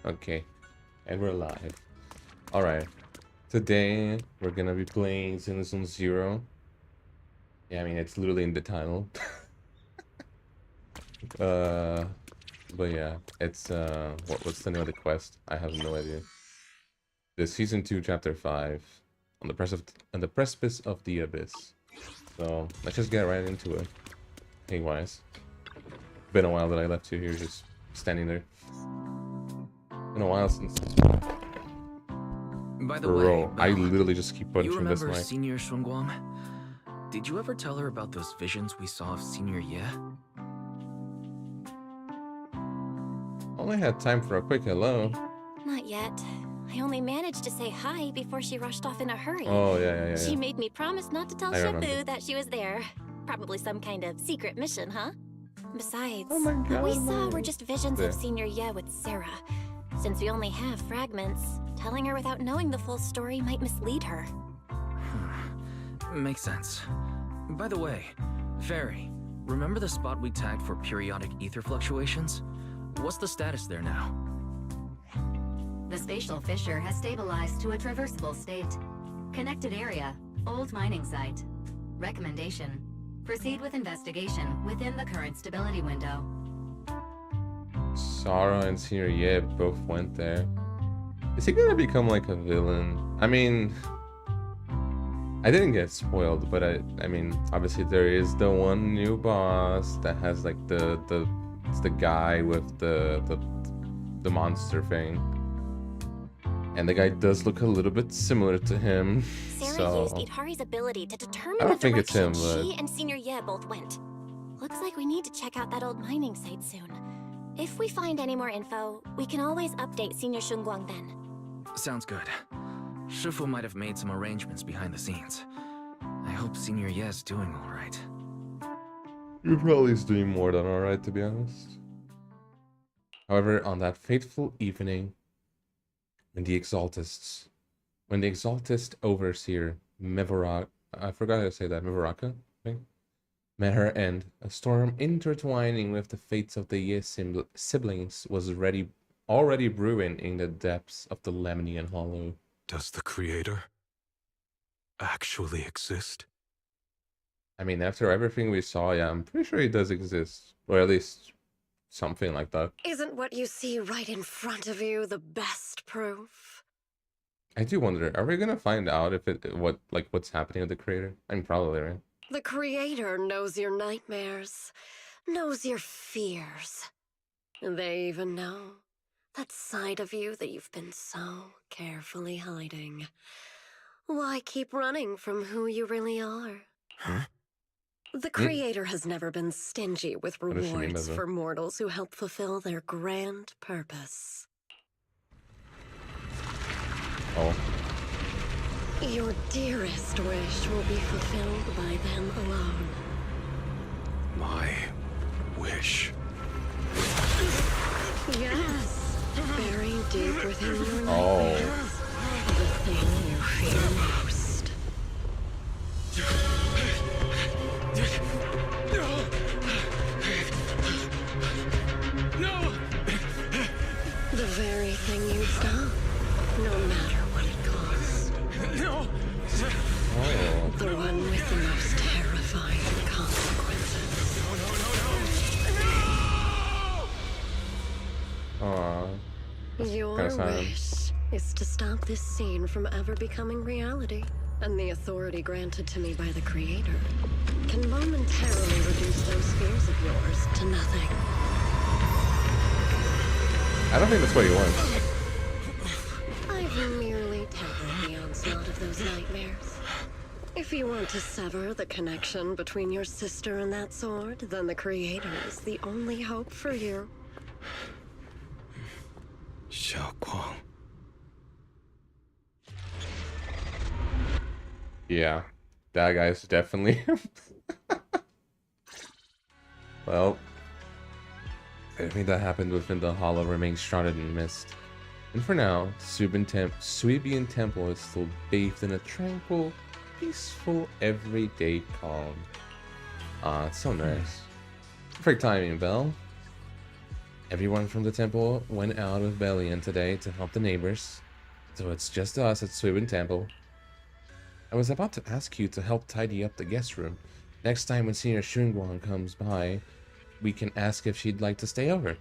Okay, and we're live. Alright, today we're gonna be playing Zenless Zone Zero. Yeah, I mean, it's literally in the title. uh, but yeah, it's, what's the name of the quest? I have no idea. The Season 2, Chapter 5, on the precipice of the abyss. So, let's just get right into it. Hey, Wise. Been a while that I left you here just standing there. Been a while since... By the Bro, way, I Belle, literally just keep punching you this remember mic. Senior Shunguang? Did you ever tell her about those visions we saw of Senior Ye? Only had time for a quick hello. Not yet. I only managed to say hi before she rushed off in a hurry. Oh, yeah. She made me promise not to tell I remember. Shifu that she was there. Probably some kind of secret mission, huh? Besides, Oh my God, what we saw no. were just visions There. of Senior Ye with Sarah. Since we only have fragments, telling her without knowing the full story might mislead her. Makes sense. By the way, Fairy, remember the spot we tagged for periodic ether fluctuations? What's the status there now? The spatial fissure has stabilized to a traversable state. Connected area, old mining site. Recommendation: proceed with investigation within the current stability window. Sarah and Senior Ye both went there. Is he gonna become like a villain? I mean, I didn't get spoiled, but I mean, obviously there is the one new boss that has like it's the guy with the monster thing, and the guy does look a little bit similar to him. Sarah used Idhari's ability to determine I don't the think it's direction him, but she and Senior Ye both went. Looks like we need to check out that old mining site soon. If we find any more info, we can always update Senior Shunguang then. Sounds good. Shifu might have made some arrangements behind the scenes. I hope Senior Ye's doing alright. you're probably doing more than alright, to be honest. However, on that fateful evening, when the Exaltist overseer I forgot how to say that, Mevoraka, I think, met her end, a storm intertwining with the fates of the Ye siblings was already brewing in the depths of the Lemnian Hollow. Does the Creator actually exist? I mean, after everything we saw, yeah, I'm pretty sure he does exist. Or at least something like that. Isn't what you see right in front of you the best proof? I do wonder, are we gonna find out if what's happening with the Creator? I mean, probably, right? The Creator knows your nightmares, knows your fears. They even know that side of you that you've been so carefully hiding. Why keep running from who you really are? Huh? The Creator has never been stingy with does she mean by rewards that? for mortals who help fulfill their grand purpose. Oh. Your dearest wish will be fulfilled by them alone. My wish. Yes, buried deep within your Oh. nightmares, the thing you fear most. No! The very thing you'd stop, no matter what it costs. No! Oh. The one with the most terrifying consequences. Aw. Your Kinda sad. wish is to stop this scene from ever becoming reality. And the authority granted to me by the Creator can momentarily reduce those fears of yours to nothing. I don't think that's what he wants. I've merely tempered the onslaught of those nightmares. If you want to sever the connection between your sister and that sword, then the Creator is the only hope for you. Xiao Guang. Yeah, that guy's definitely. Well, everything that happened within the hollow remains shrouded in mist. And for now, Suibian Temple is still bathed in a tranquil, peaceful, everyday calm. Ah, it's so nice. Perfect timing, Belle. Everyone from the temple went out with Belian today to help the neighbors, so it's just us at Suibin Temple. I was about to ask you to help tidy up the guest room. Next time when Senior Shunguang comes by, we can ask if she'd like to stay over.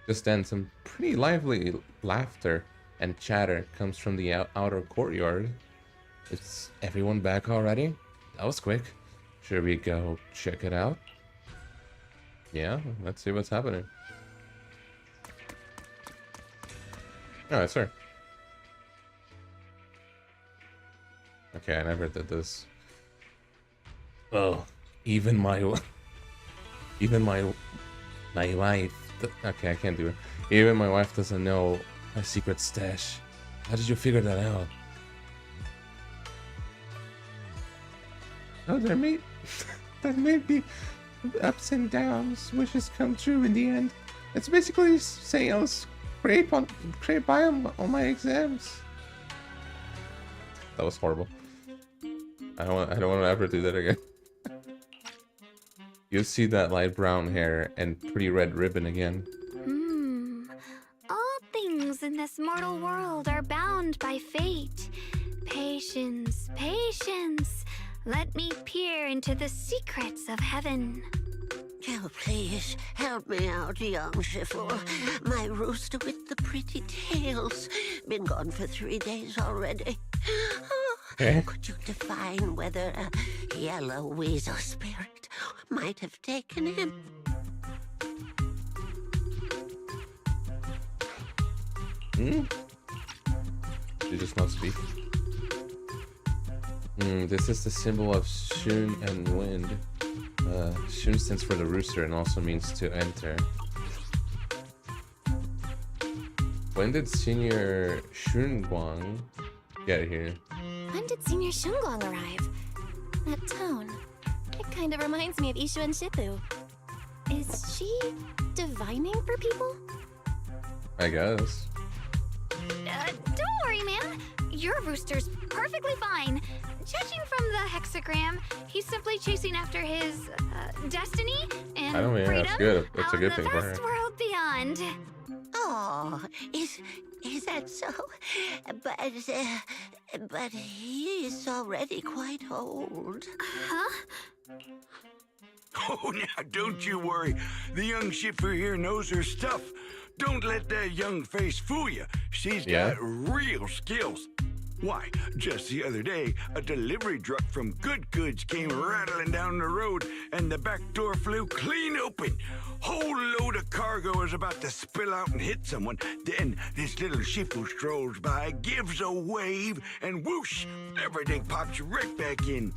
Just then, some pretty lively laughter and chatter comes from the outer courtyard. Is everyone back already? That was quick. Should we go check it out? Yeah, let's see what's happening. Oh, sir. Okay, I never did this. Oh, even my wife. Okay, I can't do it. Even my wife doesn't know my secret stash. How did you figure that out? Oh, there may be ups and downs. Wishes come true in the end. It's basically saying I was great by on my exams. That was horrible. I don't want to ever do that again. You'll see that light brown hair and pretty red ribbon again. All things in this mortal world are bound by fate. Patience, patience. Let me peer into the secrets of heaven. Oh, please, help me out, young Shifu. My rooster with the pretty tails. Been gone for 3 days already. Could you define whether a yellow weasel spirit might have taken him? She just not speak. This is the symbol of Shun and wind. Shun stands for the rooster and also means to enter. When did Senior Shunguang get here? When did Senior Shunguang arrive? That tone. It kind of reminds me of Ishu and Shifu. Is she divining for people? I guess. Don't worry, man. Your rooster's perfectly fine. Judging from the hexagram, he's simply chasing after his destiny and I don't mean freedom that's good. That's a good out thing in for the her. vast world beyond. Oh, is that so? But he is already quite old. Huh? Oh, now don't you worry. The young Shifu here knows her stuff. Don't let that young face fool you. She's got real skills. Why, just the other day, a delivery truck from Good Goods came rattling down the road, and the back door flew clean open. Whole load of cargo was about to spill out and hit someone. Then this little Shifu strolls by, gives a wave, and whoosh, everything pops right back in.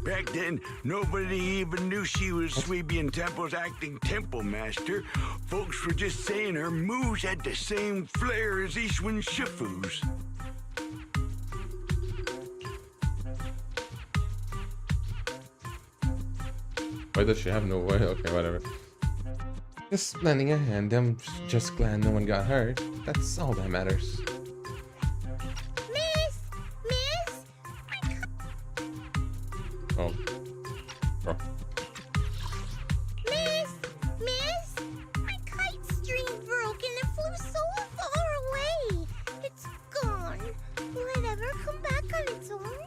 Back then, nobody even knew she was Suibian Temple's acting temple master. Folks were just saying her moves had the same flair as Ishwin Shifu's. Why does she have no way? Okay, whatever. Just lending a hand. I'm just glad no one got hurt. That's all that matters. Miss! Oh. Oh. Miss! My kite string broke and it flew so far away. It's gone. Will it ever come back on its own?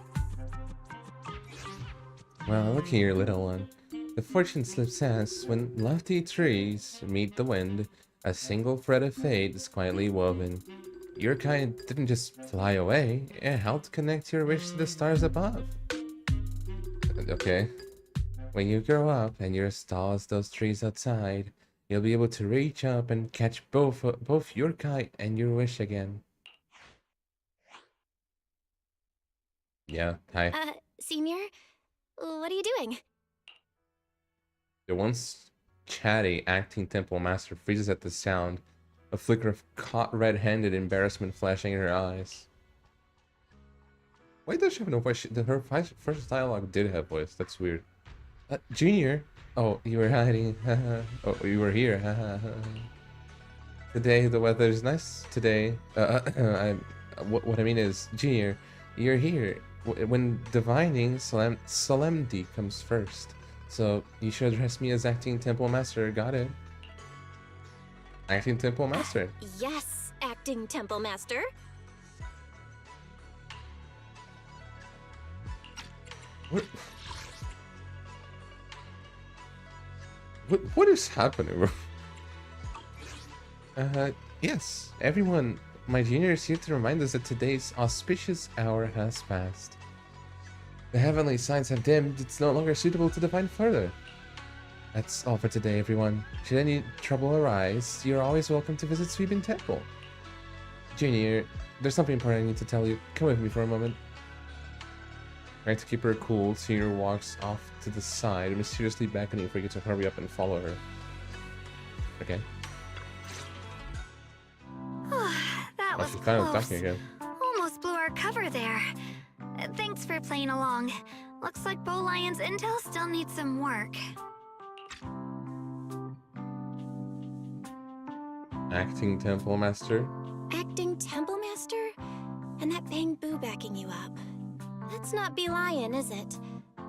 Well, look here, little one. The fortune slip says, when lofty trees meet the wind, a single thread of fate is quietly woven. Your kind didn't just fly away, it helped connect your wish to the stars above. Okay. When you grow up and you're as tall as those trees outside, you'll be able to reach up and catch both your kite and your wish again. Yeah, hi. Senior? What are you doing? The once chatty acting temple master freezes at the sound, a flicker of caught red-handed embarrassment flashing in her eyes. Why does she have no voice? Her first dialogue did have voice. That's weird. Junior? Oh, you were hiding. Oh, you were here. Today the weather is nice. Today, what I mean is, Junior, you're here. When divining, solemnity comes first. So you should address me as acting temple master. Got it? Acting Temple Master. Yes, acting temple master. What? What is happening? Yes, everyone. My junior is here to remind us that today's auspicious hour has passed. The heavenly signs have dimmed. It's no longer suitable to define further. That's all for today, everyone. Should any trouble arise, you're always welcome to visit Sweeping Temple. Junior, there's something important I need to tell you. Come with me for a moment. Trying to keep her cool, Senior walks off to the side, mysteriously beckoning for you to hurry up and follow her. Okay. That was She's kind of close. talking again. Almost blew our cover there. Thanks for playing along. Looks like Bow Lion's intel still needs some work. Acting Temple Master. Acting temple master? And that Bang Boo backing you up. That's not Bee Lion, is it?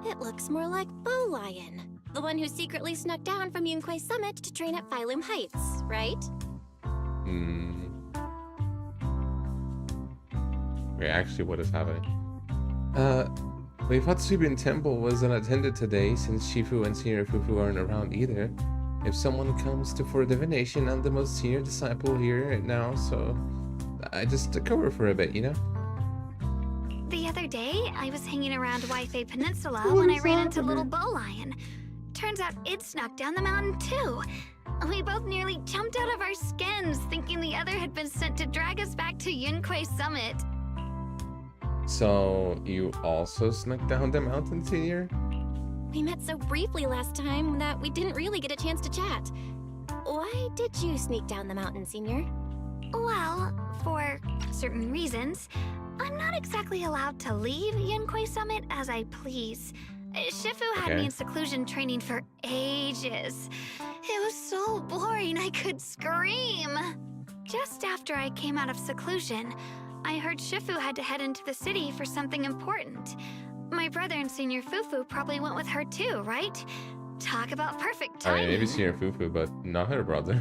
It looks more like Bow Lion. The one who secretly snuck down from Yunquay Summit to train at Phylum Heights, right? Wait, actually, what is happening? We thought Sweeping Temple was unattended today since Shifu and Senior Fufu aren't around either. If someone comes to for divination, I'm the most senior disciple here right now, so I just took over for a bit, you know? The other day, I was hanging around Wi-Fi Peninsula when I ran into little Bow Lion. Turns out it snuck down the mountain too. We both nearly jumped out of our skins, thinking the other had been sent to drag us back to Yunquay Summit. So, you also snuck down the mountain, Senior? We met so briefly last time that we didn't really get a chance to chat. Why did you sneak down the mountain, Senior? Well, for certain reasons, I'm not exactly allowed to leave Yunquay Summit as I please. Shifu had me in seclusion training for ages. It was so boring I could scream. Just after I came out of seclusion, I heard Shifu had to head into the city for something important. My brother and Senior Fufu probably went with her too, right? Talk about perfect timing. Maybe Senior Fufu, but not her brother.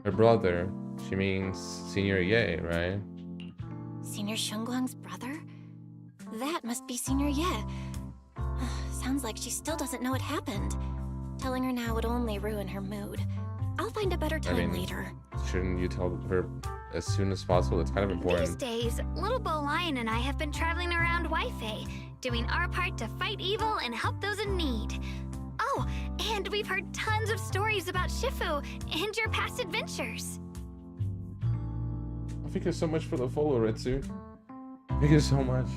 Her brother, she means Senior Ye, right? Senior Shunguang's brother? That must be Senior Ye. Sounds like she still doesn't know what happened. Telling her now would only ruin her mood. I'll find a better time later. Shouldn't you tell her as soon as possible? It's kind of important. These days, little Bow Lion and I have been traveling around Wi-Fi, doing our part to fight evil and help those in need. Oh, and we've heard tons of stories about Shifu and your past adventures. Thank you so much for the follow, Ritsu. Thank you so much.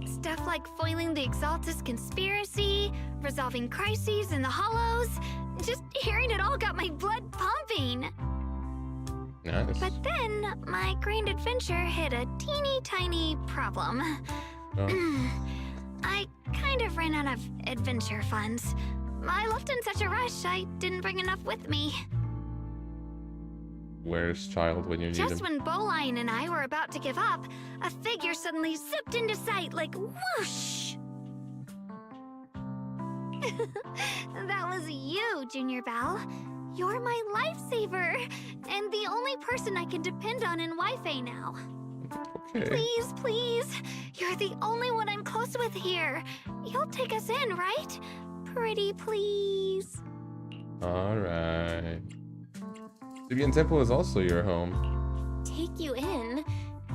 Stuff like foiling the Exaltus conspiracy, resolving crises in the Hollows. Just hearing it all got my blood pumping. Nice. But then, my grand adventure hit a teeny tiny problem. Oh. I kind of ran out of adventure funds. I left in such a rush, I didn't bring enough with me. Where's Child when you need him? Just when Bow Lion and I were about to give up, a figure suddenly zipped into sight like whoosh! That was you, Junior Belle. You're my lifesaver, and the only person I can depend on in Wi-Fi now. Okay. Please, please, you're the only one I'm close with here. You'll take us in, right? Pretty please. Alright. Sweeping Temple is also your home. Take you in?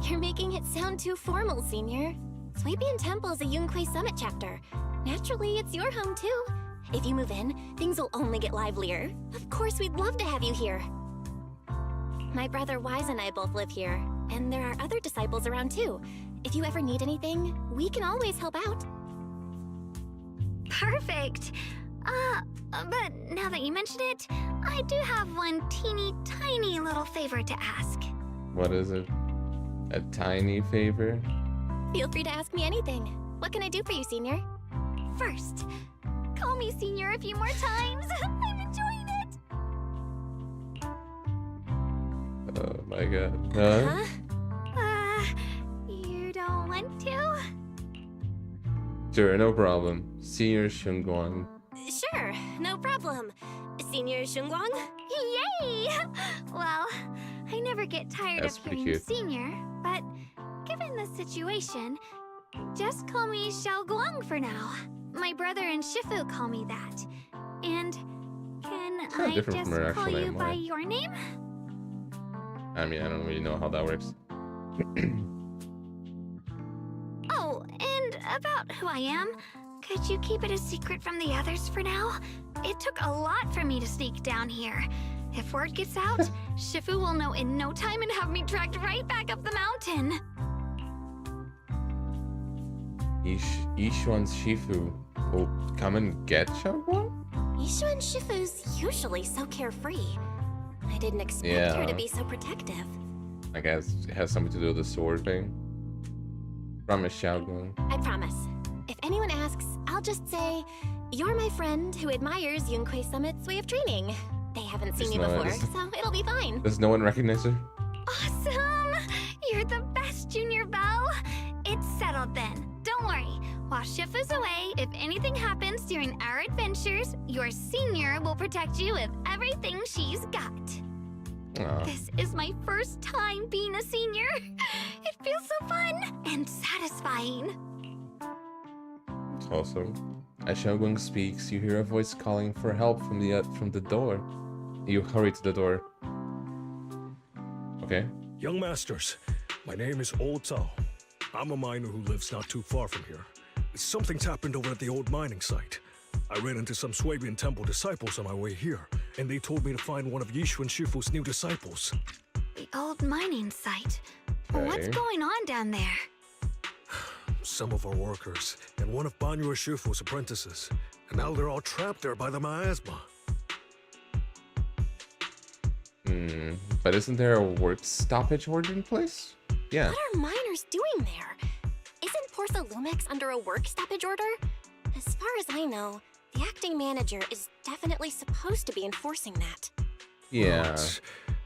You're making it sound too formal, Senior. Sweeping Temple is a Yunquay Summit chapter. Naturally, it's your home too. If you move in, things will only get livelier. Of course, we'd love to have you here. My brother Wise and I both live here, and there are other disciples around too. If you ever need anything, we can always help out. Perfect! But now that you mention it, I do have one teeny tiny little favor to ask. What is it? A tiny favor? Feel free to ask me anything. What can I do for you, Senior? First, call me Senior a few more times. I'm enjoying it. Oh my god. Huh? You don't want to? Sure, no problem. Senior Shunguang. Sure, no problem. Senior Shunguang? Hey! Well, I never get tired That's of pretty hearing cute. senior, but given the situation, just call me Xiaoguang for now. My brother and Shifu call me that. And can It's kinda I different just from her call actual you name, by right? your name? I mean, I don't really know how that works. Oh, and about who I am, could you keep it a secret from the others for now? It took a lot for me to sneak down here. If word gets out, Shifu will know in no time and have me dragged right back up the mountain. Yishuan's Shifu will come and get Xiaoguang? Yishu and Shifu's usually so carefree. I didn't expect her Yeah. to be so protective. I guess it has something to do with the sword thing. Promise, Xiaoguang. I promise. If anyone asks, I'll just say, you're my friend who admires Yunquei Summit's way of training. They haven't seen you before, so it'll be fine. Does no one recognize her? Awesome! You're the best, Junior Belle! It's settled then. Don't worry. While Shifu's away, if anything happens during our adventures, your senior will protect you with everything she's got. Aw. This is my first time being a senior. It feels so fun and satisfying. It's awesome. As Xiaoguang speaks, you hear a voice calling for help from the door. You hurry to the door. Okay. Young masters, my name is Old Zhao. I'm a miner who lives not too far from here. Something's happened over at the old mining site. I ran into some Swabian temple disciples on my way here, and they told me to find one of Yishu and Shifu's new disciples. The old mining site. What's Okay. going on down there? Some of our workers, and one of Banyu and Shifu's apprentices. And now they're all trapped there by the miasma. But isn't there a work stoppage order in place? Yeah. What are miners doing there? Isn't Portha Lumix under a work stoppage order? As far as I know, the acting manager is definitely supposed to be enforcing that. Yeah. Well, it's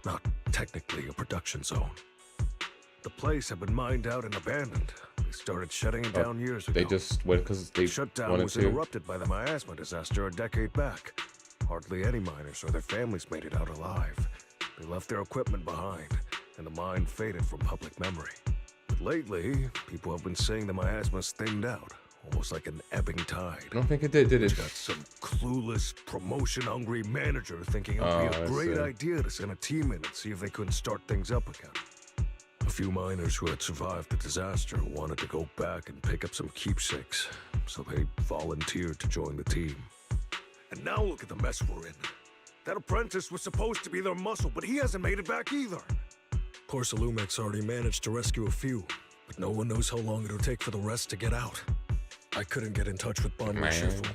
not technically a production zone. The place had been mined out and abandoned. They started shutting it down years ago. They just went because they The shutdown wanted was to. interrupted by the miasma disaster a decade back. Hardly any miners or their families made it out alive. They left their equipment behind, and the mine faded from public memory. But lately, people have been saying the miasma's thinned out, almost like an ebbing tide. I don't think it did it? It's got some clueless, promotion-hungry manager thinking it would be Oh, a I great see. idea to send a team in and see if they couldn't start things up again. A few miners who had survived the disaster wanted to go back and pick up some keepsakes, so they volunteered to join the team. And now look at the mess we're in. That apprentice was supposed to be their muscle, but he hasn't made it back either. Porcelumix already managed to rescue a few, but no one knows how long it'll take for the rest to get out. I couldn't get in touch with Banyu Man. Shifu,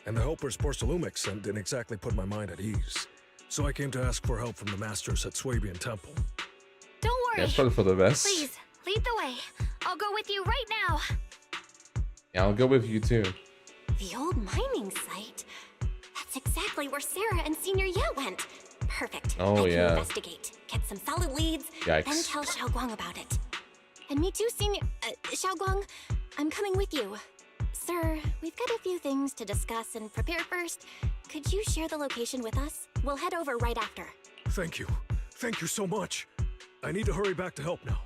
and the helpers Porcelumix sent didn't exactly put my mind at ease. So I came to ask for help from the masters at Swabian Temple. Don't Yeah, worry. it's probably for the best. Please, lead the way. I'll go with you right now. Yeah, I'll go with you too. The old mining site? That's exactly where Sarah and Senior Ye went. Perfect. Oh, I can yeah. investigate, get some solid leads, Yikes. then tell Xiaoguang about it. And me too, Senior... Xiaoguang, I'm coming with you. Sir, we've got a few things to discuss and prepare first. Could you share the location with us? We'll head over right after. Thank you. Thank you so much. I need to hurry back to help now.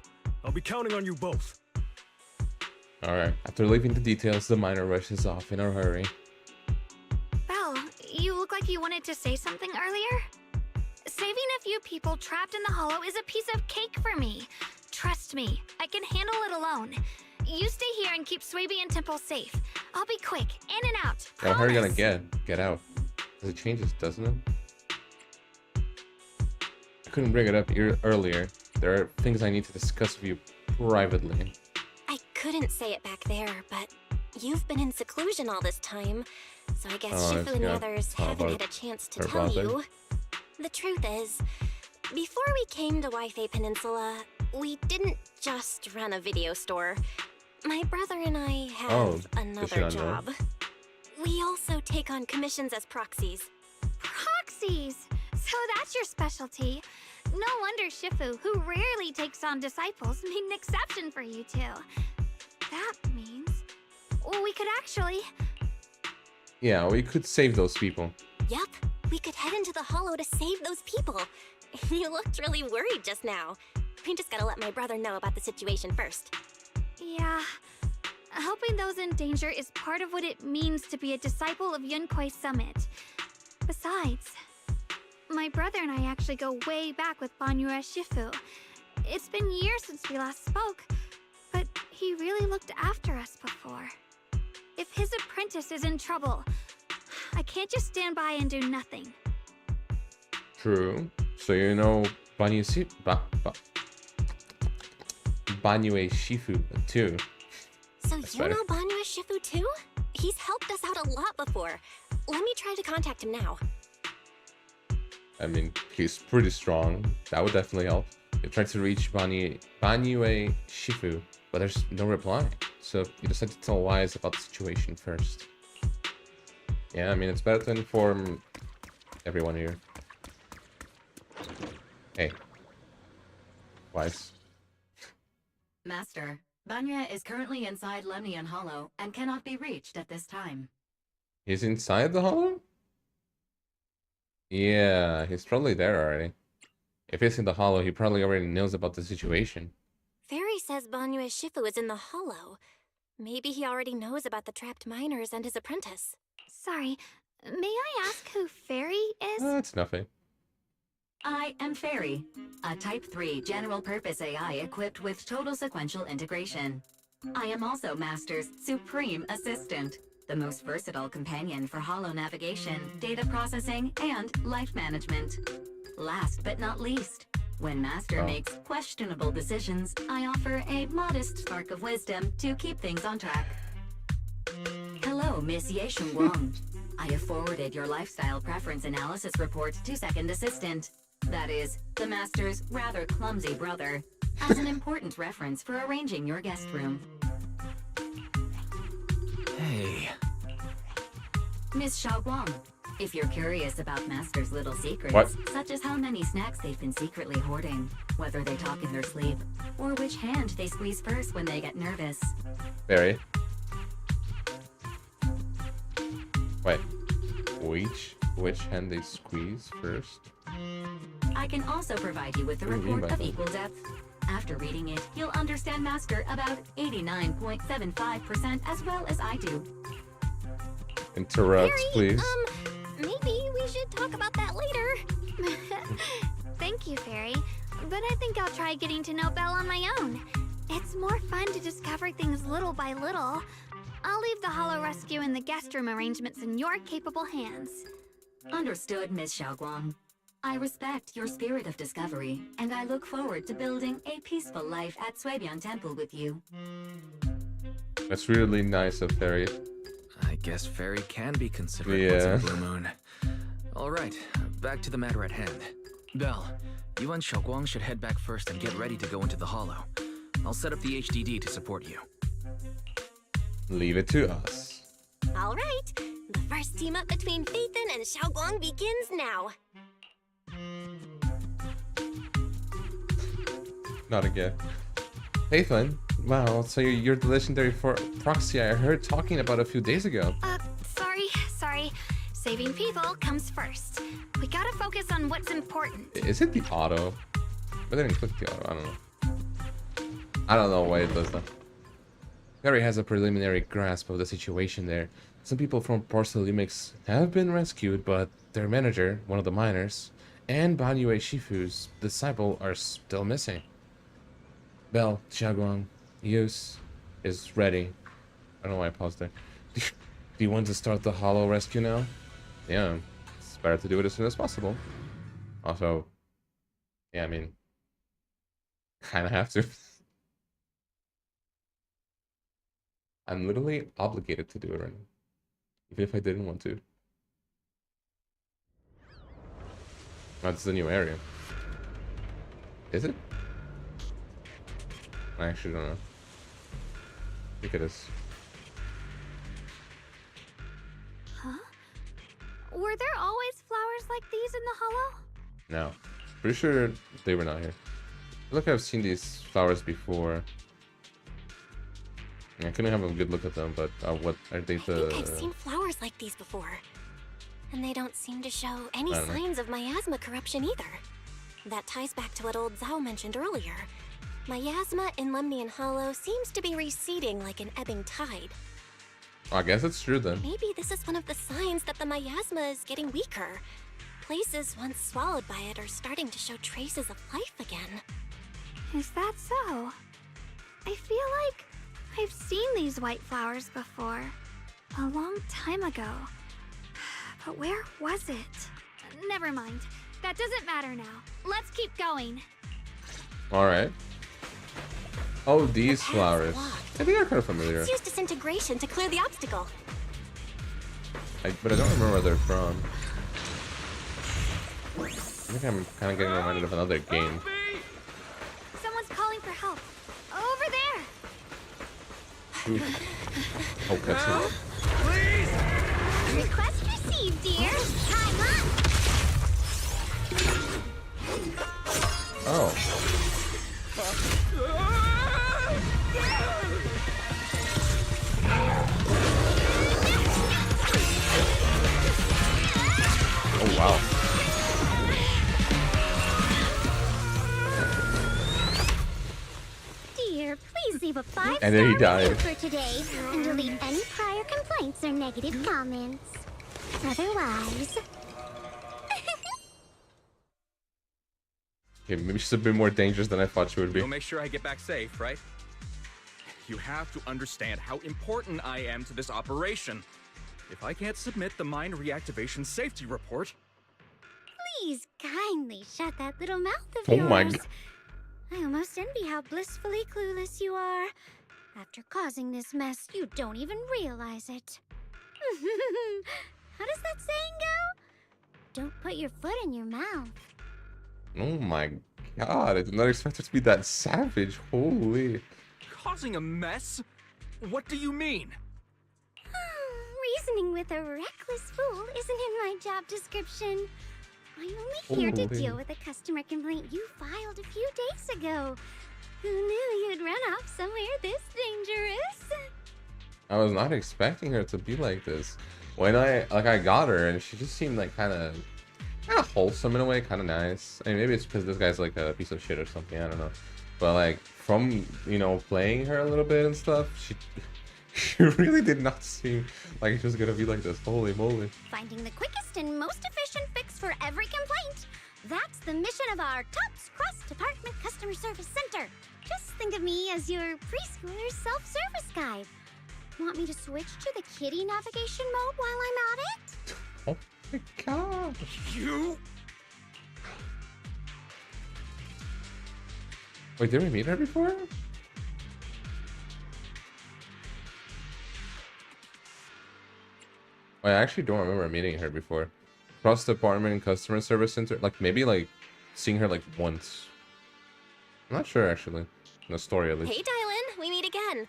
I'll be counting on you both. Alright. After leaving the details, the miner rushes off in a hurry. Belle, you look like you wanted to say something earlier? Saving a few people trapped in the hollow is a piece of cake for me. Trust me, I can handle it alone. You stay here and keep Swabian Temple safe. I'll be quick, in and out. How hard are you gonna Promise. get out? Because it changes, doesn't it? I couldn't bring it up earlier. There are things I need to discuss with you privately. I couldn't say it back there, but you've been in seclusion all this time, so I guess Oh, Shifu and the yeah. others How haven't about had a chance to her tell father? you. The truth is, before we came to Waifei Peninsula, we didn't just run a video store. My brother and I have Oh, should another I know? job. We also take on commissions as proxies. Proxies? So that's your specialty. No wonder Shifu, who rarely takes on disciples, made an exception for you two. That means... well, we could actually... Yeah, we could save those people. Yep, We could head into the Hollow to save those people. You looked really worried just now. We just gotta let my brother know about the situation first. Yeah. Helping those in danger is part of what it means to be a disciple of Yunkwei Summit. Besides, my brother and I actually go way back with Banyue Shifu. It's been years since we last spoke, but he really looked after us before. If his apprentice is in trouble, I can't just stand by and do nothing. True. So you know Banyue Shifu too. So you know Banyue Shifu too? He's helped us out a lot before. Let me try to contact him now. I mean, he's pretty strong. That would definitely help. You tried to reach Banyue Shifu, but there's no reply. So you decided to tell Wise about the situation first. Yeah, I mean, it's better to inform everyone here. Hey. Wise. Master, Banya is currently inside Lemnian Hollow and cannot be reached at this time. He's inside the hollow? Yeah, he's probably there already. If he's in the hollow, he probably already knows about the situation. Fairy says Banyue Shifu is in the Hollow. Maybe he already knows about the trapped miners and his apprentice. Sorry, may I ask who Fairy is? It's nothing. I am Fairy, a Type 3 general-purpose AI equipped with total sequential integration. I am also Master's supreme assistant, the most versatile companion for hollow navigation, data processing, and life management. Last but not least, when Master makes questionable decisions, I offer a modest spark of wisdom to keep things on track. Hello, Miss Yeshun Wang. I have forwarded your lifestyle preference analysis report to Second Assistant. That is, the Master's rather clumsy brother, as an important reference for arranging your guest room. Hey. Miss Xiaoguang, if you're curious about Master's little secrets, such as how many snacks they've been secretly hoarding, whether they talk in their sleep, or which hand they squeeze first when they get nervous. Barry. Wait. Which hand they squeeze first? I can also provide you with a report of equal depth. After reading it, you'll understand Master about 89.75% as well as I do. Interrupt, please. Maybe we should talk about that later. Thank you, Fairy. But I think I'll try getting to know Belle on my own. It's more fun to discover things little by little. I'll leave the Hollow Rescue and the guest room arrangements in your capable hands. Understood, Miss Xiaoguang. I respect your spirit of discovery, and I look forward to building a peaceful life at Suibian Temple with you. That's really nice of Fairy. I guess Fairy can be considerate once in a blue moon. Alright, back to the matter at hand. Belle, you and Xiaoguang should head back first and get ready to go into the Hollow. I'll set up the HDD to support you. Leave it to us. Alright, the first team up between Phaethon and Xiaoguang begins now. Not again. Phaethon? Wow, so you're the legendary proxy I heard talking about a few days ago. Sorry. Saving people comes first. We gotta focus on what's important. Is it the auto? I didn't click the auto, I don't know. I don't know why it does that. Fairy has a preliminary grasp of the situation there. Some people from Porcelimix have been rescued, but their manager, one of the miners, and Banyue Shifu's disciple are still missing. Belle, Xiaoguang, Yus is ready. I don't know why I paused there. Do you want to start the Hollow Rescue now? Yeah, it's better to do it as soon as possible. Also, yeah, I mean, kind of have to. I'm literally obligated to do it right now, even if I didn't want to. That's the new area. Is it? I actually don't know. I think it is. Huh? Were there always flowers like these in the Hollow? No. Pretty sure they were not here. Look, I've seen these flowers before. I couldn't have a good look at them, but what are they I think I've seen flowers like these before. And they don't seem to show any I don't know. signs of miasma corruption either. That ties back to what old Zhao mentioned earlier. Miasma in Lemnian Hollow seems to be receding like an ebbing tide. I guess it's true then. Maybe this is one of the signs that the miasma is getting weaker. Places once swallowed by it are starting to show traces of life again. Is that so? I feel like I've seen these white flowers before. A long time ago. But where was it? Never mind. That doesn't matter now. Let's keep going. Alright. Oh, these path's flowers. blocked. I think they're kind of familiar. Let's use disintegration to clear the obstacle. But I don't remember where they're from. I think I'm kind of getting reminded of another game. Someone's calling for help. Over there. Ooh. Oh, that's it. Request received, dear. Time up. Oh. Oh, wow. Dear, please leave a 5-star And then he review died. for today and delete any prior complaints or negative comments. Otherwise... Okay, maybe she's a bit more dangerous than I thought she would be. You'll make sure I get back safe, right? You have to understand how important I am to this operation. If I can't submit the mine reactivation safety report... Please kindly shut that little mouth of Oh yours. my God. I almost envy how blissfully clueless you are. After causing this mess, you don't even realize it. How does that saying go? Don't put your foot in your mouth. Oh my god, I did not expect her to be that savage. Holy. Causing a mess? What do you mean? Reasoning with a reckless fool isn't in my job description. I'm only here to Holy. deal with a customer complaint you filed a few days ago. Who knew you'd run off somewhere this dangerous? I was not expecting her to be like this. When I got her and she just seemed like kind of wholesome in a way, kind of nice. I mean, maybe it's because this guy's like a piece of shit or something, I don't know. But like from, you know, playing her a little bit and stuff, she really did not seem like she was gonna be like this. Holy moly. Finding the quickest and most efficient fix for every complaint. That's the mission of our TOPS cross-department customer service center. Just think of me as your preschooler self-service guide. Want me to switch to the kitty navigation mode while I'm at it? Oh my god. You... Wait, did we meet her before? I actually don't remember meeting her before. Cross department customer service center, like maybe like seeing her like once. I'm not sure actually. In the story at least. Hey, Dylan, we meet again.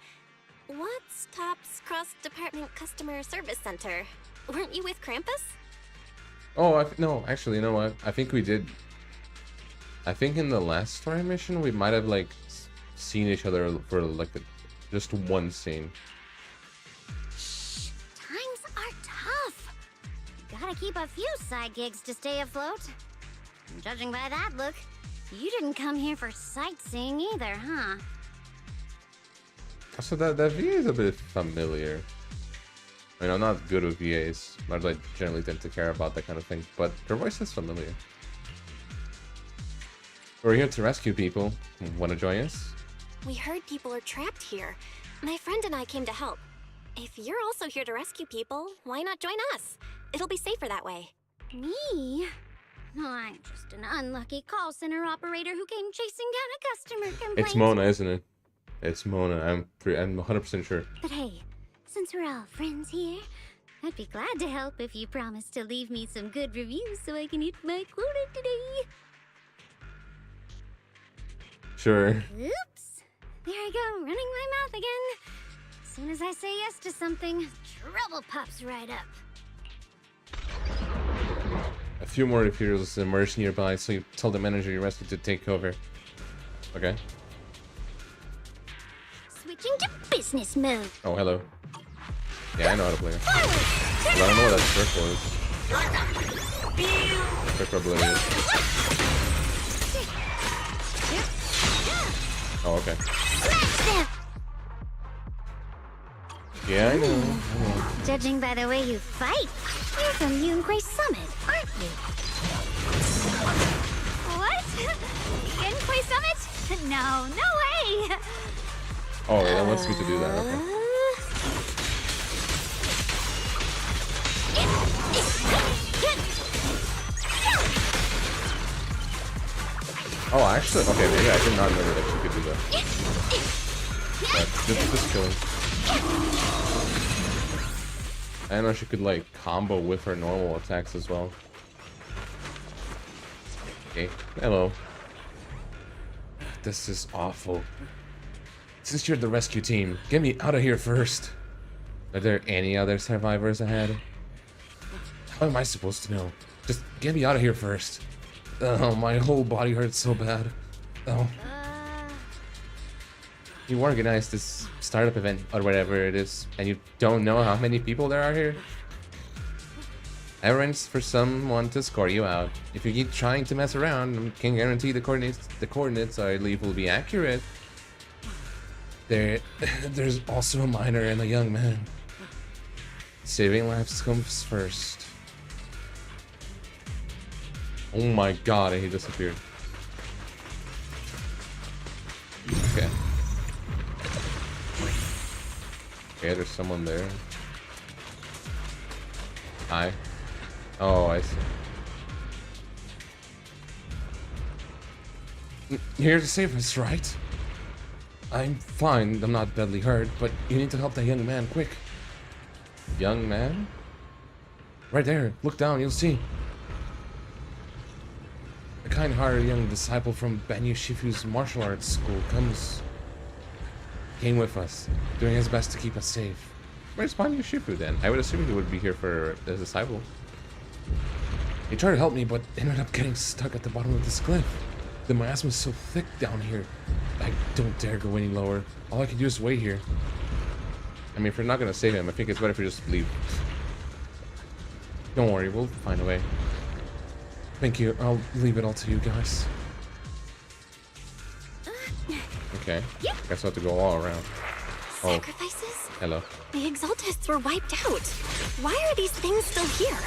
What's TOPS Cross Department Customer Service Center? Weren't you with Krampus? Oh, no, actually, you know what? I think we did. I think in the last story mission we might have like seen each other for like just one scene. Times are tough. Gotta keep a few side gigs to stay afloat. And judging by that look, you didn't come here for sightseeing either, huh? So that VA is a bit familiar. I mean, I'm not good with VAs. I like generally tend to care about that kind of thing, but her voice is familiar. We're here to rescue people. Want to join us? We heard people are trapped here. My friend and I came to help. If you're also here to rescue people, why not join us? It'll be safer that way. Me? I'm just an unlucky call center operator who came chasing down a customer complaint. It's Mona, isn't it? It's Mona. I'm 100% sure. But hey, since we're all friends here, I'd be glad to help if you promise to leave me some good reviews so I can hit my quota today. Sure. Oops. There I go, running my mouth again. As soon as I say yes to something, trouble pops right up. A few more refuels emerge nearby, so you tell the manager you rescued to take over. Okay. Switching to business mode. Oh, hello. Yeah, I know how to play. But I don't know what that circle is. Preferably. Oh, okay. Yeah, I know. Judging by the way you fight, you're from Yunquay Summit, aren't you? What? Yunquay Summit? No, no way! Oh, that wants me to do that. Okay. Oh, actually, okay, maybe I did not remember that you could do that. But just killing. I don't know if she could like combo with her normal attacks as well. Okay, hello. This is awful. Since you're the rescue team, get me out of here first. Are there any other survivors ahead? How am I supposed to know? Just get me out of here first. Oh, my whole body hurts so bad. Oh. You organized this startup event or whatever it is, and you don't know how many people there are here? I arranged for someone to score you out. If you keep trying to mess around, I can guarantee the coordinates I leave will be accurate. There's also a minor and a young man. Saving lives comes first. Oh my god, he disappeared. Okay. Okay, there's someone there. Hi. Oh, I see. You're here to save us, right? I'm fine, I'm not badly hurt, but you need to help that young man, quick. Young man? Right there, look down, you'll see. A kind-hearted young disciple from Banyu Shifu's martial arts school came with us, doing his best to keep us safe. Where's Banyu Shifu then? I would assume he would be here for his disciple. He tried to help me, but ended up getting stuck at the bottom of this cliff. The miasma is so thick down here. I don't dare go any lower. All I can do is wait here. I mean, if we're not gonna save him, I think it's better if we just leave. Don't worry, we'll find a way. Thank you. I'll leave it all to you guys. Okay. Guess I'll have to go all around. Oh. Sacrifices? Hello. The Exaltists were wiped out. Why are these things still here?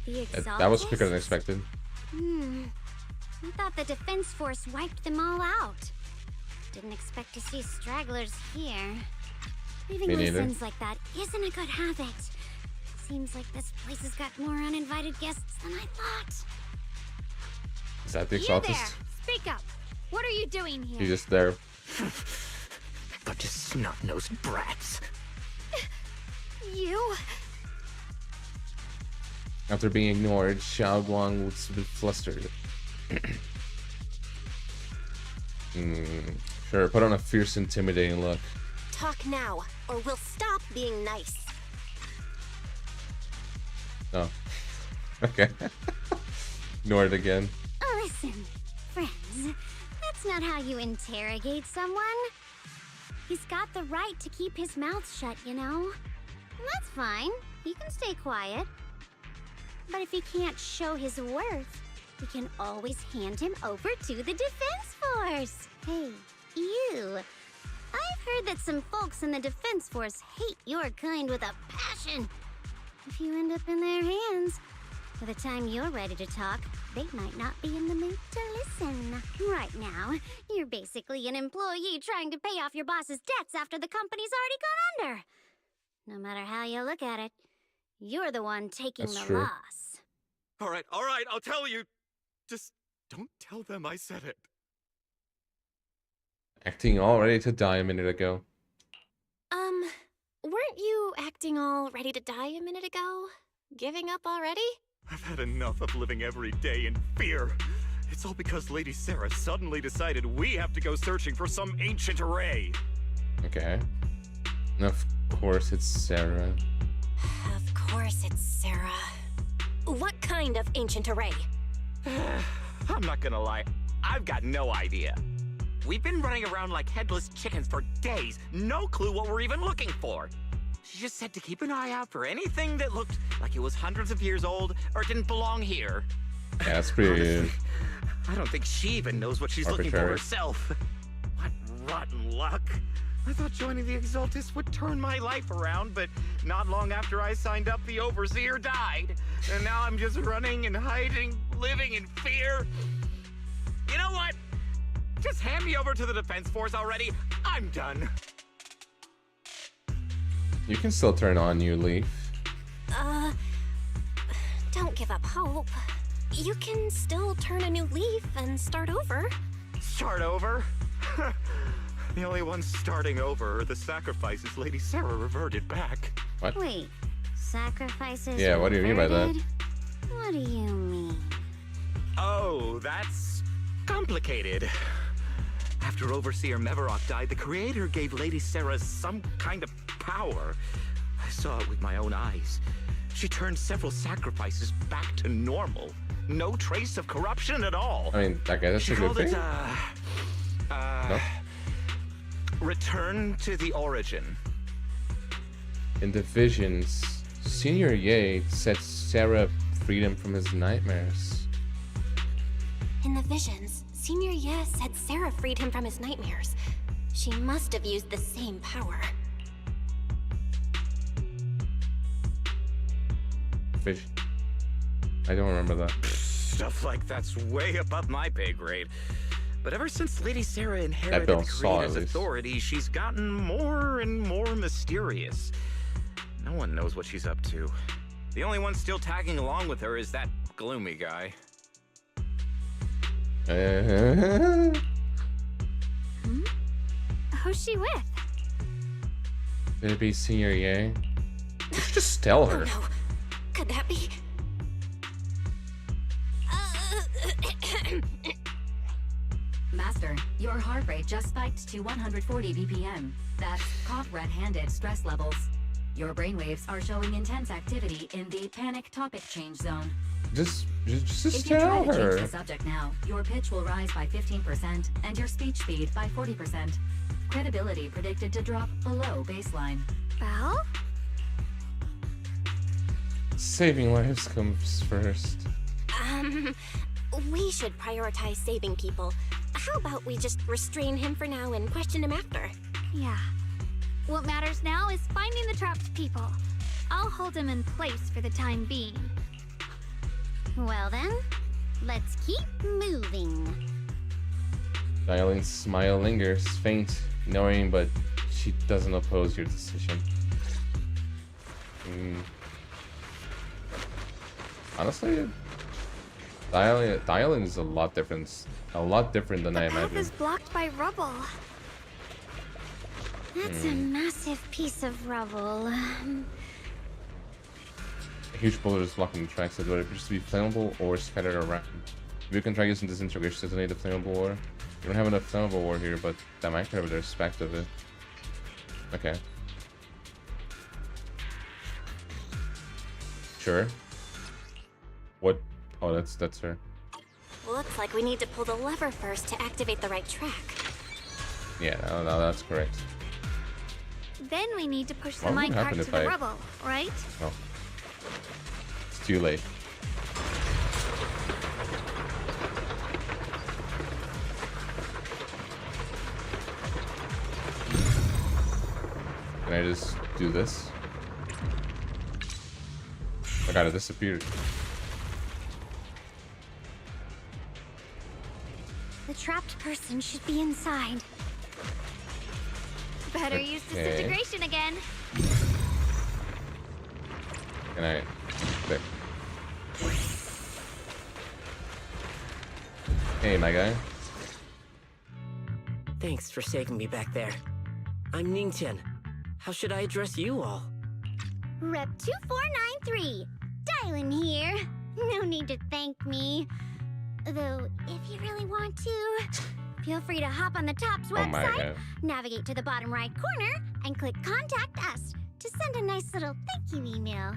The Exaltists? That was quicker than expected. I thought the defense force wiped them all out. Didn't expect to see stragglers here. Leaving loose ends like that isn't a good habit. Seems like this place has got more uninvited guests than I thought. Is that the You there! Exaltist? Speak up! What are you doing here? He's just there. Bunch of snot-nosed brats. You? After being ignored, Xiao Guang was a bit flustered. Sure, put on a fierce, intimidating look. Talk now, or we'll stop being nice. Oh. Okay. Ignored again. Listen, friends, that's not how you interrogate someone. He's got the right to keep his mouth shut, you know? And that's fine. He can stay quiet. But if he can't show his worth, we can always hand him over to the defense force. Hey, you. I've heard that some folks in the defense force hate your kind with a passion. If you end up in their hands, by the time you're ready to talk, they might not be in the mood to listen. Right now, you're basically an employee trying to pay off your boss's debts after the company's already gone under. No matter how you look at it, you're the one taking the loss. All right, I'll tell you. Just don't tell them I said it. Acting all ready to die a minute ago. Weren't you acting all ready to die a minute ago? Giving up already? I've had enough of living every day in fear. It's all because Lady Sarah suddenly decided we have to go searching for some ancient array. Okay. Of course it's Sarah. Of course it's Sarah. What kind of ancient array? I'm not gonna lie, I've got no idea. We've been running around like headless chickens for days, no clue what we're even looking for. She just said to keep an eye out for anything that looked like it was hundreds of years old or didn't belong here. Yeah, that's pretty. Honestly, I don't think she even knows what she's looking for arbitrary. herself. What rotten luck. I thought joining the Exaltus would turn my life around, but not long after I signed up, the Overseer died. And now I'm just running and hiding, living in fear. You know what? Just hand me over to the Defense Force already. I'm done. You can still turn on New Leaf. Don't give up hope. You can still turn a new leaf and start over. Start over? The only ones starting over are the sacrifices Lady Sarah reverted back. What? Wait, sacrifices? Yeah, what do you mean by that? reverted? What do you mean? Oh, that's complicated. After Overseer Mevarok died, the Creator gave Lady Sarah some kind of power. I saw it with my own eyes. She turned several sacrifices back to normal. No trace of corruption at all. I mean, okay, that's She a good called it, thing. No? Return to the Origin. In the visions, Senior Ye set Sarah freedom from his nightmares. In the visions, Senior Ye said Sarah freed him from his nightmares. She must have used the same power. Vision. I don't remember that. Stuff like that's way above my pay grade. But ever since Lady Sarah inherited Bill the saw, Creator's at least. authority, she's gotten more and more mysterious. No one knows what she's up to. The only one still tagging along with her is that gloomy guy. Who's she with? Could it be Senior Ye? You should just tell her. Oh no. Could that be? Master, your heart rate just spiked to 140 BPM. That's caught red-handed stress levels. Your brainwaves are showing intense activity in the panic topic change zone. Just If you try tell to change her. the subject now, your pitch will rise by 15% and your speech speed by 40%. Credibility predicted to drop below baseline. Belle? Saving lives comes first. We should prioritize saving people. How about we just restrain him for now and question him after? Yeah. What matters now is finding the trapped people. I'll hold him in place for the time being. Well then, let's keep moving. Dialin's smile lingers, faint, knowing, but she doesn't oppose your decision. Honestly, Dialin is a lot different than I The path imagined. is blocked by rubble. That's a massive piece of rubble. A huge boulder is blocking the tracks, whether it appears to be flammable or scattered around. If you can try using disintegration to detonate the flammable ore. You don't have enough flammable ore here, but that might cover the respect of it. Okay. Sure. What? Oh, that's her. Looks like we need to pull the lever first to activate the right track. Yeah, no, that's correct. Then we need to push the What would minecart happen to if the I- rubble, right? Oh. It's too late. Can I just do this? I gotta disappear. The trapped person should be inside. Better use Okay. disintegration again. Can I? There. Hey, my guy. Thanks for saving me back there. I'm Ningtian. How should I address you all? Rep 2493. Dylan here. No need to thank me. Though, if you really want to, feel free to hop on the Top's Oh my website, god. navigate to the bottom right corner, and click Contact Us to send a nice little thank you email.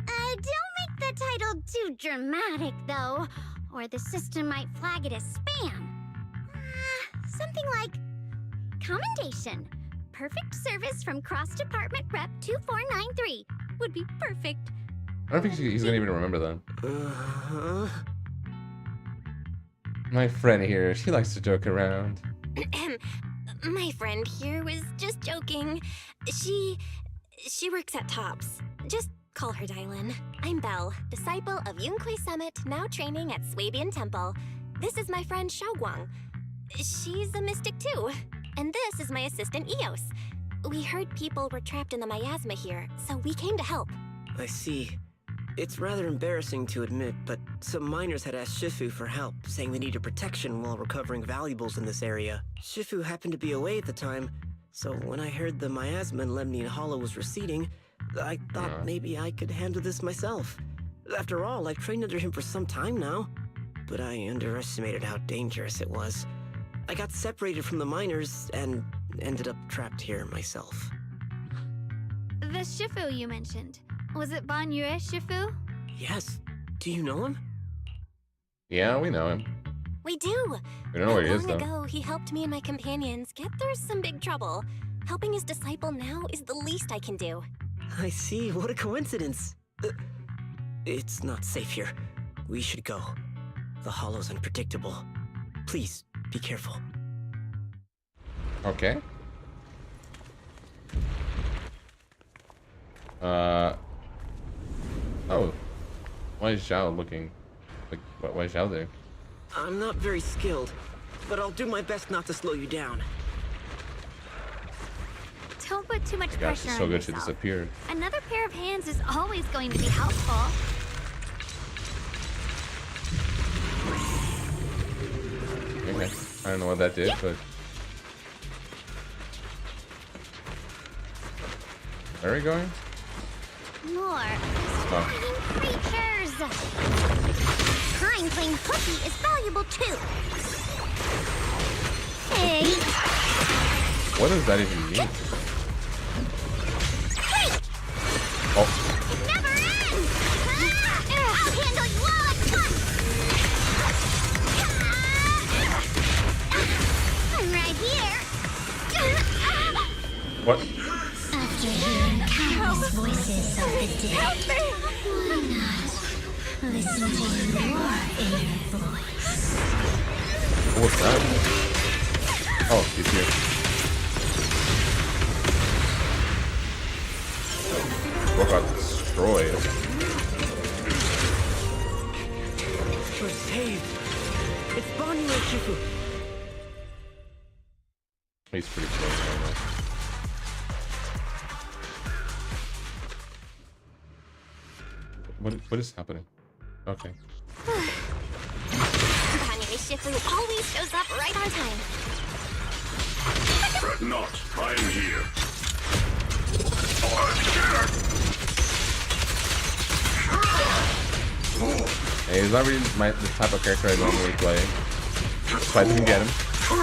Don't make the title too dramatic, though, or the system might flag it as spam. Something like commendation. perfect service from Cross Department Rep 2493. Would be perfect. I don't think he's gonna even remember that. My friend here, she likes to joke around. My friend here was just joking. She works at Tops. Just call her Dylan. I'm Belle, disciple of Yunquay Summit, now training at Swabian Temple. This is my friend Xiaoguang. She's a mystic too. And this is my assistant Eos. We heard people were trapped in the miasma here, so we came to help. I see. It's rather embarrassing to admit, but some miners had asked Shifu for help, saying they needed protection while recovering valuables in this area. Shifu happened to be away at the time, so when I heard the miasma in Lemnian Hollow was receding, I thought maybe I could handle this myself. After all, I've trained under him for some time now, but I underestimated how dangerous it was. I got separated from the miners and ended up trapped here myself. The Shifu you mentioned. Was it Ban Yue Shifu? Yes. Do you know him? Yeah, we know him. We do. We don't know where he is, Long though. ago, he helped me and my companions get through some big trouble. Helping his disciple now is the least I can do. I see. What a coincidence. It's not safe here. We should go. The hollow's unpredictable. Please, be careful. Okay. Oh. Why is Xiao looking? Like, why is Xiao there? I'm not very skilled, but I'll do my best not to slow you down. Don't put too much Gosh, pressure it's so on good she yourself. disappeared. Another pair of hands is always going to be helpful. Okay. I don't know what that did, but... Where are we going? More Oh. creatures. Pine Plain Cookie is valuable too. Hey. What does that even mean? Hey. Oh. It never ends. I'll handle you all at once. I'm right here. What? After hearing countless voices of the dead, why not listen to your inner voice? What's that? Oh, he's here. What got destroyed? We're saved. It's Ban Yue Shifu. He's pretty close right now. What is happening? Okay. Kanye Shifu always shows up right on time. Fret not, I am here. Hey, he's not really the type of character I normally play. So I didn't get him.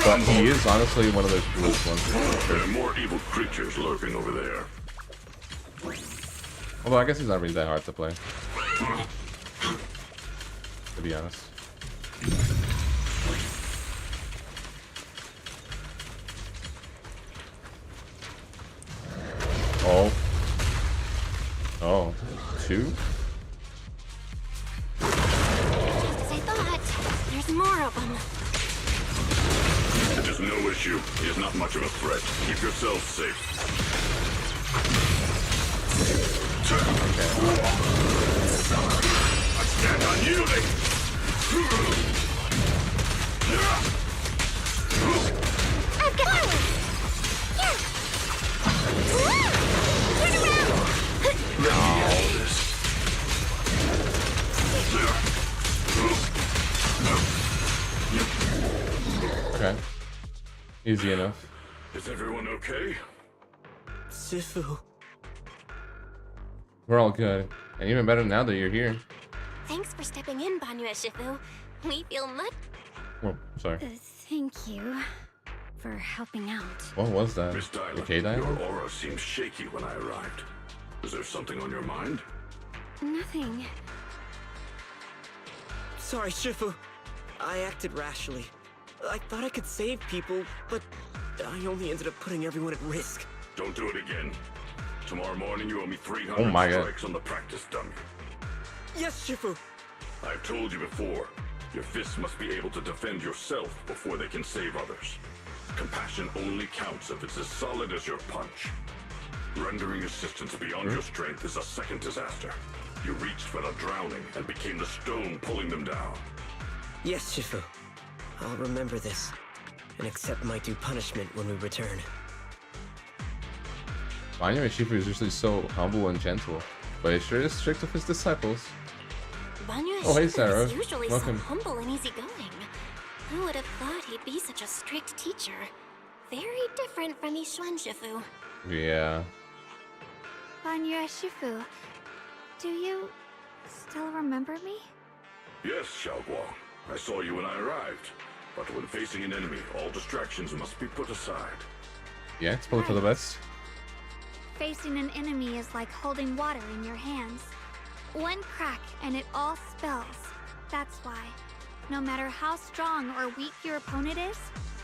But he is honestly one of the coolest ones. There are more evil creatures lurking over there. Although I guess he's not really that hard to play. To be honest. Oh. Oh. Two? Just as I thought. There's more of them. It is no issue. He is not much of a threat. Keep yourselves safe. I stand unyielding. I've got it. Yeah. Turn around. Okay. Easy enough. Is everyone okay? Shifu. We're all good. And even better now that you're here. Thanks for stepping in, Ban Yue Shifu. We feel much... Oh, sorry. Thank you for helping out. What was that? Miss Dylan, The K diamond? your aura seemed shaky when I arrived. Is there something on your mind? Nothing. Sorry, Shifu. I acted rashly. I thought I could save people, but I only ended up putting everyone at risk. Don't do it again. Tomorrow morning you owe me 300 Oh my God. strikes on the practice dummy. Yes, Shifu! I've told you before, your fists must be able to defend yourself before they can save others. Compassion only counts if it's as solid as your punch. Rendering assistance beyond your strength is a second disaster. You reached for the drowning and became the stone pulling them down. Yes, Shifu. I'll remember this, and accept my due punishment when we return. Banyo Shifu is usually so humble and gentle, but he sure is strict with his disciples. Banyo Oh, hey, Shifu Sarah. is usually Welcome. so humble and easygoing. Who would have thought he'd be such a strict teacher? Very different from Yishuan Shifu. Yeah. Banyo Shifu, do you still remember me? Yes, Xiaoguang. I saw you when I arrived. But when facing an enemy, all distractions must be put aside. Yeah, it's probably for the best. Facing an enemy is like holding water in your hands. One crack and it all spills. That's why, no matter how strong or weak your opponent is,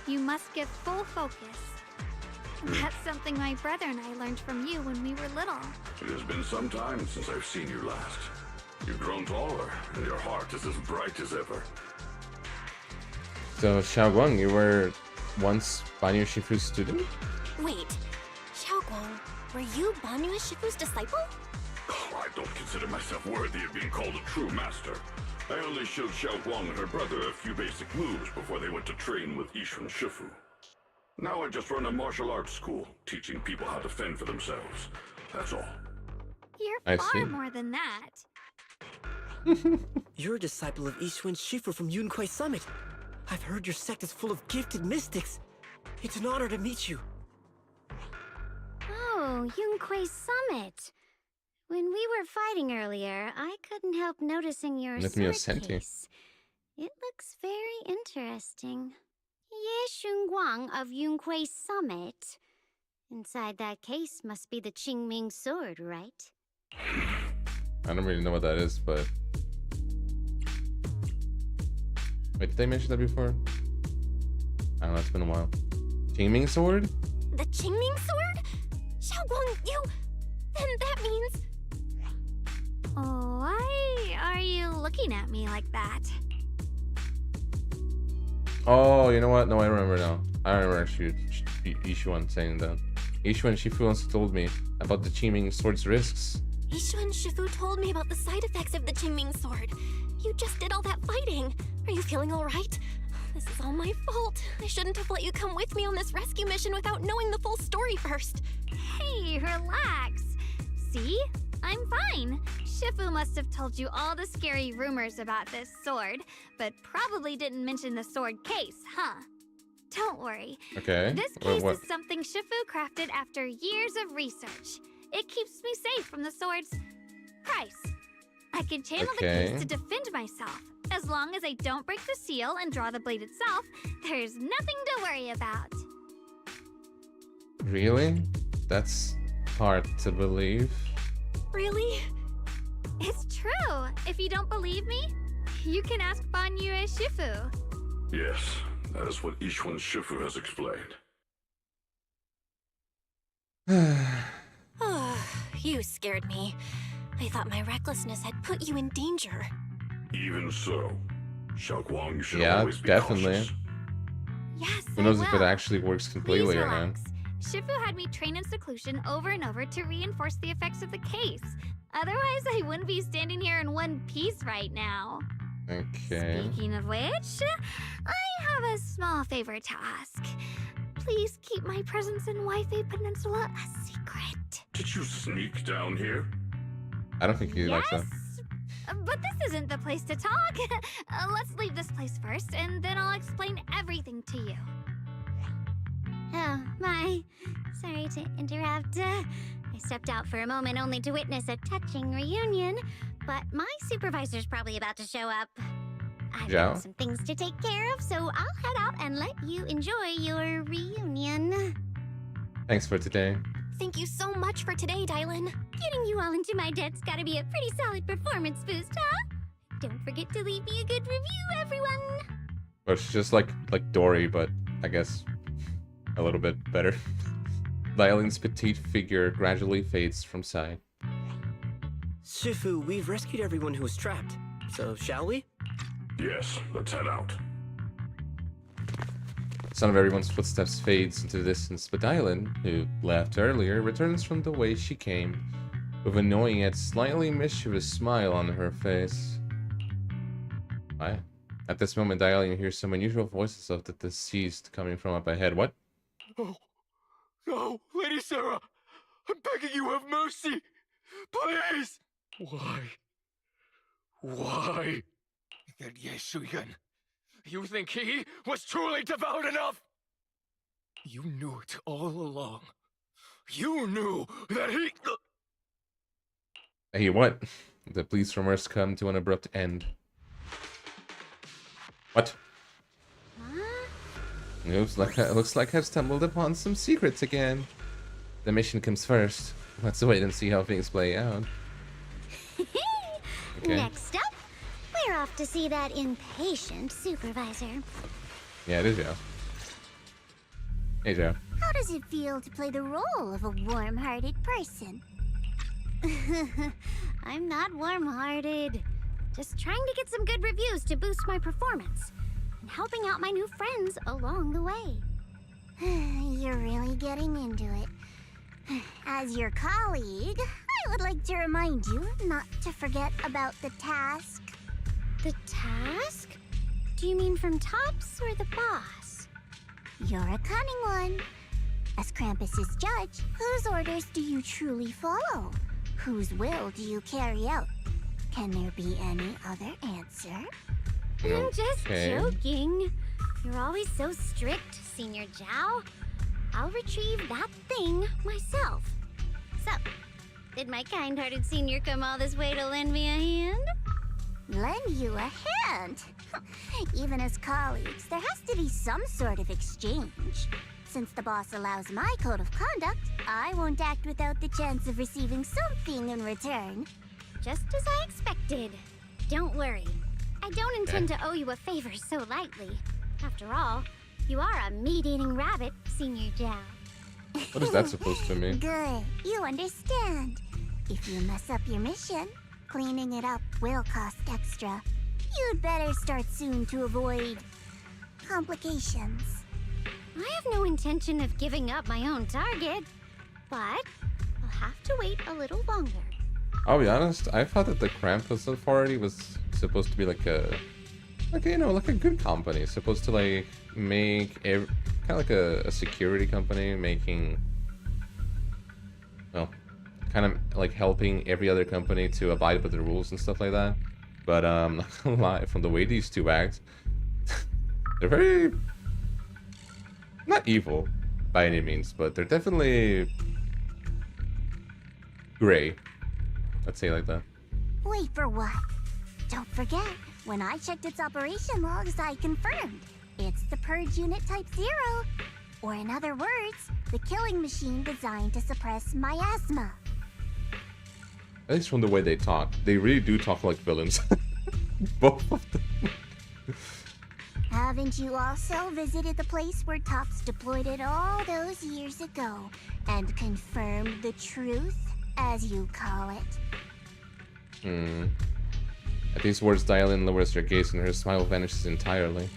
you must give full focus. That's something my brother and I learned from you when we were little. It has been some time since I've seen you last. You've grown taller, and your heart is as bright as ever. So, Xiaoguang, you were once Banyo Shifu's student? Wait, Xiaoguang, were you Banyo Shifu's disciple? Oh, I don't consider myself worthy of being called a true master. I only showed Xiaoguang and her brother a few basic moves before they went to train with Yishuan Shifu. Now I just run a martial arts school, teaching people how to fend for themselves. That's all. You're far more than that. You're a disciple of Yishuan Shifu from Yunquai Summit. I've heard your sect is full of gifted mystics. It's an honor to meet you. Oh, Yunquai Summit. When we were fighting earlier, I couldn't help noticing your Let me sword ascend you. case. It looks very interesting. Ye Shunguang of Yunquai Summit. Inside that case must be the Qingming sword, right? I don't really know what that is, but... Wait, did they mention that before? I don't know, it's been a while. Qingming sword? The Qingming sword? Xiaoguang, you... Then that means... Why are you looking at me like that? Oh, you know what? No, I remember now. I remember actually Yishuan saying that. Yishuan Shifu once told me about the Qingming sword's risks. Yishuan Shifu told me about the side effects of the Qingming sword. You just did all that fighting. Are you feeling alright? This is all my fault. I shouldn't have let you come with me on this rescue mission without knowing the full story first. Hey, relax. See? I'm fine. Shifu must have told you all the scary rumors about this sword, but probably didn't mention the sword case, huh? Don't worry. Okay. This case is something Shifu crafted after years of research. It keeps me safe from the sword's price. I can channel the case to defend myself. As long as I don't break the seal and draw the blade itself, there's nothing to worry about. Really? That's hard to believe. Really? It's true. If you don't believe me, you can ask Banyo Shifu. Yes, that is what Yishuan Shifu has explained. Oh, you scared me. I thought my recklessness had put you in danger. Even so, Xiaoguang should Yeah, always be definitely. cautious. Yes, Who knows I if it will. actually works completely Please or not? relax. Shifu had me train in seclusion over and over to reinforce the effects of the case. Otherwise, I wouldn't be standing here in one piece right now. Okay. Speaking of which, I have a small favor to ask. Please keep my presence in Wi-Fi Peninsula a secret. Did you sneak down here? I don't think he likes that. But this isn't the place to talk. Let's leave this place first, and then I'll explain everything to you. Oh, my. Sorry to interrupt. I stepped out for a moment only to witness a touching reunion, but my supervisor's probably about to show up. I've got some things to take care of, so I'll head out and let you enjoy your reunion. Thanks for today. Thank you so much for today, Dylan. Getting you all into my debt's gotta be a pretty solid performance boost, huh? Don't forget to leave me a good review, everyone! Or it's just like Dory, but I guess a little bit better. Violin's petite figure gradually fades from sight. Shifu, we've rescued everyone who was trapped. So, shall we? Yes, let's head out. The sound of everyone's footsteps fades into the distance, but Dylan, who left earlier, returns from the way she came, with an annoying yet slightly mischievous smile on her face. Why? At this moment, Dylan hears some unusual voices of the deceased coming from up ahead. What? Oh, no, Lady Sarah! I'm begging you, have mercy! Please! Why? Why? That Yeshuyan. You think he was truly devout enough? You knew it all along. You knew that he... Hey, what? The police rumors come to an abrupt end. What? Looks like I've stumbled upon some secrets again. The mission comes first. Let's wait and see how things play out. Okay. Next up, we're off to see that impatient supervisor. Yeah, it is Joe. Hey, Joe. How does it feel to play the role of a warm-hearted person? I'm not warm-hearted. Just trying to get some good reviews to boost my performance. And helping out my new friends along the way. You're really getting into it. As your colleague, I would like to remind you not to forget about the task. The task? Do you mean from Tops or the boss? You're a cunning one. As Krampus's judge, whose orders do you truly follow? Whose will do you carry out? Can there be any other answer? I'm just joking. You're always so strict, Senior Zhao. I'll retrieve that thing myself. So, did my kind-hearted senior come all this way to lend me a hand? Lend you a hand? Even as colleagues, there has to be some sort of exchange. Since the boss allows my code of conduct, I won't act without the chance of receiving something in return. Just as I expected. Don't worry. I don't intend to owe you a favor so lightly. After all, you are a meat-eating rabbit, Senior Zhao. What is that supposed to mean? Good. You understand. If you mess up your mission, cleaning it up will cost extra. You'd better start soon to avoid complications. I have no intention of giving up my own target, but I'll have to wait a little longer. I'll be honest, I thought that the Krampus Authority was supposed to be like a good company. It's supposed to like make kind of like a security company, making, well, kind of like helping every other company to abide by the rules and stuff like that. But not gonna lie, from the way these two act, they're very not evil by any means, but they're definitely gray. Let's say it like that. Wait for what? Don't forget, when I checked its operation logs, I confirmed. It's the Purge Unit Type 0. Or in other words, the killing machine designed to suppress miasma. At least from the way they talk. They really do talk like villains. Both of them. Haven't you also visited the place where Tops deployed it all those years ago and confirmed the truth, as you call it? At these words, Dylan lowers her gaze and her smile vanishes entirely.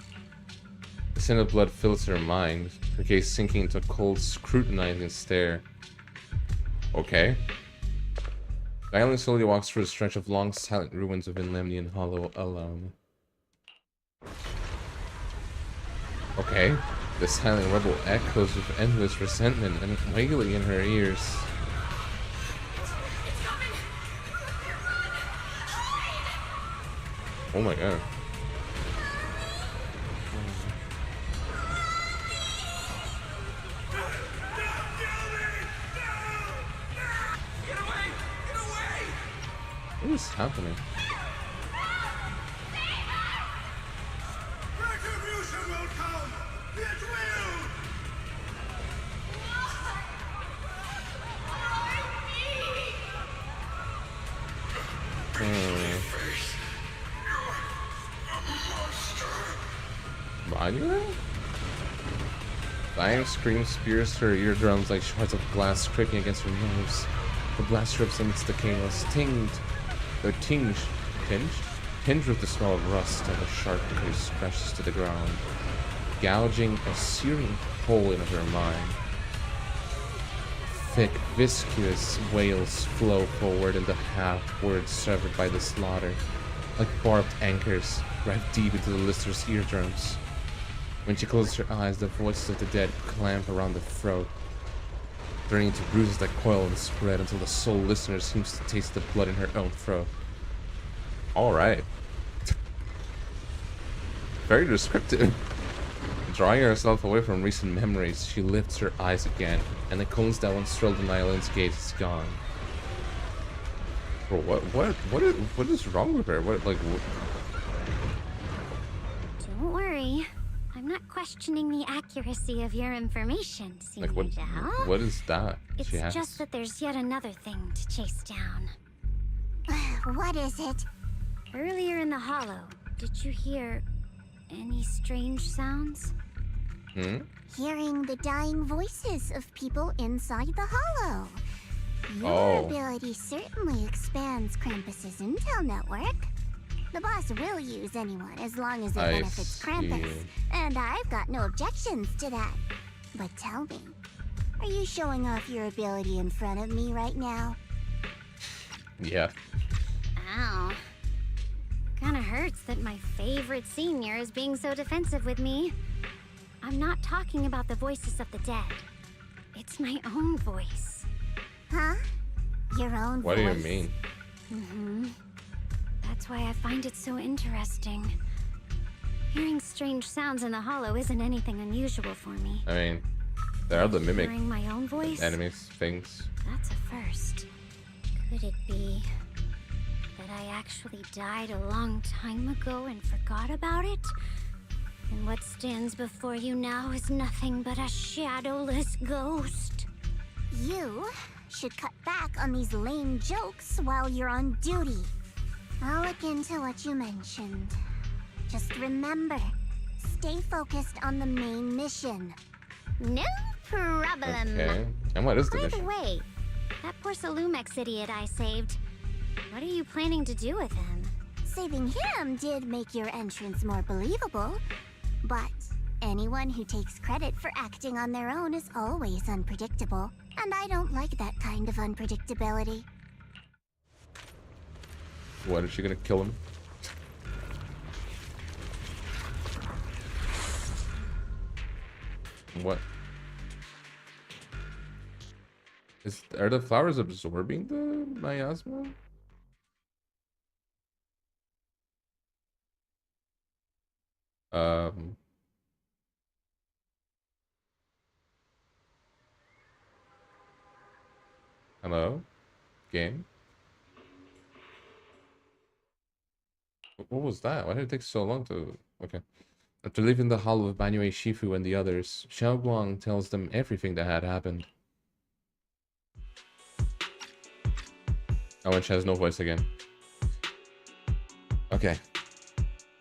The scent of blood fills her mind, her gaze sinking into a cold, scrutinizing stare. Okay. Dylan slowly walks through a stretch of long, silent ruins within Lemnian Hollow alone. Okay. The silent rebel echoes with endless resentment and wailing in her ears. Oh my god. What is happening? Retribution will come! It will! Behind you there? Dying screams pierce her eardrums like shards of glass scraping against her nerves. The blast rips amidst the chaos, tinged with the smell of rust, and a sharp curse crashes to the ground, gouging a searing hole in her mind. Thick, viscous wails flow forward in the half-words severed by the slaughter, like barbed anchors, drive deep into the listener's eardrums. When she closes her eyes, the voices of the dead clamp around the throat, turning into bruises that coil and spread until the sole listener seems to taste the blood in her own throat. Alright. Very descriptive. Drawing herself away from recent memories, she lifts her eyes again, and the cones that once swirled the island's gate is gone. Bro, what is wrong with her? What? Don't worry. I'm not questioning the accuracy of your information, Senior Dal. What is that? It's just that there's yet another thing to chase down. What is it? Earlier in the hollow, did you hear any strange sounds? Hearing the dying voices of people inside the hollow. Your ability certainly expands Krampus's intel network. The boss will use anyone as long as it benefits Krampus, and I've got no objections to that. But tell me, are you showing off your ability in front of me right now? Yeah. Ow. Kinda hurts that my favorite senior is being so defensive with me. I'm not talking about the voices of the dead. It's my own voice. Huh? Your own voice? What do you mean? That's why I find it so interesting. Hearing strange sounds in the hollow isn't anything unusual for me. I mean, there are the mimic Hearing my own voice? enemies, things. That's a first. Could it be that I actually died a long time ago and forgot about it? And what stands before you now is nothing but a shadowless ghost. You should cut back on these lame jokes while you're on duty. I'll look into what you mentioned. Just remember, stay focused on the main mission. No problem. Okay. And what is the mission? By the way, that poor Salumex idiot I saved, what are you planning to do with him? Saving him did make your entrance more believable, but anyone who takes credit for acting on their own is always unpredictable, and I don't like that kind of unpredictability. What, is she gonna kill him? What? Are the flowers absorbing the miasma? Hello? Game? What was that? Why did it take so long to... Okay. After leaving the hollow of Banue Shifu and the others, Xiao Guang tells them everything that had happened. Oh, and she has no voice again. Okay.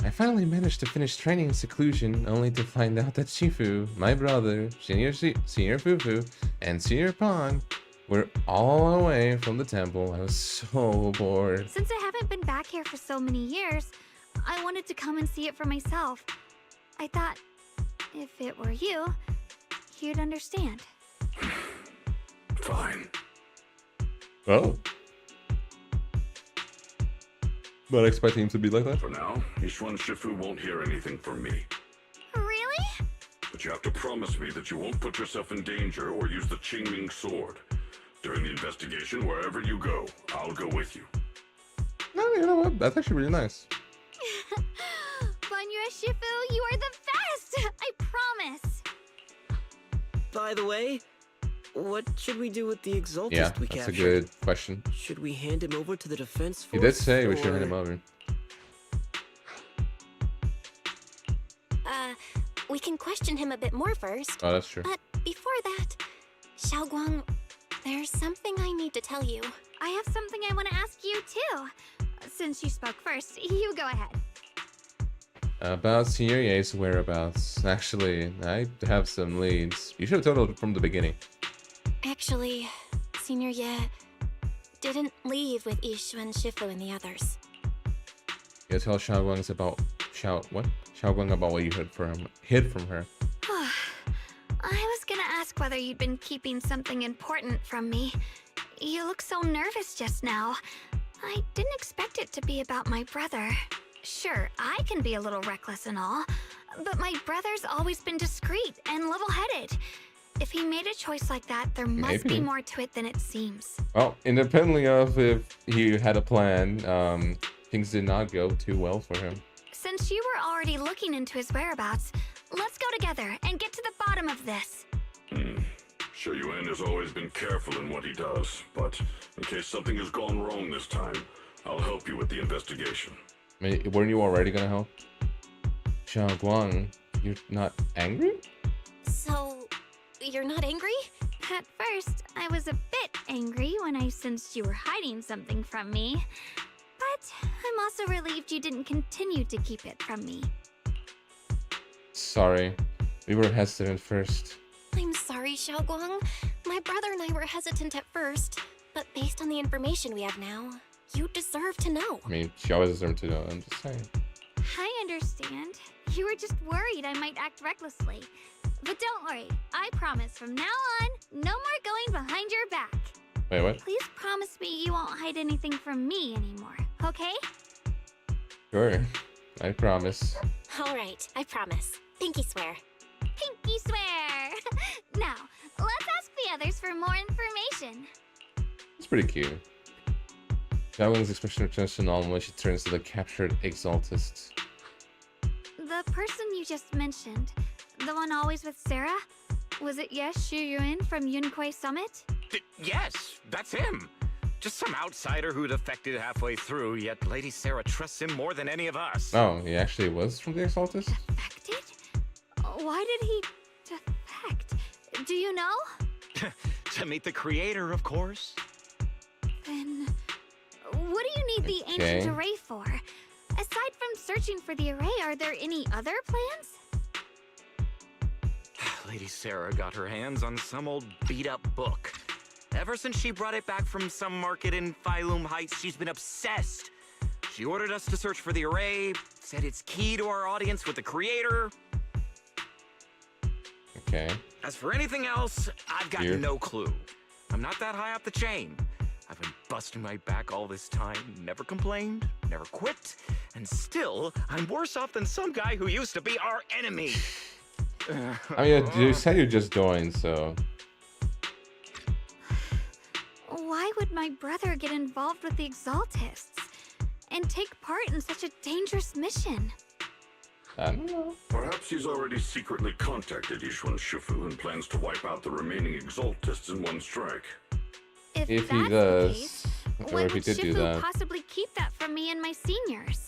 I finally managed to finish training in seclusion, only to find out that Shifu, my brother, Senior Fufu, and Senior Pong were all away from the temple. I was so bored. Since I haven't been back here for so many years, I wanted to come and see it for myself. I thought, if it were you, you'd understand. Fine. Oh. Not expecting him to be like that. For now, Yishuan Shifu won't hear anything from me. Really? But you have to promise me that you won't put yourself in danger or use the Qingming sword. During the investigation, wherever you go, I'll go with you. No, you know what? That's actually really nice. Banue Shifu, you are the best! I promise! By the way, what should we do with the Exaltist Yeah, we that's captured? a good question. Should we hand him over to the defense force? He did say we should or- hand him over. We can question him a bit more first. Oh, that's true. But before that, Xiao Guang, there's something I need to tell you. I have something I want to ask you too. Since you spoke first, you go ahead. About Senior Ye's whereabouts. Actually, I have some leads. You should have told it from the beginning. Actually, Senior Ye didn't leave with Ishu and Shifu and the others. You tell Xiaoguang about Xiaoguang about what you hid from her. I was gonna ask whether you'd been keeping something important from me. You look so nervous just now. I didn't expect it to be about my brother. Sure, I can be a little reckless and all, but my brother's always been discreet and level-headed. If he made a choice like that, there must be more to it than it seems. Well, independently of if he had a plan, things did not go too well for him. Since you were already looking into his whereabouts, let's go together and get to the bottom of this. Sure, Yuan has always been careful in what he does, but in case something has gone wrong this time, I'll help you with the investigation. I mean, weren't you already gonna help? Xiaoguang, you're not angry? So, you're not angry? At first, I was a bit angry when I sensed you were hiding something from me. But I'm also relieved you didn't continue to keep it from me. Sorry. We were hesitant first. I'm sorry, Xiaoguang. My brother and I were hesitant at first, but based on the information we have now, you deserve to know. I mean, she always deserved to know, I'm just saying. I understand. You were just worried I might act recklessly. But don't worry, I promise from now on, no more going behind your back. Wait, what? Please promise me you won't hide anything from me anymore, okay? Sure. I promise. Alright, I promise. Pinky swear. Pinky swear! Now, let's ask the others for more information. It's pretty cute. Xiaoguang's expression returns to normal when she turns to the captured Exaltist. The person you just mentioned, the one always with Sarah? Was it Yes Shuyuin from Yunquai Summit? Yes, that's him. Just some outsider who defected halfway through, yet Lady Sarah trusts him more than any of us. Oh, he actually was from the Exaltist? Defected? Why did he defect? Do you know? To meet the creator, of course. Then, what do you need the ancient array for? Aside from searching for the array, are there any other plans? Lady Sarah got her hands on some old beat-up book. Ever since she brought it back from some market in Phylum Heights, she's been obsessed. She ordered us to search for the array, said it's key to our audience with the creator. Okay. As for anything else, I've got no clue. I'm not that high up the chain. I've been busting my back all this time, never complained, never quit, and still, I'm worse off than some guy who used to be our enemy. I mean, you said you just joined, so... Why would my brother get involved with the Exaltists and take part in such a dangerous mission? I don't know. Perhaps he's already secretly contacted Ishu and Shifu and plans to wipe out the remaining Exaltists in one strike. If he that's does, the case, or why if he would did do Shifu that. possibly keep that from me and my seniors?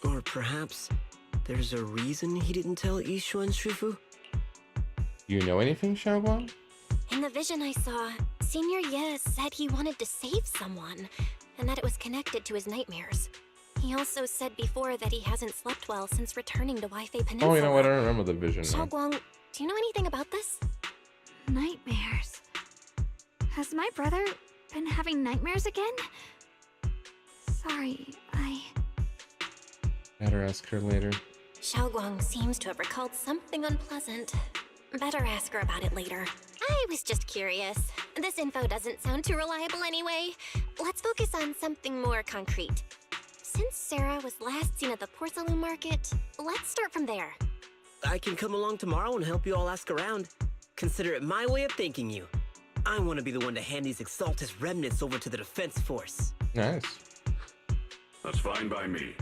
Or perhaps there's a reason he didn't tell Ishu and Shifu? You know anything, Xiaoguang? In the vision I saw, Senior Ye said he wanted to save someone, and that it was connected to his nightmares. He also said before that he hasn't slept well since returning to Waifei Peninsula. Oh, you know what? I don't remember the vision. Now. Xiaoguang, do you know anything about this? Nightmares. Has my brother been having nightmares again? Sorry, Better ask her later. Xiaoguang seems to have recalled something unpleasant. Better ask her about it later. I was just curious. This info doesn't sound too reliable anyway. Let's focus on something more concrete. Since Sarah was last seen at the porcelain market, let's start from there. I can come along tomorrow and help you all ask around. Consider it my way of thanking you. I want to be the one to hand these Exaltist remnants over to the defense force. Nice. That's fine by me.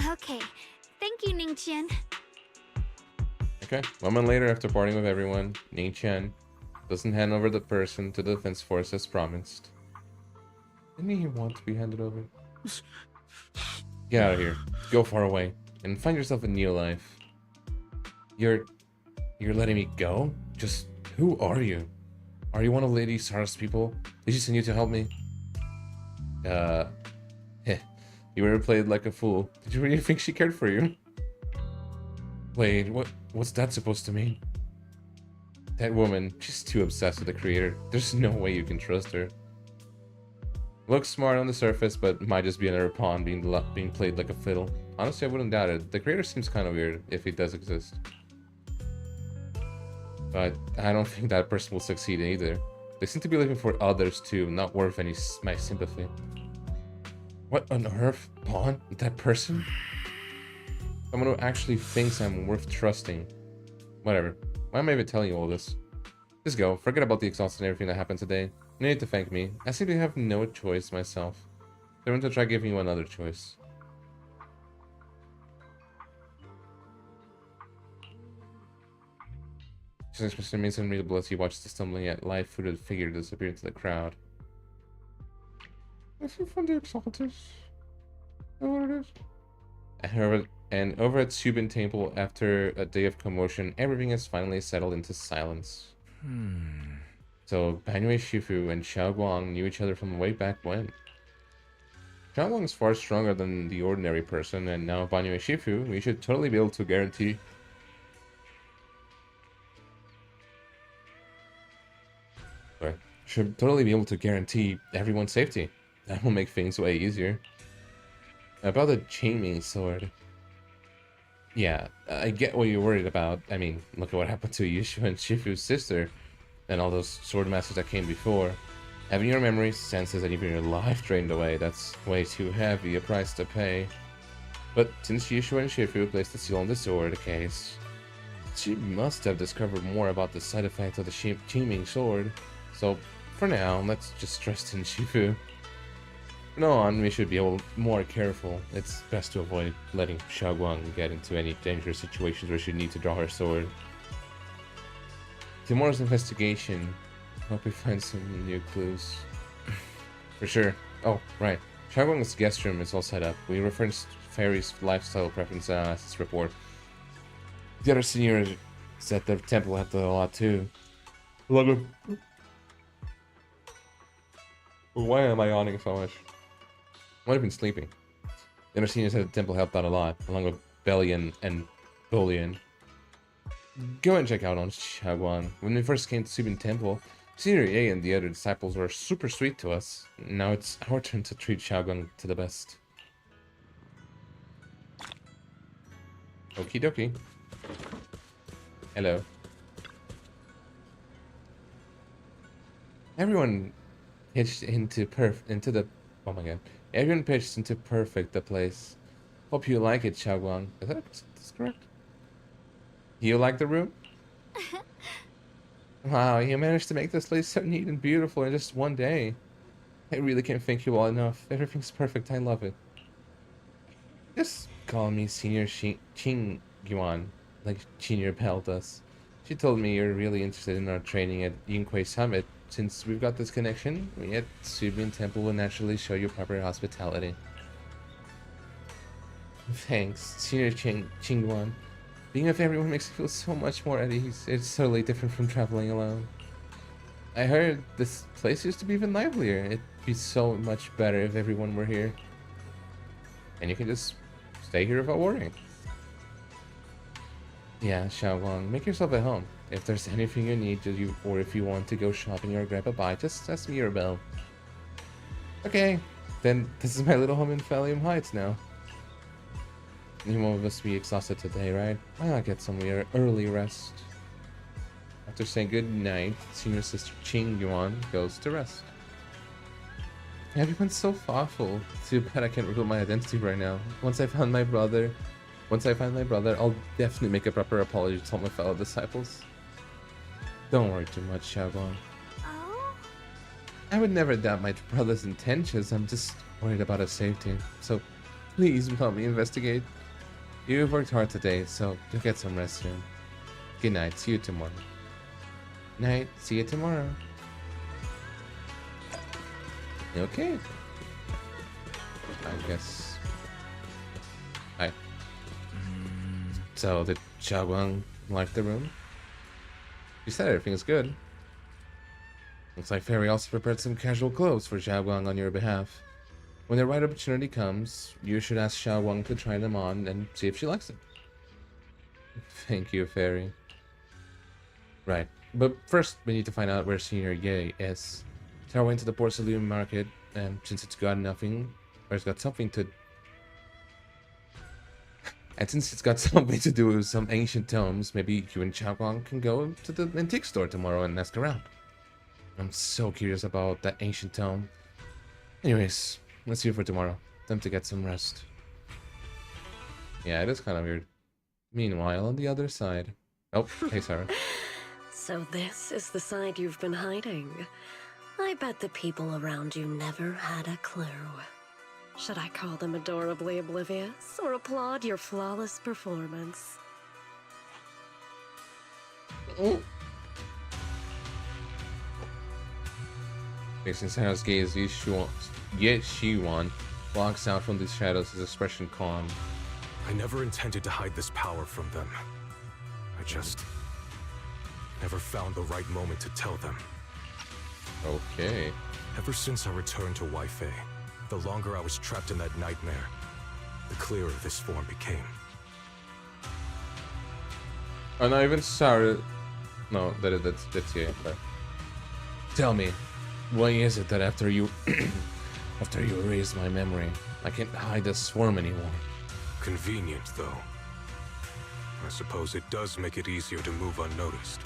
Okay. Thank you, Ningqian. Okay. 1 month later, after partying with everyone, Ning Chen doesn't hand over the person to the defense force as promised. Didn't he want to be handed over? Get out of here. Go far away and find yourself a new life. You're letting me go? Just who are you? Are you one of Lady Sarah's people? Did she send you to help me? You were played like a fool. Did you really think she cared for you? Wait, what's that supposed to mean? That woman, she's too obsessed with the creator. There's no way you can trust her. Looks smart on the surface, but might just be another pawn being played like a fiddle. Honestly, I wouldn't doubt it. The creator seems kind of weird, if he does exist. But I don't think that person will succeed either. They seem to be looking for others too, not worth my sympathy. What on earth? Pawn? That person? Someone who actually thinks I'm worth trusting. Whatever. Why am I even telling you all this? Just go. Forget about the exhaust and everything that happened today. You need to thank me. I seem to have no choice myself. I want to try giving you another choice. His expression remains unreadable as he watches the stumbling yet live-footed figure disappear into the crowd. This is from the exalted. What it is? And over at Subin Temple, after a day of commotion, everything has finally settled into silence. So, Banyue Shifu and Xiao Guang knew each other from way back when. Xiao Guang is far stronger than the ordinary person, and now Banyue Shifu, we should totally be able to guarantee... Should totally be able to guarantee everyone's safety. That will make things way easier. About the Chainmail sword. Yeah, I get what you're worried about. I mean, look at what happened to Yushu and Shifu's sister, and all those sword masters that came before. Having your memory, senses, and even your life drained away, that's way too heavy a price to pay. But since Yushu and Shifu placed the seal on the sword case, she must have discovered more about the side effects of the Chainmail sword. So, for now, let's just trust in Shifu. From now on, we should be more careful. It's best to avoid letting Xiao Guang get into any dangerous situations where she needs to draw her sword. Tomorrow's investigation. Hope we find some new clues. For sure. Oh, right. Xiao Guang's guest room is all set up. We referenced Fairy's lifestyle preference analysis report. The other senior said the temple had a lot too. Why am I yawning so much? I might have been sleeping. The other senior said the temple helped out a lot, along with Bellion and Bullion. Go and check out on Xiao Guang. When we first came to Subin Temple, Senior A and the other disciples were super sweet to us. Now it's our turn to treat Xiao Guang to the best. Okie dokie. Hello. Everyone pitched into the oh my god. Everyone pitched into perfect the place. Hope you like it, Xiao Guang. Is that's correct? You like the room? Wow, you managed to make this place so neat and beautiful in just one day. I really can't thank you all enough. Everything's perfect. I love it. Just call me Senior Qing Yuan, like Senior Pell does. She told me you're really interested in our training at Yunquei Summit. Since we've got this connection, we at Subin Temple will naturally show you proper hospitality. Thanks, Senior Qing Yuan. Being with everyone makes me feel so much more at ease. It's totally different from traveling alone. I heard this place used to be even livelier. It'd be so much better if everyone were here. And you can just stay here without worrying. Yeah, Xiao Guang, make yourself at home. If there's anything you need, or if you want to go shopping or grab a bite, just ask me or Belle. Okay, then this is my little home in Valium Heights now. You won't must be exhausted today, right? Why not get some early rest? After saying good night, Senior Sister Qing Yuan goes to rest. Everyone's so thoughtful. Too bad I can't reveal my identity right now. Once I find my brother, I'll definitely make a proper apology to all my fellow disciples. Don't worry too much, Xiao Guang. Oh? I would never doubt my brother's intentions. I'm just worried about his safety. So please help me investigate. You've worked hard today, so you'll get some rest soon. Good night. See you tomorrow. Night. See you tomorrow. Okay. I guess. Hi. So, did Xiao Guang like the room? She said everything's good. Looks like Fairy also prepared some casual clothes for Xiao Guang on your behalf. When the right opportunity comes, you should ask Xiao Wang to try them on and see if she likes them. Thank you, Fairy. Right, but first we need to find out where Senior Ye is. Tell her went to the porcelain market, and since it's got nothing, or it's got something to... And since it's got something to do with some ancient tomes, maybe you and Xiao Wang can go to the antique store tomorrow and ask around. I'm so curious about that ancient tome. Anyways, let's see you for tomorrow. Time to get some rest. Yeah, it is kind of weird. Meanwhile, on the other side... Oh, hey, Sarah. So this is the side you've been hiding. I bet the people around you never had a clue. Should I call them adorably oblivious, or applaud your flawless performance? Oh. Facing Sarah's gaze, Ye Shiwan walks out from the shadows, his expression calm. I never intended to hide this power from them. I just never found the right moment to tell them. Okay. Ever since I returned to Wi-Fi, the longer I was trapped in that nightmare, the clearer this form became. Oh, no, even Sarah... No, that's yeah, but... Tell me, why is it that after you... after you erased my memory, I can't hide this swarm anymore? Convenient, though. I suppose it does make it easier to move unnoticed.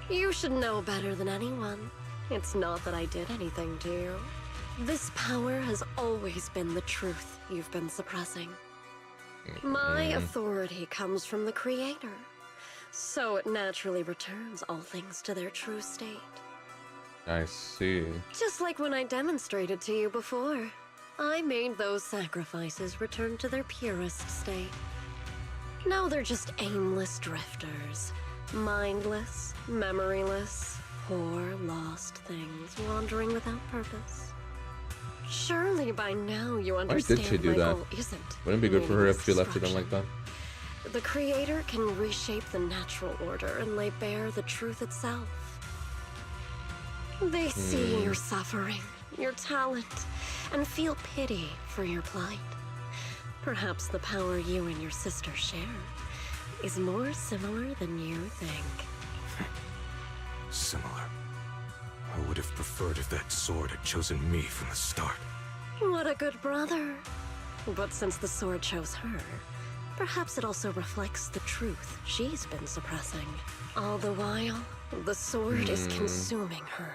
You should know better than anyone. It's not that I did anything to you. This power has always been the truth you've been suppressing. My authority comes from the Creator, so it naturally returns all things to their true state. I see. Just like when I demonstrated to you before. I made those sacrifices return to their purest state. Now they're just aimless drifters. Mindless, memoryless, poor, lost things wandering without purpose. Surely by now you understand why did she do my that? goal isn't. Wouldn't it be good for her if she left it destruction. like that? The Creator can reshape the natural order and lay bare the truth itself. They see your suffering, your talent, and feel pity for your plight. Perhaps the power you and your sister share is more similar than you think. Similar. I would have preferred if that sword had chosen me from the start. What a good brother. But since the sword chose her, perhaps it also reflects the truth she's been suppressing. All the while, the sword is consuming her.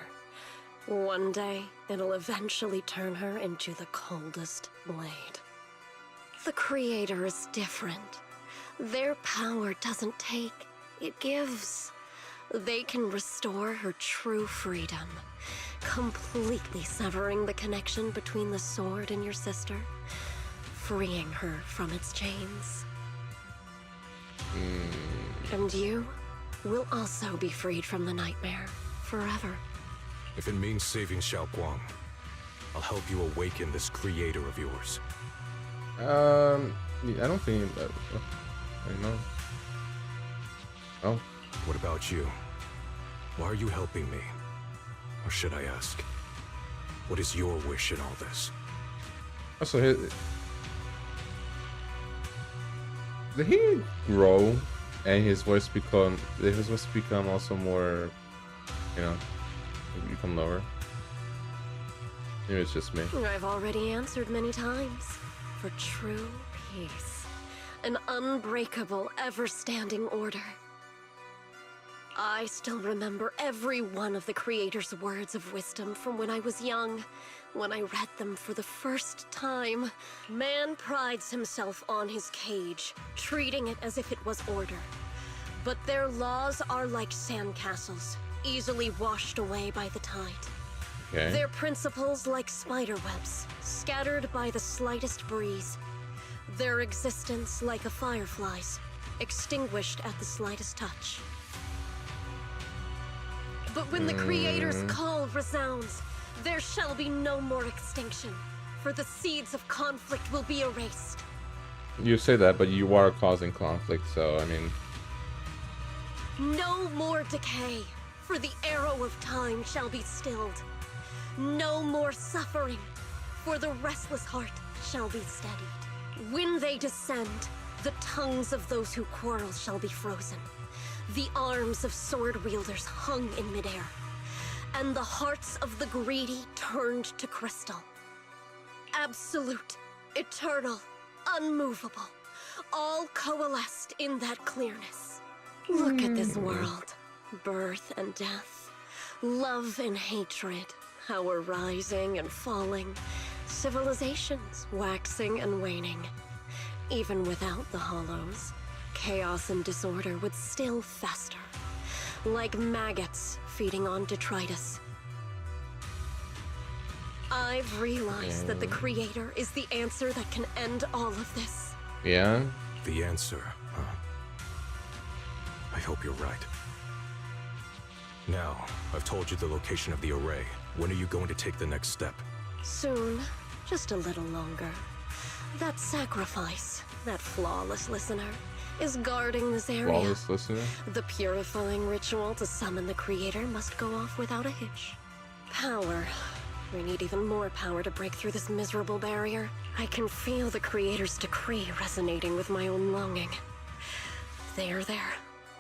One day, it'll eventually turn her into the coldest blade. The Creator is different. Their power doesn't take, it gives. They can restore her true freedom, completely severing the connection between the sword and your sister, freeing her from its chains. And you will also be freed from the nightmare forever. If it means saving Xiao Guang, I'll help you awaken this creator of yours. I don't think that... I know. Oh. What about you? Why are you helping me? Or should I ask, what is your wish in all this? Also, did he grow and his voice become also more, you know, become lower? Maybe it's just me. I've already answered many times. For true peace, an unbreakable, ever-standing order. I still remember every one of the Creator's words of wisdom from when I was young, when I read them for the first time. Man prides himself on his cage, treating it as if it was order. But their laws are like sandcastles, easily washed away by the tide. Okay. Their principles like spiderwebs, scattered by the slightest breeze. Their existence like a firefly's, extinguished at the slightest touch. But when the Creator's call resounds, there shall be no more extinction, for the seeds of conflict will be erased. You say that, but you are causing conflict, so, I mean... No more decay, for the arrow of time shall be stilled. No more suffering, For the restless heart shall be steadied. When they descend, the tongues of those who quarrel shall be frozen. The arms of sword wielders hung in midair, and the hearts of the greedy turned to crystal. Absolute, eternal, unmovable, all coalesced in that clearness. Look at this world. Birth and death, love and hatred, our rising and falling, civilizations waxing and waning. Even without the hollows, chaos and disorder would still fester, like maggots feeding on detritus. I've realized that the Creator is the answer that can end all of this. Yeah? The answer, huh? I hope you're right. Now, I've told you the location of the array. When are you going to take the next step? Soon, just a little longer. That sacrifice, that flawless listener, is guarding this area. Flawless listener? The purifying ritual to summon the Creator must go off without a hitch. Power. We need even more power to break through this miserable barrier. I can feel the Creator's decree resonating with my own longing. There,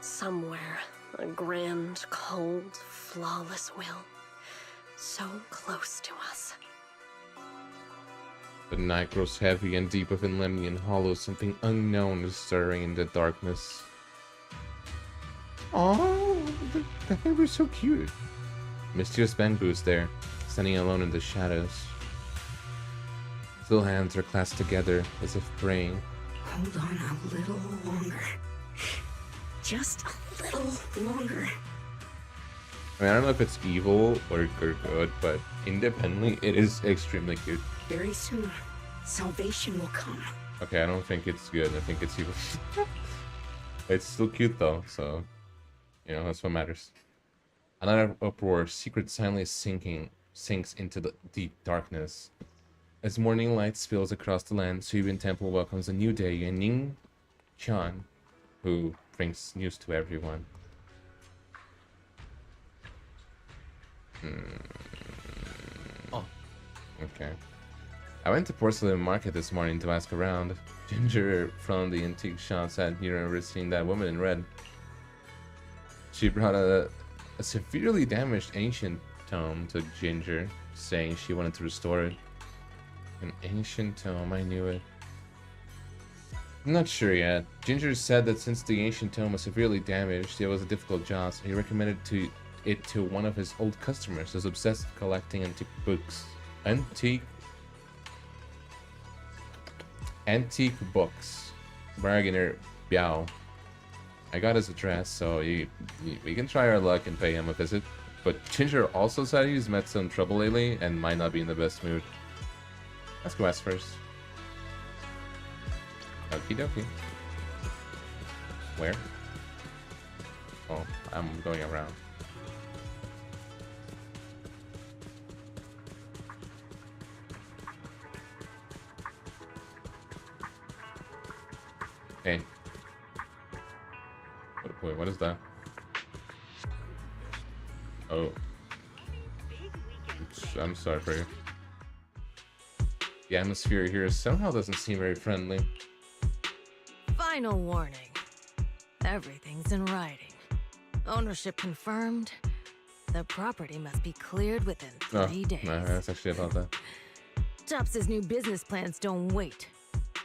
somewhere, a grand, cold, flawless will. So close to us. The night grows heavy and deep within Lemnian Hollow. Something unknown is stirring in the darkness. Oh, the thing was so cute. Mysterious bamboo's there, standing alone in the shadows. His little hands are clasped together as if praying. Hold on a little longer. Just a little longer. I mean, I don't know if it's evil or good, but independently, it is extremely cute. Very soon, salvation will come. Okay, I don't think it's good. I think it's evil. It's still cute though, so you know that's what matters. Another uproar, secret silently sinks into the deep darkness. As morning light spills across the land, Suibin Temple welcomes a new day, and Ning Chan, who brings news to everyone. Oh. Okay. I went to Porcelain Market this morning to ask around. Ginger from the antique shop sat near and seeing that woman in red. She brought a severely damaged ancient tome to Ginger, saying she wanted to restore it. An ancient tome, I knew it. I'm not sure yet. Ginger said that since the ancient tome was severely damaged, it was a difficult job, so he recommended it to one of his old customers who's obsessed with collecting antique books. Antique books. Bargainer Biao. I got his address, so we can try our luck and pay him a visit. But Ginger also said he's met some trouble lately and might not be in the best mood. Let's go west first. Okie dokie. Where? Oh, I'm going around. Hey. Wait, what is that? Oh. I'm sorry for you. The atmosphere here somehow doesn't seem very friendly. Final warning. Everything's in writing. Ownership confirmed. The property must be cleared within 3 days. No, that's actually about that. Tops' new business plans don't wait.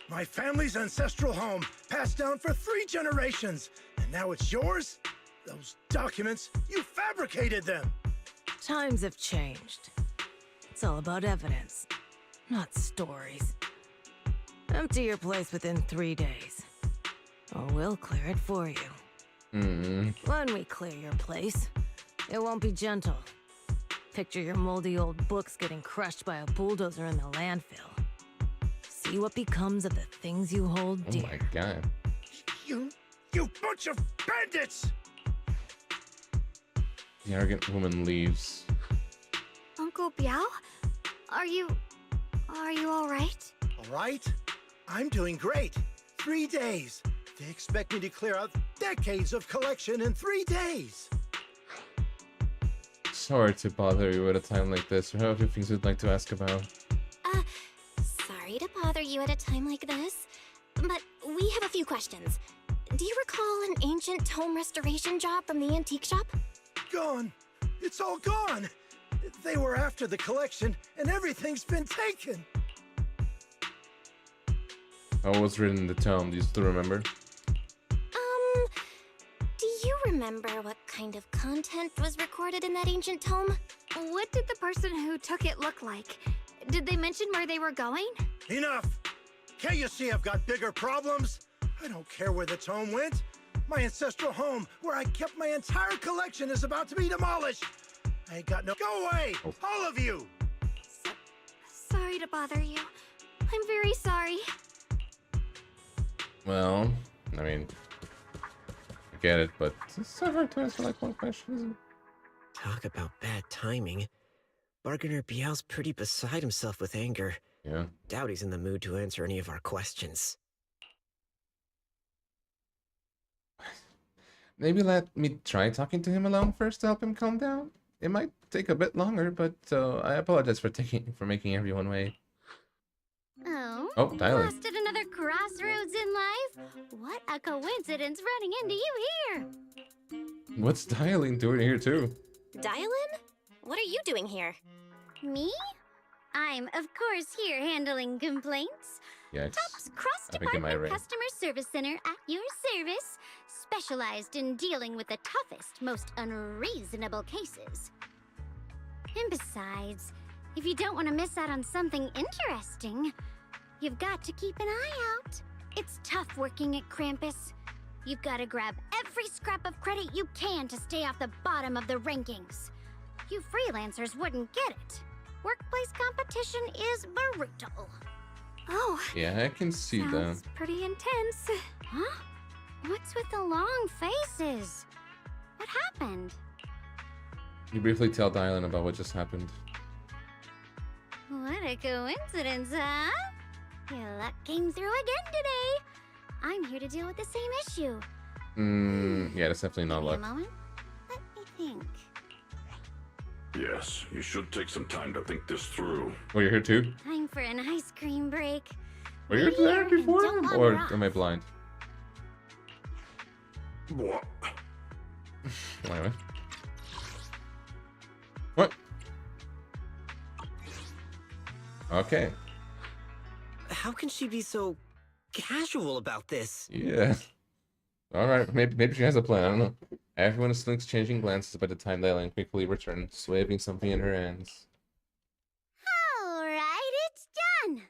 My family's ancestral home, passed down for 3 generations, and now it's yours? Those documents, you fabricated them! Times have changed. It's all about evidence, not stories. Empty your place within 3 days, or we'll clear it for you. When we clear your place, it won't be gentle. Picture your moldy old books getting crushed by a bulldozer in the landfill. See what becomes of the things you hold dear. Oh my god. You bunch of bandits! The arrogant woman leaves. Uncle Biao? Are you all right? All right? I'm doing great. 3 days. They expect me to clear out decades of collection in 3 days. Sorry to bother you at a time like this. Or have you things you'd like to ask about? you at a time like this, but we have a few questions. Do you recall an ancient tome restoration job from the antique shop? Gone. It's all gone. They were after the collection, and everything's been taken. What was written in the tome? Do you still remember? Do you remember what kind of content was recorded in that ancient tome? What did the person who took it look like? Did they mention where they were going? Enough! Can't you see I've got bigger problems? I don't care where the tome went. My ancestral home, where I kept my entire collection, is about to be demolished. I ain't got no— Go away! All of you! Sorry to bother you. I'm very sorry. Well, I mean, I get it, but it's so hard to answer like one question, isn't it? Talk about bad timing. Bargainer Biao's pretty beside himself with anger. Yeah. Doubt he's in the mood to answer any of our questions. Maybe let me try talking to him alone first to help him calm down. It might take a bit longer, but I apologize for making everyone wait. Oh, Tyler. Lost at another crossroads in life? What a coincidence running into you here! What's Dialing doing here too? Dialin? What are you doing here? Me? I'm, of course, here handling complaints. Yes. Top's cross-department customer service center at your service, specialized in dealing with the toughest, most unreasonable cases. And besides, if you don't want to miss out on something interesting, you've got to keep an eye out. It's tough working at Krampus. You've got to grab every scrap of credit you can to stay off the bottom of the rankings. You freelancers wouldn't get it. Workplace competition is brutal. Oh. Yeah, I can see that. Sounds pretty intense. Huh? What's with the long faces? What happened? You briefly tell Dylan about what just happened. What a coincidence, huh? Your luck came through again today. I'm here to deal with the same issue. Yeah, that's definitely not Give me luck. a moment. Let me think. Yes, you should take some time to think this through. Oh, you're here too? Time for an ice cream break. Were you there and before? don't wander Or off. am I blind? What? Anyway. What? Okay. How can she be so casual about this? Yeah. Alright, maybe she has a plan, I don't know. Everyone is still exchanging glances by the time Dylan quickly returns, waving something in her hands. All right, it's done.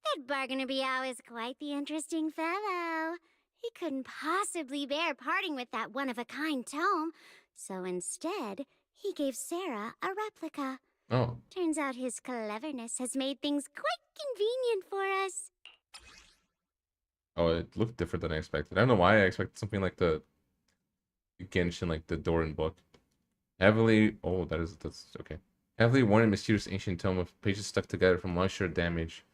That Bargainer Biao is quite the interesting fellow. He couldn't possibly bear parting with that one-of-a-kind tome, so instead, he gave Sarah a replica. Oh. Turns out his cleverness has made things quite convenient for us. Oh, it looked different than I expected. I don't know why I expected something like the Genshin, like the Doran book. Heavily... Oh, that's okay. Heavily worn and mysterious ancient tome with pages stuck together from moisture damage.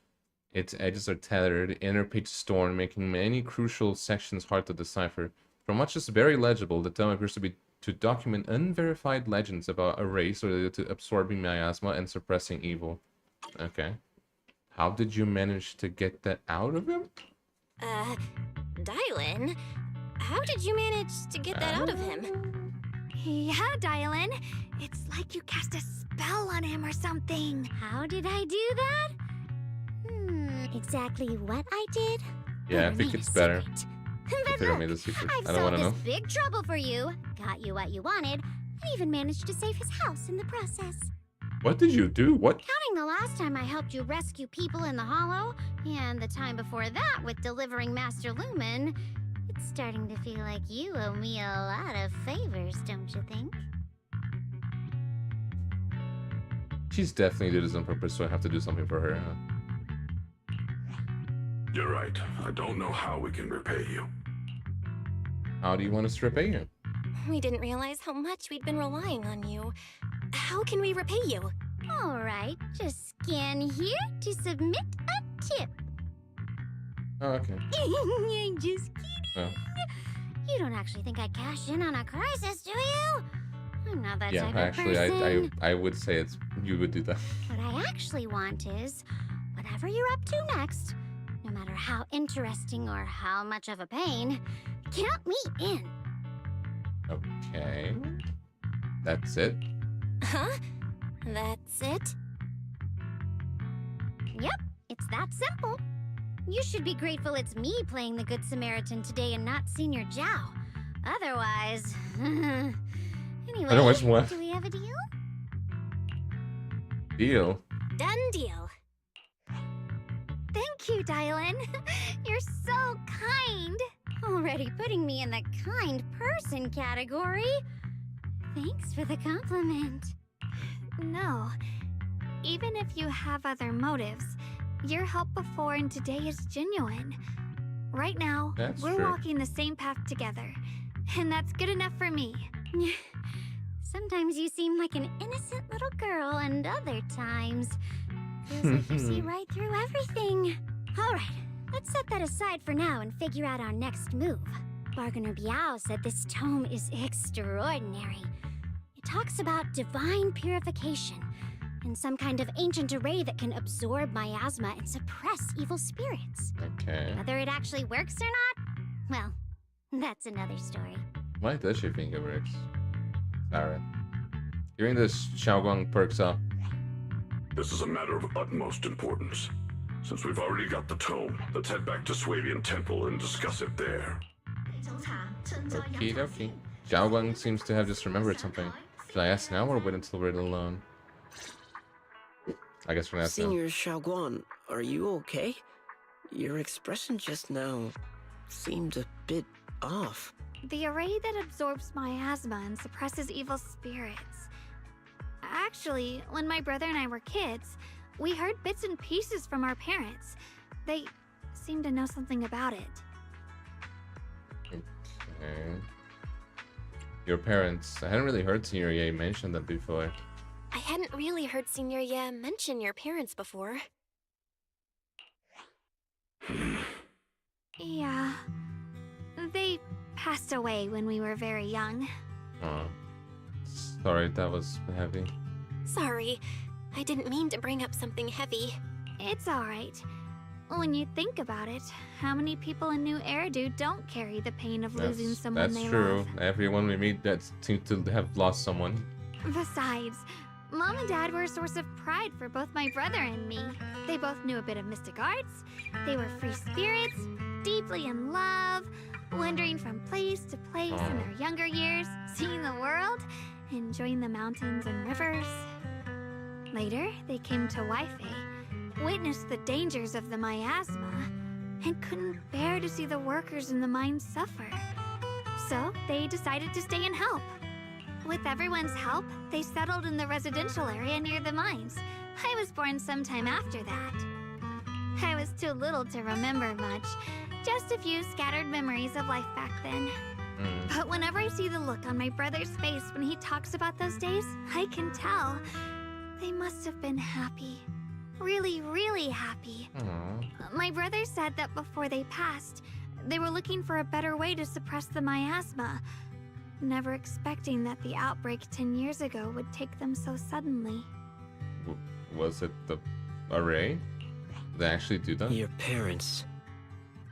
Its edges are tethered, inner pages torn, making many crucial sections hard to decipher. From much is very legible, the tome appears to document unverified legends about a race related to absorbing miasma and suppressing evil. Okay. How did you manage to get that out of him? Dylan? How did you manage to get that out of him? Yeah, Dylan. It's like you cast a spell on him or something. How did I do that? Exactly what I did? Yeah, I think it's better. Then Clear me the secret. I've I don't want solved to this know. big trouble for you, got you what you wanted, and even managed to save his house in the process. What did you do? What? Counting the last time I helped you rescue people in the Hollow, and the time before that with delivering Master Lumen, it's starting to feel like you owe me a lot of favors, don't you think? She's definitely did this on purpose, so I have to do something for her, huh? You're right. I don't know how we can repay you. How do you want us to repay you? We didn't realize how much we'd been relying on you. How can we repay you? All right, just scan here to submit a tip. Oh, okay. I'm just kidding. Oh. You don't actually think I'd cash in on a crisis, do you? I'm not that Yeah, type actually, of person. I would say you would do that. What I actually want is, whatever you're up to next, No matter how interesting or how much of a pain, count me in. Okay. That's it? Huh? That's it? Yep, it's that simple. You should be grateful it's me playing the Good Samaritan today and not Senior Zhao. Otherwise... Anyway, Otherwise what? Do we have a deal? Deal? Done deal. Thank you, Dylan. You're so kind. Already putting me in the kind person category. Thanks for the compliment. No. Even if you have other motives, your help before and today is genuine. Right now, That's we're true. walking the same path together. And that's good enough for me. Sometimes you seem like an innocent little girl, and other times feels like you see right through everything. All right, let's set that aside for now and figure out our next move. Bargainer Biao said this tome is extraordinary. It talks about divine purification and some kind of ancient array that can absorb miasma and suppress evil spirits. Okay. Whether it actually works or not, well, that's another story. Why does she think it works? Sarah. Hearing this, Xiaoguang perks up. This is a matter of utmost importance. Since we've already got the tome, let's head back to Swabian Temple and discuss it there. Okie dokie. Xiaoguang seems to have just remembered something. Should I ask now or wait until we're alone? I guess we're gonna ask now. Senior Xiaoguang, are you okay? Your expression just now seemed a bit off. The array that absorbs miasma and suppresses evil spirits. Actually, when my brother and I were kids, we heard bits and pieces from our parents. They seemed to know something about it. Okay. Your parents. I hadn't really heard Senior Ye mention them before. I hadn't really heard Senior Ye mention your parents before. Yeah. They passed away when we were very young. Oh. Sorry, that was heavy. Sorry, I didn't mean to bring up something heavy. It's alright. When you think about it, how many people in New Eridu don't carry the pain of losing someone they That's true. love? Everyone we meet that seems to have lost someone. Besides, Mom and Dad were a source of pride for both my brother and me. They both knew a bit of mystic arts, they were free spirits, deeply in love, wandering from place to place in their younger years, seeing the world, enjoying the mountains and rivers. Later, they came to Waifei, witnessed the dangers of the miasma, and couldn't bear to see the workers in the mines suffer. So, they decided to stay and help. With everyone's help, they settled in the residential area near the mines. I was born sometime after that. I was too little to remember much, just a few scattered memories of life back then. But whenever I see the look on my brother's face when he talks about those days, I can tell. They must have been happy. Really, really happy. My brother said that before they passed, they were looking for a better way to suppress the miasma, never expecting that the outbreak 10 years ago would take them so suddenly. Was it the array? Did they actually do that? Your parents,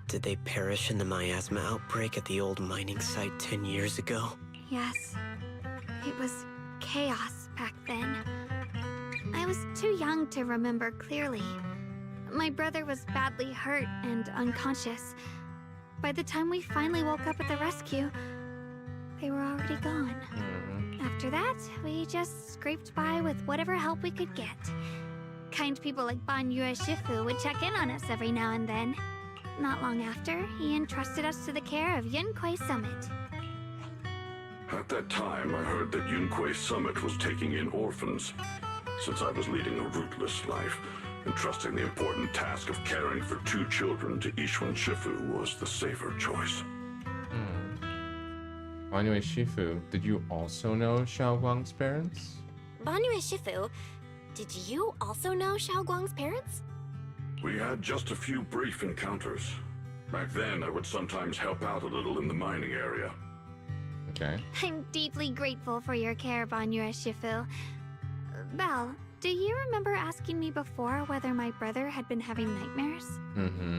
did they perish in the miasma outbreak at the old mining site 10 years ago? Yes. It was chaos back then. I was too young to remember clearly. My brother was badly hurt and unconscious. By the time we finally woke up at the rescue, they were already gone. After that, we just scraped by with whatever help we could get. Kind people like Ban Yue Shifu would check in on us every now and then. Not long after, he entrusted us to the care of Yunquei Summit. At that time, I heard that Yunquei Summit was taking in orphans. Since I was leading a rootless life, entrusting the important task of caring for 2 children to Ishwan Shifu was the safer choice. Anyway, Shifu, did you also know Xiaoguang's parents? Banyue Shifu, did you also know Xiaoguang's parents? We had just a few brief encounters. Back then, I would sometimes help out a little in the mining area. Okay. I'm deeply grateful for your care, Ban Yue Shifu. Belle, Do you remember asking me before whether my brother had been having nightmares?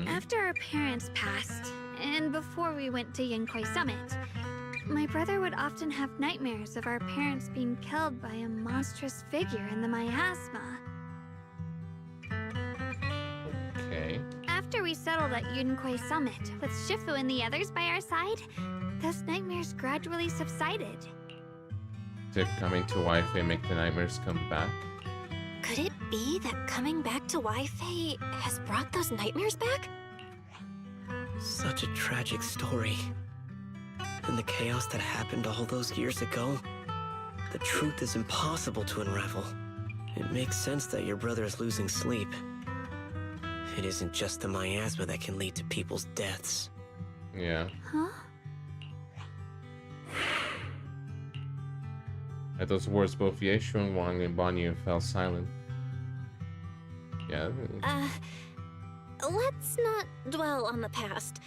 After our parents passed, and before we went to Yinkoi Summit, my brother would often have nightmares of our parents being killed by a monstrous figure in the miasma. Okay. After we settled at Yinkoi Summit, with Shifu and the others by our side, those nightmares gradually subsided. Did coming to Wi-Fi make the nightmares come back? Could it be that coming back to Wi-Fi has brought those nightmares back? Such a tragic story. And the chaos that happened all those years ago, the truth is impossible to unravel. It makes sense that your brother is losing sleep. It isn't just the miasma that can lead to people's deaths. Yeah. Huh? At those words, both Yeshu and Wang and Banyu fell silent. Yeah. Let's not dwell on the past.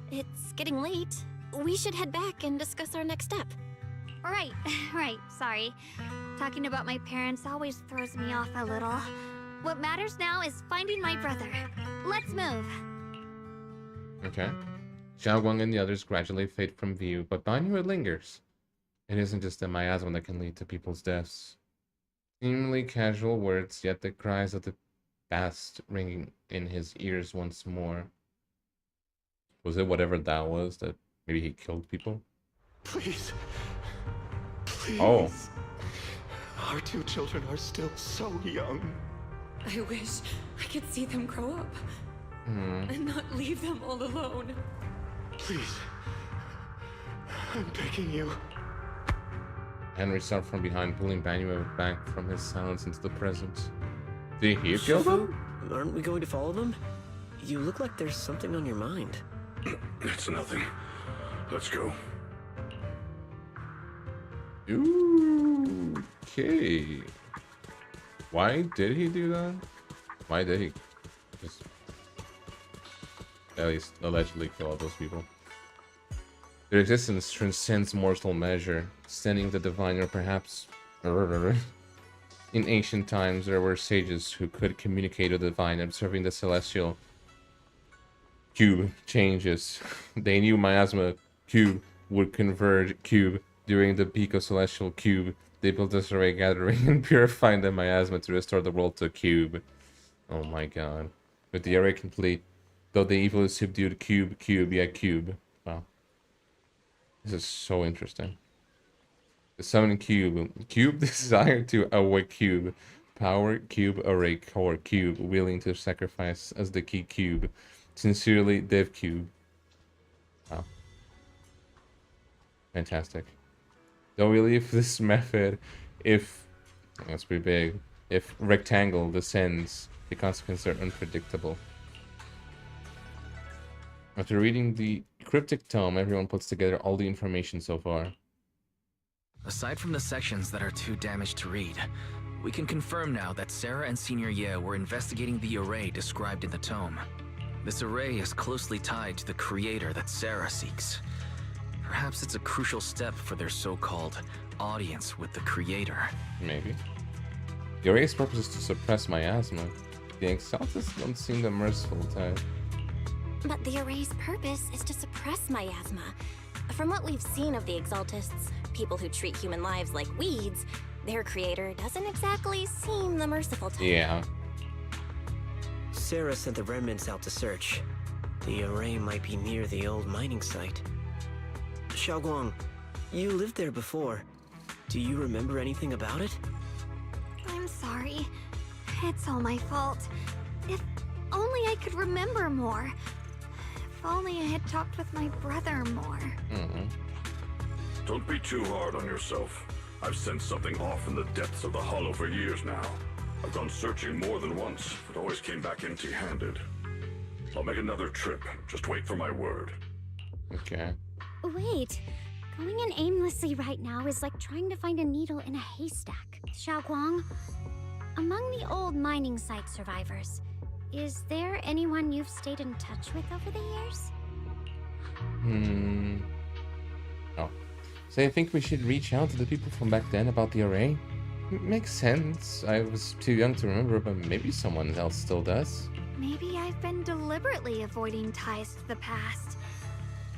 It's getting late. We should head back and discuss our next step. Right, sorry. Talking about my parents always throws me off a little. What matters now is finding my brother. Let's move. Okay. Xiaoguang and the others gradually fade from view, but Banyu lingers. It isn't just the miasma that can lead to people's deaths. Seemingly casual words, yet the cries of the past ringing in his ears once more. Was it whatever that was that maybe he killed people? Please. Please. Oh. Our two children are still so young. I wish I could see them grow up. And not leave them all alone. Please. I'm begging you. Henry stopped from behind, pulling Banyu back from his silence into the present. Did he kill them? Aren't we going to follow them? You look like there's something on your mind. It's nothing. Let's go. Ooh, okay. Why did he do that? Why did he just at least allegedly kill all those people? Their existence transcends mortal measure, standing the divine, or perhaps in ancient times there were sages who could communicate with the divine, observing the celestial cube changes. They knew miasma cube would converge cube during the peak of celestial cube. They built this array gathering and purifying the miasma to restore the world to a cube. Oh my god. With the array complete, though the evil is subdued, cube. Wow. This is so interesting. The summon cube. Cube desire to awake cube. Power cube array core cube. Willing to sacrifice as the key cube. Sincerely, Dev Cube. Wow. Fantastic. Though we leave this method, that's pretty big. If rectangle descends, the consequences are unpredictable. After reading the cryptic tome, everyone puts together all the information so far. Aside from the sections that are too damaged to read, we can confirm now that Sarah and Senior Ye were investigating the array described in the tome. This array is closely tied to the creator that Sarah seeks. Perhaps it's a crucial step for their so-called audience with the creator. Maybe. The array's purpose is to suppress miasma. The Exaltists don't seem the merciful type. But the array's purpose is to suppress miasma. From what we've seen of the Exaltists, people who treat human lives like weeds, their creator doesn't exactly seem the merciful type. Yeah. Sarah sent the remnants out to search. The array might be near the old mining site. Xiaoguang, you lived there before. Do you remember anything about it? I'm sorry. It's all my fault. If only I could remember more. If only I had talked with my brother more. Don't be too hard on yourself. I've sensed something off in the depths of the hollow for years now. I've gone searching more than once, but always came back empty-handed. I'll make another trip. Just wait for my word. Okay. Wait. Going in aimlessly right now is like trying to find a needle in a haystack. Xiaoguang, among the old mining site survivors, is there anyone you've stayed in touch with over the years? Oh. So I think we should reach out to the people from back then about the array? Makes sense. I was too young to remember, but maybe someone else still does. Maybe I've been deliberately avoiding ties to the past.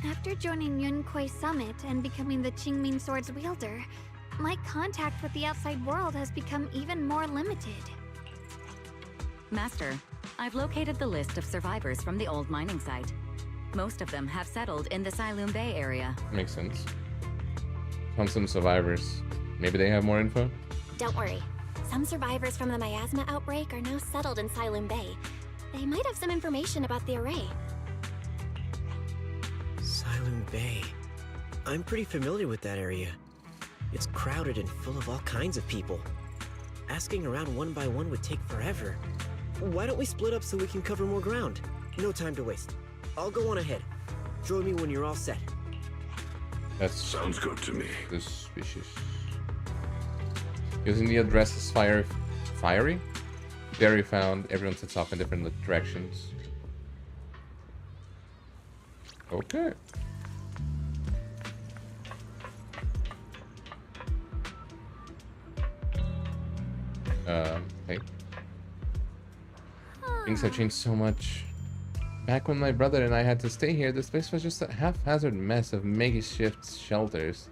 After joining Yunquei Summit and becoming the Qingming Sword's wielder, my contact with the outside world has become even more limited. Master, I've located the list of survivors from the old mining site. Most of them have settled in the Silum Bay area. Makes sense. Found some survivors. Maybe they have more info? Don't worry. Some survivors from the miasma outbreak are now settled in Silum Bay. They might have some information about the array. Silum Bay. I'm pretty familiar with that area. It's crowded and full of all kinds of people. Asking around one by one would take forever. Why don't we split up so we can cover more ground? No time to waste. I'll go on ahead. Join me when you're all set. That sounds good to me. Suspicious. Using the address as fiery? Very found. Everyone sets off in different directions. Okay. Hey. Things have changed so much. Back when my brother and I had to stay here, this place was just a haphazard mess of makeshift shelters.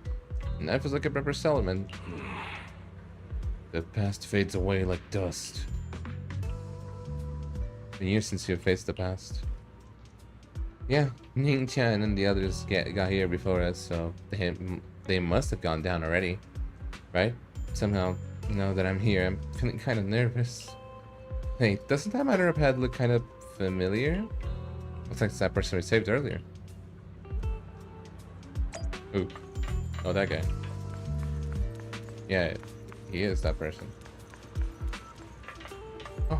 And life was like a proper settlement. The past fades away like dust. Been years since you faced the past. Yeah, Ning Tian and the others got here before us, so they must have gone down already, right? Somehow, now that I'm here, I'm feeling kind of nervous. Hey, doesn't that Matter of Head look kind of familiar? Looks like it's that person we saved earlier. Ooh. Oh, that guy. Yeah, he is that person. Oh.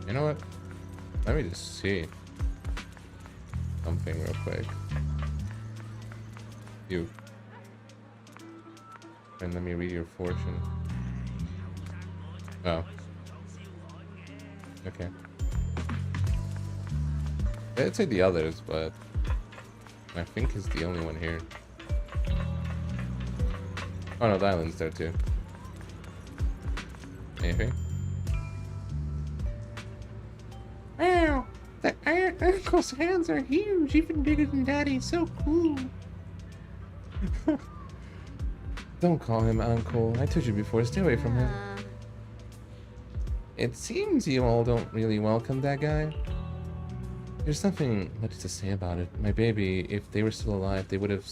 You know what? Let me just see something real quick. You. And let me read your fortune. Oh. Okay. I'd say the others, but I think he's the only one here. Oh no, the island's there too. Anything? Wow, that uncle's hands are huge, even bigger than Daddy's. So cool. Don't call him uncle. I told you before, stay away from him. It seems you all don't really welcome that guy. There's nothing much to say about it. My baby, if they were still alive, they would have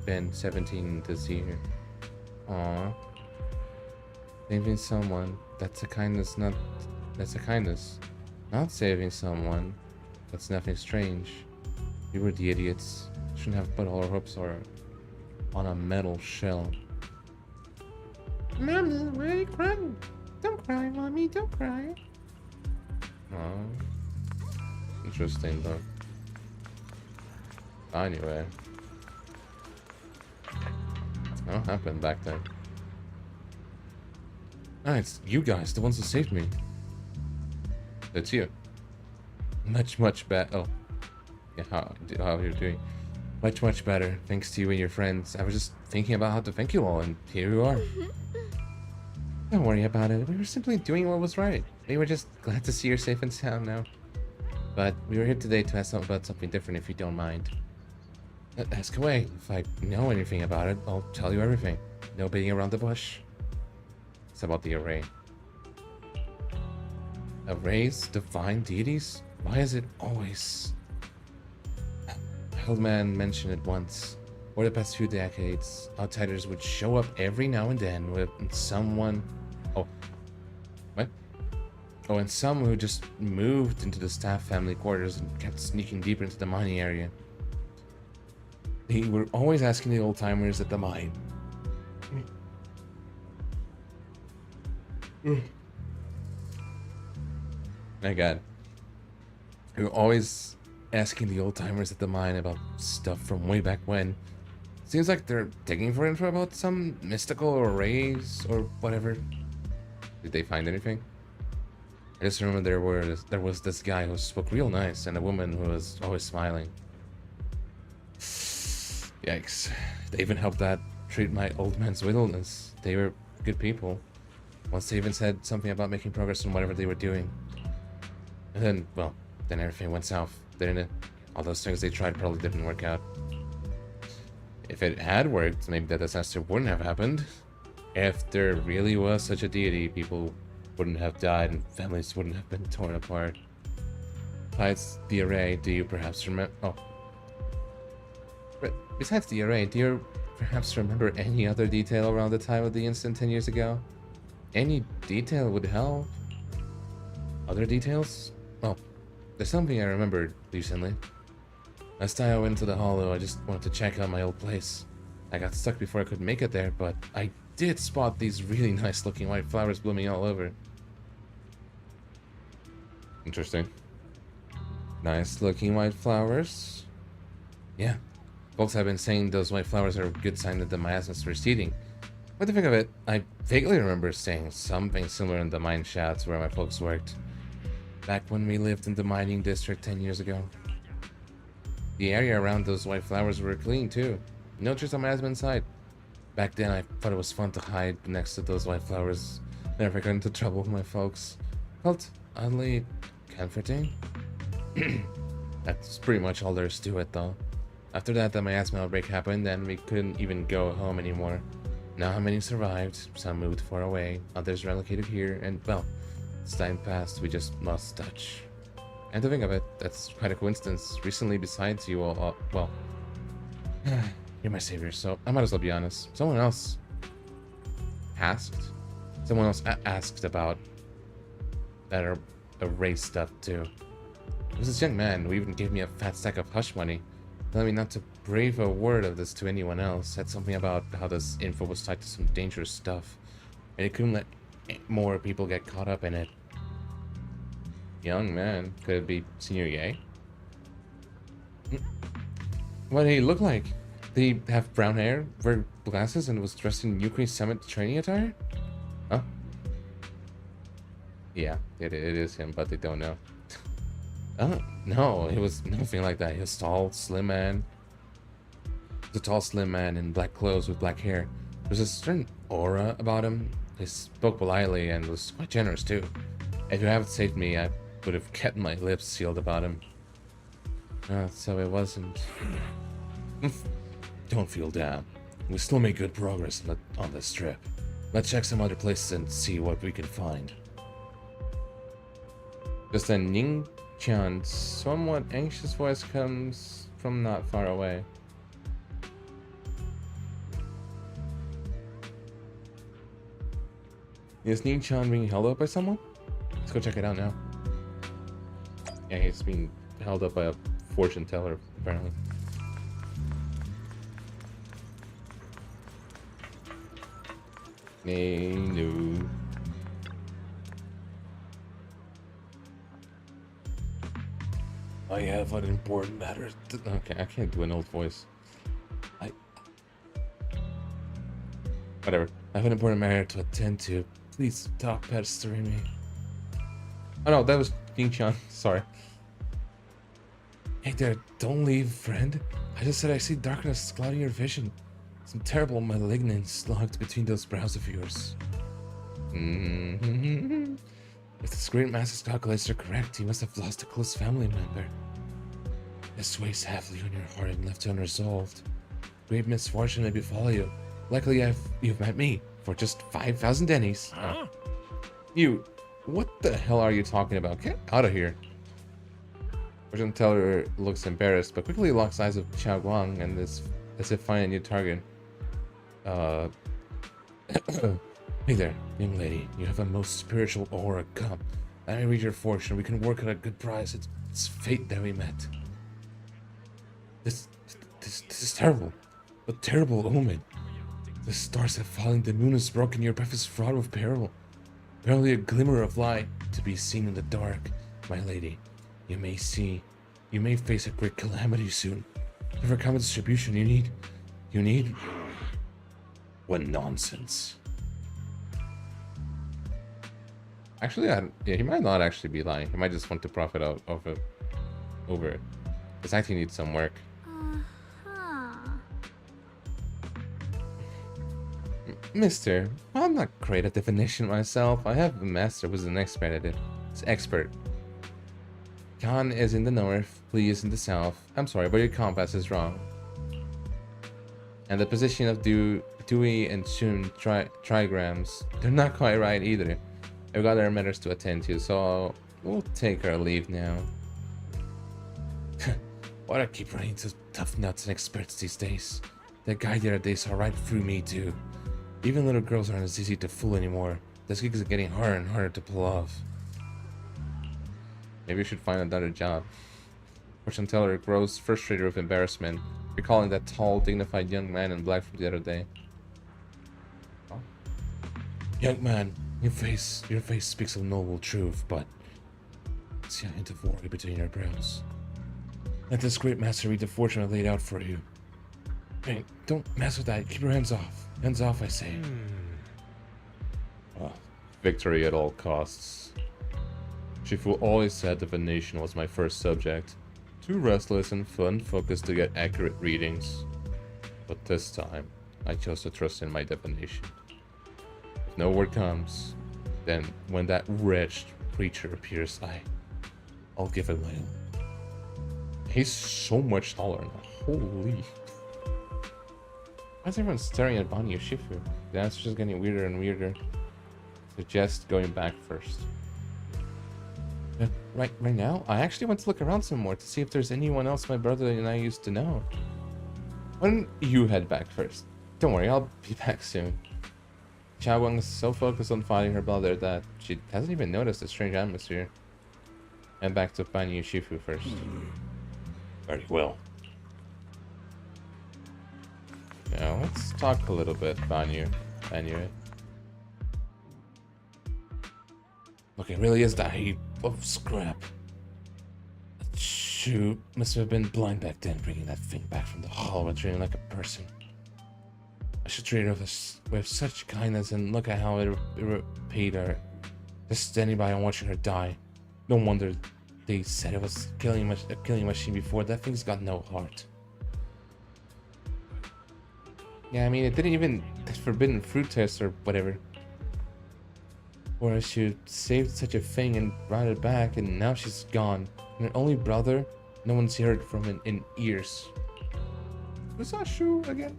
been 17 this year. Aww. Saving someone, that's a kindness, that's a kindness. Not saving someone, that's nothing strange. We were the idiots. Shouldn't have put all our hopes on a metal shell. Mommy, why are you crying? Don't cry, Mommy, don't cry. Aww. Interesting, though. Anyway. What happened back then? Ah, it's you guys, the ones who saved me. It's you. Much better. Oh. Yeah, how you're doing. Much better, thanks to you and your friends. I was just thinking about how to thank you all, and here you are. Don't worry about it. We were simply doing what was right. We were just glad to see you're safe and sound now. But we were here today to ask about something different, if you don't mind. Ask away. If I know anything about it, I'll tell you everything. No beating around the bush. It's about the array. Arrays? Divine deities? Why is it always... Hellman mentioned it once. For the past few decades, outsiders would show up every now and then with someone... Oh. What? Oh, and some who just moved into the staff family quarters and kept sneaking deeper into the mining area. They were always asking the old-timers at the mine. My god. They were always asking the old-timers at the mine about stuff from way back when. Seems like they're digging for info about some mystical arrays or whatever. Did they find anything? I just remember there was this guy who spoke real nice and a woman who was always smiling. Yikes. They even helped that treat my old man's illness. They were good people. Once they even said something about making progress in whatever they were doing. And then, well, then everything went south, didn't it? All those things they tried probably didn't work out. If it had worked, maybe that disaster wouldn't have happened. If there really was such a deity, people wouldn't have died and families wouldn't have been torn apart. Besides the array, do you perhaps remember... Oh. But besides the array, do you perhaps remember any other detail around the time of the incident 10 years ago? Any detail would help. Other details? Oh, there's something I remembered recently. Last time I went to the Hollow, I just wanted to check out my old place. I got stuck before I could make it there, but I did spot these really nice looking white flowers blooming all over. Interesting. Nice looking white flowers. Yeah. Folks have been saying those white flowers are a good sign that the miasma's receding. What to think of it, I vaguely remember saying something similar in the mine shafts where my folks worked. Back when we lived in the mining district 10 years ago. The area around those white flowers were clean too. No trace of miasma inside. Back then I thought it was fun to hide next to those white flowers. Never got into trouble with my folks. Felt oddly comforting. That's pretty much all there is to it though. After that, the miasma outbreak happened and we couldn't even go home anymore. Now how many survived, some moved far away, others relocated here, and well, as time passed, we just lost touch. And to think of it, that's quite a coincidence. Recently, besides you all, well, you're my savior, so I might as well be honest. Someone else asked about that array stuff too. It was this young man who even gave me a fat stack of hush money, telling me not to breathe a word of this to anyone else. Said something about how this info was tied to some dangerous stuff, and he couldn't let more people get caught up in it. Young man, could it be Senior Yay? What did he look like? Did he have brown hair, wear glasses, and was dressed in Ukraine Summit training attire? Huh? Yeah, it is him, but they don't know. Oh, no, it was nothing like that. He was tall, slim man. The tall, slim man in black clothes with black hair. There was a certain aura about him. He spoke politely and was quite generous too. If you haven't saved me, I would have kept my lips sealed about him. So it wasn't. Don't feel down. We still make good progress on this trip. Let's check some other places and see what we can find. Just a Ning Chan's somewhat anxious voice comes from not far away. Is Ning Chan being held up by someone? Let's go check it out now. Yeah, he's being held up by a fortune teller, apparently. No. I have an important matter. Okay, I can't do an old voice. Whatever. I have an important matter to attend to. Please stop pestering me. Oh no, that was King Chan. Sorry. Hey there, don't leave, friend. I just said I see darkness clouding your vision. Some terrible malignance locked between those brows of yours. If this great master's calculations are correct, you must have lost a close family member. This weighs heavily on your heart and left you unresolved. Great misfortune may befall you. Luckily, you've met me for just 5,000 dennies. Huh? You, what the hell are you talking about? Get out of here. Fortune teller looks embarrassed, but quickly locks eyes with Xiao Guang and is as if finding a new target. Hey there, young lady. You have a most spiritual aura. Come, let me read your fortune. We can work at a good price. It's fate that we met. This is terrible. A terrible omen. The stars have fallen, the moon is broken, your breath is fraught with peril. Barely a glimmer of light to be seen in the dark. My lady, you may face a great calamity soon. Whatever common distribution you need. What nonsense. Actually, he might not actually be lying. He might just want to profit out of it over it. This actually needs some work. Mister, I'm not great at divination myself. I have a master who's an expert at it. It's expert. Khan is in the north, Lee is in the south. I'm sorry, but your compass is wrong. And the position of Dewey and Shun trigrams, they're not quite right either. I've got our matters to attend to, so we'll take our leave now. Why do I keep running into tough nuts and experts these days? That guy the other day saw right through me too. Even little girls aren't as easy to fool anymore. This gig is getting harder and harder to pull off. Maybe you should find another job. Fortune teller grows frustrated with embarrassment, recalling that tall, dignified young man in black from the other day. Oh. Young man, your face speaks of noble truth, but see a hint of worry between your brows. Let this great master read the fortune I laid out for you. Hey, don't mess with that. Keep your hands off. Hands off, I say. Victory at all costs. Shifu always said divination was my first subject. Too restless and fun-focused to get accurate readings. But this time, I chose to trust in my divination. If no word comes, then when that wretched preacher appears, I'll give it my all. He's so much taller now. Holy. Why is everyone staring at Banyu Shifu? The answer's just getting weirder and weirder. Suggest going back first. But right now, I actually want to look around some more to see if there's anyone else my brother and I used to know. Why don't you head back first? Don't worry, I'll be back soon. Xiaoguang is so focused on finding her brother that she hasn't even noticed the strange atmosphere. Head back to Banyu Shifu first. Very well. Now let's talk a little bit, Banyu. Look, it really is that heap of scrap. That Shu must have been blind back then, bringing that thing back from the hollow and treating it like a person. I should treat her with such kindness, and look at how it repaid her. Just standing by and watching her die. No wonder they said it was a killing machine before. That thing's got no heart. Yeah, I mean, it didn't even forbidden fruit test or whatever. Or she saved such a thing and brought it back, and now she's gone. And her only brother, no one's heard from in years. Who's that Shu again?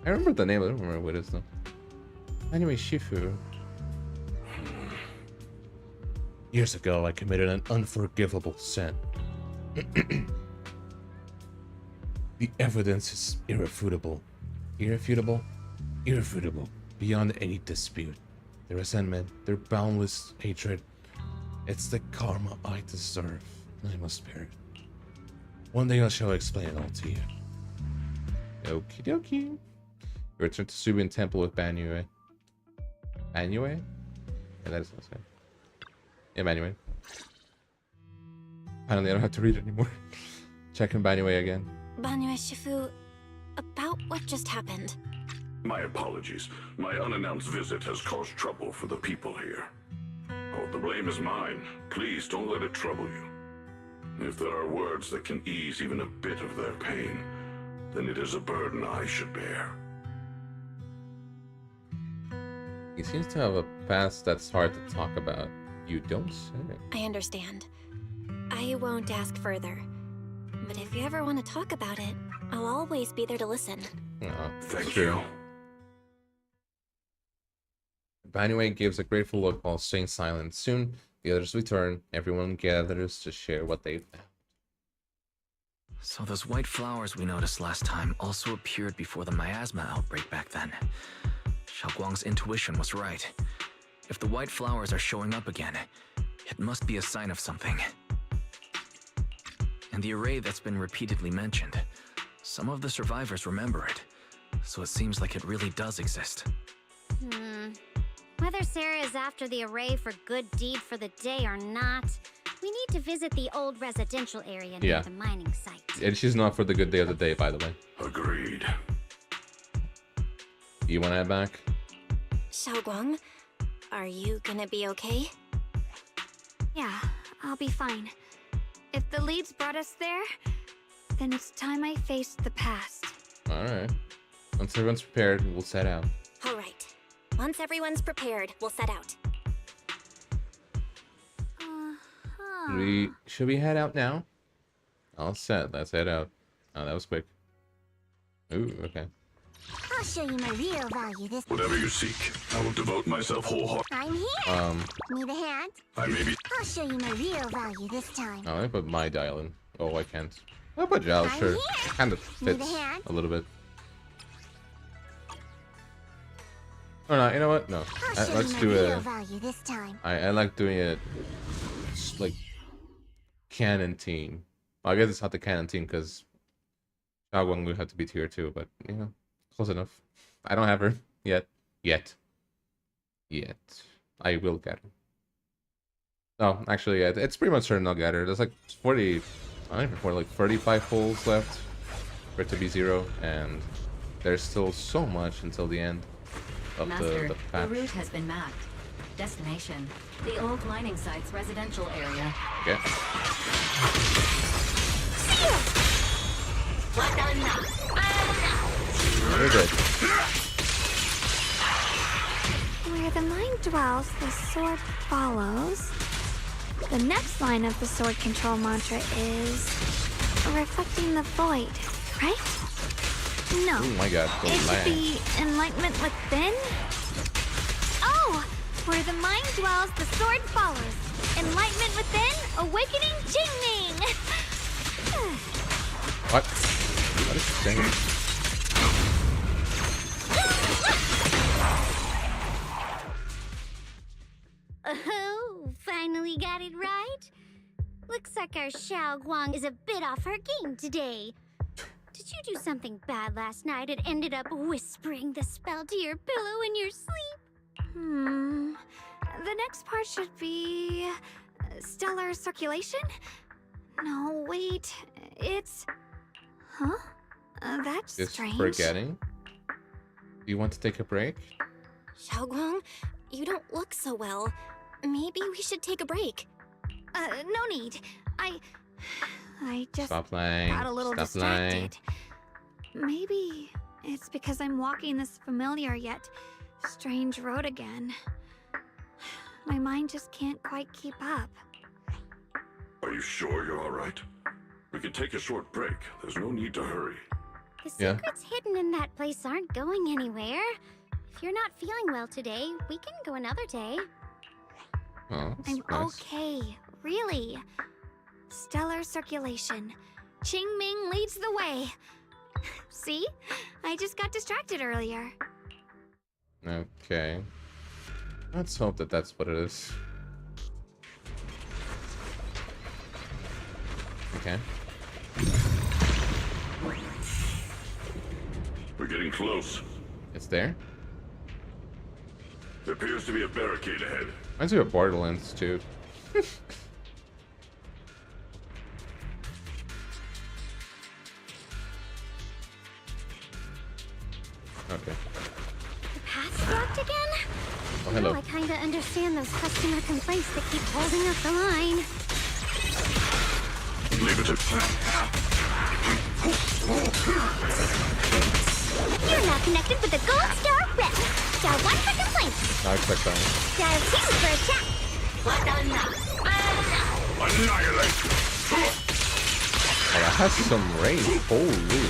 I remember the name, I don't remember what it is though. Anyway, Shifu. Years ago, I committed an unforgivable sin. The evidence is irrefutable. Irrefutable? Irrefutable. Beyond any dispute. Their resentment, their boundless hatred. It's the karma I deserve. I must bear it. One day I shall explain it all to you. Okie dokie. You return to Subin Temple with Banyu. Banyu? Yeah, that is not yeah, Banyu. Finally, I don't have to read it anymore. Checking Banyu again. Banyu Shifu, about what just happened? My apologies. My unannounced visit has caused trouble for the people here. Oh, the blame is mine. Please don't let it trouble you. If there are words that can ease even a bit of their pain, then it is a burden I should bear. He seems to have a past that's hard to talk about. You don't say. I understand. I won't ask further. But if you ever want to talk about it, I'll always be there to listen. Oh, thank you. Banyu gives a grateful look while staying silent. Soon, the others return. Everyone gathers to share what they found. So those white flowers we noticed last time also appeared before the miasma outbreak back then. Xiaoguang's intuition was right. If the white flowers are showing up again, it must be a sign of something. And the array that's been repeatedly mentioned, some of the survivors remember it, so it seems like it really does exist. Whether Sarah is after the array for good deed for the day or not, we need to visit the old residential area near the mining site. And she's not for the good day of the day, by the way. Agreed. You want to head back? Xiaoguang, are you gonna be okay? Yeah, I'll be fine. If the leads brought us there, then it's time I faced the past. Alright. Once everyone's prepared, we'll set out. Once everyone's prepared, we'll set out. Should we head out now? All set. Let's head out. Oh, that was quick. Ooh, okay. I'll show you my real value this. Whatever you seek, I will devote myself wholeheartedly. I'm here. Need a hand? I may be. I'll show you my real value this time. Oh, let me put my dial in. Oh, I can't. I'll put Jal, sure. Kind of fits a little bit. Oh no, you know what? No. Let's do it. I like doing it like canon team. Well, I guess it's not the canon team because Xiaoguang would have to be tier 2, but you know, close enough. I don't have her yet. I will get her. No, actually, yeah, it's pretty much certain I'll get her. There's like 40, I don't even know, like 35 pulls left for it to be 0, and there's still so much until the end of Master, the patch. the route has been mapped. Destination, the old mining site's residential area. Okay. Very good. Where the mind dwells, the sword follows. The next line of the sword control mantra is reflecting the void, right? No. Oh my god. It should be enlightenment within. Oh! Where the mind dwells, the sword follows. Enlightenment within, awakening Jingming! What? What is she saying? Oh, finally got it right. Looks like our Xiaoguang is a bit off her game today. Did you do something bad last night and ended up whispering the spell to your pillow in your sleep? The next part should be stellar circulation? No, wait. It's... Huh? That's Just strange. forgetting? Do you want to take a break? Xiaoguang, you don't look so well. Maybe we should take a break. No need. I just Stop lying. got a little Stop distracted. lying. Maybe it's because I'm walking this familiar yet strange road again. My mind just can't quite keep up. Are you sure you're all right? We can take a short break. There's no need to hurry. The secrets hidden in that place aren't going anywhere. If you're not feeling well today, we can go another day. Oh, I'm nice. okay, really. Stellar circulation. Qingming leads the way. See? I just got distracted earlier. Okay. Let's hope that that's what it is. Okay. We're getting close. It's there? There appears to be a barricade ahead. Reminds me of Borderlands too. Okay. The path's blocked again? Oh, hello. Now I kinda understand those customer complaints that keep holding up the line. Leave it to... You're now connected with the Gold Star Rep. Dial 1 for complaints. I expect that. Dial 2 for a chat. Annihilate! Oh, that has some range. Holy.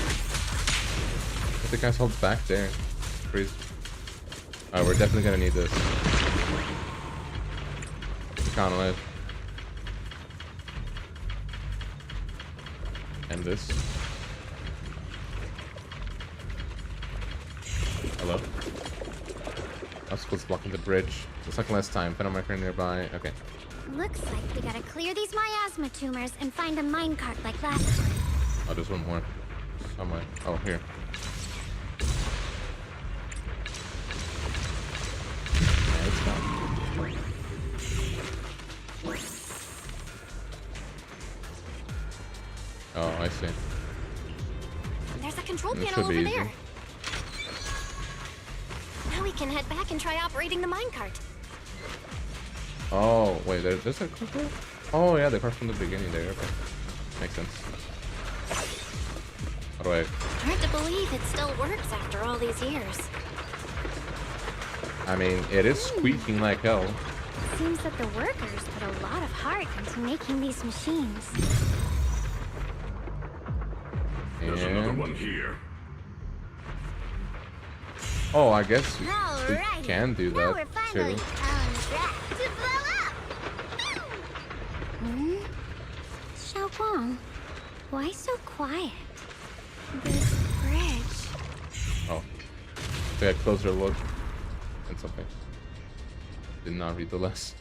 I think I held back there. Crazy. Alright, we're definitely gonna need this. Count on it. And this. Hello? Obstacles blocking the bridge. Just like last time. Phenomarker nearby. Okay. Looks like we gotta clear these miasma tumors and find a minecart like last time. Oh, there's one more. Somewhere. Oh, here. Yeah, it's gone. Oh, I see. There's a control This panel should be over easy. there. Now we can head back and try operating the minecart. Oh, wait, there's a car? Oh, yeah, the car from the beginning there. Okay. Makes sense. How do I... Hard to believe it still works after all these years. I mean, it is squeaking like hell. Seems that the workers put a lot of heart into making these machines. There's another one here. Oh, I guess we can do that too. Xiaoguang, why so quiet? This bridge. Oh, take a closer look. It's okay. Did not read the rest.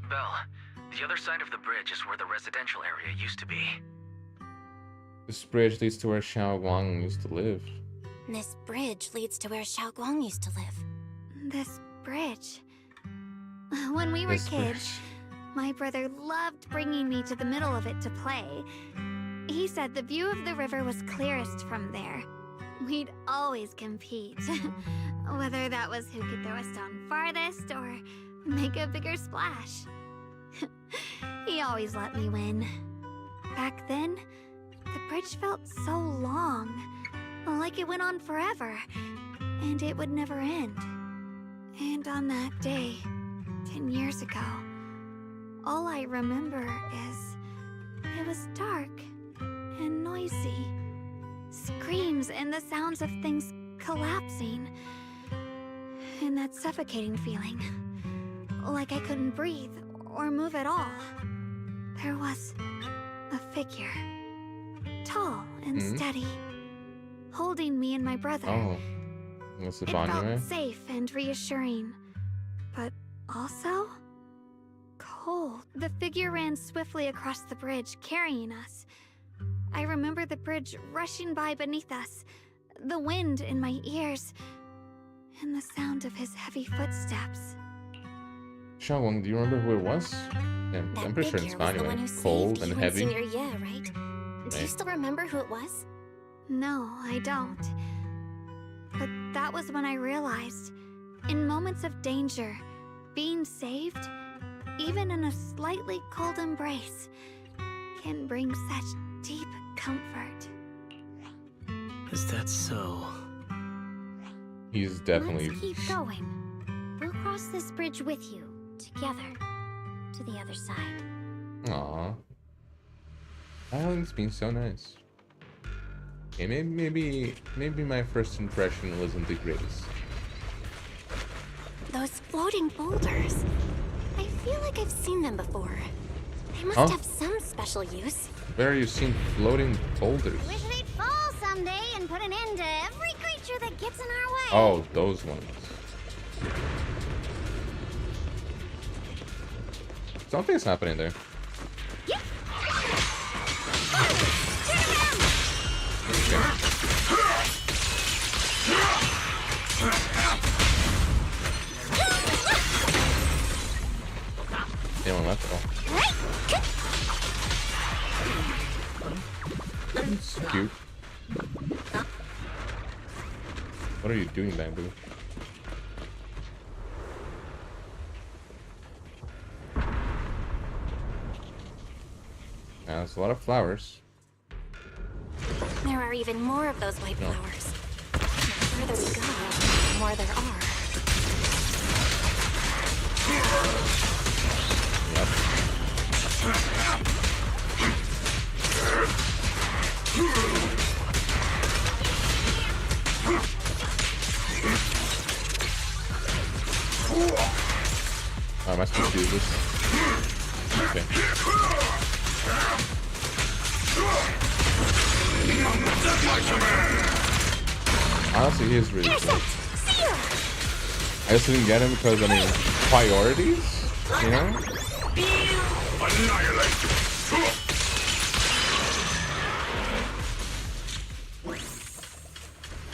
Belle, the other side of the bridge is where the residential area used to be. This bridge leads to where Xiaoguang used to live. This bridge leads to where Xiaoguang used to live. This bridge. When we were kids, my brother loved bringing me to the middle of it to play. He said the view of the river was clearest from there. We'd always compete. Whether that was who could throw a stone farthest or make a bigger splash. He always let me win. Back then, the bridge felt so long, like it went on forever, and it would never end. And on that day, 10 years ago, all I remember is it was dark and noisy. Screams and the sounds of things collapsing. And that suffocating feeling. Like I couldn't breathe or move at all. There was a figure. Tall and steady. Holding me and my brother. Oh. What's the It felt safe and reassuring. But also cold. The figure ran swiftly across the bridge, carrying us. I remember the bridge rushing by beneath us, the wind in my ears, and the sound of his heavy footsteps. Xiaoguang, do you remember who it was? Yeah, I'm pretty sure it's fine anyway. Cold and heavy. Senior, yeah, right? Do you still remember who it was? No, I don't. But that was when I realized, in moments of danger, being saved, even in a slightly cold embrace, can bring such deep comfort. Is that so? He's definitely... Let's keep going. We'll cross this bridge with you, together, to the other side. Aww. Island's been so nice. Okay, maybe my first impression wasn't the greatest. Those floating boulders. I feel like I've seen them before. They must have some special use. Where have you seen floating boulders? I wish they'd fall someday and put an end to every creature that gets in our way. Oh, those ones. Something's happening there. Anyone left at all? It's cute. What are you doing, Bamboo? Now, there's a lot of flowers. There are even more of those white flowers. The further we go, the more there are. Oh, am I supposed to do this? Okay. Honestly, he is really cool. I just didn't get him because, I mean, priorities, you know?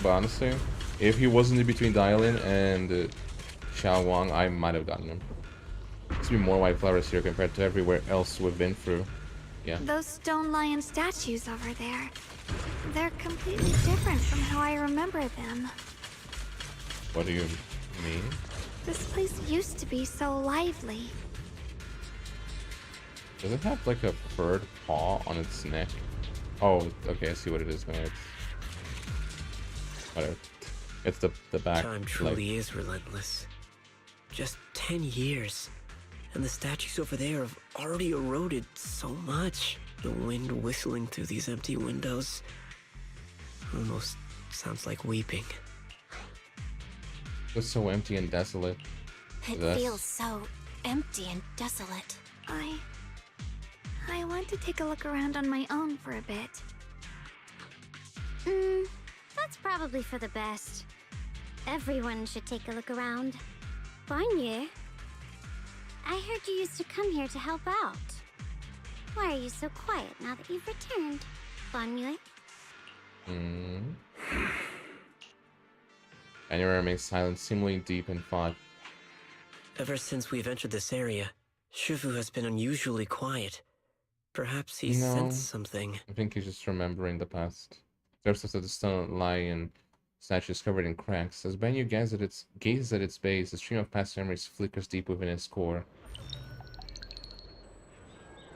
But honestly, if he wasn't in between Dylan and Xiaoguang, I might have gotten him. There's be more white flowers here compared to everywhere else we've been through. Yeah. Those stone lion statues over there. They're completely different from how I remember them. What do you mean? This place used to be so lively. Does it have like a bird paw on its neck? Oh, okay, I see what it is now. It's... whatever. It's the back. Time truly is relentless. Just 10 years, and the statues over there have already eroded so much. The wind whistling through these empty windows almost sounds like weeping. It's so empty and desolate. It feels so empty and desolate. I want to take a look around on my own for a bit. That's probably for the best. Everyone should take a look around. Banyu, I heard you used to come here to help out. Why are you so quiet now that you've returned, Banyu? Anywhere remains silent, seemingly deep in thought. Ever since we've entered this area, Shifu has been unusually quiet. Perhaps he sensed something. I think he's just remembering the past. Surface of the stone lying statues covered in cracks. As Banyu gazes at its base, a stream of past memories flickers deep within his core.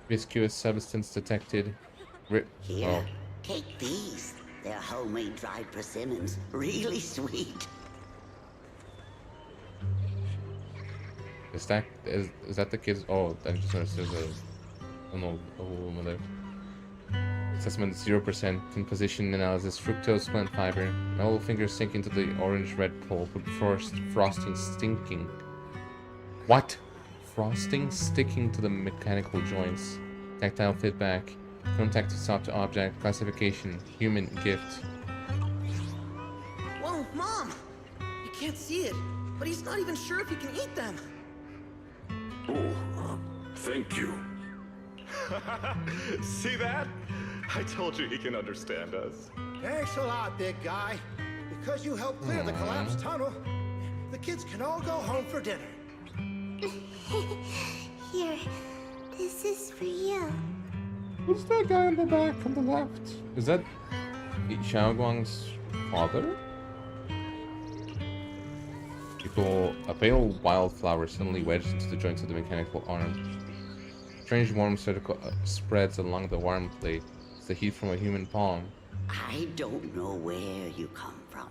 Viscous substance detected. Here, take these. They're homemade dried persimmons. Really sweet. Is that the kids? Oh, I just noticed there's an old woman there. Assessment 0%. Composition analysis. Fructose plant fiber. My little fingers sink into the orange-red pulp with frosting stinking. What? Frosting sticking to the mechanical joints. Tactile feedback. Contact to soft object. Classification. Human gift. Whoa, Mom! You can't see it, but he's not even sure if he can eat them. Oh, thank you. See that? I told you he can understand us. Thanks a lot, big guy. Because you helped clear the collapsed tunnel, the kids can all go home for dinner. Here, this is for you. Who's that guy in the back on the left? Is that Xiaoguang's father? A pale wildflower suddenly wedged into the joints of the mechanical arm. Strange warm circle spreads along the warm plate. It's the heat from a human palm. I don't know where you come from,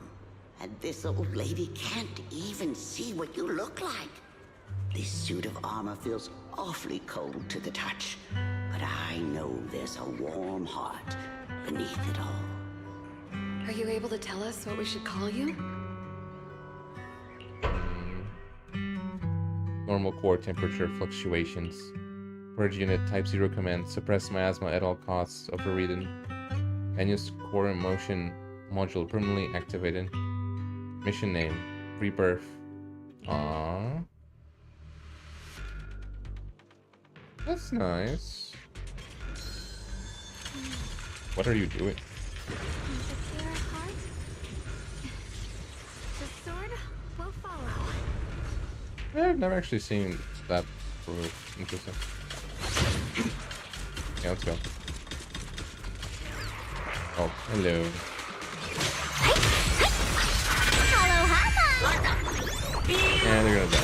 and this old lady can't even see what you look like. This suit of armor feels awfully cold to the touch, but I know there's a warm heart beneath it all. Are you able to tell us what we should call you? Normal core temperature fluctuations. Purge unit type 0 command. Suppress miasma at all costs. Overridden. Banyu's core emotion module permanently activated. Mission name. Rebirth. Aww. That's nice. What are you doing? The sword will follow. I've never actually seen that proof. Interesting. Yeah, let's go. Oh, hello. And they're gonna die.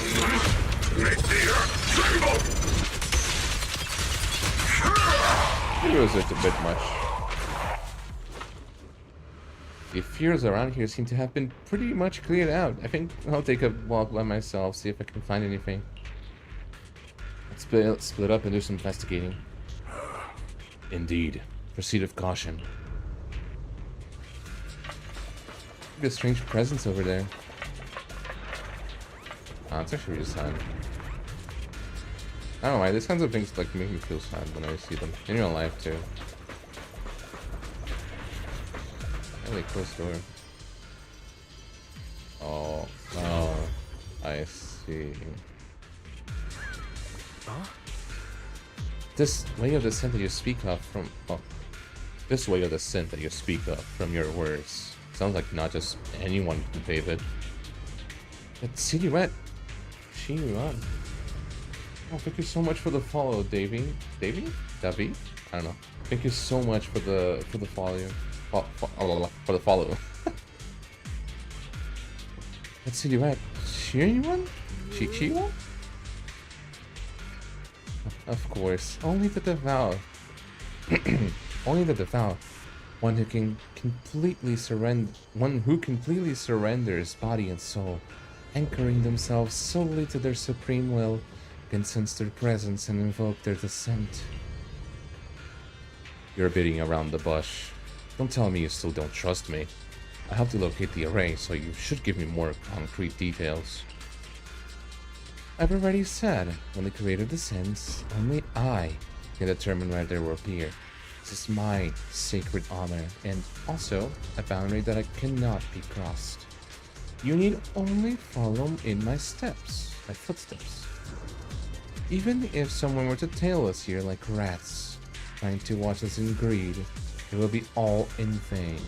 Maybe it was just a bit much. The fears around here seem to have been pretty much cleared out. I think I'll take a walk by myself, see if I can find anything. Let's split up and do some investigating. Indeed. Proceed with caution. Look at a strange presence over there. Oh, it's actually really sad. I don't know why, these kinds of things like make me feel sad when I see them. In real life too. Really close door. Oh, I see. Huh? This way of descent that you speak of from... Oh, this way of descent that you speak of from your words. Sounds like not just anyone can pave it. That silhouette. Silhouette. Oh, thank you so much for the follow, Davey. Davey? Davey? I don't know. Thank you so much for the follow. For the follow. That silhouette. Anyone? Chichiwa? Of course. Only the devout. Only the devout. One who completely surrenders body and soul, anchoring themselves solely to their supreme will, can sense their presence and invoke their descent. You're beating around the bush. Don't tell me you still don't trust me. I helped you locate the array, so you should give me more concrete details. I've already said, when the creator descends, only I can determine where they will appear. This is my sacred honor, and also a boundary that I cannot be crossed. You need only follow in my footsteps. Even if someone were to tail us here like rats, trying to watch us in greed, it will be all in vain.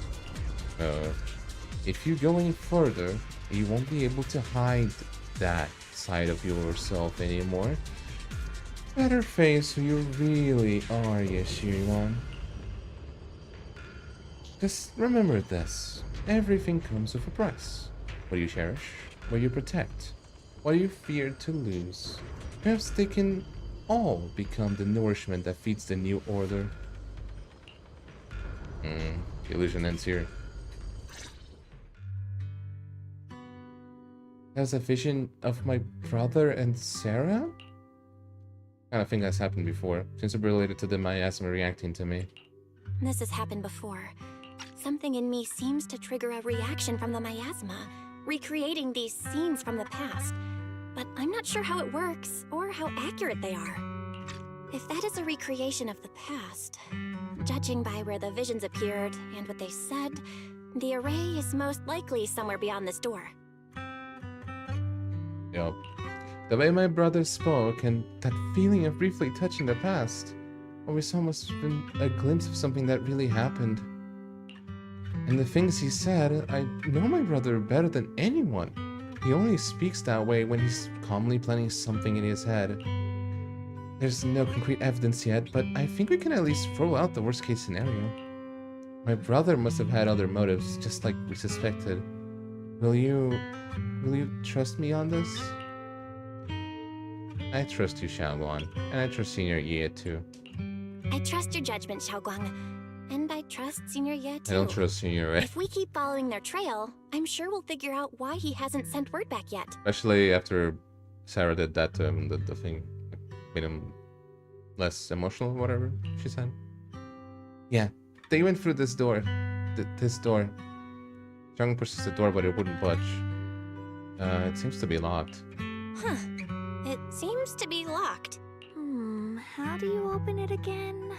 If you go any further, you won't be able to hide that side of yourself anymore. Better face who you really are, Yashiriwan. Just remember this. Everything comes with a price. What do you cherish? What do you protect? What do you fear to lose? Perhaps they can all become the nourishment that feeds the new order. The illusion ends here. Has a vision of my brother and Sarah? Kind of thing that's happened before. Seems to be related to the miasma reacting to me. This has happened before. Something in me seems to trigger a reaction from the miasma, recreating these scenes from the past. But I'm not sure how it works, or how accurate they are. If that is a recreation of the past, judging by where the visions appeared and what they said, the array is most likely somewhere beyond this door. Yup. The way my brother spoke and that feeling of briefly touching the past, always almost been a glimpse of something that really happened. And the things he said, I know my brother better than anyone. He only speaks that way when he's calmly planning something in his head. There's no concrete evidence yet, but I think we can at least throw out the worst case scenario. My brother must have had other motives, just like we suspected. Will you trust me on this? I trust you, Xiaoguang, and I trust Senior Ye too. I trust your judgment, Xiaoguang. And I trust Senior Ye too. I don't trust Senior Ye. If we keep following their trail, I'm sure we'll figure out why he hasn't sent word back yet. Especially after Sarah did that to him, the thing made him less emotional, whatever she said. Yeah, they went through this door. This door. Xiaoguang pushes the door, but it wouldn't budge. It seems to be locked. Huh. It seems to be locked. How do you open it again?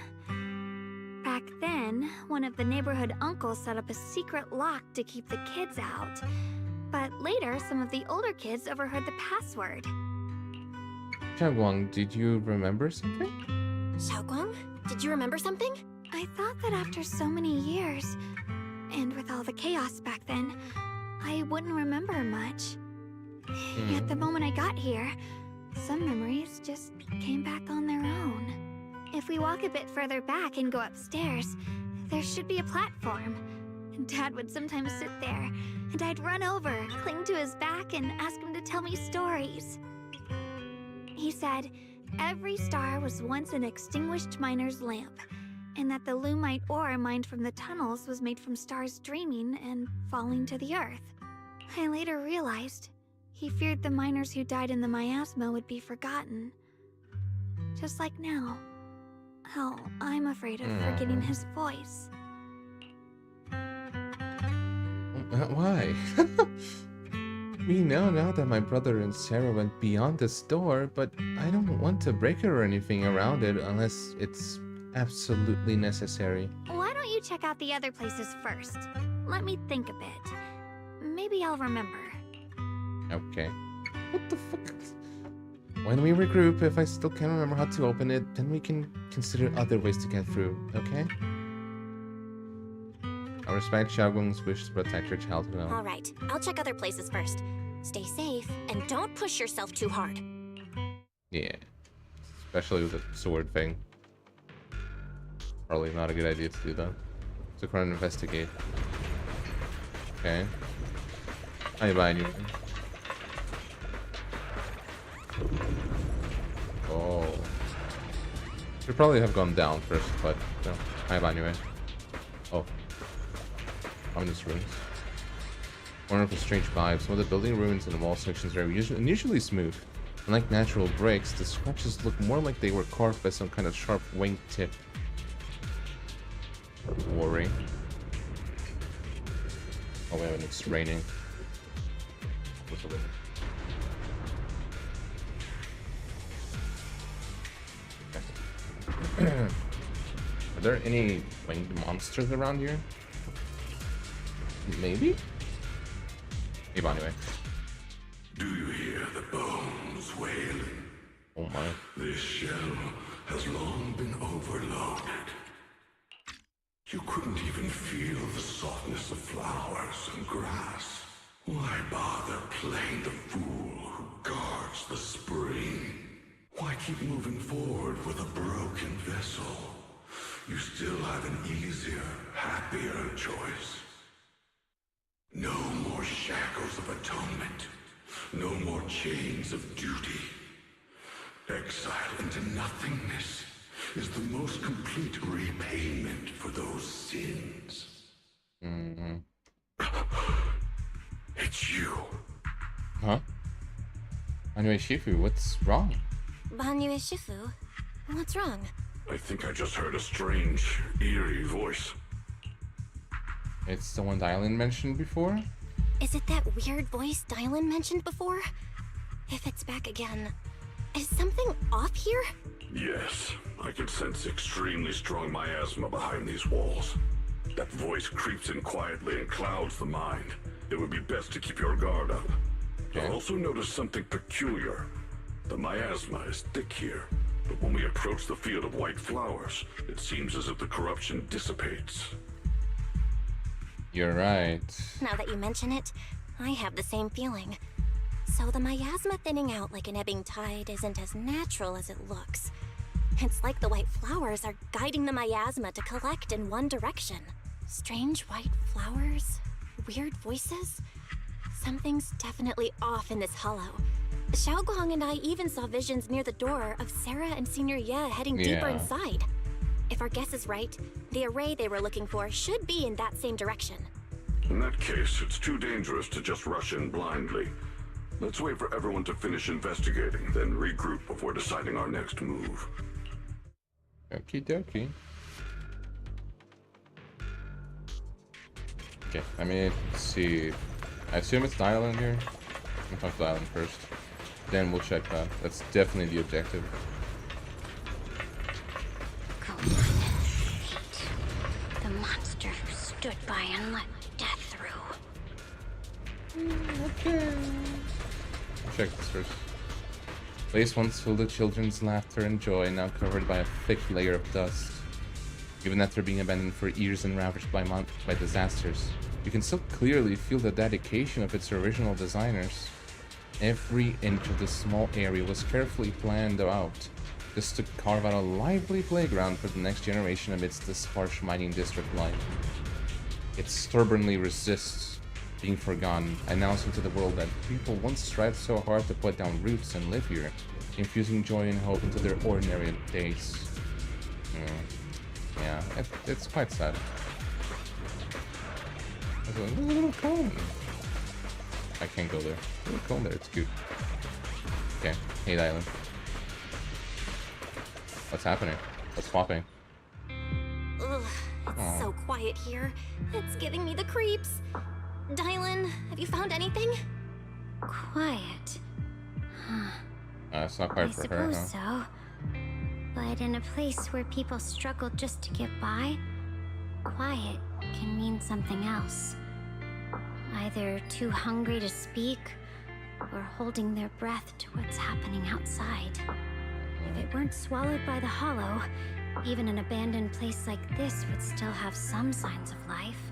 Back then, one of the neighborhood uncles set up a secret lock to keep the kids out. But later, some of the older kids overheard the password. Xiaoguang, did you remember something? Xiaoguang, did you remember something? I thought that after so many years, and with all the chaos back then, I wouldn't remember much. Yet the moment I got here, some memories just came back on their own. If we walk a bit further back and go upstairs, there should be a platform. Dad would sometimes sit there, and I'd run over, cling to his back, and ask him to tell me stories. He said every star was once an extinguished miner's lamp, and that the lumite ore mined from the tunnels was made from stars dreaming and falling to the earth. I later realized he feared the miners who died in the miasma would be forgotten. Just like now, how I'm afraid of forgetting his voice. Why? We know now that my brother and Sarah went beyond this door, but I don't want to break it or anything around it unless it's absolutely necessary. Why don't you check out the other places first? Let me think a bit. Maybe I'll remember. Okay. What the fuck? When we regroup, if I still can't remember how to open it, then we can consider other ways to get through, okay? I respect Xiaoguang's wish to protect her child well. Alright, I'll check other places first. Stay safe, and don't push yourself too hard. Yeah. Especially with the sword thing. Probably not a good idea to do that. So try and investigate. Okay. How you buying you? Oh. Should probably have gone down first, but no. How you buying you? Oh. Ominous ruins. Wonderful, strange vibes. Some of the building ruins and the wall sections are unusually smooth. Unlike natural breaks, the scratches look more like they were carved by some kind of sharp wing tip. Worry. Oh wait, and it's raining. What's the weather? Are there any winged monsters around here? Maybe? Maybe anyway. Do you hear the bones wailing? Oh my. This shell has long been overloaded. You couldn't even feel the softness of flowers and grass. Why bother playing the fool who guards the spring? Why keep moving forward with a broken vessel? You still have an easier, happier choice. No more shackles of atonement. No more chains of duty. Exile into nothingness is the most complete repayment for those sins. Mm-hmm. It's you. Huh? Anyway, Shifu, what's wrong? Banyue Shifu? What's wrong? I think I just heard a strange, eerie voice. It's the one Dylan mentioned before? Is it that weird voice Dylan mentioned before? If it's back again, is something off here? Yes, I can sense extremely strong miasma behind these walls. That voice creeps in quietly and clouds the mind. It would be best to keep your guard up. Okay. I've also noticed something peculiar. The miasma is thick here, but when we approach the field of white flowers, it seems as if the corruption dissipates. You're right. Now that you mention it, I have the same feeling. So the miasma thinning out like an ebbing tide isn't as natural as it looks. It's like the white flowers are guiding the miasma to collect in one direction. Strange white flowers? Weird voices? Something's definitely off in this hollow. Xiaoguang and I even saw visions near the door of Sarah and Senior Ye heading deeper inside. If our guess is right, the array they were looking for should be in that same direction. In that case, it's too dangerous to just rush in blindly. Let's wait for everyone to finish investigating, then regroup before deciding our next move. Okie dokie. Okay, I mean, let's see. I assume it's Dylan here. I'm gonna talk to Dylan first. Then we'll check that. That's definitely the objective. The monster who stood by and let death through. Okay. Check this first. Place once filled with children's laughter and joy, now covered by a thick layer of dust. Even after being abandoned for years and ravaged by disasters, you can still clearly feel the dedication of its original designers. Every inch of this small area was carefully planned out, just to carve out a lively playground for the next generation amidst this harsh mining district life. It stubbornly resists being forgotten, announcing to the world that people once strived so hard to put down roots and live here, infusing joy and hope into their ordinary days. Yeah, it's quite sad. There's a little cone. I can't go there. There's a little cone there, it's cute. Okay, hey Dylan. What's happening? What's popping? Ugh, it's so quiet here. It's giving me the creeps. Dylan, have you found anything? Quiet. Huh. It's not quite for her, I huh? suppose so. But in a place where people struggle just to get by, quiet can mean something else. Either too hungry to speak, or holding their breath to what's happening outside. If it weren't swallowed by the hollow, even an abandoned place like this would still have some signs of life.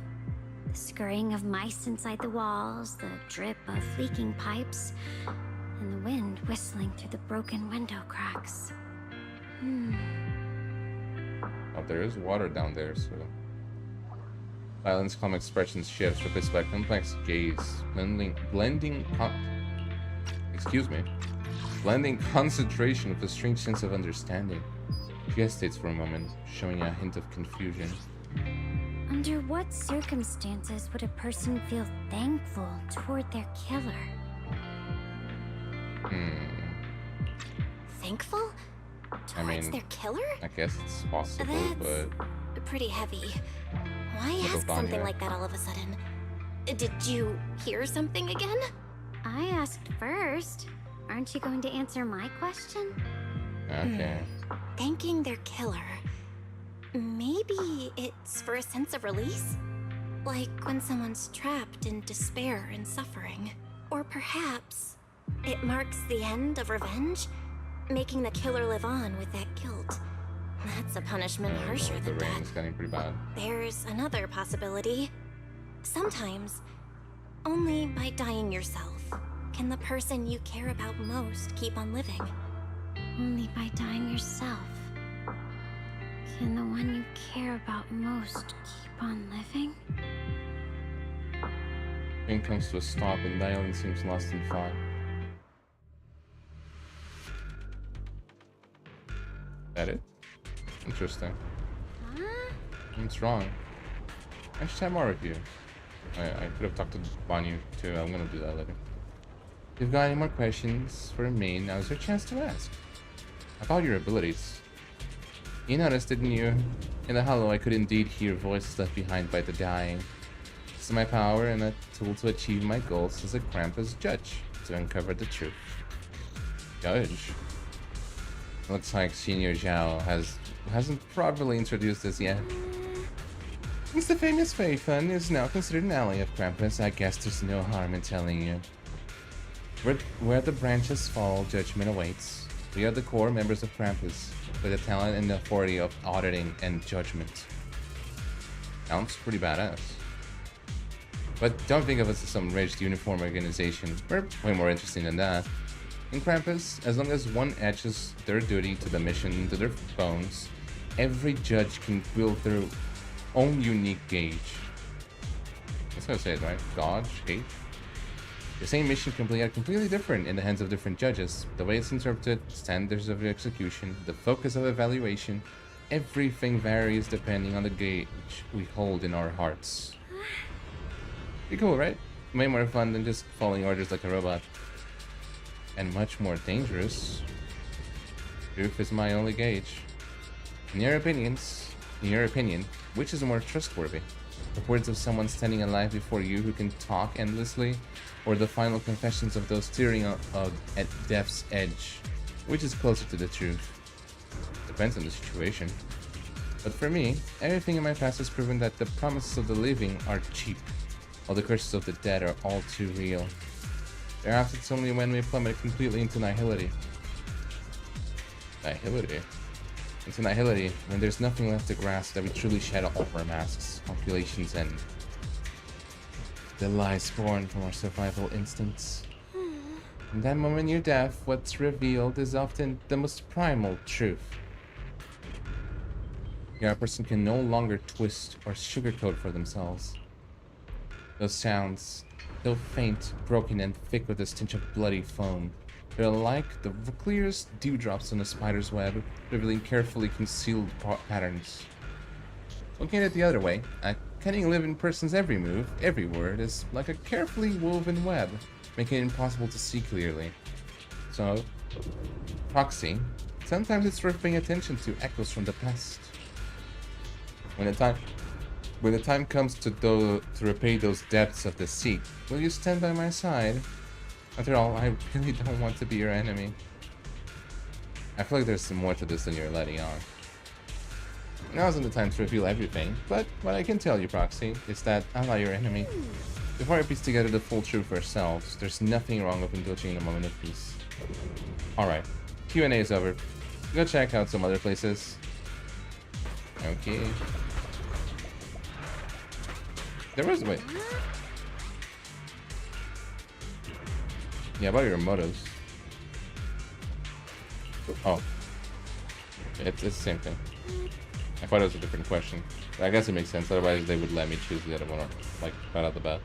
The scurrying of mice inside the walls, the drip of leaking pipes, and the wind whistling through the broken window cracks. Oh, there is water down there, so... Dylan's calm expression shifts, replaced by complex gaze, blending concentration with a strange sense of understanding. She hesitates for a moment, showing a hint of confusion. Under what circumstances would a person feel thankful toward their killer? Thankful? I Towards mean, their killer? I guess it's possible, That's but pretty heavy. Why Little ask something Vanya. like that all of a sudden? Did you hear something again? I asked first. Aren't you going to answer my question? okay. Thanking their killer. Maybe it's for a sense of release? Like when someone's trapped in despair and suffering. Or perhaps it marks the end of revenge, making the killer live on with that guilt. That's a punishment harsher The than rain death. is getting pretty bad. There's another possibility. Sometimes, only by dying yourself can the person you care about most keep on living. Only by dying yourself can the one you care about most keep on living? Rain comes to a stop and the island seems lost in thought. That it? Interesting. What's wrong? I should have more of you. I could have talked to Banyu too. I'm gonna do that later. If you've got any more questions for me, now's your chance to ask. About your abilities. You noticed, didn't you? In the hollow, I could indeed hear voices left behind by the dying. This is my power and a tool to achieve my goals as a Krampus judge, to uncover the truth. Judge? Looks like Senior Zhao hasn't properly introduced us yet. Since the famous Fei Fun is now considered an ally of Krampus, I guess there's no harm in telling you. Where the branches fall, judgment awaits. We are the core members of Krampus, with the talent and the authority of auditing and judgment. Sounds pretty badass. But don't think of us as some rigid uniform organization. We're way more interesting than that. In Krampus, as long as one etches their duty to the mission into their bones, every judge can build their own unique gauge. That's how I say it, right? Gauge? Gauge? The same mission can play out completely different in the hands of different judges. The way it's interpreted, standards of execution, the focus of evaluation, everything varies depending on the gauge we hold in our hearts. Pretty cool, right? Way more fun than just following orders like a robot. And much more dangerous. Truth is my only gauge. In your opinion, which is more trustworthy? The words of someone standing alive before you who can talk endlessly, or the final confessions of those steering at death's edge? Which is closer to the truth? Depends on the situation. But for me, everything in my past has proven that the promises of the living are cheap, while the curses of the dead are all too real. Perhaps it's only when we plummet completely into nihility. Into nihility, when there's nothing left to grasp, that we truly shed all of our masks, calculations, and the lies born from our survival instincts. In that moment near death, what's revealed is often the most primal truth. A person can no longer twist or sugarcoat for themselves. Those sounds, though faint, broken, and thick with a stench of bloody foam, they're like the clearest dewdrops on a spider's web, revealing carefully concealed patterns. Looking at it the other way, a cunning living person's every move, every word, is like a carefully woven web, making it impossible to see clearly. So, proxy, sometimes it's worth paying attention to echoes from the past. When the time comes to repay those depths of the sea, will you stand by my side? After all, I really don't want to be your enemy. I feel like there's some more to this than you're letting on. Now isn't the time to reveal everything, but what I can tell you, Proxy, is that I'm not your enemy. Before I piece together the full truth for ourselves, there's nothing wrong with indulging in a moment of peace. Alright, Q&A is over. Go check out some other places. Okay. There was, wait. Yeah, about your motives. Oh. It's the same thing. I thought it was a different question. But I guess it makes sense, otherwise they would let me choose the other one, like, right out the bat.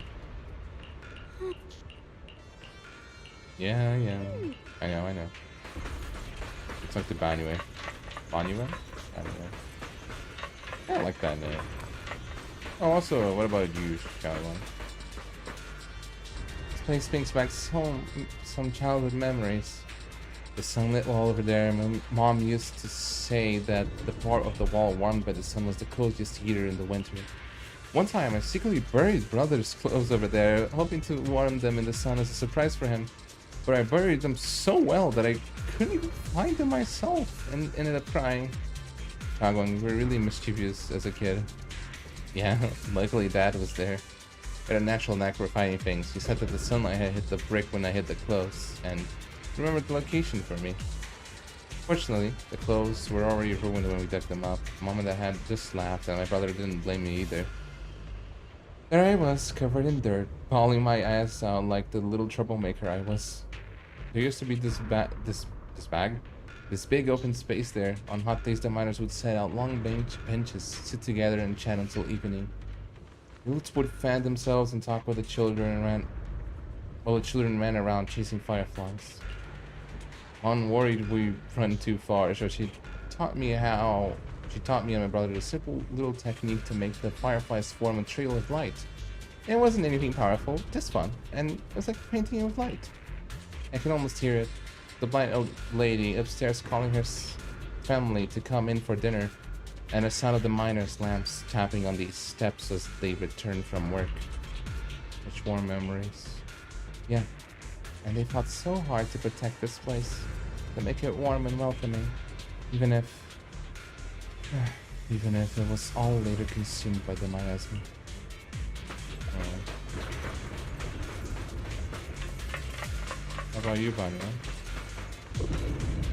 Yeah. I know. It's like the Banue. Banue? I don't know. I like that name. Oh, also, what about you, Caroline? This place brings back some childhood memories. The sunlit wall over there, my mom used to say that the part of the wall warmed by the sun was the coziest heater in the winter. One time, I secretly buried brother's clothes over there, hoping to warm them in the sun as a surprise for him. But I buried them so well that I couldn't even find them myself and ended up crying. Kagwang, you were really mischievous as a kid. Yeah, luckily Dad was there. He had a natural knack for finding things. He said that the sunlight had hit the brick when I hid the clothes, and remembered the location for me. Fortunately, the clothes were already ruined when we dug them up. Mom and Dad had just laughed, and my brother didn't blame me either. There I was, covered in dirt, bawling my ass out like the little troublemaker I was. There used to be this big open space there. On hot days, the miners would set out long benches, sit together and chat until evening. Youths would fan themselves and talk with the children while the children ran around chasing fireflies. Mom worried we run too far, so she taught me and my brother a simple little technique to make the fireflies form a trail of light. It wasn't anything powerful, just fun, and it was like painting with light. I can almost hear it. The blind old lady upstairs calling her family to come in for dinner, and the sound of the miners' lamps tapping on these steps as they return from work. Such warm memories. Yeah, and they fought so hard to protect this place, to make it warm and welcoming, even if it was all later consumed by the miasma. How about you, Banya?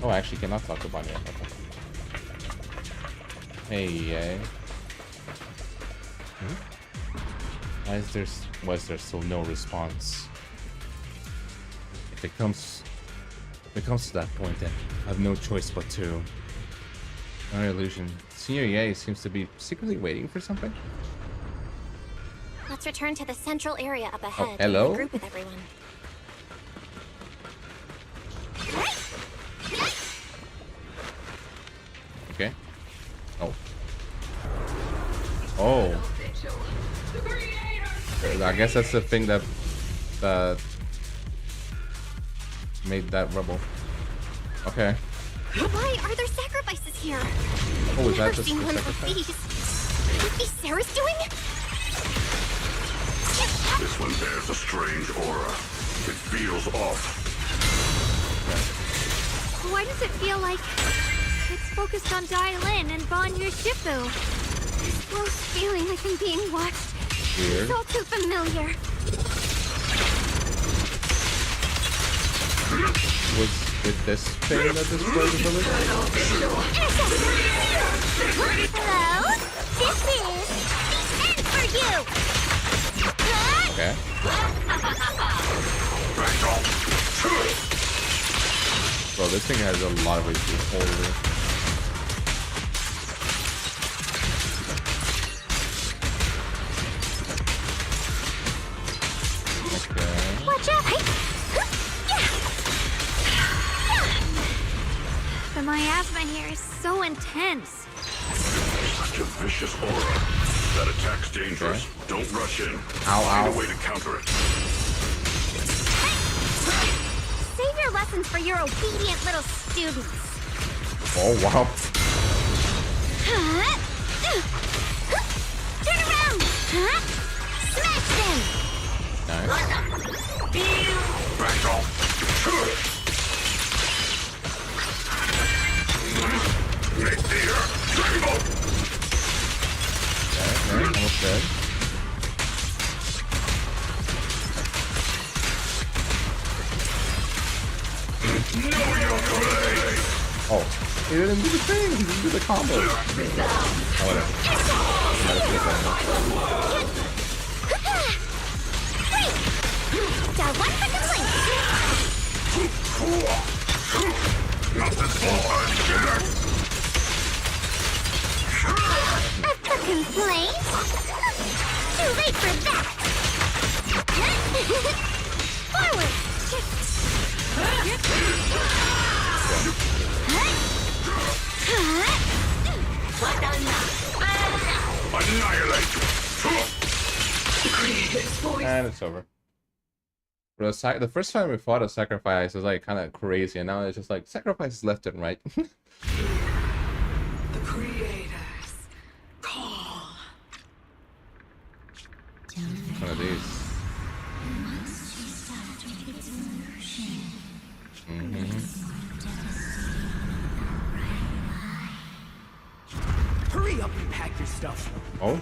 Oh, I actually cannot talk to Banya. Okay. Hey, yay. Why is there still no response? If it comes to that point, then I have no choice but to. No illusion. Senior Ye seems to be secretly waiting for something. Let's return to the central area up ahead. Oh, hello? And regroup with everyone. Okay. Oh. Oh. I guess that's the thing that made that rubble. Okay. Why are there sacrifices here? Oh, is that Never the seen one of sacrifice? these. Could be Sarah's doing? This one bears a strange aura. It feels off. Why does it feel like it's focused on Dialin and Banyu Shifu? This close feeling like I'm being watched. Weird. It's all too familiar. Was it this thing that destroyed the village? Hello? This is the end for you! Okay. Bro, this thing has a lot of HP. Holy. Watch out! The miasma here is so intense. Such a vicious aura. That attack's dangerous. Okay. Don't rush in. Ow, Find ow. a way to counter it. Save your lessons for your obedient little students. Oh, wow. Turn around! Smash them! Nice. Back off. Okay, almost dead. Oh, he didn't do the thing. He didn't do the combo. Oh, whatever. Dial one for complaint. A complaint? Too late for that. Forward. Annihilate. And it's over. Bro, the first time we fought a sacrifice was like kind of crazy, and now it's just like sacrifices left and right. The creators call. One of these. Hurry up and pack your stuff. Oh?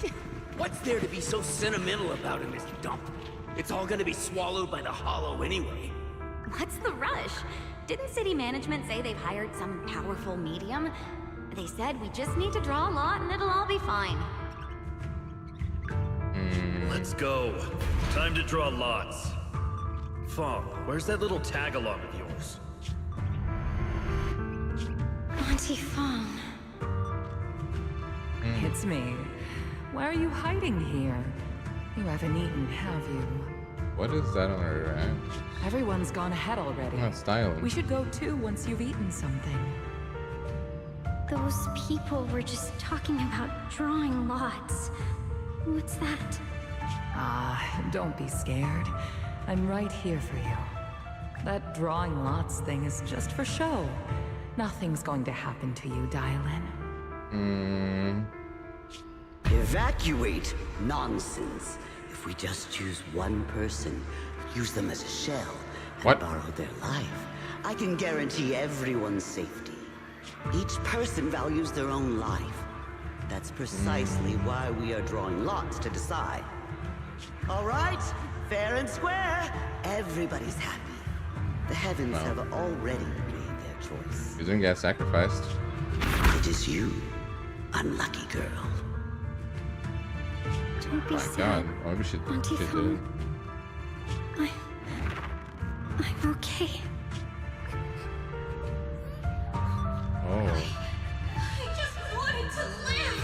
What's there to be so sentimental about in this dump? It's all gonna be swallowed by the hollow anyway. What's the rush? Didn't city management say they've hired some powerful medium? They said we just need to draw a lot and it'll all be fine. Let's go. Time to draw lots. Fong, where's that little tag-along of yours? Auntie Fong. It's me. Why are you hiding here? You haven't eaten, have you? What is that on her hand? Everyone's gone ahead already. Not styling. We should go too once you've eaten something. Those people were just talking about drawing lots. What's that? Ah, don't be scared. I'm right here for you. That drawing lots thing is just for show. Nothing's going to happen to you, Dylan. Evacuate? Nonsense. If we just choose one person, use them as a shell, and borrow their life, I can guarantee everyone's safety. Each person values their own life. That's precisely why we are drawing lots to decide. All right, fair and square. Everybody's happy. The heavens have already made their choice. You didn't get sacrificed. It is you, unlucky girl. Don't be My sad. God, maybe she Auntie did. Fong. I'm okay. Oh. I just wanted to live.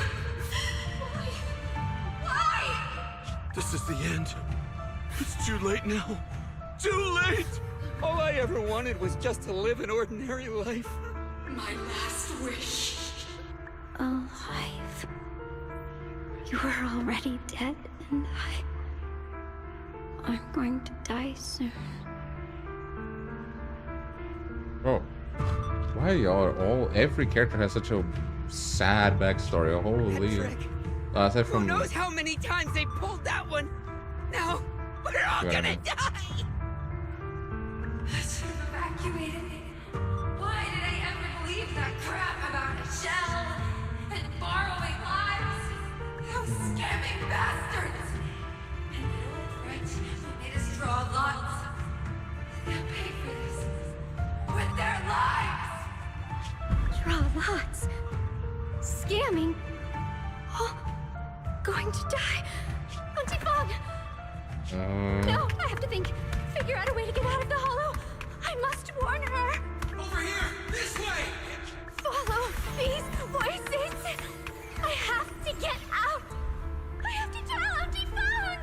Why? This is the end. It's too late now. Too late! All I ever wanted was just to live an ordinary life. My last wish. Alive. You were already dead, and I'm going to die soon. Bro, why y'all every character has such a sad backstory? Holy. Aside Who from knows how many times they pulled that one? Now, we're all Yeah, I gonna know. die! I should have evacuated. Why did I ever believe that crap about a shell and borrowing lives? Those scamming bastards! And the old rich who made us draw lots. They'll pay for this with their lives! Draw lots. Scamming. Oh, going to die. Auntie Fong! No, I have to think. Figure out a way to get out of the hollow. I must warn her. Over here! This way! Follow these voices. I have to get out. I have to tell Auntie Fong.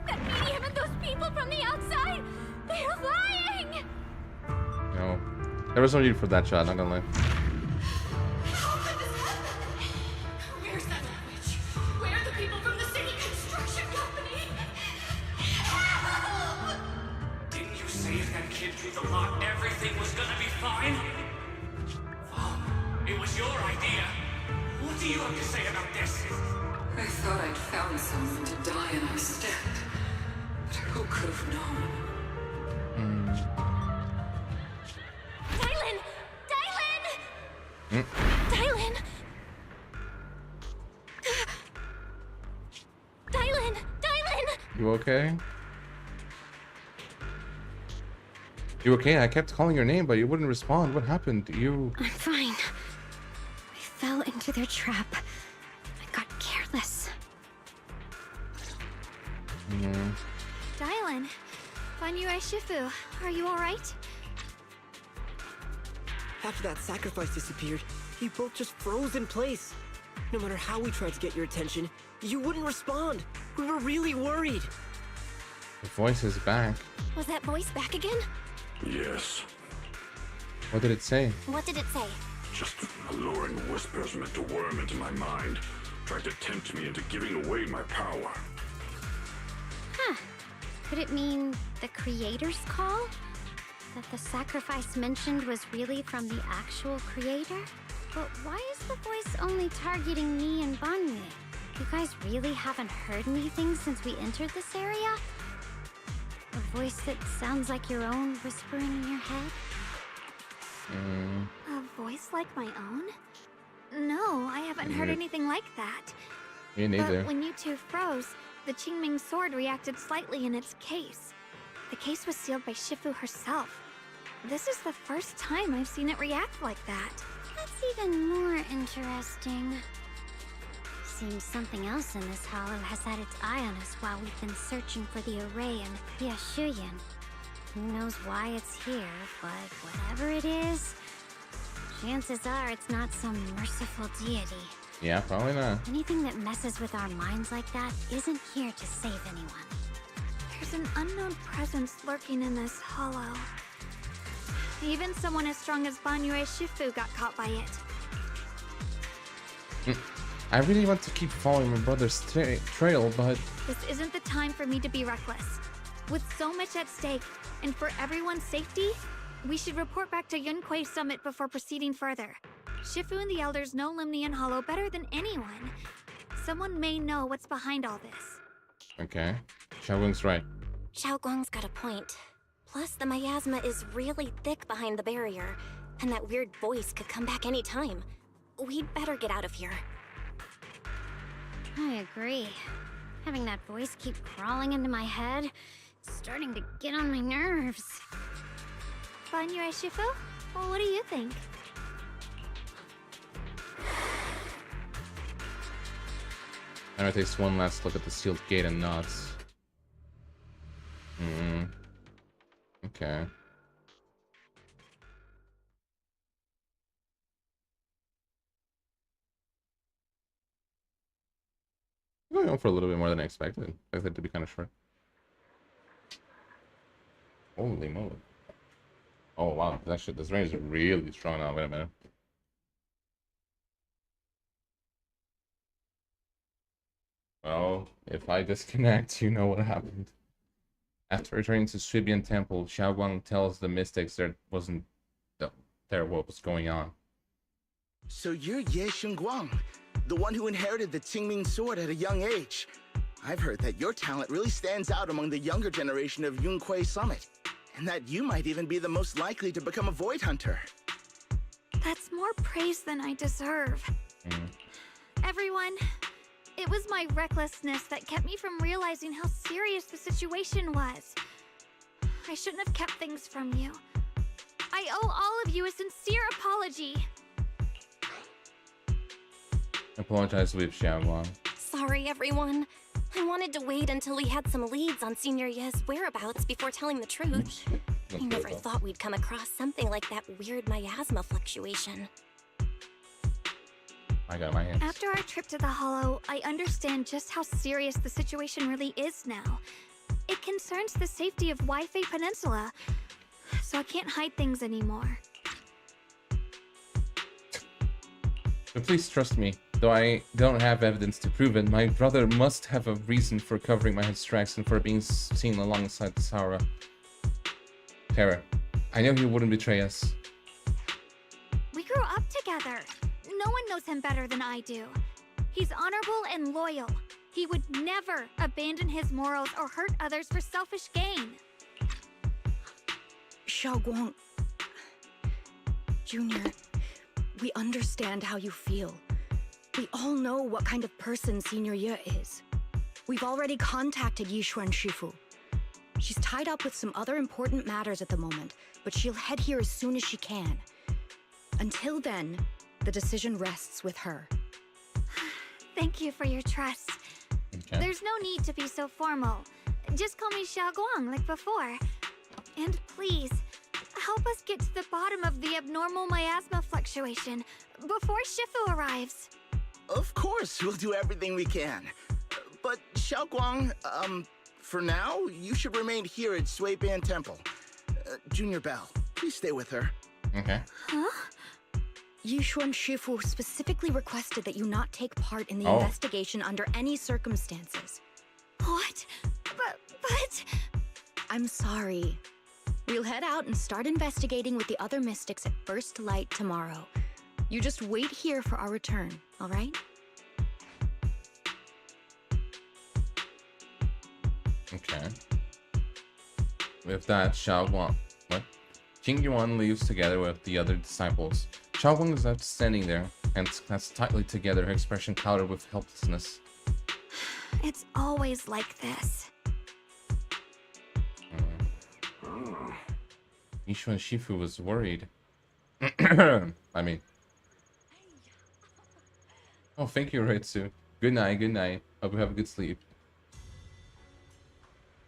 That medium and those people from the outside, they're lying. No. There was no need for that shot, not gonna lie. Where's that witch? Where are the people from the city construction company? Help! Didn't you say if that kid drew the lot, everything was gonna be fine? Oh, it was your idea. What do you have to say about this? I thought I'd found someone to die in our stead. But who could have known? Dylan! Dylan! Dylan! Dylan! Dylan! You okay? You okay? I kept calling your name, but you wouldn't respond. What happened? You... I'm fine. I fell into their trap. I got careless. Dylan, Fanyu Shifu, are you alright? After that sacrifice disappeared, you both just froze in place. No matter how we tried to get your attention, you wouldn't respond. We were really worried. The voice is back. Was that voice back again? Yes. What did it say? What did it say? Just alluring whispers meant to worm into my mind. Tried to tempt me into giving away my power. Could it mean the creator's call? That the sacrifice mentioned was really from the actual creator? But why is the voice only targeting me and Banyu? You guys really haven't heard anything since we entered this area? A voice that sounds like your own whispering in your head? A voice like my own? No, I haven't heard anything like that. Me neither. But when you two froze, the Qingming sword reacted slightly in its case. The case was sealed by Shifu herself. This is the first time I've seen it react like that. That's even more interesting. Seems something else in this hollow has had its eye on us while we've been searching for the array in Yashuyan. Who knows why it's here, but whatever it is, chances are it's not some merciful deity. Yeah, probably not. Anything that messes with our minds like that isn't here to save anyone. There's an unknown presence lurking in this hollow. Even someone as strong as Banyue Shifu got caught by it. I really want to keep following my brother's trail, but... This isn't the time for me to be reckless. With so much at stake, and for everyone's safety, we should report back to Yunquei Summit before proceeding further. Shifu and the Elders know Limnian Hollow better than anyone. Someone may know what's behind all this. Okay. Xiaoguang's right. Xiaoguang's got a point. Plus, the miasma is really thick behind the barrier, and that weird voice could come back any time. We'd better get out of here. I agree. Having that voice keep crawling into my head, it's starting to get on my nerves. Banyue Shifu? Well, what do you think? Now it takes one last look at the sealed gate and knots. Okay. Going on for a little bit more than I expected. I expected it to be kind of short. Holy moly. Oh wow, this rain is really strong now. Wait a minute. Well, if I disconnect, you know what happened. After returning to Suibian Temple, Xiaoguang tells the mystics there wasn't there what was going on. So you're Ye Xingguang, the one who inherited the Qingming sword at a young age. I've heard that your talent really stands out among the younger generation of Yunquei Summit, and that you might even be the most likely to become a void hunter. That's more praise than I deserve. Everyone, it was my recklessness that kept me from realizing how serious the situation was. I shouldn't have kept things from you. I owe all of you a sincere apology. Apologize with Xiaoguang. Sorry, everyone. I wanted to wait until we had some leads on Senior Ye's whereabouts before telling the truth. I never thought we'd come across something like that weird miasma fluctuation. I got my hands. After our trip to the Hollow, I understand just how serious the situation really is now. It concerns the safety of Waifei Peninsula, so I can't hide things anymore. But please trust me. Though I don't have evidence to prove it, my brother must have a reason for covering my head's tracks and for being seen alongside the Saura. Terra, I know he wouldn't betray us. We grew up together. No one knows him better than I do. He's honorable and loyal. He would never abandon his morals or hurt others for selfish gain. Xiaoguang, Junior, we understand how you feel. We all know what kind of person Senior Ye is. We've already contacted Yishuan Shifu. She's tied up with some other important matters at the moment, but she'll head here as soon as she can. Until then, the decision rests with her. Thank you for your trust. Okay. There's no need to be so formal. Just call me Xiaoguang like before. And please, help us get to the bottom of the abnormal miasma fluctuation before Shifu arrives. Of course, we'll do everything we can. But Xiaoguang, for now, you should remain here at Suibian Temple. Junior Bell, please stay with her. Okay. Huh? Yishuan Shifu specifically requested that you not take part in the investigation under any circumstances. What? But... I'm sorry. We'll head out and start investigating with the other mystics at first light tomorrow. You just wait here for our return, all right? Okay. With that, King Yuan leaves together with the other disciples. Xiaowang is left standing there, hands clasped tightly together, her expression clouded with helplessness. It's always like this. Yishuan Shifu was worried. I mean... Oh, thank you, Ritsu. Good night, good night. Hope you have a good sleep.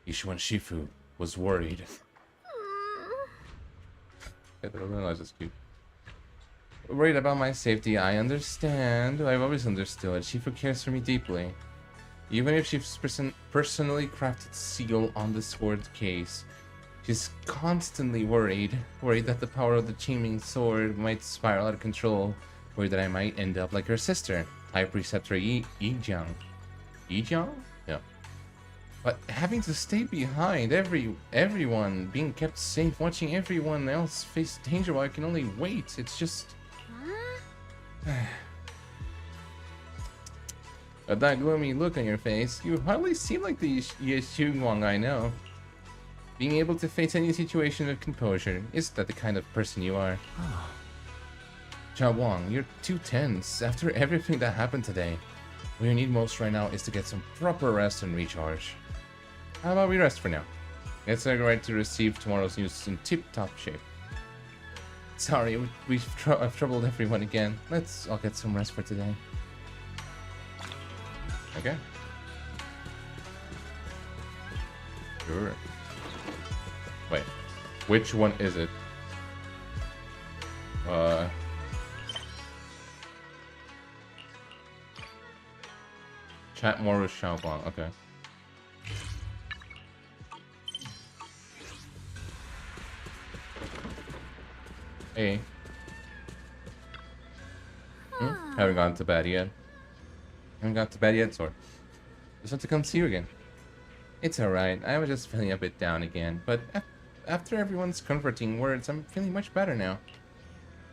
Yishuan Shifu was worried. I don't realize it's cute. Worried about my safety, I understand. I've always understood. Shifu cares for me deeply. Even if she's personally crafted seal on the sword case, she's constantly worried that the power of the Qingming sword might spiral out of control, worried that I might end up like her sister, High Preceptor Yijiang. Yijiang? Yeah. But having to stay behind everyone, being kept safe, watching everyone else face danger while I can only wait, it's just... With that gloomy look on your face, you hardly seem like the Yeshugwang I know. Being able to face any situation with composure, is that the kind of person you are? Chao Wang, you're too tense after everything that happened today. What you need most right now is to get some proper rest and recharge. How about we rest for now? Let's get right to receive tomorrow's news in tip-top shape. Sorry, I've troubled everyone again. Let's all get some rest for today. Okay. Sure. Wait, which one is it? Chat more with Xiaoguang, okay. Hey. Haven't gone to bed yet. Haven't got to bed yet, Sword. Just want to come see you again. It's alright, I was just feeling a bit down again, but after everyone's comforting words, I'm feeling much better now.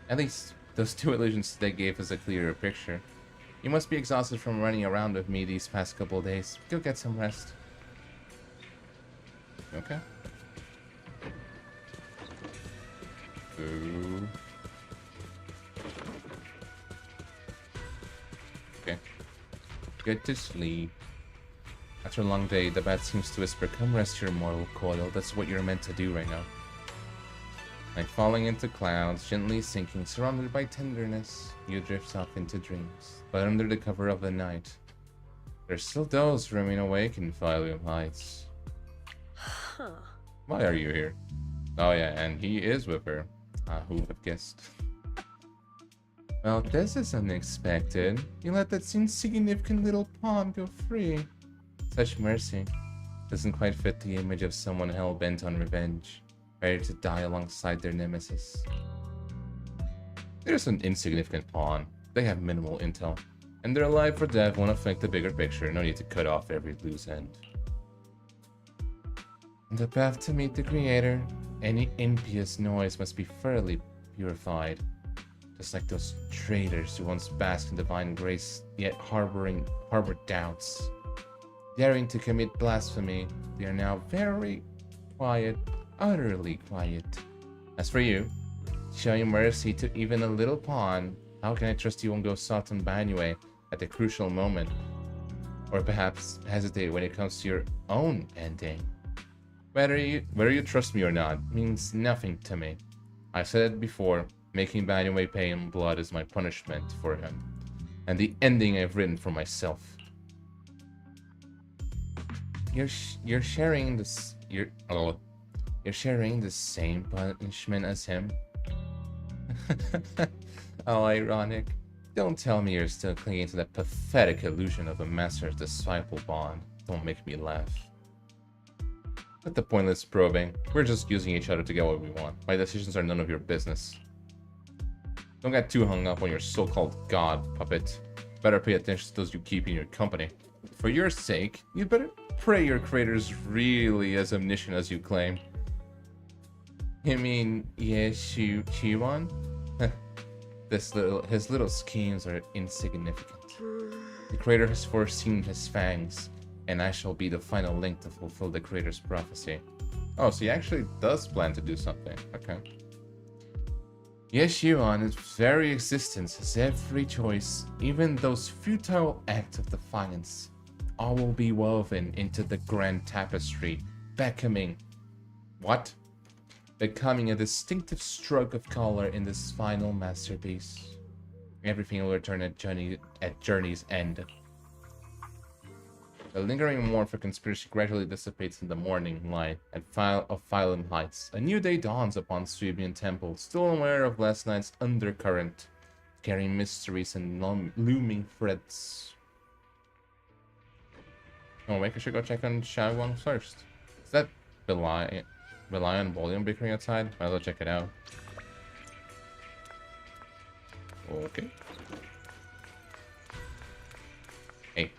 At least, those two illusions today gave us a clearer picture. You must be exhausted from running around with me these past couple of days. Go get some rest. Okay. Ooh. Okay. Get to sleep. After a long day, the bat seems to whisper, "Come rest your mortal coil. That's what you're meant to do right now." Like falling into clouds, gently sinking, surrounded by tenderness, you drift off into dreams. But under the cover of the night, there's still those who remain awake in Phylum Heights. Why are you here? Oh yeah, and he is with her. Who would have guessed? Well, this is unexpected. You let that insignificant little pawn go free. Such mercy doesn't quite fit the image of someone hell-bent on revenge, ready to die alongside their nemesis. There's an insignificant pawn. They have minimal intel, and their life or death won't affect the bigger picture. No need to cut off every loose end. On the path to meet the Creator, any impious noise must be thoroughly purified. Just like those traitors who once basked in divine grace, yet harbored doubts. Daring to commit blasphemy, they are now very quiet, utterly quiet. As for you, showing mercy to even a little pawn, how can I trust you won't go Satan Banyue at the crucial moment? Or perhaps hesitate when it comes to your own ending? Whether you trust me or not means nothing to me. I said it before, making Banyue pay in blood is my punishment for him, and the ending I've written for myself. You're sharing this. You're sharing the same punishment as him. How ironic. Don't tell me you're still clinging to that pathetic illusion of a master-disciple bond. Don't make me laugh. Let the pointless probing. We're just using each other to get what we want. My decisions are none of your business. Don't get too hung up on your so-called god, puppet. Better pay attention to those you keep in your company. For your sake, you'd better pray your creator's really as omniscient as you claim. You mean, yes, Chiwon? His little schemes are insignificant. The creator has foreseen his fangs, and I shall be the final link to fulfill the creator's prophecy. Oh, so he actually does plan to do something. Okay. Yes, Yuan, its very existence has every choice, even those futile acts of defiance. All will be woven into the grand tapestry, becoming... What? Becoming a distinctive stroke of color in this final masterpiece. Everything will return at Journey's end. The lingering warmth of conspiracy gradually dissipates in the morning light of Phylum Heights. A new day dawns upon Suibian Temple, still aware of last night's undercurrent, carrying mysteries and looming threats. Oh, wait, I should go check on Xiaoguang first. Is that Belion Volume bickering outside? Might as well check it out. Okay. Hey.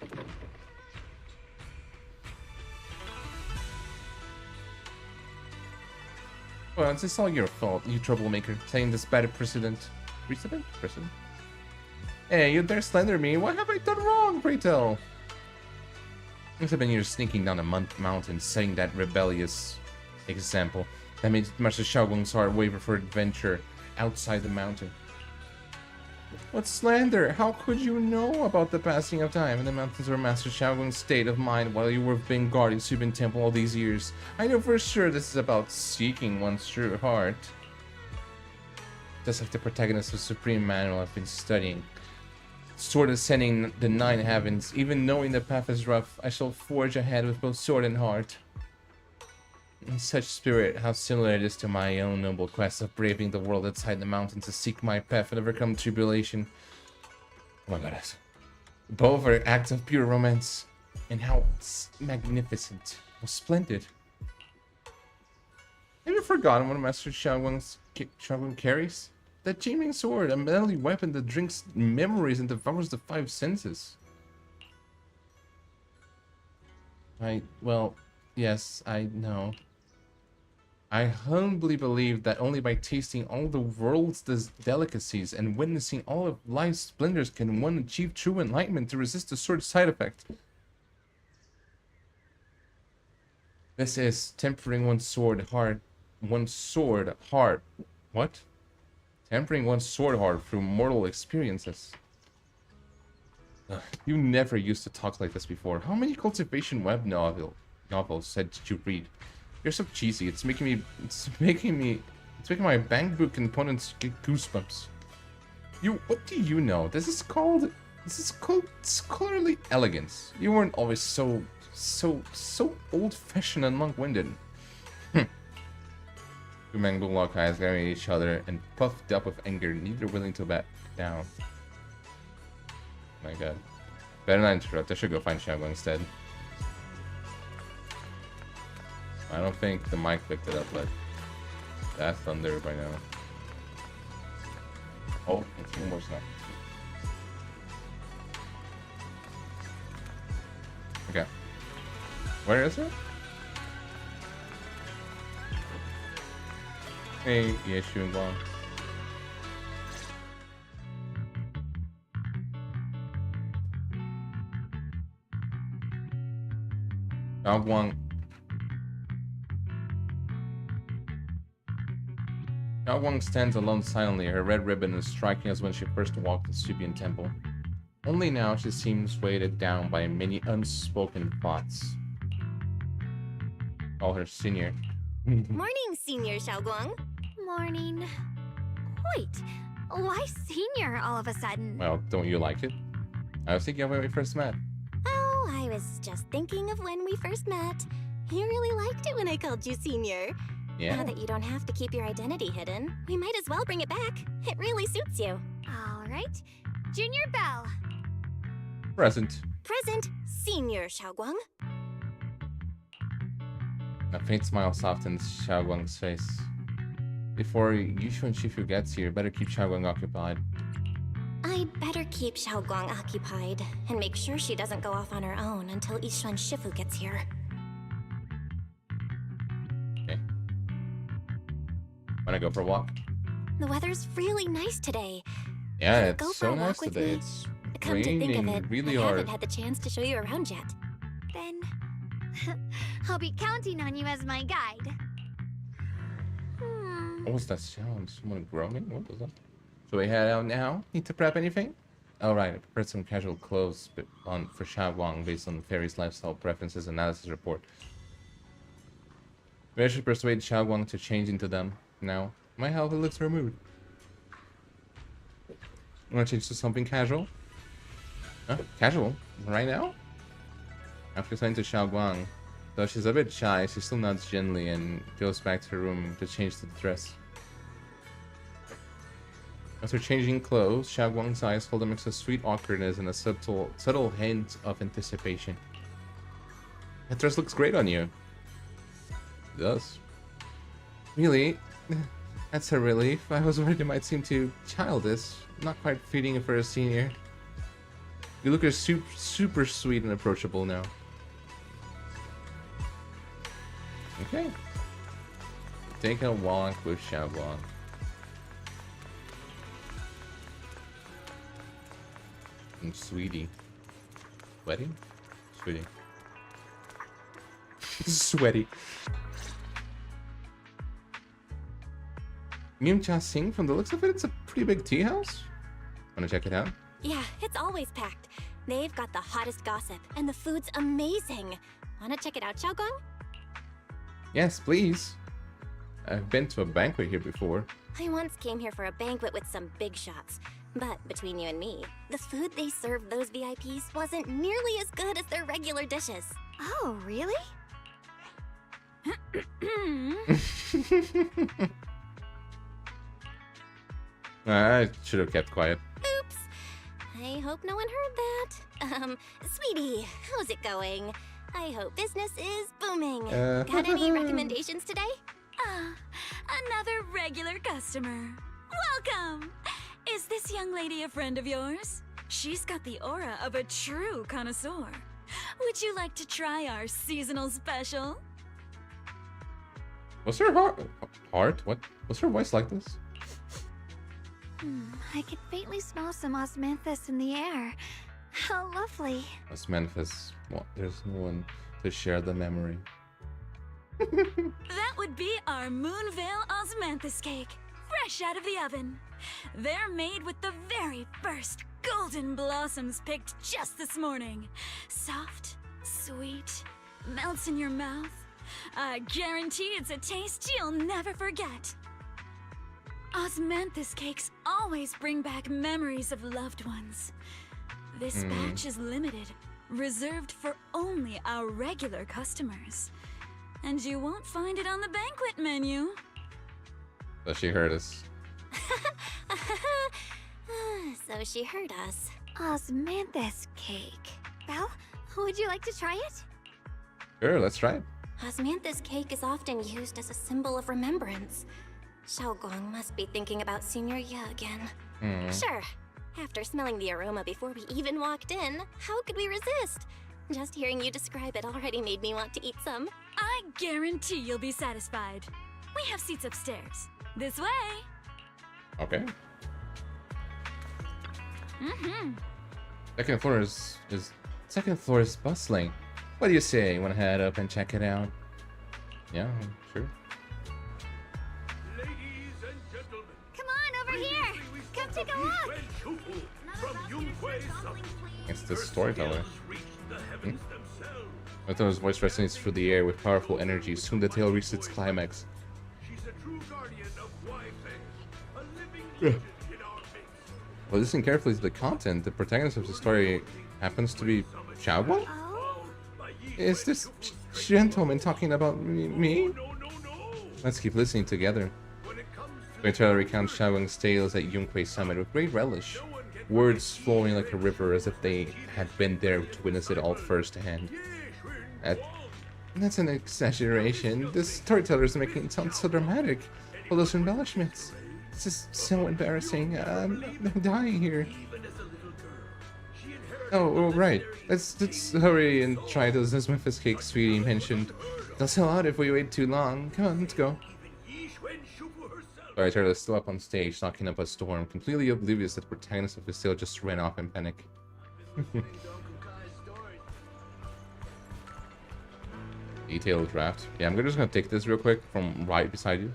Well, it's just all your fault, you troublemaker, setting this bad precedent. Precedent? Hey, you dare slander me? What have I done wrong, pray tell? Must have been you sneaking down a mountain, setting that rebellious example that made Master Xiaoguang's heart waver for adventure outside the mountain. What slander? How could you know about the passing of time in the mountains or Master Xiaoguang's state of mind while you were being guarding Suibian Temple all these years? I know for sure this is about seeking one's true heart. Just like the protagonist of Supreme Manual I've been studying. Sword ascending the 9 heavens, even knowing the path is rough, I shall forge ahead with both sword and heart. In such spirit, how similar it is to my own noble quest of braving the world outside the mountains to seek my path and overcome tribulation. Oh my goodness. Both are acts of pure romance. And how magnificent. How splendid. Have you forgotten what Master Xiaoguang carries? That gleaming sword, a deadly weapon that drinks memories and devours the 5 senses. Well, yes, I know. I humbly believe that only by tasting all the world's delicacies and witnessing all of life's splendors can one achieve true enlightenment to resist the sword's side effect. This is tempering one's sword heart. What? Tempering one's sword heart through mortal experiences. Ugh, you never used to talk like this before. How many cultivation web novels did you read? You're so cheesy. It's making my bank book components get goosebumps. What do you know? This is called scholarly elegance. You weren't always so old-fashioned and long-winded. Two mangled lock eyes glaring at each other and puffed up with anger, neither willing to back down. My god. Better not interrupt. I should go find Xiaoguang instead. I don't think the mic picked it up, but that's thunder by now. Oh, it's one more snow. Okay. Where is it? Hey, Yeshu and Guang. Xiaoguang stands alone silently, her red ribbon as striking as when she first walked the Suibian Temple. Only now she seems weighted down by many unspoken thoughts. Call her senior. Morning, Senior Xiaoguang. Morning. Wait, why senior all of a sudden? Well, don't you like it? I was thinking of when we first met. Oh, I was just thinking of when we first met. You really liked it when I called you Senior. Yeah. Now that you don't have to keep your identity hidden, we might as well bring it back. It really suits you. All right. Junior Bell. Present. Present, Senior Xiaoguang. A faint smile softens Xiaoguang's face. Before Yushu and Shifu gets here, better keep Xiaoguang occupied. I'd better keep Xiaoguang occupied and make sure she doesn't go off on her own until Yishuan Shifu gets here. Okay. Wanna go for a walk? The weather's really nice today. Yeah, Go it's for a so walk nice with today. me. It's Come to think of raining it, really I hard. haven't had the chance to show you around yet. Then I'll be counting on you as my guide. What was that sound? Someone groaning? What was that? So we head out now? Need to prep anything? Alright, I prepared some casual clothes for Xiaoguang based on the fairy's lifestyle preferences analysis report. Maybe I should persuade Xiaoguang to change into them now. Might help it lifts her mood. You want to change to something casual? Huh? Casual? Right now? After explaining to Xiaoguang, though she's a bit shy, she still nods gently and goes back to her room to change to the dress. After changing clothes, Xiaoguang's eyes hold a mix of sweet awkwardness and a subtle hint of anticipation. That dress looks great on you. It does. Really? That's a relief. I was worried it might seem too childish. Not quite fitting for a senior. You look super sweet and approachable now. Okay. Take a walk with Xiaoguang. And sweetie. Sweaty? Sweetie. Sweaty. Myeongcha Sing, from the looks of it, it's a pretty big tea house. Wanna check it out? Yeah, it's always packed. They've got the hottest gossip, and the food's amazing. Wanna check it out, Xiaoguang? Yes, please. I've been to a banquet here before. I once came here for a banquet with some big shots. But between you and me, the food they served those VIPs wasn't nearly as good as their regular dishes. Oh, really? I should have kept quiet. Oops. I hope no one heard that. Sweetie, how's it going? I hope business is booming. Got any recommendations today? Another regular customer. Welcome! Is this young lady a friend of yours? She's got the aura of a true connoisseur. Would you like to try our seasonal special? Was her heart? What? Was her voice like this? I can faintly smell some osmanthus in the air. How lovely. That's Memphis. Well, there's no one to share the memory. That would be our Moonvale Osmanthus cake, fresh out of the oven. They're made with the very first golden blossoms picked just this morning. Soft, sweet, melts in your mouth. I guarantee it's a taste you'll never forget. Osmanthus cakes always bring back memories of loved ones. This batch is limited, reserved for only our regular customers. And you won't find it on the banquet menu. So she heard us. So she heard us. Osmanthus cake. Well, would you like to try it? Sure, let's try it. Osmanthus cake is often used as a symbol of remembrance. Xiaoguang must be thinking about Senior Ye again. Sure. After smelling the aroma before we even walked in, how could we resist? Just hearing you describe it already made me want to eat some. I guarantee you'll be satisfied. We have seats upstairs. This way. Okay. Mm-hmm. Second floor is bustling. What do you say? You wanna head up and check it out? Yeah, sure. Come on, over here! Come take a look! It's the storyteller. Otto's voice resonates through the air with powerful energy. Soon the tale reaches its climax. Well, listen carefully to the content. The protagonist of the story happens to be Xiaoguang? Is this gentleman talking about me? Let's keep listening together. Storyteller recounts Xiaoguang's tales at Yunquei Summit with great relish, words flowing like a river as if they had been there to witness it all firsthand. That's an exaggeration. This storyteller is making it sound so dramatic. All those embellishments. This is so embarrassing. I'm dying here. Oh, right. Let's hurry and try those Memphis cakes Sweetie mentioned. They'll sell out if we wait too long. Come on, let's go. Alright, Charlie's still up on stage, knocking up a storm, completely oblivious that the protagonist of the sale just ran off in panic. Detailed draft. Yeah, I'm just gonna take this real quick from right beside you.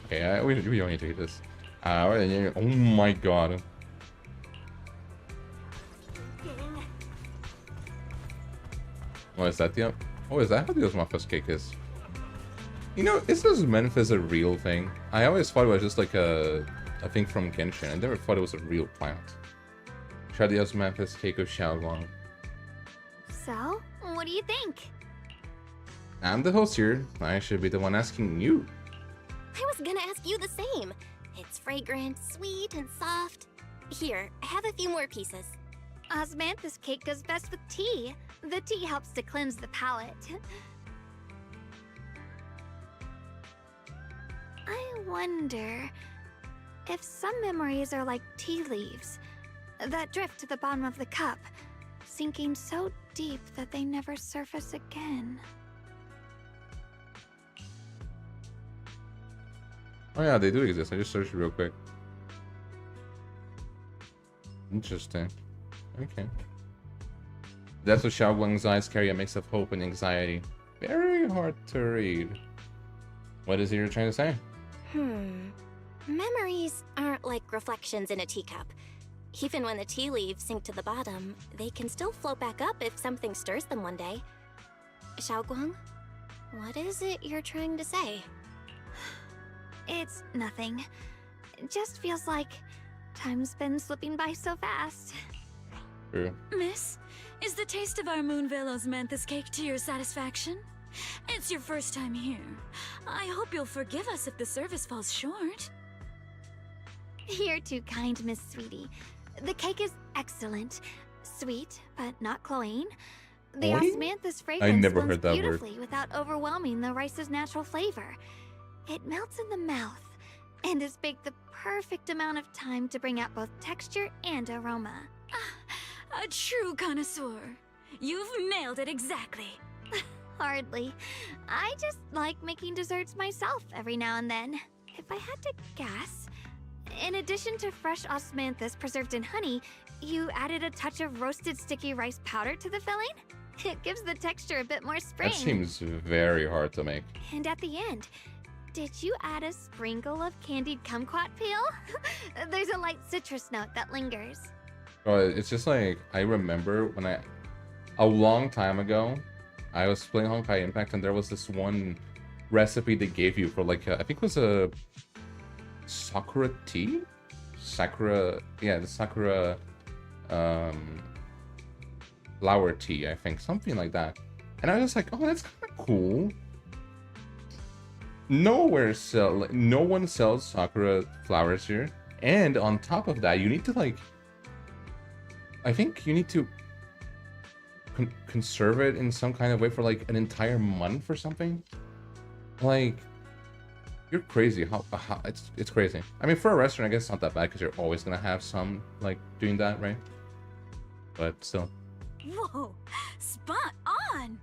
Okay, we don't need to hit this. Oh my god. Oh, is that the... Oh, is that how the Memphis cake is? You know, is this Memphis a real thing? I always thought it was just like a thing from Genshin. I never thought it was a real plant. Try the Memphis cake of Xiaoguang. So, what do you think? I'm the host here. I should be the one asking you. I was gonna ask you the same. It's fragrant, sweet, and soft. Here, have a few more pieces. Osmanthus cake goes best with tea. The tea helps to cleanse the palate. I wonder if some memories are like tea leaves that drift to the bottom of the cup, sinking so deep that they never surface again. Oh yeah, they do exist. I just searched real quick. Interesting. Okay. That's what Xiaoguang's eyes carry, a mix of hope and anxiety. Very hard to read. What is it you're trying to say? Memories aren't like reflections in a teacup. Even when the tea leaves sink to the bottom, they can still float back up if something stirs them one day. Xiaoguang, what is it you're trying to say? It's nothing. It just feels like time's been slipping by so fast. True. Miss, is the taste of our Moonvale Osmanthus cake to your satisfaction? It's your first time here. I hope you'll forgive us if the service falls short. You're too kind, Miss Sweetie. The cake is excellent. Sweet, but not cloying. The osmanthus fragrance never blends heard that word. beautifully without overwhelming the rice's natural flavor. It melts in the mouth and is baked the perfect amount of time to bring out both texture and aroma. A true connoisseur. You've nailed it exactly. Hardly. I just like making desserts myself every now and then. If I had to guess, in addition to fresh osmanthus preserved in honey, you added a touch of roasted sticky rice powder to the filling? It gives the texture a bit more spring. That seems very hard to make. And at the end, did you add a sprinkle of candied kumquat peel? There's a light citrus note that lingers. Oh, it's just like, I remember when a long time ago, I was playing Honkai Impact and there was this one recipe they gave you for like, I think it was a Sakura tea? Sakura, yeah, the Sakura flower tea, I think, something like that. And I was like, oh, that's kind of cool. No one sells Sakura flowers here. And on top of that, you need to like, I think you need to conserve it in some kind of way for like an entire month or something. Like, you're crazy. How it's crazy. I mean, for a restaurant, I guess it's not that bad because you're always gonna have some like doing that, right? But still. Whoa, spot on!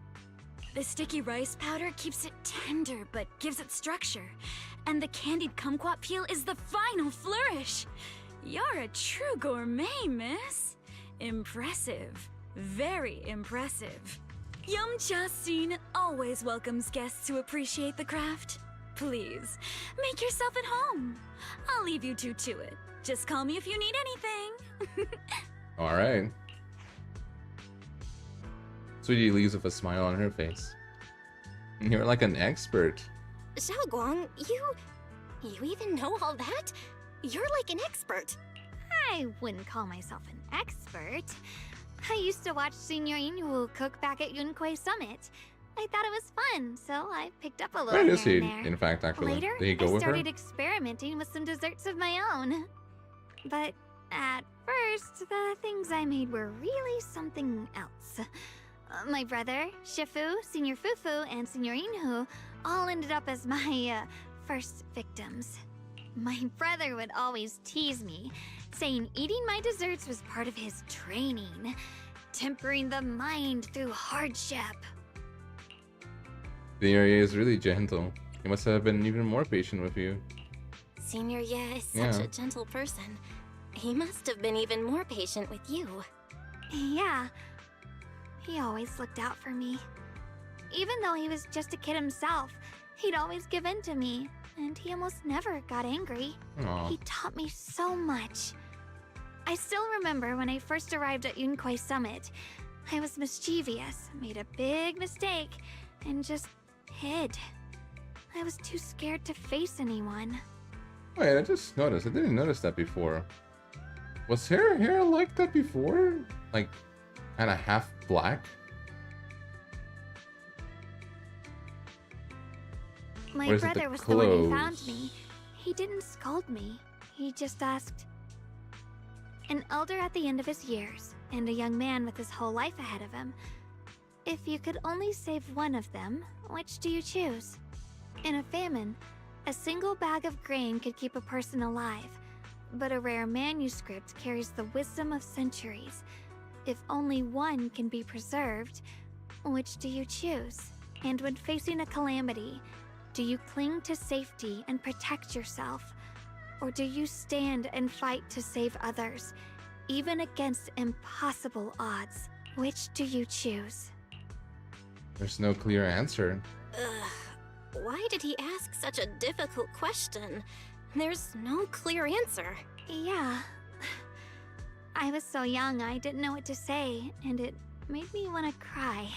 The sticky rice powder keeps it tender but gives it structure. And the candied kumquat peel is the final flourish. You're a true gourmet, miss. Impressive. Very impressive. Yum-Cha Scene always welcomes guests who appreciate the craft. Please, make yourself at home. I'll leave you two to it. Just call me if you need anything. Alright. Sweetie leaves with a smile on her face. You're like an expert. Xiaoguang, you even know all that? You're like an expert. I wouldn't call myself an expert. I used to watch Senior Inwu cook back at Yunquay Summit. I thought it was fun, so I picked up a little Where is here he, and there. in fact, actually? Later, Did he go I with her? started experimenting with some desserts of my own. But At first, the things I made were really something else. My brother, Shifu, Senior Fufu, and Senior Inhu all ended up as my first victims. My brother would always tease me, saying eating my desserts was part of his training, tempering the mind through hardship. Senior Ye is really gentle. He must have been even more patient with you. Senior Ye is such a gentle person. He must have been even more patient with you. Yeah. He always looked out for me. Even though he was just a kid himself, he'd always give in to me, and he almost never got angry. Aww. He taught me so much. I still remember when I first arrived at Yunquay Summit. I was mischievous, made a big mistake, and just hid. I was too scared to face anyone. Wait, I just noticed. I didn't notice that before. Was her hair like that before? Like, kind of half black? My brother was the one who found me. He didn't scold me. He just asked. An elder at the end of his years, and a young man with his whole life ahead of him. If you could only save one of them, which do you choose? In a famine, a single bag of grain could keep a person alive, but a rare manuscript carries the wisdom of centuries. If only one can be preserved, which do you choose? And when facing a calamity, do you cling to safety and protect yourself? Or do you stand and fight to save others, even against impossible odds? Which do you choose? There's no clear answer. Ugh, why did he ask such a difficult question? There's no clear answer. Yeah. I was so young I didn't know what to say, and it made me want to cry.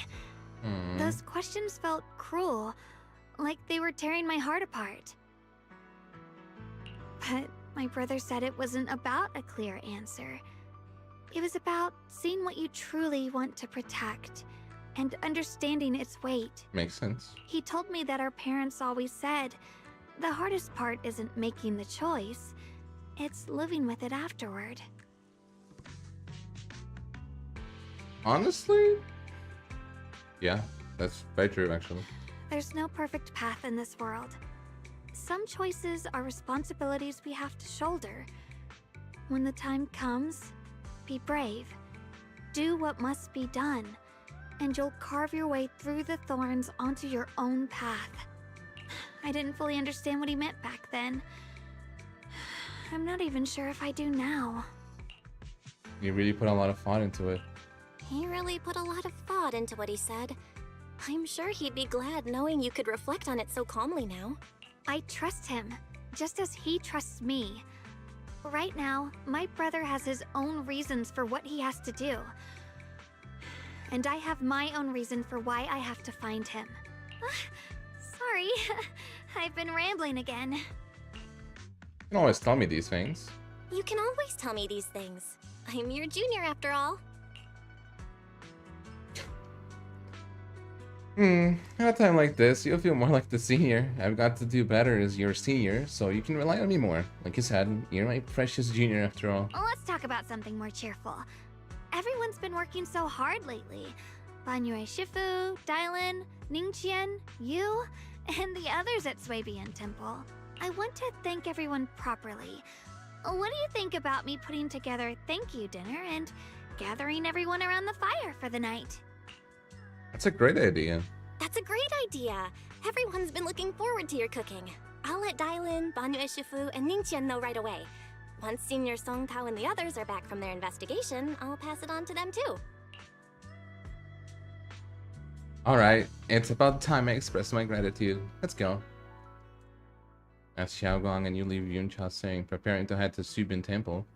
Those questions felt cruel, like they were tearing my heart apart. But my brother said it wasn't about a clear answer. It was about seeing what you truly want to protect and understanding its weight. Makes sense. He told me that our parents always said, the hardest part isn't making the choice, it's living with it afterward. Honestly? Yeah, that's very true, actually. There's no perfect path in this world. Some choices are responsibilities we have to shoulder. When the time comes, be brave. Do what must be done, and you'll carve your way through the thorns onto your own path. I didn't fully understand what he meant back then. I'm not even sure if I do now. You really put a lot of thought into it. He really put a lot of thought into what he said. I'm sure he'd be glad knowing you could reflect on it so calmly now. I trust him, just as he trusts me. Right now, my brother has his own reasons for what he has to do. And I have my own reason for why I have to find him. Sorry, I've been rambling again. You can always tell me these things. You can always tell me these things. I'm your junior after all. At a time like this, you'll feel more like the senior. I've got to do better as your senior, so you can rely on me more. Like you said, you're my precious junior after all. Let's talk about something more cheerful. Everyone's been working so hard lately. Banyue Shifu, Dylan, Ningqian, you, and the others at Swabian Temple. I want to thank everyone properly. What do you think about me putting together a thank you dinner and gathering everyone around the fire for the night? That's a great idea. That's a great idea. Everyone's been looking forward to your cooking. I'll let Dylan, Banyue Shifu, and Ningqian know right away. Once Senior Song Tao and the others are back from their investigation, I'll pass it on to them too. Alright, it's about time I express my gratitude. Let's go. As Xiaoguang and you leave Yuncha saying, preparing to head to Subin Temple.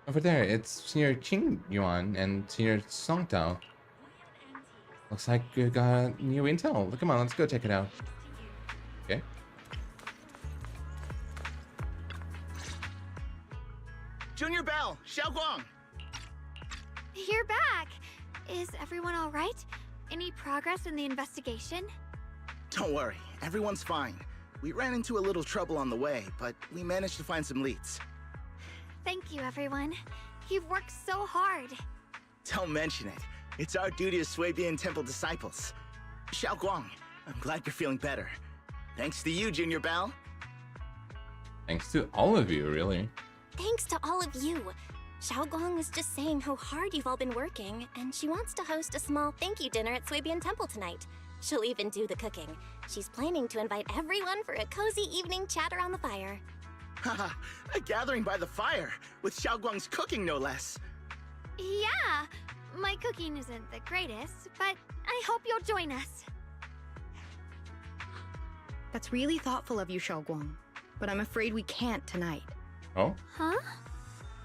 Over there, it's Senior Qing Yuan and Senior Song Tao. Looks like we got new intel. Come on, let's go check it out. Okay. Junior Bell, Xiaoguang. You're back! Is everyone alright? Any progress in the investigation? Don't worry, everyone's fine. We ran into a little trouble on the way, but we managed to find some leads. Thank you, everyone. You've worked so hard. Don't mention it. It's our duty as Swabian Temple disciples. Xiao Guang, I'm glad you're feeling better. Thanks to you, Junior Bao. Thanks to all of you, really. Thanks to all of you. Xiao Guang was just saying how hard you've all been working, and she wants to host a small thank you dinner at Swabian Temple tonight. She'll even do the cooking. She's planning to invite everyone for a cozy evening chat around the fire. Haha, a gathering by the fire, with Xiao Guang's cooking no less. Yeah, my cooking isn't the greatest, but I hope you'll join us. That's really thoughtful of you, Xiao Guang, but I'm afraid we can't tonight. Oh? Huh?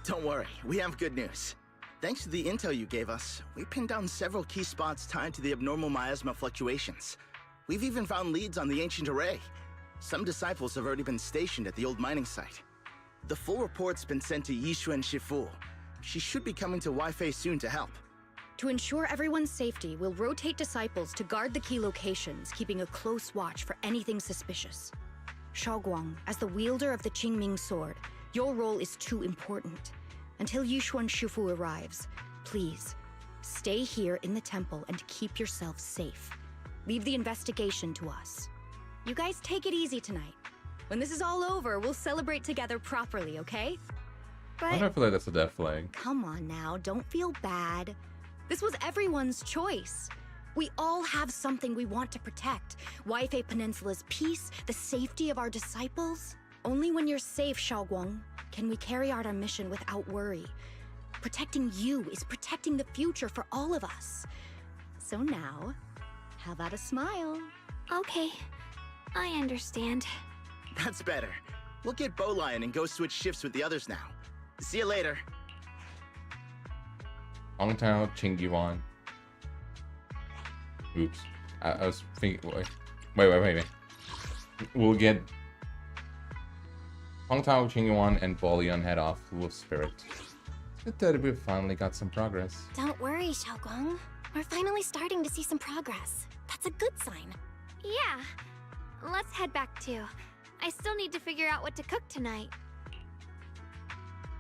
Don't worry, we have good news. Thanks to the intel you gave us, we pinned down several key spots tied to the abnormal miasma fluctuations. We've even found leads on the ancient array. Some disciples have already been stationed at the old mining site. The full report's been sent to Yishuan Shifu. She should be coming to Weifei soon to help. To ensure everyone's safety, we'll rotate disciples to guard the key locations, keeping a close watch for anything suspicious. Xiao Guang, as the wielder of the Qingming sword, your role is too important. Until Yishuan Shifu arrives, please, stay here in the temple and keep yourselves safe. Leave the investigation to us. You guys take it easy tonight. When this is all over, we'll celebrate together properly, okay? I don't feel like that's a death flag. Come on now, don't feel bad. This was everyone's choice. We all have something we want to protect. Weifei Peninsula's peace, the safety of our disciples. Only when you're safe, Xiao Guang, can we carry out our mission without worry. Protecting you is protecting the future for all of us. So now, how about a smile? Okay, I understand. That's better. We'll get Bowlion and go switch shifts with the others now. See you later. Hongtao, Qingyuan. Oops. I was thinking. Wait. We'll get Hongtao, Qingyuan, and Bolion head off full of spirit. Good that we finally got some progress. Don't worry, Xiao Guang. We're finally starting to see some progress. That's a good sign. Yeah, let's head back too. I still need to figure out what to cook tonight.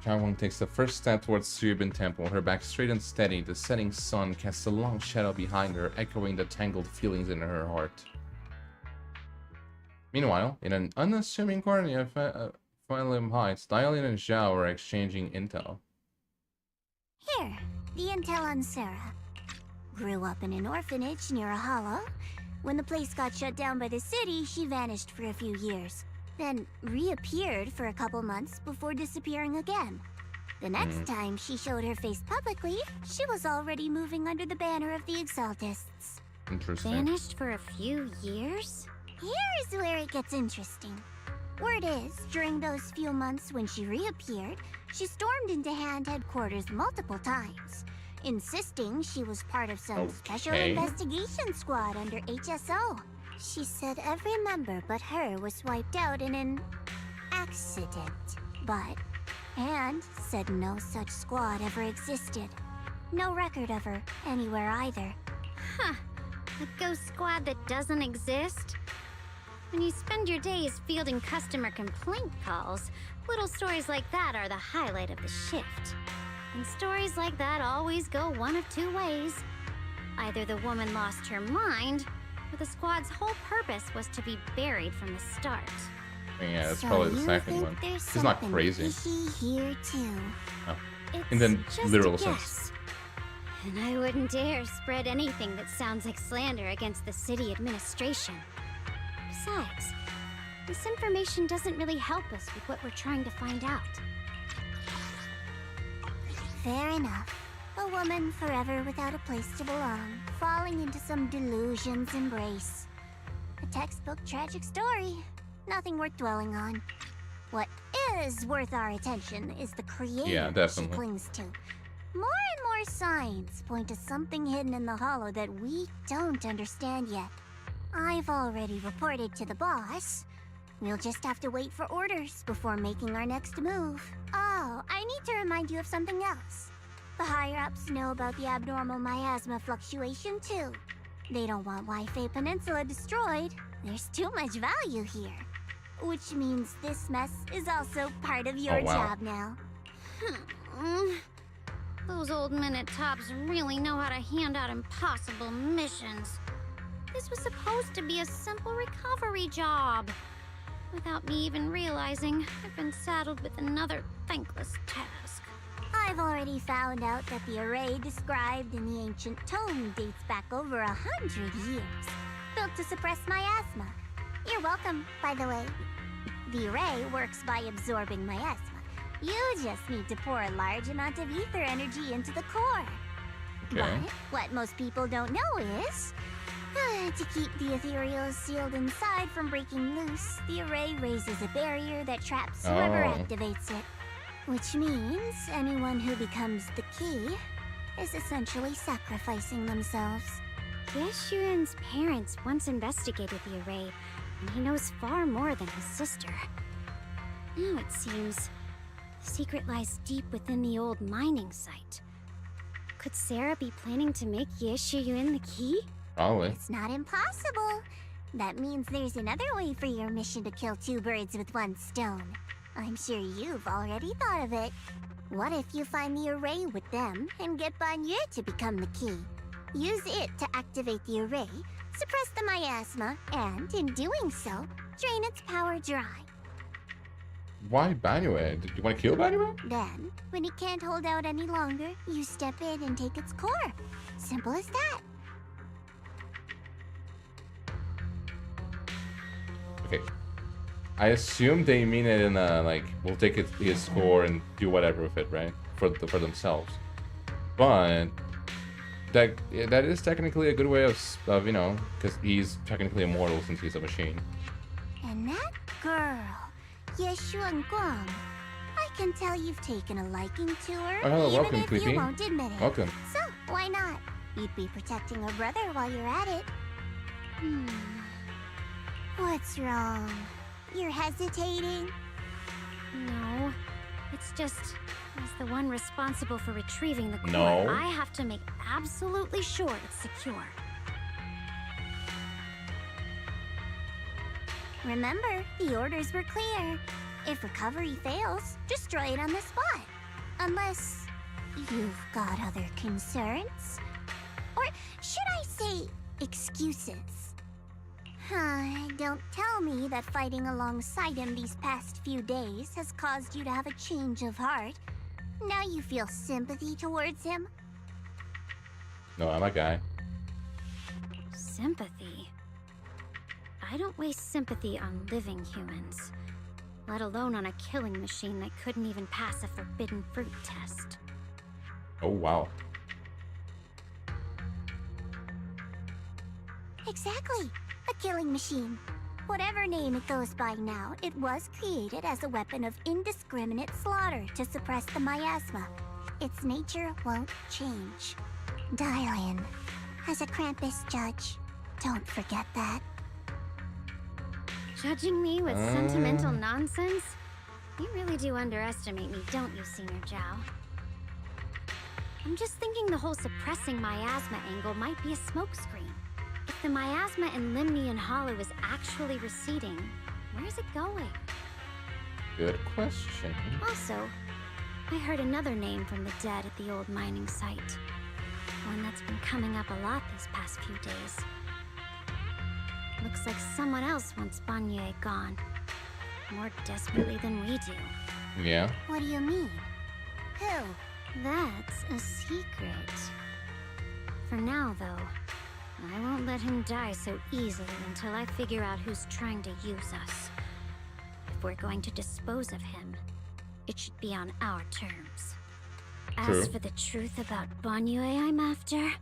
Xiao Guang takes the first step towards Swabian Temple, her back straight and steady. The setting sun casts a long shadow behind her, echoing the tangled feelings in her heart. Meanwhile, in an unassuming corner of Phylum Heights, Dialin and Zhao are exchanging intel. Here, the intel on Sarah. Grew up in an orphanage near a hollow. When the place got shut down by the city, she vanished for a few years. Then reappeared for a couple months before disappearing again. The next time she showed her face publicly, she was already moving under the banner of the Exaltists. Interesting. Vanished for a few years? Here's where it gets interesting. Word is, during those few months when she reappeared, she stormed into Hand headquarters multiple times, insisting she was part of some special investigation squad under HSO. She said every member but her was wiped out in an accident. But Hand said no such squad ever existed. No record of her anywhere either. Huh. A ghost squad that doesn't exist? When you spend your days fielding customer complaint calls, little stories like that are the highlight of the shift. And stories like that always go one of two ways. Either the woman lost her mind, or the squad's whole purpose was to be buried from the start. Yeah, that's probably the second one. It's not crazy. Here too. Oh. In the literal sense. And I wouldn't dare spread anything that sounds like slander against the city administration. Besides, this information doesn't really help us with what we're trying to find out. Fair enough. A woman forever without a place to belong, falling into some delusion's embrace. A textbook tragic story. Nothing worth dwelling on. What is worth our attention is the creator she clings to. More and more signs point to something hidden in the hollow that we don't understand yet. I've already reported to the boss. We'll just have to wait for orders before making our next move. Oh, I need to remind you of something else. The higher-ups know about the abnormal miasma fluctuation too. They don't want Weifei Peninsula destroyed. There's too much value here. Which means this mess is also part of your job now. Those old minute tops really know how to hand out impossible missions. This was supposed to be a simple recovery job. Without me even realizing, I've been saddled with another thankless task. I've already found out that the array described in the ancient tome dates back over 100 years, built to suppress miasma. You're welcome, by the way. The array works by absorbing miasma. You just need to pour a large amount of ether energy into the core. Okay. But what most people don't know is, to keep the ethereals sealed inside from breaking loose, the array raises a barrier that traps whoever activates it. Which means anyone who becomes the key is essentially sacrificing themselves. Yeshuan's parents once investigated the array, and he knows far more than his sister. Now it seems the secret lies deep within the old mining site. Could Sarah be planning to make Yeshuyun the key? Probably. It's not impossible. That means there's another way for your mission to kill two birds with one stone. I'm sure you've already thought of it. What if you find the array with them and get Banyu to become the key? Use it to activate the array, suppress the miasma, and in doing so, drain its power dry. Why Banue? Did you want to kill Banue? Then, when it can't hold out any longer, you step in and take its core. Simple as that. Okay. I assume they mean it in a, like, we'll take his core and do whatever with it, right? For themselves. But that is technically a good way of you know, because he's technically immortal since he's a machine. And that girl, Yeshuan Guang, I can tell you've taken a liking to her, Oh, hello, even welcome, if Creepy. you won't admit it. Welcome. So, why not? You'd be protecting her brother while you're at it. What's wrong? You're hesitating? No. It's just, as the one responsible for retrieving the core, No. I have to make absolutely sure it's secure. Remember, the orders were clear. If recovery fails, destroy it on the spot. Unless you've got other concerns. Or should I say, excuses? Don't tell me that fighting alongside him these past few days has caused you to have a change of heart. Now you feel sympathy towards him? No, I'm a guy. Sympathy? I don't waste sympathy on living humans, let alone on a killing machine that couldn't even pass a forbidden fruit test. Oh, wow. Exactly. A killing machine. Whatever name it goes by now, it was created as a weapon of indiscriminate slaughter to suppress the miasma. Its nature won't change. Dial in. As a Krampus judge, don't forget that. Judging me with sentimental nonsense? You really do underestimate me, don't you, Senior Zhao? I'm just thinking the whole suppressing miasma angle might be a smokescreen. If the miasma in Limnian Hollow is actually receding, where's it going? Good question. Also, I heard another name from the dead at the old mining site. One that's been coming up a lot these past few days. Looks like someone else wants Banyu gone. More desperately than we do. Yeah. What do you mean? Who? That's a secret. For now, though, I won't let him die so easily until I figure out who's trying to use us. If we're going to dispose of him, it should be on our terms. True. As for the truth about Banyu I'm after,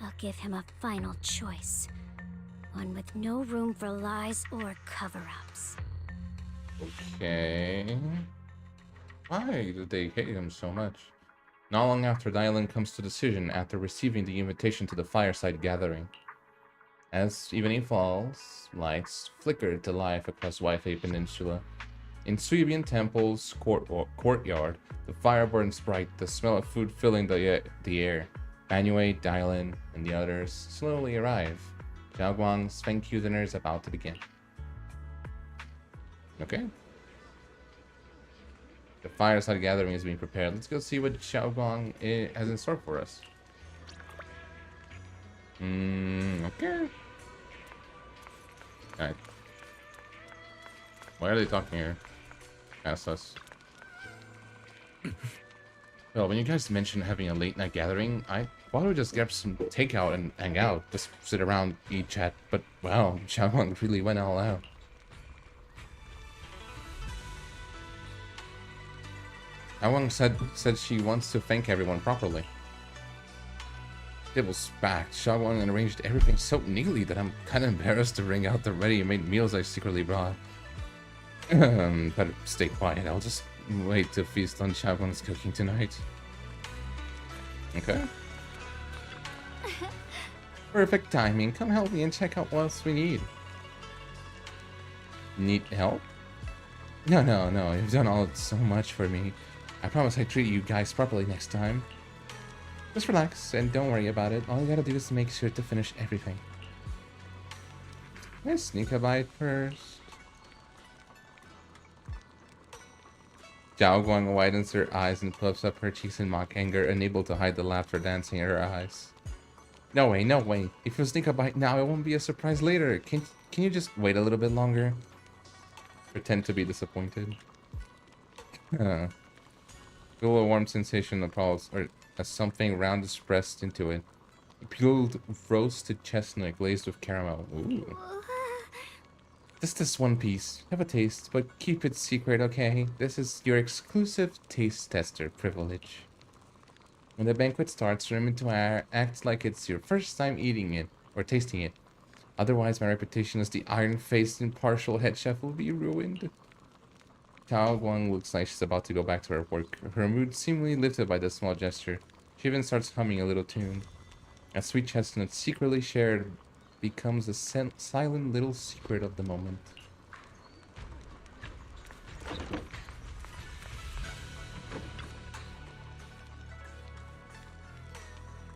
I'll give him a final choice. One with no room for lies or cover-ups. Okay. Why do they hate him so much? Not long after, Dylan comes to decision after receiving the invitation to the fireside gathering. As evening falls, lights flicker to life across Waifei Peninsula. In Suibian Temple's courtyard, the fire burns bright, the smell of food filling the air. Banue, Dylan, and the others slowly arrive. Xiaoguang's thank you dinner is about to begin. Okay. The fireside gathering is being prepared. Let's go see what Xiaoguang has in store for us. Okay. Alright. Why are they talking here? Ask us. Well, when you guys mentioned having a late night gathering, I thought we'd just grab some takeout and hang out. Just sit around, eat, chat. But wow, Xiaoguang really went all out. Xiaoguang said she wants to thank everyone properly. It was packed. Xiaoguang arranged everything so neatly that I'm kind of embarrassed to bring out the ready-made meals I secretly brought. But stay quiet. I'll just wait to feast on Xiaoguang's cooking tonight. Okay. Perfect timing. Come help me and check out what else we need. Need help? No. You've done so much for me. I promise I treat you guys properly next time. Just relax and don't worry about it. All you gotta do is make sure to finish everything. Let's sneak a bite first. Xiaoguang widens her eyes and puffs up her cheeks in mock anger, unable to hide the laughter dancing in her eyes. No way. If you sneak a bite now, it won't be a surprise later. Can you just wait a little bit longer? Pretend to be disappointed. Feel a warm sensation of pulse, or as something round is pressed into it. Peeled roasted chestnut glazed with caramel. Ooh. Just this one piece. Have a taste, but keep it secret, okay? This is your exclusive taste tester privilege. When the banquet starts, remember to act like it's your first time eating it, or tasting it. Otherwise, my reputation as the iron-faced impartial head chef will be ruined. Xiaoguang looks like she's about to go back to her work, her mood seemingly lifted by this small gesture. She even starts humming a little tune. A sweet chestnut secretly shared becomes a silent little secret of the moment.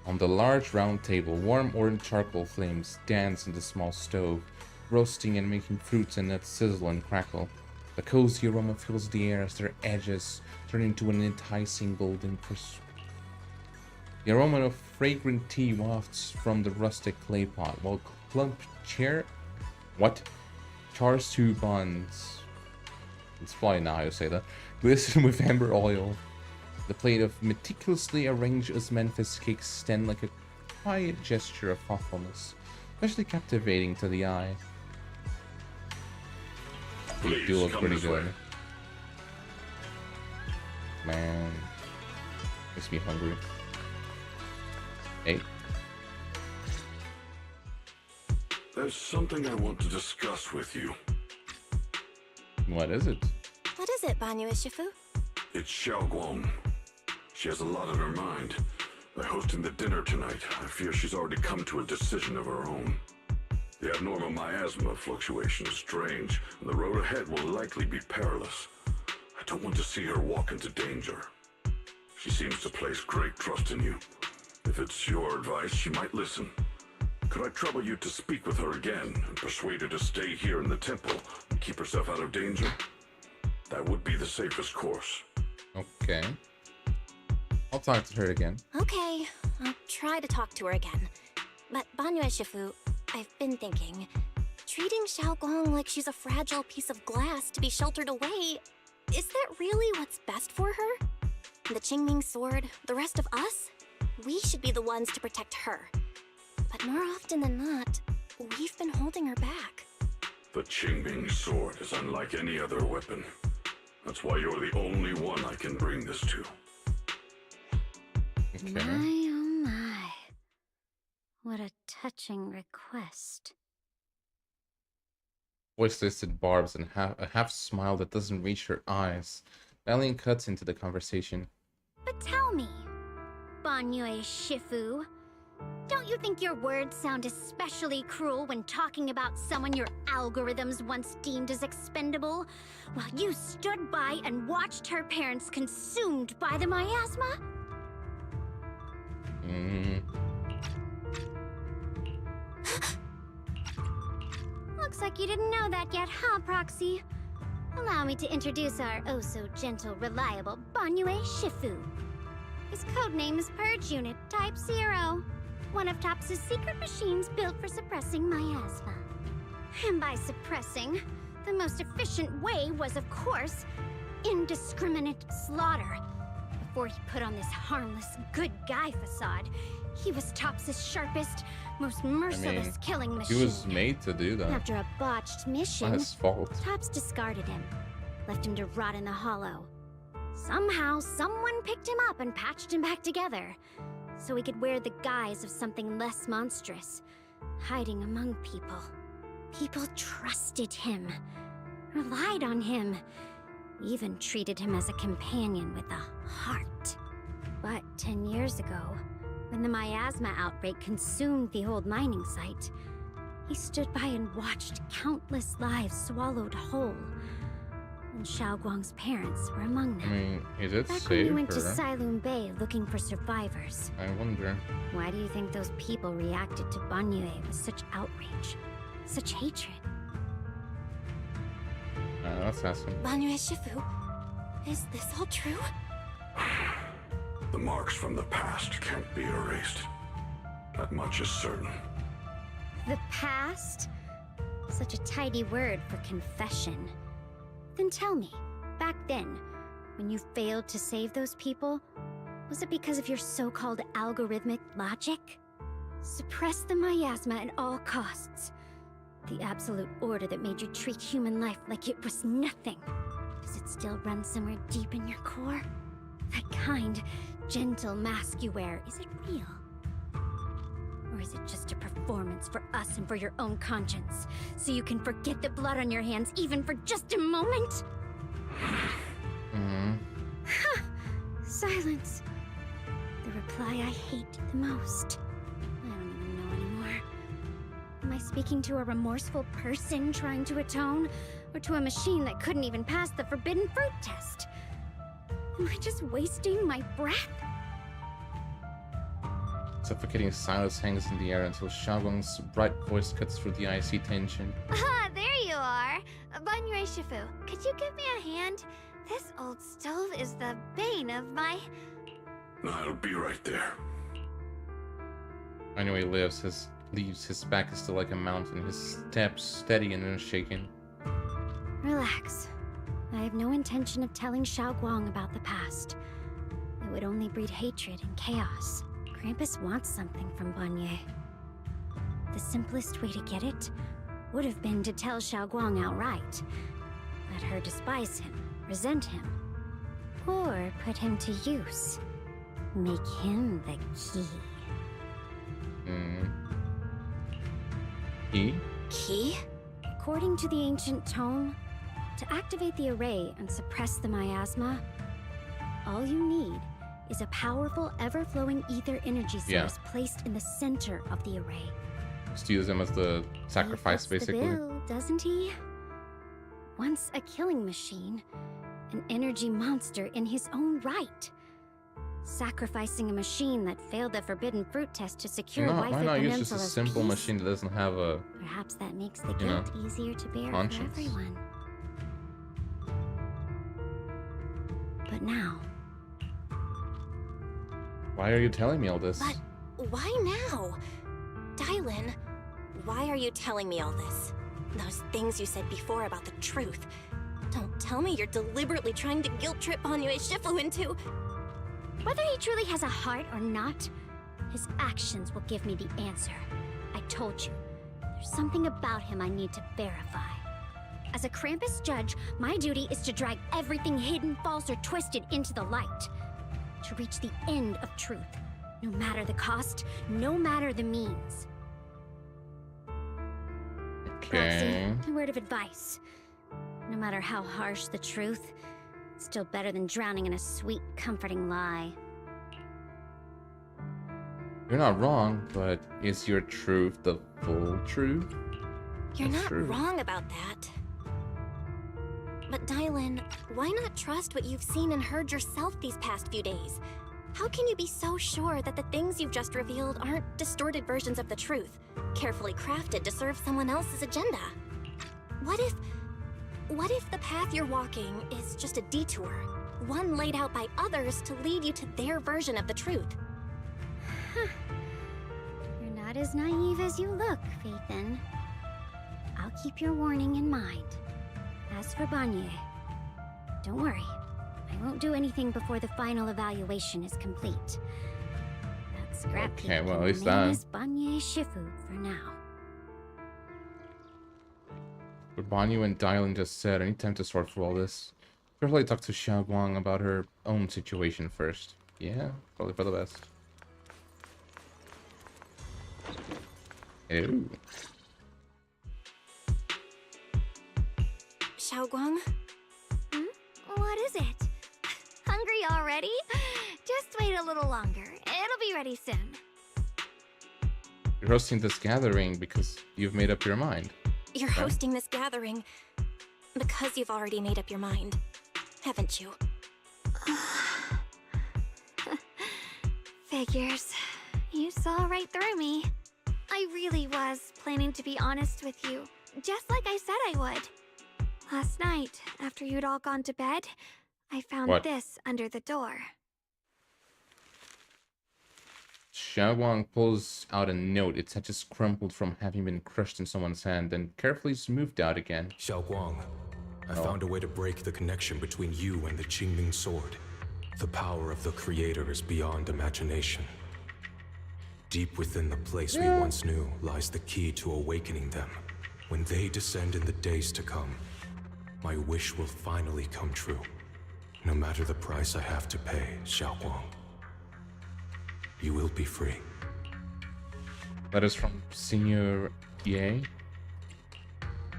On the large round table, warm orange charcoal flames dance in the small stove, roasting and making fruits and nuts sizzle and crackle. The cozy aroma fills the air as their edges turn into an enticing golden crisp. The aroma of fragrant tea wafts from the rustic clay pot, while plump chars two buns. It's probably not how you say that. Glisten with amber oil. The plate of meticulously arranged Memphis cakes stand like a quiet gesture of thoughtfulness, especially captivating to the eye. They do look pretty good. Man, makes me hungry. Hey. There's something I want to discuss with you. What is it? What is it, Banyu Ishifu? It's Xiaoguang. She has a lot on her mind. By hosting the dinner tonight, I fear she's already come to a decision of her own. The abnormal miasma fluctuation is strange, and the road ahead will likely be perilous. I don't want to see her walk into danger. She seems to place great trust in you. If it's your advice, she might listen. Could I trouble you to speak with her again and persuade her to stay here in the temple and keep herself out of danger? That would be the safest course. Okay. I'll talk to her again. Okay, I'll try to talk to her again. But Banyu Ishifu, I've been thinking, treating Xiaoguang like she's a fragile piece of glass to be sheltered away, is that really what's best for her? The Qingming sword, the rest of us? We should be the ones to protect her. But more often than not, we've been holding her back. The Qingming sword is unlike any other weapon. That's why you're the only one I can bring this to. Okay. My, oh my. What a touching request. Voice listed barbs and a half smile that doesn't reach her eyes. Valiant cuts into the conversation. But tell me, Banyu Shifu, don't you think your words sound especially cruel when talking about someone your algorithms once deemed as expendable, while you stood by and watched her parents consumed by the miasma? Looks like you didn't know that yet, huh, Proxy? Allow me to introduce our oh-so-gentle, reliable Banyue Shifu. His codename is Purge Unit Type 0, one of TOPS' secret machines built for suppressing miasma. And by suppressing, the most efficient way was, of course, indiscriminate slaughter. Before he put on this harmless, good guy facade, he was TOPS' sharpest, most merciless killing machine. He was made to do that. After a botched mission, Not his fault. TOPS discarded him, left him to rot in the hollow. Somehow, someone picked him up and patched him back together, so he could wear the guise of something less monstrous, hiding among people. People trusted him, relied on him, even treated him as a companion with a heart. But 10 years ago, when the miasma outbreak consumed the old mining site, he stood by and watched countless lives swallowed whole. And Xiaoguang's parents were among them. I mean, is it Back safe? when we went to or- Silum Bay looking for survivors. I wonder. Why do you think those people reacted to Banyue with such outrage, such hatred? Let's ask him. Banyue Shifu, is this all true? The marks from the past can't be erased. That much is certain. The past? Such a tidy word for confession. Then tell me, back then, when you failed to save those people, was it because of your so-called algorithmic logic? Suppress the miasma at all costs. The absolute order that made you treat human life like it was nothing. Does it still run somewhere deep in your core? That kind, gentle mask you wear, is it real? Or is it just a performance for us and for your own conscience? So you can forget the blood on your hands even for just a moment? Silence. The reply I hate the most. I don't even know anymore. Am I speaking to a remorseful person trying to atone? Or to a machine that couldn't even pass the forbidden fruit test? Am I just wasting my breath? Suffocating silence hangs in the air until Xiaoguang's bright voice cuts through the icy tension. Ah, there you are. Banyue Shifu, could you give me a hand? This old stove is the bane of my... I'll be right there. I know he leaves his back is still like a mountain, his steps steady and unshaken. Relax. I have no intention of telling Xiaoguang about the past. It would only breed hatred and chaos. Krampus wants something from Banyue. The simplest way to get it would have been to tell Xiaoguang outright. Let her despise him, resent him, or put him to use. Make him the key. Key? Key? According to the ancient tome, to activate the array and suppress the miasma, all you need is a powerful, ever-flowing ether energy source placed in the center of the array. Just use him as the sacrifice, He fits basically. the bill, doesn't he? Once a killing machine, an energy monster in his own right. Sacrificing a machine that failed the forbidden fruit test to secure Why not use Peninsula's just a simple peace? machine that doesn't have a... Perhaps that makes the you know, guilt easier to bear conscience. for everyone. But now, Why are you telling me all this? But why now? Dylan, why are you telling me all this? Those things you said before about the truth. Don't tell me you're deliberately trying to guilt trip Banyue Shifu into... whether he truly has a heart or not, his actions will give me the answer. I told you, there's something about him I need to verify. As a Krampus judge, my duty is to drag everything hidden, false, or twisted into the light. To reach the end of truth, no matter the cost, no matter the means. Okay. Roxy, a word of advice. No matter how harsh the truth, it's still better than drowning in a sweet, comforting lie. You're not wrong, but is your truth the full truth? You're That's not true. wrong about that. But Dylan, why not trust what you've seen and heard yourself these past few days? How can you be so sure that the things you've just revealed aren't distorted versions of the truth, carefully crafted to serve someone else's agenda? What if... What if the path you're walking is just a detour? One laid out by others to lead you to their version of the truth. You're not as naive as you look, Phaethon. I'll keep your warning in mind. As for Banye, don't worry. I won't do anything before the final evaluation is complete. That scrap Okay, well, at can least remain that. as Banye Shifu for now. But Banyu and Dylan just said, I need time to sort through all this. Probably talk to Xiao Guang about her own situation first. Yeah, probably for the best. Ew. Xiao Guang? What is it? Hungry already? Just wait a little longer. It'll be ready soon. You're hosting this gathering because you've made up your mind. You're right? hosting this gathering because you've already made up your mind, haven't you? Figures. You saw right through me. I really was planning to be honest with you, just like I said I would. Last night, after you'd all gone to bed, I found What? this under the door. Xiao Guang pulls out a note. It's just crumpled from having been crushed in someone's hand and carefully smoothed out again. Xiao Guang, I found a way to break the connection between you and the Qingming sword. The power of the Creator is beyond imagination. Deep within the place we once knew lies the key to awakening them. When they descend in the days to come, my wish will finally come true. No matter the price I have to pay, Xiao Guang. You will be free. Letters from Senior Ye.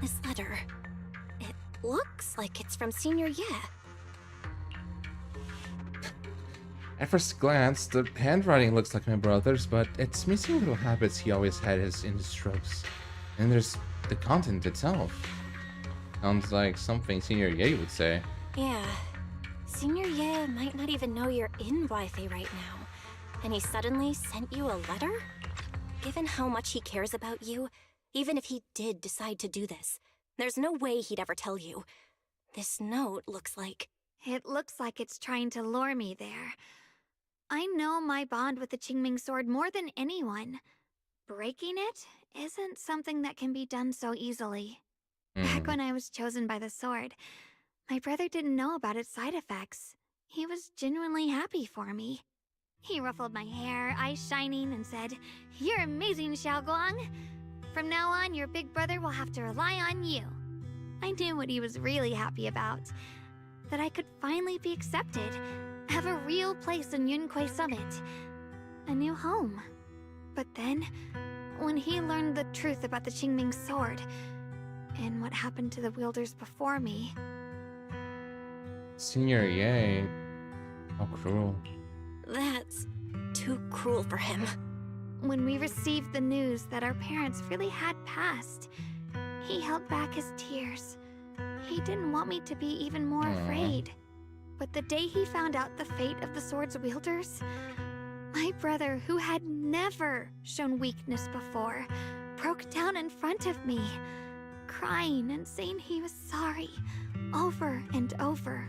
This letter, it looks like it's from Senior Ye. At first glance, the handwriting looks like my brother's, but it's missing little habits he always had in his strokes. And there's the content itself. Sounds like something Senior Ye would say. Yeah, Senior Ye might not even know you're in Wi-Fi right now. And he suddenly sent you a letter? Given how much he cares about you, even if he did decide to do this, there's no way he'd ever tell you. This note looks like... It looks like it's trying to lure me there. I know my bond with the Qingming sword more than anyone. Breaking it isn't something that can be done so easily. Back when I was chosen by the sword, my brother didn't know about its side effects. He was genuinely happy for me. He ruffled my hair, eyes shining, and said, "You're amazing, Xiao Guang. From now on, your big brother will have to rely on you." I knew what he was really happy about. That I could finally be accepted, have a real place in Yunquay Summit. A new home. But then, when he learned the truth about the Qingming sword, and what happened to the wielders before me... Senior Ye. How cruel. That's too cruel for him. When we received the news that our parents really had passed, he held back his tears. He didn't want me to be even more afraid. But the day he found out the fate of the sword's wielders, my brother, who had never shown weakness before, broke down in front of me, crying and saying he was sorry, over and over.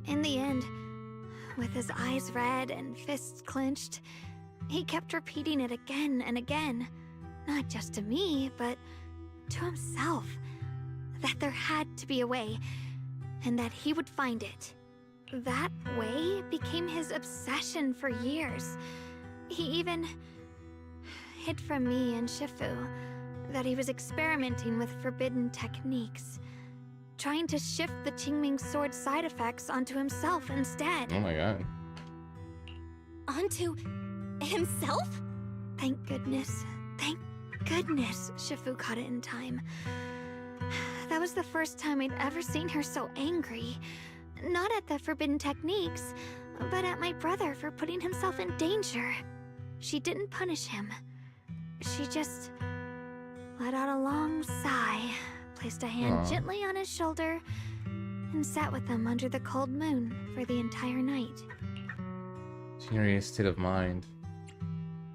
In the end, with his eyes red and fists clenched, he kept repeating it again and again, not just to me, but to himself, that there had to be a way, and that he would find it. That way became his obsession for years. He even hid from me and Shifu that he was experimenting with forbidden techniques, trying to shift the Qingming sword side effects onto himself instead. Oh my god. Onto himself? Thank goodness. Thank goodness Shifu caught it in time. That was the first time I'd ever seen her so angry. Not at the forbidden techniques, but at my brother for putting himself in danger. She didn't punish him. She just let out a long sigh, placed a hand gently on his shoulder, and sat with him under the cold moon for the entire night. Senior Ye's state of mind.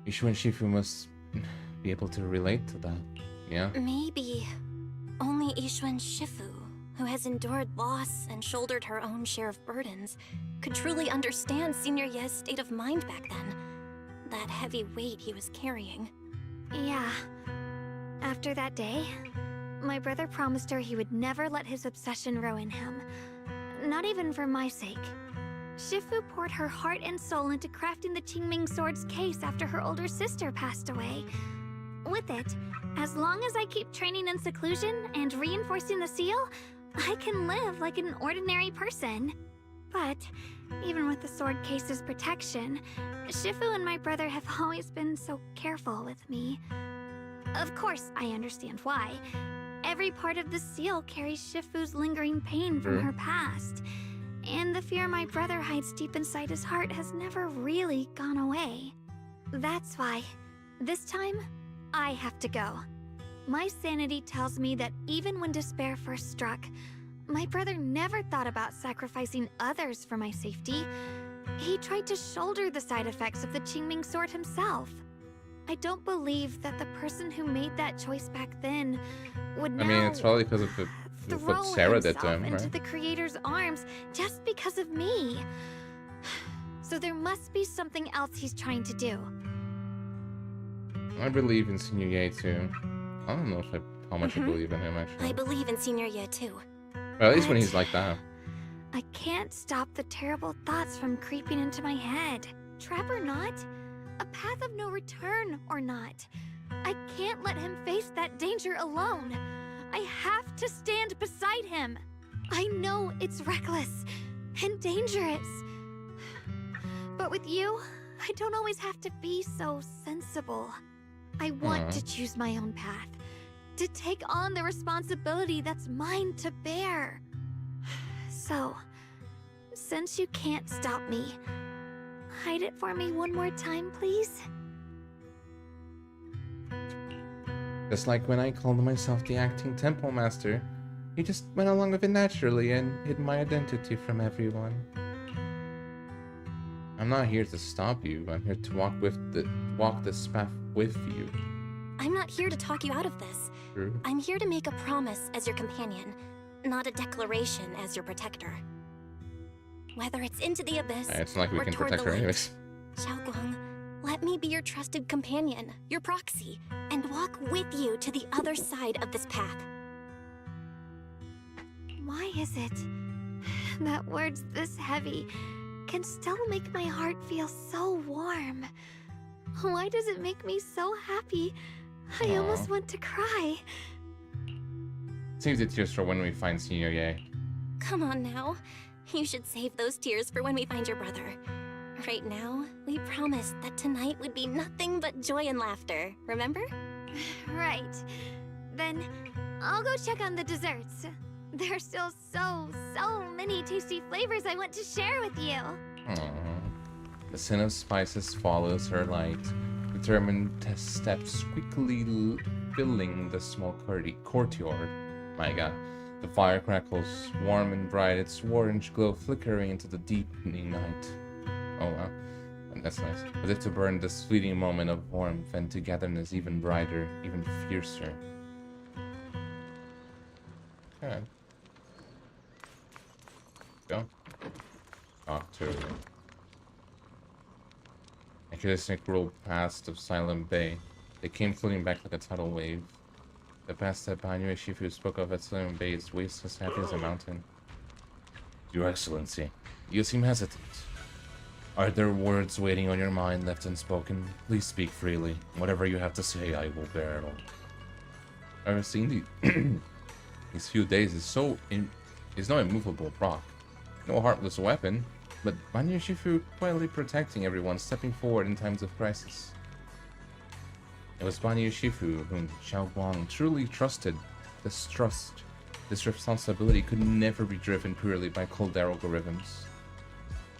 Ishu and Shifu must be able to relate to that. Yeah? Maybe only Ishu and Shifu who has endured loss and shouldered her own share of burdens, could truly understand Senior Ye's state of mind back then. That heavy weight he was carrying. Yeah. After that day, my brother promised her he would never let his obsession ruin him. Not even for my sake. Shifu poured her heart and soul into crafting the Qingming Sword's case after her older sister passed away. With it, as long as I keep training in seclusion and reinforcing the seal, I can live like an ordinary person. But, even with the sword case's protection, Shifu and my brother have always been so careful with me. Of course, I understand why. Every part of the seal carries Shifu's lingering pain from her past. And the fear my brother hides deep inside his heart has never really gone away. That's why, this time, I have to go. My sanity tells me that even when despair first struck, my brother never thought about sacrificing others for my safety. He tried to shoulder the side effects of the Qingming Sword himself. I don't believe that the person who made that choice back then would now... I mean, it's probably because of what Sarah did to him, into right? the creator's arms just because of me. So there must be something else he's trying to do. I believe in Senior Ye too. I don't know how much I believe in him, actually. I believe in Senior Ye too. Well, at least when he's like that. I can't stop the terrible thoughts from creeping into my head. Trap or not, a path of no return or not, I can't let him face that danger alone. I have to stand beside him. I know it's reckless and dangerous. But with you, I don't always have to be so sensible. I want to choose my own path, to take on the responsibility that's mine to bear. So, since you can't stop me, hide it for me one more time, please? Just like when I called myself the acting temple master, you just went along with it naturally and hid my identity from everyone. I'm not here to stop you. I'm here to walk this path with you. I'm not here to talk you out of this. True. I'm here to make a promise as your companion, not a declaration as your protector. Whether it's into the abyss It's not like we or can toward protect the her light, anyways. Xiaoguang, let me be your trusted companion, your proxy, and walk with you to the other side of this path. Why is it that words this heavy can still make my heart feel so warm? Why does it make me so happy? I almost want to cry. Seems the tears for when we find Senior Ye. Come on now. You should save those tears for when we find your brother. Right now, we promised that tonight would be nothing but joy and laughter, remember? Right. Then I'll go check on the desserts. There's still so many tasty flavors I want to share with you. Aww. The sin of spices follows her light, determined steps quickly filling the small courtyard. My god. The fire crackles, warm and bright, its orange glow flickering into the deepening night. Oh wow, that's nice. As if to burn this fleeting moment of warmth and togetherness even brighter, even fiercer. Okay. Go. Talk to her. A chaotic rolled past of Silent Bay. They came floating back like a tidal wave. The past that Banyu Shifu spoke of at Silent Bay is waste as heavy as a mountain. Your Excellency, you seem hesitant. Are there words waiting on your mind left unspoken? Please speak freely. Whatever you have to say, I will bear it all. I've seen these few days is no immovable rock, no heartless weapon, but Banyu Shifu quietly protecting everyone, stepping forward in times of crisis. It was Banyu Shifu whom Xiaoguang truly trusted. This trust, this responsibility could never be driven purely by cold algorithms.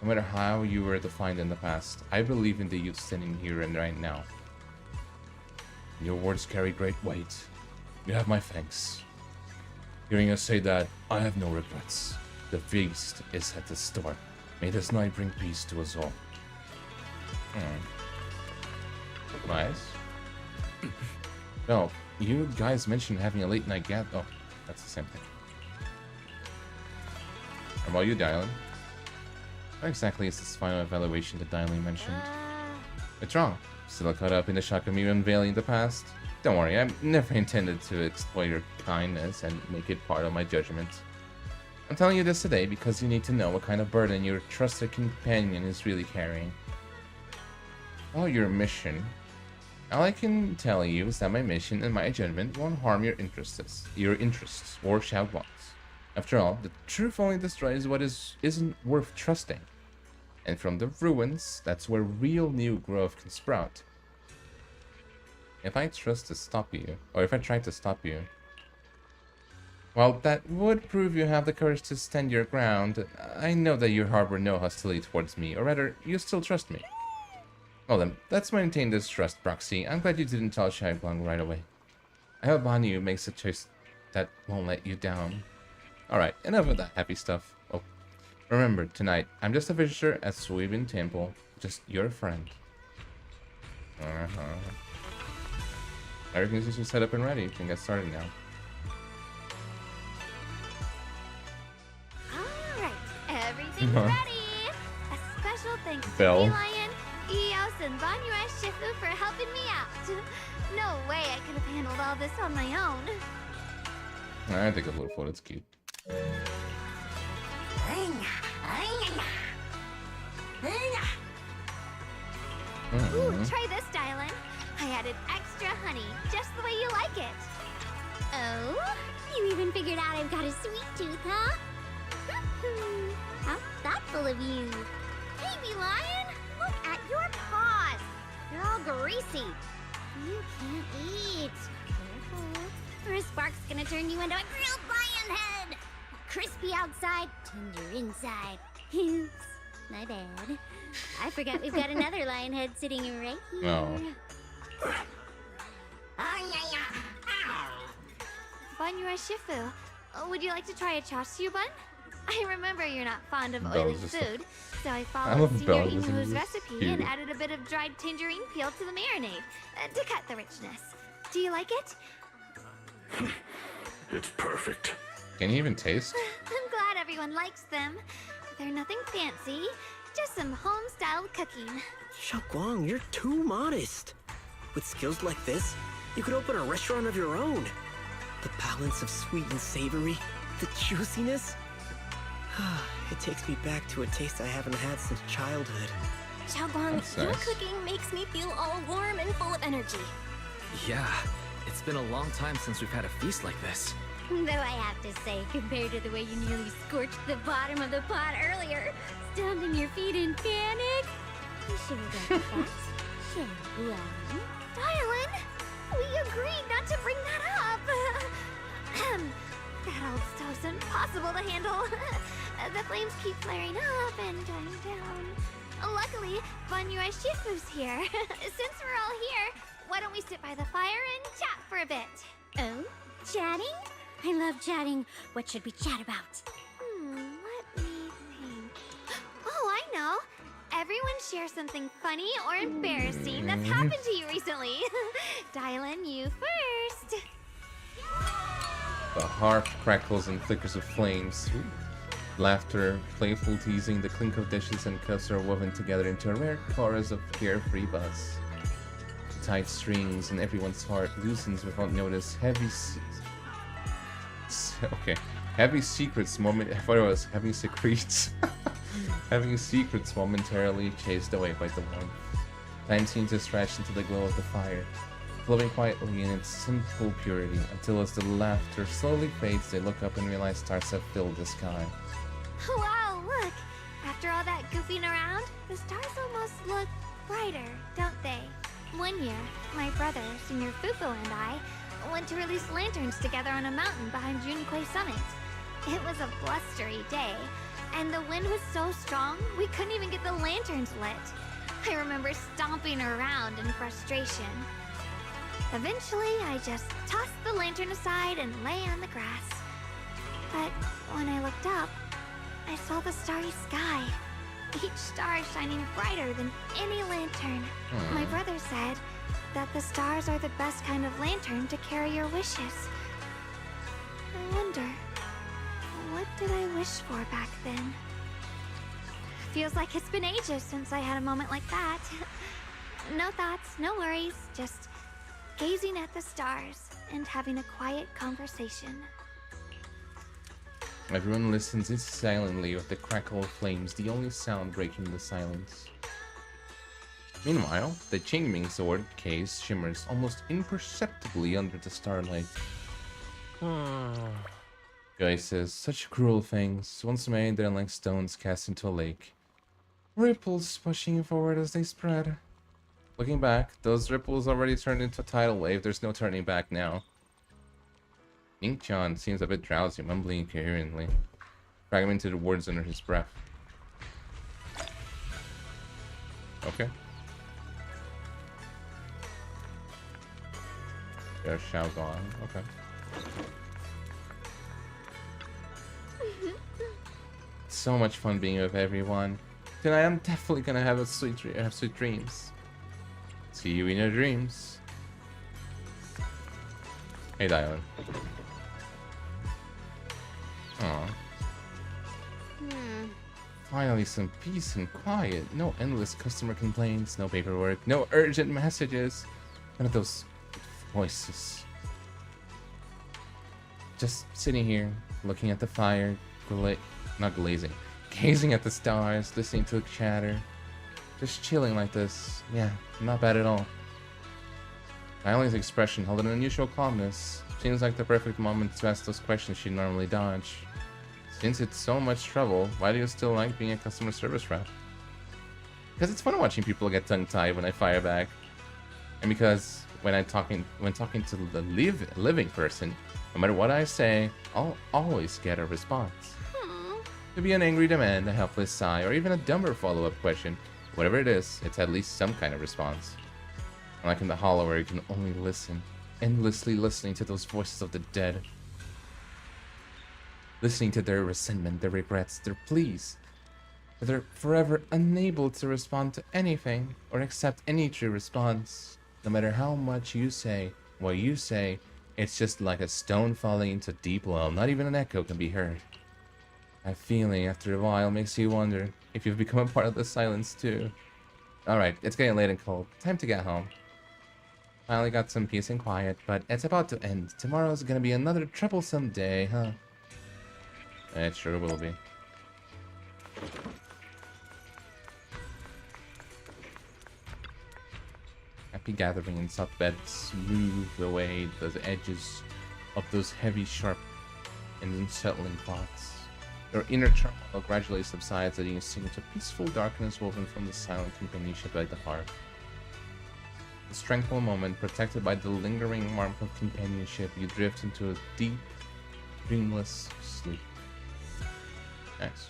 No matter how you were defined in the past, I believe in the youth standing here and right now. Your words carry great weight. You have my thanks. Hearing us say that, I have no regrets. The feast is at the start. May this night bring peace to us all. Nice. No, you guys mentioned having a late night oh, that's the same thing. How about you, Dylan? What exactly is this final evaluation that Dylan mentioned? What's wrong? Still caught up in the shock of me unveiling the past? Don't worry, I never intended to exploit your kindness and make it part of my judgment. I'm telling you this today because you need to know what kind of burden your trusted companion is really carrying. Well, your mission. All I can tell you is that my mission and my judgment won't harm your interests or Xiao Guang's. After all, the truth only destroys what isn't worth trusting. And from the ruins, that's where real new growth can sprout. If I try to stop you, well, that would prove you have the courage to stand your ground. I know that you harbor no hostility towards me, or rather, you still trust me. Well then, let's maintain this trust, Proxy. I'm glad you didn't tell Shai Guang right away. I hope Hanyu makes a choice that won't let you down. Alright, enough of that happy stuff. Oh, remember, tonight, I'm just a visitor at Suibin Temple. Just your friend. Everything's just set up and ready. You can get started now. Alright, everything's ready! A special thanks to Bell. Lion, Eos, and Banyue Shifu for helping me out. No way I could have handled all this on my own. I think a little photo, it's cute. Ooh, try this, Dylan. I added extra honey, just the way you like it. Oh? You even figured out I've got a sweet tooth, huh? How thoughtful of you. Baby lion, look at your paws. They're all greasy. You can't eat. Careful. Or a spark's gonna turn you into a grilled lion head. Crispy outside, tender inside. Oops, my bad. I forgot we've got another lion head sitting right here. No. Banyue Shifu, would you like to try a chasu bun? I remember you're not fond of Bell oily is just food, so I I followed love Senior Bell. Inu's It's recipe cute. and added a bit of dried tangerine peel to the marinade to cut the richness. Do you like it? It's perfect. Can you even taste? I'm glad everyone likes them. They're nothing fancy, just some home-style cooking. Xiao Guang, you're too modest. With skills like this, you could open a restaurant of your own. The balance of sweet and savory, the juiciness. It takes me back to a taste I haven't had since childhood. Xiao Guang, That's your nice. cooking makes me feel all warm and full of energy. Yeah, it's been a long time since we've had a feast like this. Though I have to say, compared to the way you nearly scorched the bottom of the pot earlier, stomping your feet in panic, you should have done that. Dylan, we agreed not to bring that up. That old stove's impossible to handle. The flames keep flaring up and dying down. Luckily, Banyue Shifu's here. Since we're all here, why don't we sit by the fire and chat for a bit? Oh, chatting? I love chatting. What should we chat about? Let me think. Oh, I know. Everyone share something funny or embarrassing that's happened to you recently. Dylan, you first. The harp crackles and flickers of flames. Laughter, playful teasing, the clink of dishes and cups are woven together into a rare chorus of carefree buzz. The tight strings and everyone's heart loosens without notice. Heavy secrets moment. I thought it was having secrets. Having secrets momentarily chased away by the warmth. Time seems to stretch into the glow of the fire, flowing quietly in its simple purity, until as the laughter slowly fades, they look up and realize stars have filled the sky. Wow, look! After all that goofing around, the stars almost look brighter, don't they? One year, my brother, Senior Fuko, and I went to release lanterns together on a mountain behind Junquei Summit. It was a blustery day, and the wind was so strong, we couldn't even get the lanterns lit. I remember stomping around in frustration. Eventually, I just tossed the lantern aside and lay on the grass. But when I looked up, I saw the starry sky, each star shining brighter than any lantern. My brother said that the stars are the best kind of lantern to carry your wishes. I wonder, what did I wish for back then? Feels like it's been ages since I had a moment like that. No thoughts, no worries, just gazing at the stars and having a quiet conversation. Everyone listens silently with the crackle of flames, the only sound breaking the silence. Meanwhile, the Qingming sword case shimmers almost imperceptibly under the starlight. Guy says, such cruel things, once made, they're like stones cast into a lake. Ripples pushing forward as they spread. Looking back, those ripples already turned into a tidal wave. There's no turning back now. Ning-chan seems a bit drowsy, mumbling incoherently, fragmented words under his breath. Okay. There's Xiaoguan. Okay. So much fun being with everyone. Tonight I'm definitely gonna have a sweet dreams. See you in your dreams. Hey, Dylan. Aw. Finally some peace and quiet. No endless customer complaints, no paperwork, no urgent messages. None of those voices. Just sitting here, looking at the fire, not glazing, gazing at the stars, listening to the chatter. Just chilling like this. Yeah, not bad at all. Naomi's expression held an unusual calmness. Seems like the perfect moment to ask those questions she'd normally dodge. Since it's so much trouble, why do you still like being a customer service rep? Because it's fun watching people get tongue-tied when I fire back. And because when talking to the living person, no matter what I say, I'll always get a response. Could be an angry demand, a helpless sigh, or even a dumber follow-up question. Whatever it is, it's at least some kind of response. Unlike in the Hollow where you can only listen, endlessly listening to those voices of the dead. Listening to their resentment, their regrets, their pleas. But they're forever unable to respond to anything or accept any true response. No matter how much you say, what you say, it's just like a stone falling into a deep well. Not even an echo can be heard. That feeling after a while makes you wonder if you've become a part of the silence too. Alright, it's getting late and cold. Time to get home. Finally got some peace and quiet, but it's about to end. Tomorrow's gonna be another troublesome day, huh? It sure will be. Happy gathering in soft bed, smooth away the edges of those heavy, sharp, and unsettling thoughts. Your inner turmoil gradually subsides, letting you sink into peaceful darkness woven from the silent companionship by the heart. This tranquil moment, protected by the lingering warmth of companionship, you drift into a deep, dreamless sleep. Nice.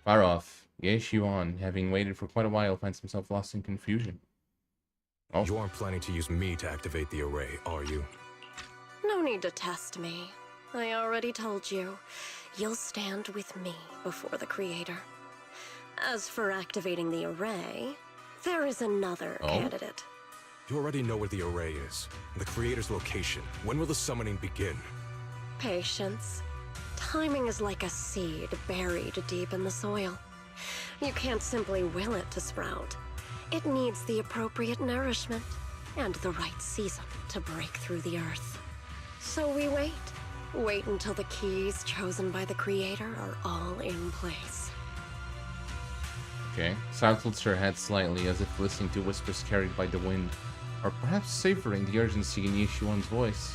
Far off, Ye Xuan, having waited for quite a while, finds himself lost in confusion. Oh. You aren't planning to use me to activate the array, are you? No need to test me. I already told you. You'll stand with me before the Creator. As for activating the array, there is another candidate. You already know where the array is, and the Creator's location. When will the summoning begin? Patience. Timing is like a seed buried deep in the soil. You can't simply will it to sprout. It needs the appropriate nourishment and the right season to break through the earth. So we wait. Wait until the keys chosen by the Creator are all in place. Okay. Sao tilts her head slightly as if listening to whispers carried by the wind, or perhaps savoring the urgency in Ye Xuan's voice.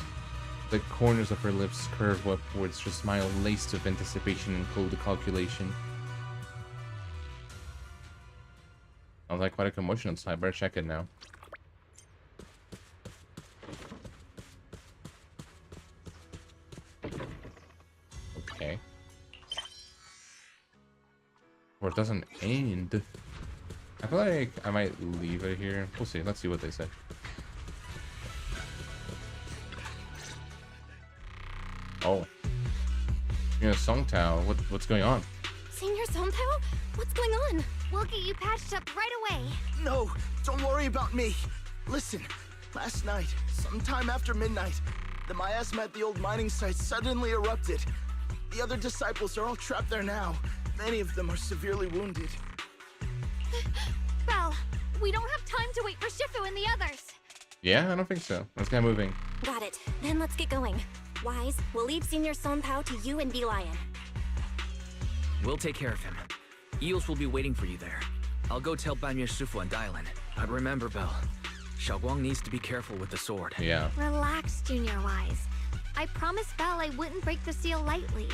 The corners of her lips curve upwards, her smile laced with anticipation and cold calculation. Sounds like quite a commotion outside. I better check it now. Okay. Or it doesn't end. I feel like I might leave it here. We'll see. Let's see what they say. Oh. Yeah, Songtao, what's going on? Senior Songtao? What's going on? We'll get you patched up right away. No, don't worry about me. Listen, last night, sometime after midnight, the miasma at the old mining site suddenly erupted. The other disciples are all trapped there now. Many of them are severely wounded. Belle, we don't have time to wait for Shifu and the others. Yeah, I don't think so. Let's get moving. Got it. Then let's get going. Wise, we'll leave Senior Son Pao to you and V-Lion. We'll take care of him. Eels will be waiting for you there. I'll go tell Banyue Shifu and Dylan. But remember, Belle, Xiaoguang needs to be careful with the sword. Yeah. Relax, Junior Wise. I promised Belle I wouldn't break the seal lightly.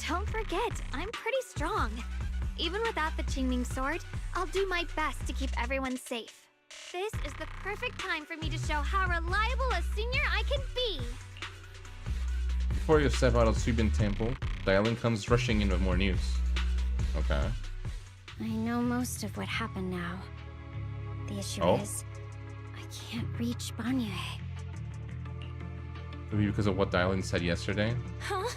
Don't forget, I'm pretty strong. Even without the Qingming sword, I'll do my best to keep everyone safe. This is the perfect time for me to show how reliable a senior I can be. Before you step out of Subin Temple, Dylan comes rushing in with more news. Okay. I know most of what happened now. The issue is, I can't reach Banyue. Maybe because of what Dylan said yesterday? Huh?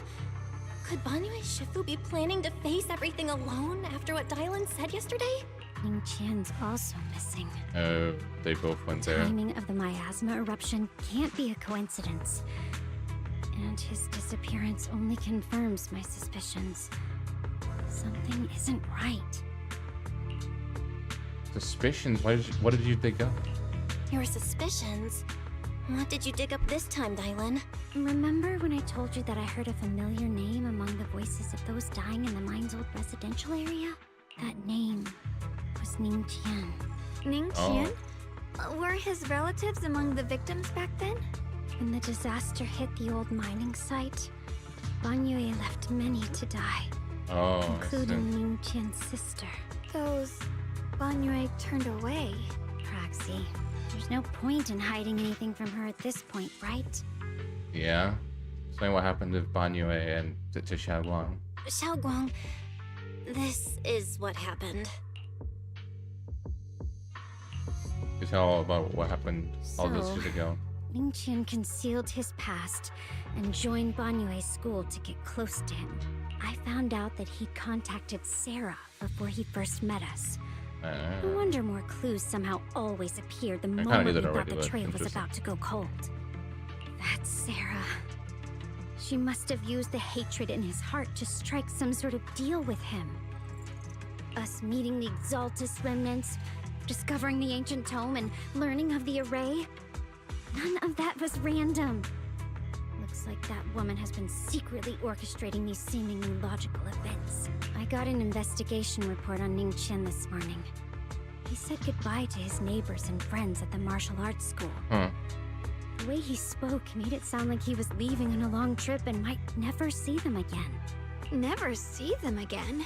Could Banyue Shifu be planning to face everything alone after what Dylan said yesterday? Ning Qian's also missing. Oh, they both went there. Timing of the miasma eruption can't be a coincidence. And his disappearance only confirms my suspicions. Something isn't right. Suspicions? What did you dig up? Your suspicions? What did you dig up this time, Dylan? Remember when I told you that I heard a familiar name among the voices of those dying in the mine's old residential area? That name was Ning Qian. Ning Qian? Were his relatives among the victims back then? When the disaster hit the old mining site, Banyue left many to die. Including Ning Qian's sister. Those Banyue turned away. Praxi, there's no point in hiding anything from her at this point, right? Yeah. Explain what happened to Banyue and to Xiaoguang. Xiaoguang, this is what happened. You tell about what happened all this years ago. Ning Qian concealed his past and joined Banyue's school to get close to him. I found out that he'd contacted Sarah before he first met us. No wonder more clues somehow always appeared the moment we thought the trail was about to go cold. That's Sarah. She must have used the hatred in his heart to strike some sort of deal with him. Us meeting the Exaltus remnants, discovering the ancient tome, and learning of the array. None of that was random. Looks like that woman has been secretly orchestrating these seemingly logical events. I got an investigation report on Ning Qian this morning. He said goodbye to his neighbors and friends at the martial arts school. The way he spoke made it sound like he was leaving on a long trip and might never see them again. Never see them again?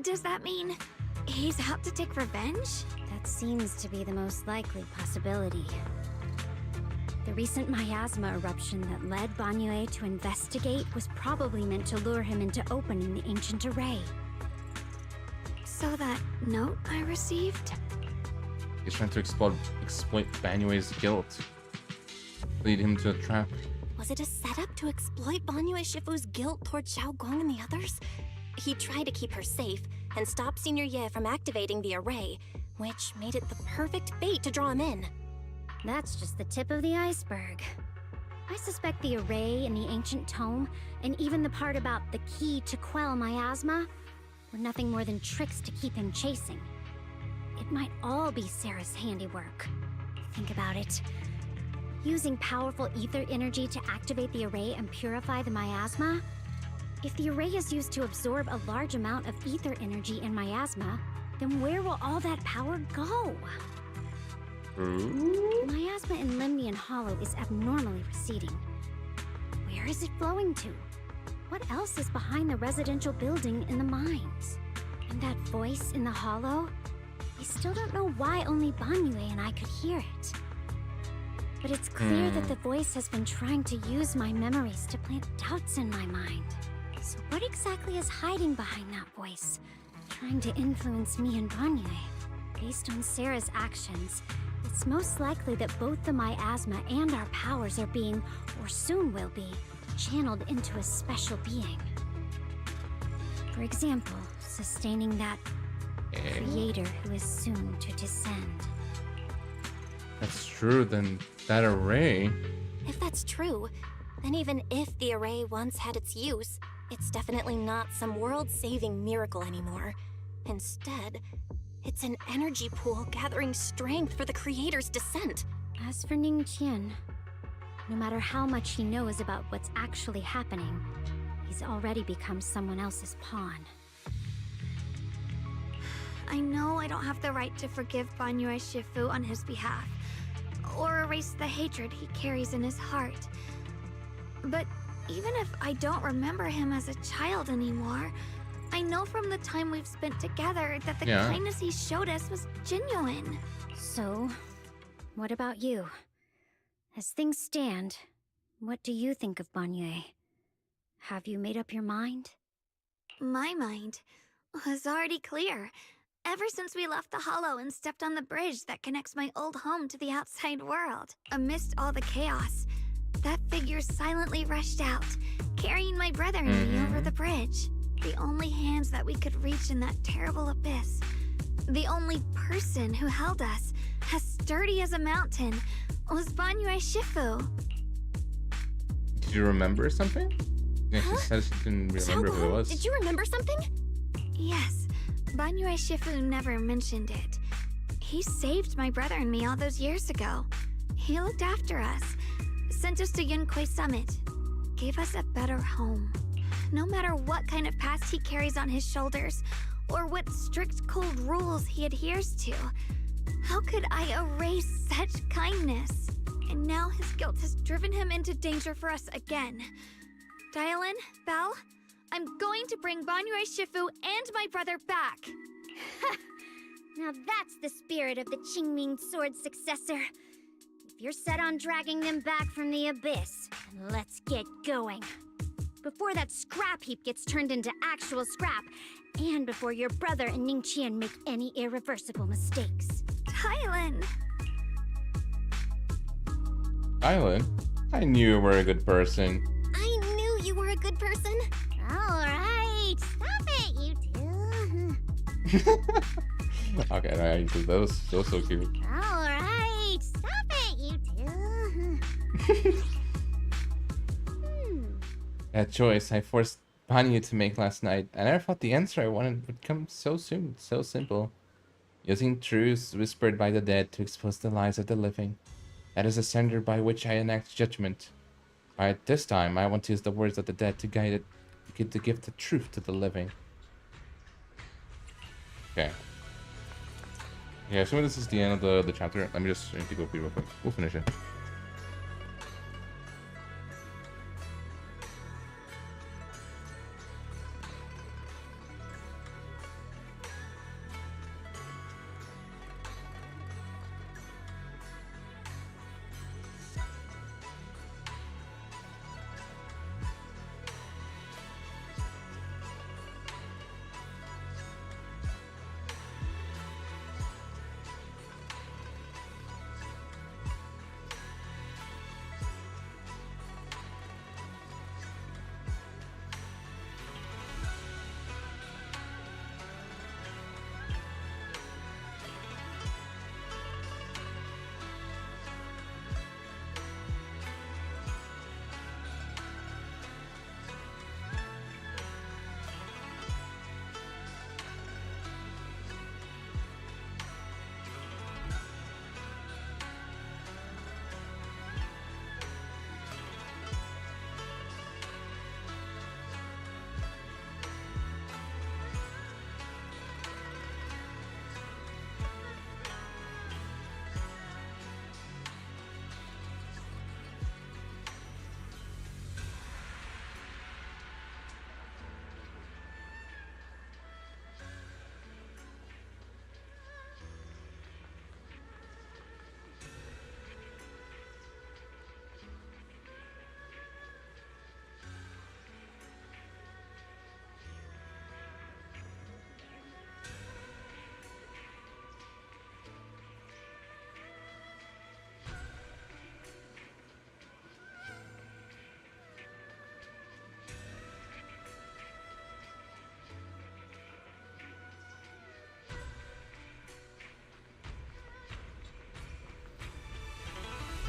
Does that mean he's out to take revenge? That seems to be the most likely possibility. The recent miasma eruption that led Banyue to investigate was probably meant to lure him into opening the ancient array. So that note I received? He's trying to exploit Banyue's guilt. Lead him to a trap. Was it a setup to exploit Banyue Shifu's guilt toward Xiaoguang and the others? He tried to keep her safe and stop Senior Ye from activating the array, which made it the perfect bait to draw him in. That's just the tip of the iceberg. I suspect the array and the ancient tome, and even the part about the key to quell miasma, were nothing more than tricks to keep him chasing. It might all be Sarah's handiwork. Think about it. Using powerful ether energy to activate the array and purify the miasma? If the array is used to absorb a large amount of ether energy in miasma, then where will all that power go? Miasma in Limnian Hollow is abnormally receding. Where is it flowing to? What else is behind the residential building in the mines? And that voice in the hollow? I still don't know why only Banyue and I could hear it. But it's clear that the voice has been trying to use my memories to plant doubts in my mind. So what exactly is hiding behind that voice? Trying to influence me and Banyue? Based on Sarah's actions, it's most likely that both the miasma and our powers are being, or soon will be, channeled into a special being. For example, sustaining that creator who is soon to descend. That's true, then that array... If that's true, then even if the array once had its use, It's definitely not some world-saving miracle anymore. Instead, it's an energy pool gathering strength for the Creator's descent. As for Ningqian, no matter how much he knows about what's actually happening, he's already become someone else's pawn. I know I don't have the right to forgive Banyue Shifu on his behalf, or erase the hatred he carries in his heart. But even if I don't remember him as a child anymore, I know from the time we've spent together that the kindness he showed us was genuine. So, what about you? As things stand, what do you think of Banyue? Have you made up your mind? My mind was already clear. Ever since we left the Hollow and stepped on the bridge that connects my old home to the outside world, amidst all the chaos, that figure silently rushed out, carrying my brother and me over the bridge. The only hands that we could reach in that terrible abyss. The only person who held us, as sturdy as a mountain, was Banyue Shifu. Did you remember something? Yeah, she said she didn't remember who it was. Did you remember something? Yes. Banyue Shifu never mentioned it. He saved my brother and me all those years ago. He looked after us, sent us to Yunquay Summit, gave us a better home. No matter what kind of past he carries on his shoulders, or what strict cold rules he adheres to, how could I erase such kindness? And now his guilt has driven him into danger for us again. Dialin, Belle, I'm going to bring Banyue Shifu and my brother back. Now that's the spirit of the Qingming Sword's successor. If you're set on dragging them back from the abyss, then let's get going. Before that scrap heap gets turned into actual scrap, and before your brother and Ningqian make any irreversible mistakes. Dialin! Dialin? I knew you were a good person. I knew you were a good person. Alright, stop it, you two. Okay, nice. That was so cute. Alright, stop it, you two. That choice I forced Banyue to make last night, I never thought the answer I wanted would come so soon, so simple. Using truths whispered by the dead to expose the lies of the living. That is the standard by which I enact judgment. But this time, I want to use the words of the dead to guide it, to give the truth to the living. Okay. Yeah, assuming this is the end of the chapter, let me just take a pee real quick. We'll finish it.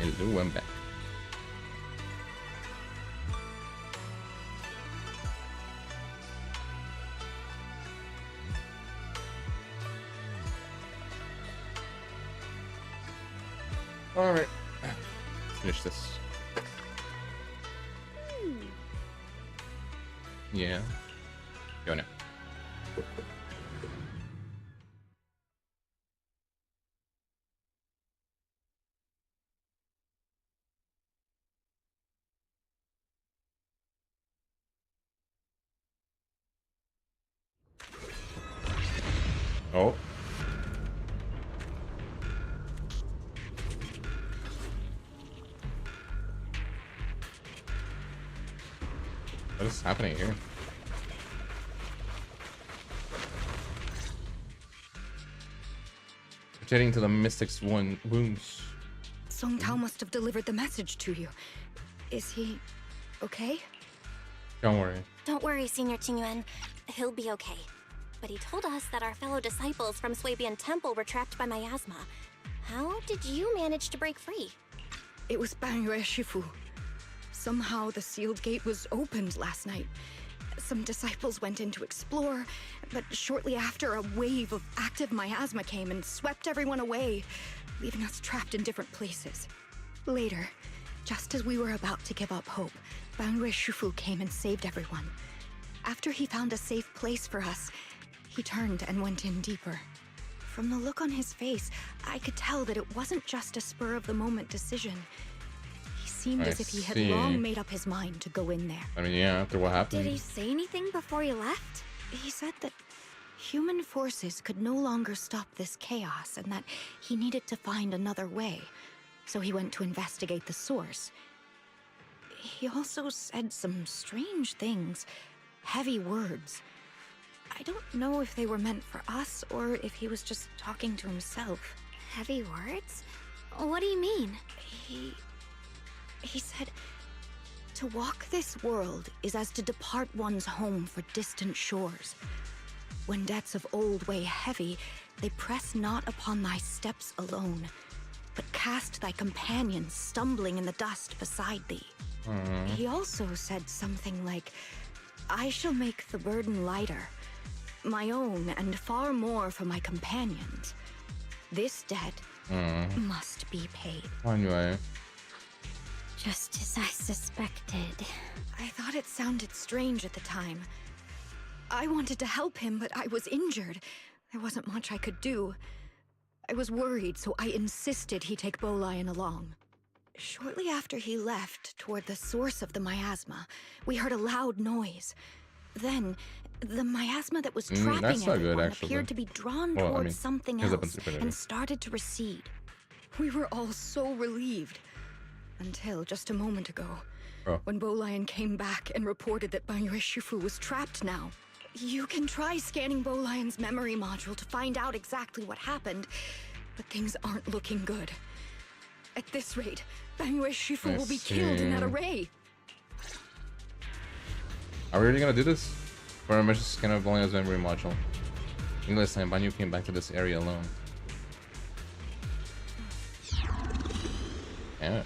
Hello, I'm back. Alright. Let's finish this. Yeah. Go now. Oh. What is happening here? Pertaining to the mystic's wounds. Song Tao must have delivered the message to you. Is he okay? Don't worry. Don't worry, Senior Qingyuan. He'll be okay. But he told us that our fellow disciples from Swabian Temple were trapped by miasma. How did you manage to break free? It was Banyue Shifu. Somehow the sealed gate was opened last night. Some disciples went in to explore, but shortly after, a wave of active miasma came and swept everyone away, leaving us trapped in different places. Later, just as we were about to give up hope, Banyue Shifu came and saved everyone. After he found a safe place for us, he turned and went in deeper. From the look on his face, I could tell that it wasn't just a spur-of-the-moment decision. He seemed as if he had long made up his mind to go in there. I mean, yeah, after what happened. Did he say anything before he left? He said that human forces could no longer stop this chaos and that he needed to find another way. So he went to investigate the source. He also said some strange things, heavy words. I don't know if they were meant for us or if he was just talking to himself. Heavy words? What do you mean? He said, to walk this world is as to depart one's home for distant shores. When debts of old weigh heavy, they press not upon thy steps alone, but cast thy companions stumbling in the dust beside thee. He also said something like, I shall make the burden lighter, my own and far more for my companions. This debt must be paid. Anyway. Just as I suspected. I thought it sounded strange at the time. I wanted to help him, but I was injured. There wasn't much I could do. I was worried, so I insisted he take Bolian along. Shortly after he left, toward the source of the miasma, we heard a loud noise. Then, the miasma that was trapping everyone appeared to be drawn towards something else and started to recede. We were all so relieved. Until just a moment ago, when Bolian came back and reported that Banyue Shifu was trapped now. You can try scanning Bolian's memory module to find out exactly what happened, but things aren't looking good. At this rate, Banyue Shifu will be killed in that array. Are we really gonna do this? For a mission scan of Bolian's memory module. Last time, Banyu came back to this area alone. Yeah.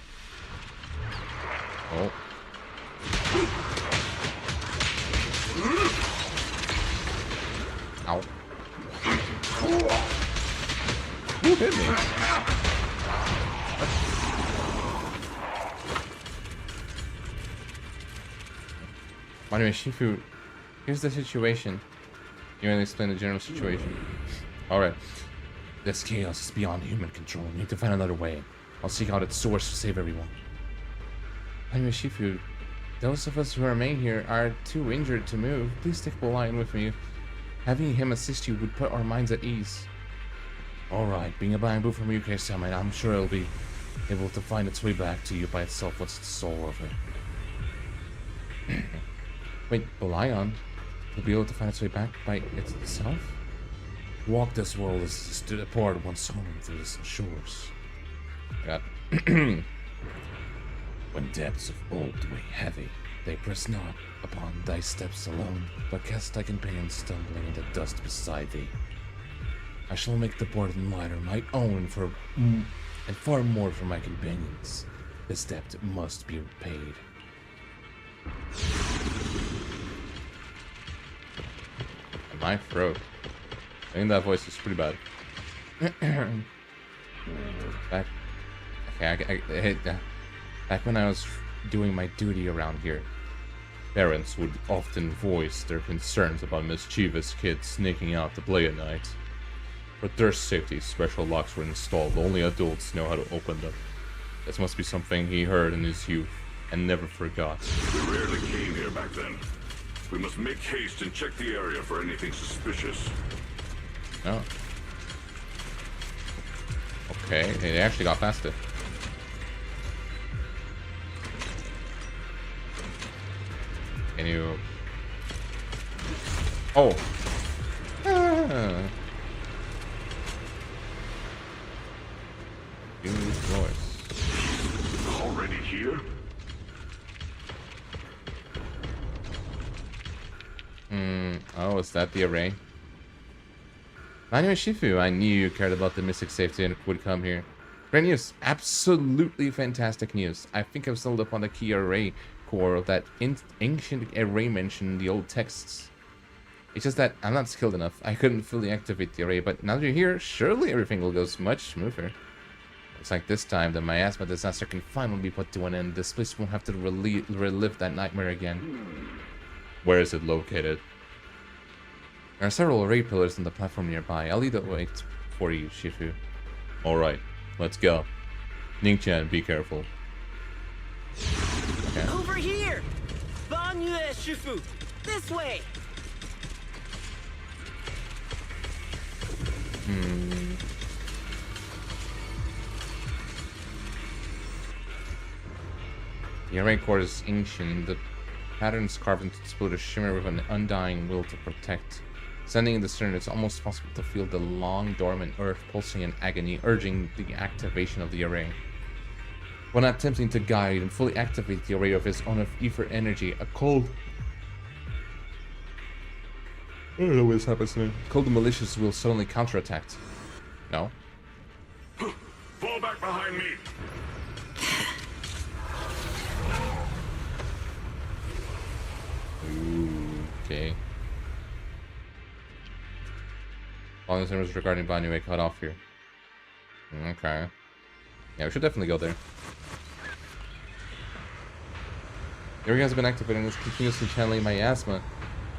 Oh. Ow. Who hit me? Anyway, Shifu, here's the situation. You want to explain the general situation? Alright. This chaos is beyond human control. We need to find another way. I'll seek out its source to save everyone. Anyway, Shifu, those of us who remain here are too injured to move. Please take Bolian with me. Having him assist you would put our minds at ease. Alright, being a bamboo from UK Summit, I'm sure it'll be able to find its way back to you by itself once the soul of it. Wait, Bolian will be able to find its way back by itself? Walk this world as to depart once home through the shores. I got when depths of old weigh heavy, they press not upon thy steps alone, but cast thy companions stumbling in the dust beside thee. I shall make the burden lighter, my own and far more for my companions. This debt must be paid. My throat. I think that voice is pretty bad. Back. I Okay, back when I was doing my duty around here, parents would often voice their concerns about mischievous kids sneaking out to play at night. For their safety, special locks were installed. Only adults know how to open them. This must be something he heard in his youth and never forgot. We rarely came here back then. We must make haste and check the area for anything suspicious. Oh. Okay, it actually got faster. Can you... Oh! Ah. Use voice. Already here? Oh, is that the array? Anyway, Shifu, I knew you cared about the Mystic safety and would come here. Great news. Absolutely fantastic news. I think I've stumbled upon the key array core of that ancient array mentioned in the old texts. It's just that I'm not skilled enough. I couldn't fully activate the array, but now that you're here, surely everything will go much smoother. Looks like this time the miasma disaster can finally be put to an end. This place won't have to relive that nightmare again. Where is it located? There are several array pillars on the platform nearby. I'll lead the way for you, Shifu. Alright, let's go. Ning-chan, be careful. Okay. Over here! Banyue Shifu! This way! The array core is ancient. The patterns carved into its blue shimmer with an undying will to protect. Standing in the center, it's almost possible to feel the long dormant earth pulsing in agony, urging the activation of the array. When attempting to guide and fully activate the array of his own ether energy, a cold... I don't know what happens to me. Cold malicious will suddenly counterattack. No? Fall back behind me! Ooh, okay. Following servers regarding Banyue cut off here. Okay. Yeah, we should definitely go there. The area has been activated and is continuously channeling miasma.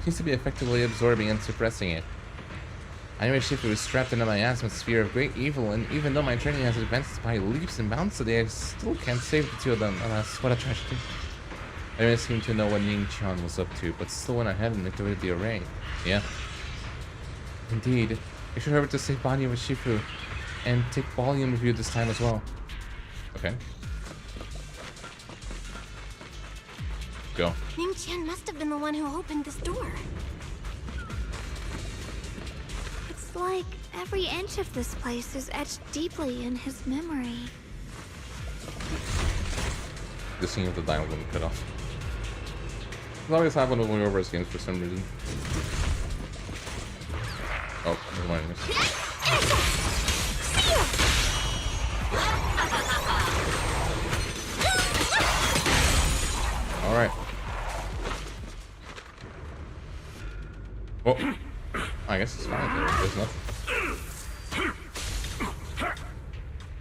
Seems to be effectively absorbing and suppressing it. Anyway, Shifu is trapped in a miasma sphere of great evil, and even though my training has advanced by leaps and bounds today, I still can't save the two of them. Alas, what a tragedy. I didn't seem to know what Ning-chan was up to, but still went ahead and activated the array. Yeah. Indeed. I should hurry to save Banyue with Shifu, and take volume review this time as well. Okay. Go. Ning-chan must have been the one who opened this door. It's like every inch of this place is etched deeply in his memory. The scene of the dial when cut off. It's always happened when we over his games for some reason. Oh, never mind. Alright. Oh, I guess it's fine. There's nothing.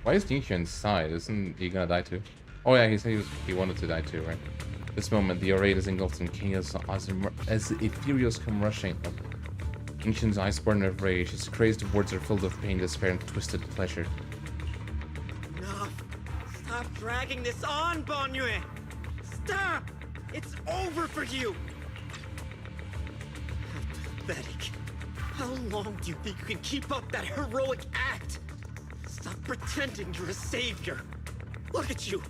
Why is Nisha inside? Isn't he gonna die too? Oh yeah, he said he wanted to die too, right? This moment, the array is engulfed in chaos as ethereals come rushing. Nishan's eyes burn with rage. His crazed words are filled with pain, despair, and twisted pleasure. Enough! Stop dragging this on, Banyue! Stop! It's over for you! How pathetic. How long do you think you can keep up that heroic act? Stop pretending you're a savior. Look at you!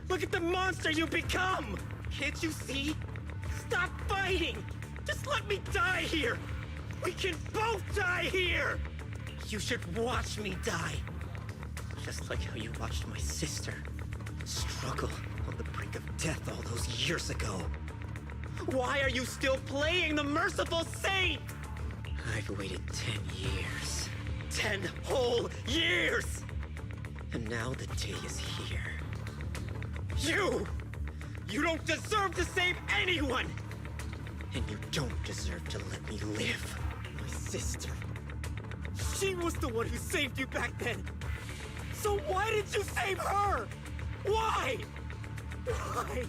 Look at the monster you become! Can't you see? Stop fighting! Just let me die here! We can both die here! You should watch me die. Just like how you watched my sister struggle on the brink of death all those years ago. Why are you still playing the merciful saint? I've waited 10 years. 10 whole years! And now the day is here. You don't deserve to save anyone! And you don't deserve to let me live. My sister. She was the one who saved you back then. So why did you save her? Why? Why?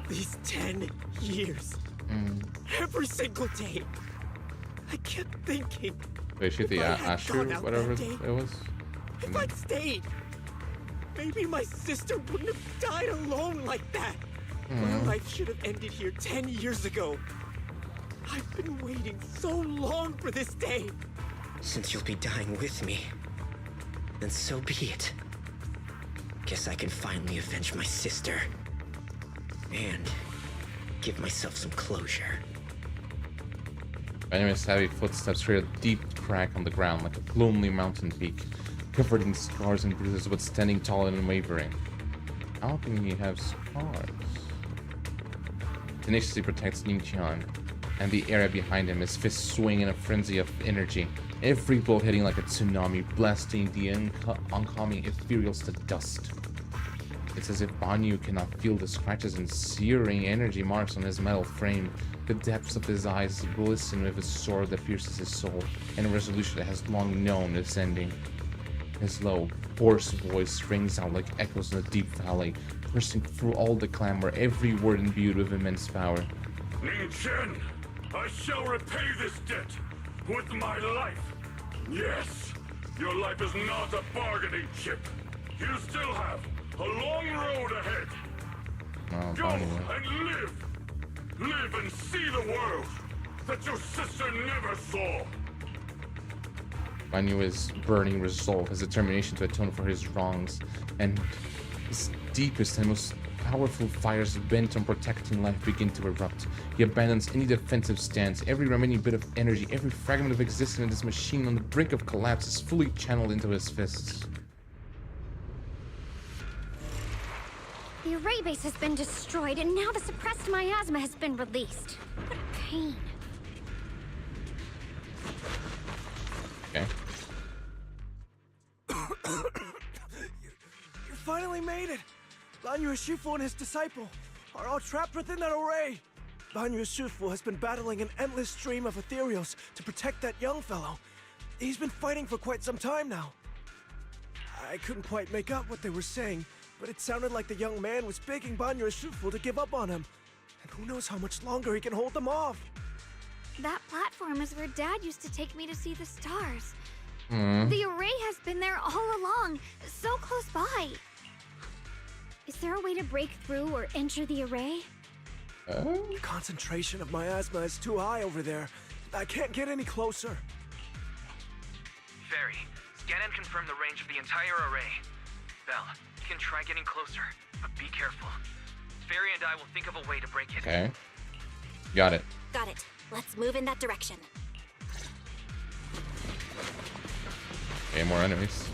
These 10 years. Every single day. I kept thinking. Wait, shoot the Asher, whatever it was? If I'd stayed, maybe my sister wouldn't have died alone like that. My life should have ended here 10 years ago. I've been waiting so long for this day. Since you'll be dying with me, then so be it. Guess I can finally avenge my sister. And give myself some closure. Banyue's heavy footsteps create a deep crack on the ground, like a lonely mountain peak, covered in scars and bruises, but standing tall and unwavering. How can he have scars? Tenaciously protects Ningqian and the area behind him, his fists swing in a frenzy of energy, every blow hitting like a tsunami, blasting the oncoming ethereals to dust. It's as if Banyu cannot feel the scratches and searing energy marks on his metal frame. The depths of his eyes glisten with a sword that pierces his soul, and a resolution that has long known its ending. His low, hoarse voice rings out like echoes in a deep valley, bursting through all the clamor, every word imbued with immense power. Ningqian, I shall repay this debt with my life. Yes, your life is not a bargaining chip. You still have a long road ahead. Oh, go and live. Live and see the world that your sister never saw. Banyue's burning resolve, his determination to atone for his wrongs, and his deepest and most powerful fires bent on protecting life begin to erupt. He abandons any defensive stance. Every remaining bit of energy, every fragment of existence in this machine on the brink of collapse is fully channeled into his fists. The array base has been destroyed, and now the suppressed miasma has been released. What a pain. Okay. You finally made it! Banyu Shifu and his disciple are all trapped within that array. Banyu Shifu has been battling an endless stream of ethereals to protect that young fellow. He's been fighting for quite some time now. I couldn't quite make out what they were saying, but it sounded like the young man was begging Banyu Shifu to give up on him. And who knows how much longer he can hold them off. That platform is where Dad used to take me to see the stars. Mm. The array has been there all along, so close by. Is there a way to break through or enter the array? The concentration of miasma is too high over there. I can't get any closer. Fairy, scan and confirm the range of the entire array. Belle, you can try getting closer, but be careful. Fairy and I will think of a way to break it. Okay. Got it. Got it. Let's move in that direction. Okay, more enemies.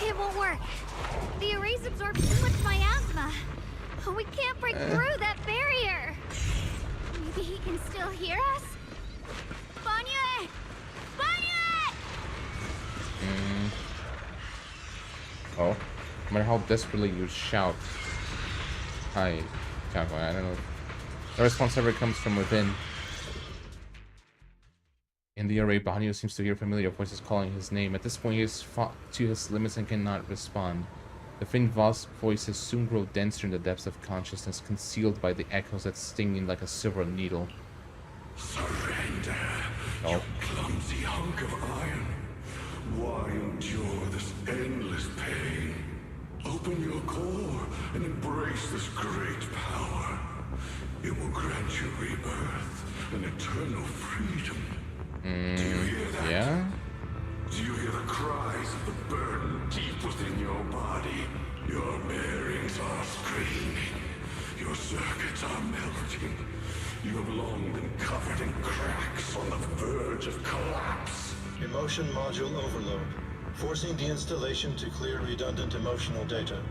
It won't work. The arrays absorb too much miasma. We can't break through that barrier. Maybe he can still hear us? Banyu! Banyu! Oh. No matter how desperately you shout. I don't know. The response ever comes from within. In the array, Banyu seems to hear familiar voices calling his name. At this point, he is fought to his limits and cannot respond. The faint voices soon grow denser in the depths of consciousness, concealed by the echoes that sting in like a silver needle. Surrender, you clumsy hunk of iron. Why endure this endless pain? Open your core and embrace this great power. It will grant you rebirth and eternal freedom. Do you hear that? Yeah? Do you hear the cries of the burden deep within your body? Your bearings are screaming. Your circuits are melting. You have long been covered in cracks on the verge of collapse. Emotion module overload. Forcing deinstallation to clear redundant emotional data.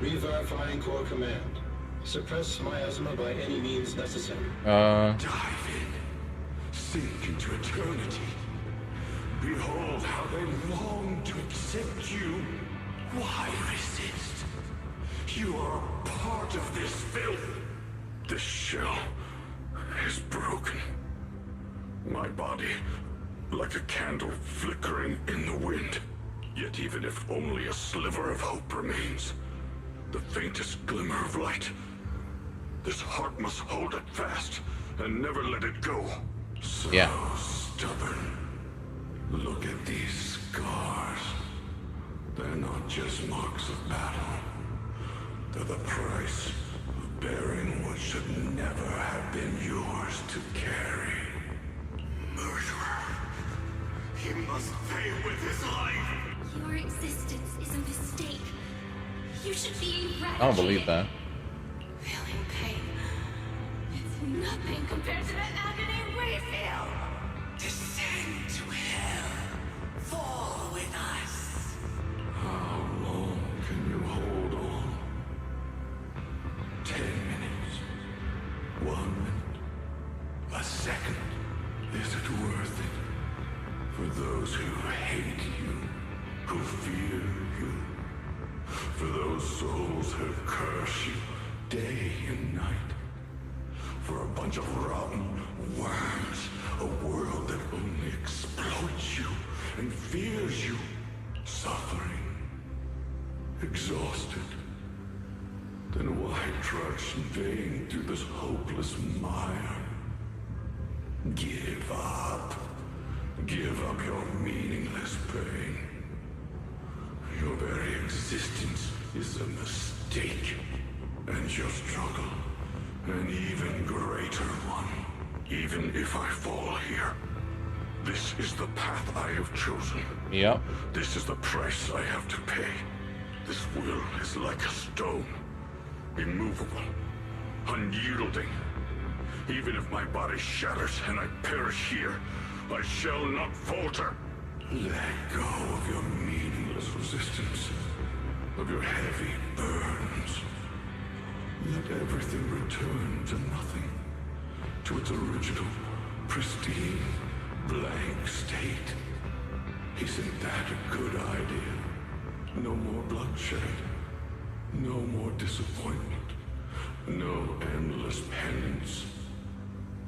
Re-verifying core command. Suppress miasma by any means necessary. Dive in. Sink into eternity. Behold how they long to accept you. Why resist? You are a part of this filth. This shell is broken. My body, like a candle flickering in the wind. Yet even if only a sliver of hope remains, the faintest glimmer of light, this heart must hold it fast and never let it go. So stubborn. Look at these scars. They're not just marks of battle. They're the price of bearing what should never have been yours to carry. Murderer. He must pay with his life. Your existence is a mistake. You should be eradicated. I don't believe that. Feeling pain. It's nothing compared to the agony we feel. Descend to hell. Fall with us. How long can you hold on? 10 minutes. 1 minute. A second. Is it worth it? For those who hate you, who fear you, for those souls who curse you day and night, for a bunch of rotten worms, a world that only exploits you and fears you, suffering, exhausted. Then why trudge in vain through this hopeless mire? Give up. Give up your meaningless pain. Your very existence is a mistake. And your struggle, an even greater one. Even if I fall here, this is the path I have chosen. Yep. This is the price I have to pay. This will is like a stone. Immovable. Unyielding. Even if my body shatters and I perish here, I shall not falter. Let go of your meaningless resistance, of your heavy burdens. Let everything return to nothing, to its original, pristine, blank state. Isn't that a good idea? No more bloodshed, no more disappointment, no endless penance,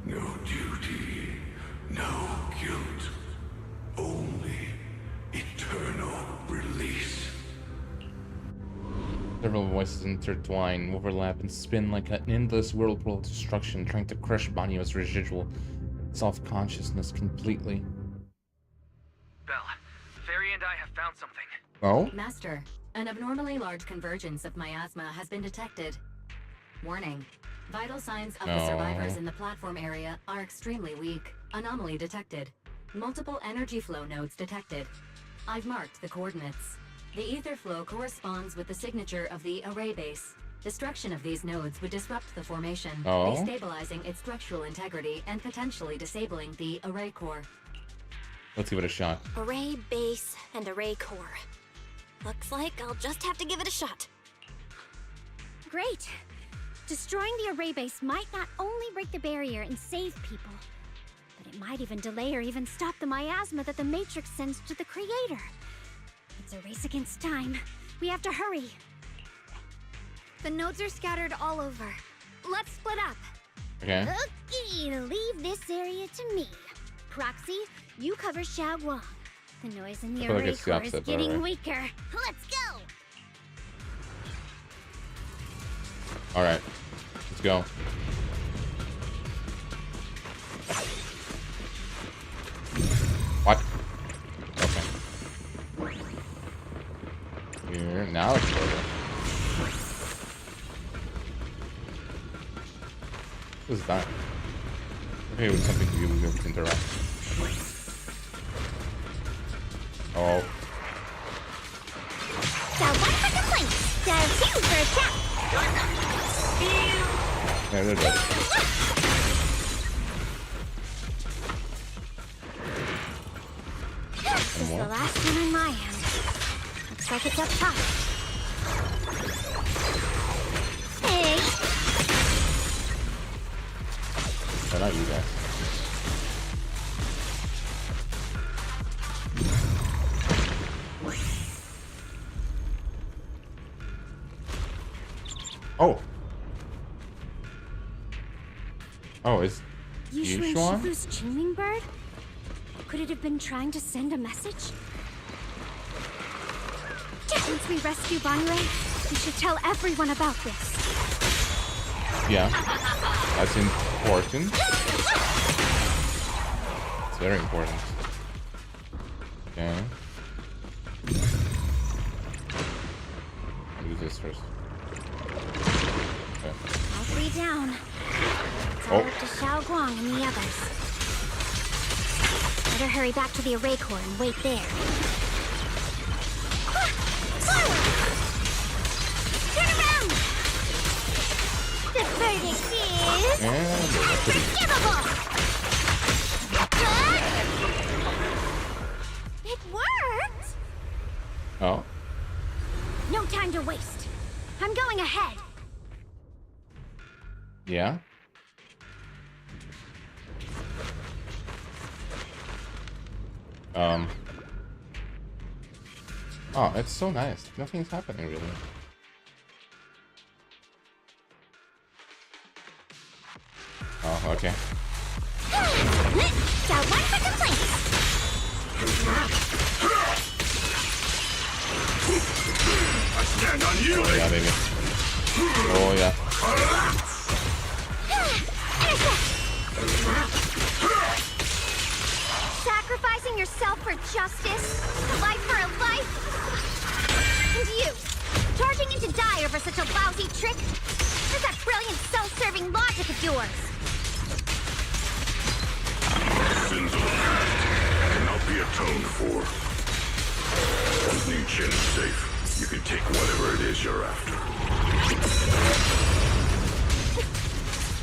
no duty, no guilt, only eternal release. Several voices intertwine, overlap, and spin like an endless whirlpool of destruction, trying to crush Banyo's residual self-consciousness completely. Belle, Fairy and I have found something. Oh? Master, an abnormally large convergence of miasma has been detected. Warning. Vital signs of the survivors in the platform area are extremely weak. Anomaly detected. Multiple energy flow nodes detected. I've marked the coordinates. The ether flow corresponds with the signature of the array base. Destruction of these nodes would disrupt the formation, destabilizing its structural integrity and potentially disabling the array core. Let's give it a shot. Array base and array core. Looks like I'll just have to give it a shot. Great. Destroying the array base might not only break the barrier and save people, but it might even delay or even stop the miasma that the Matrix sends to the Creator. It's a race against time. We have to hurry. The nodes are scattered all over. Let's split up. Okay. Okay, leave this area to me. Proxy, you cover Xiaoguang. The noise in the feel like array it's the core is opposite, but getting alright. weaker. Let's go! Alright. Let's go. What? Okay. Here, now it's over. What is that? Okay, with something to be able to interact. Oh. Dial 1 for complaints. Dial 2 for a chat. Yeah, they're dead. This is the last one on my end. Looks like it's up top. Hey! They're not you guys. Oh. Oh, it's Yushun Yushuan? Shifu's Qingming bird? Could it have been trying to send a message? Once we rescue Banyue, we should tell everyone about this. Yeah. That's important. It's very important. Okay. I'll do this first. Okay. All three down. It's all up to Xiao Guang and the others. Better hurry back to the array core and wait there. Turn around! The verdict is... unforgivable! It worked! Oh. No time to waste. I'm going ahead. Yeah. Oh, it's so nice. Nothing's happening really. Oh, okay. Got one for complaints. I stand on you. Oh yeah, baby. Oh yeah. Sacrificing yourself for justice, a life for a life. And you, charging into die over such a lousy trick. Where's that brilliant self-serving logic of yours? Sins of the past cannot be atoned for. Once Ning Chen is safe, you can take whatever it is you're after.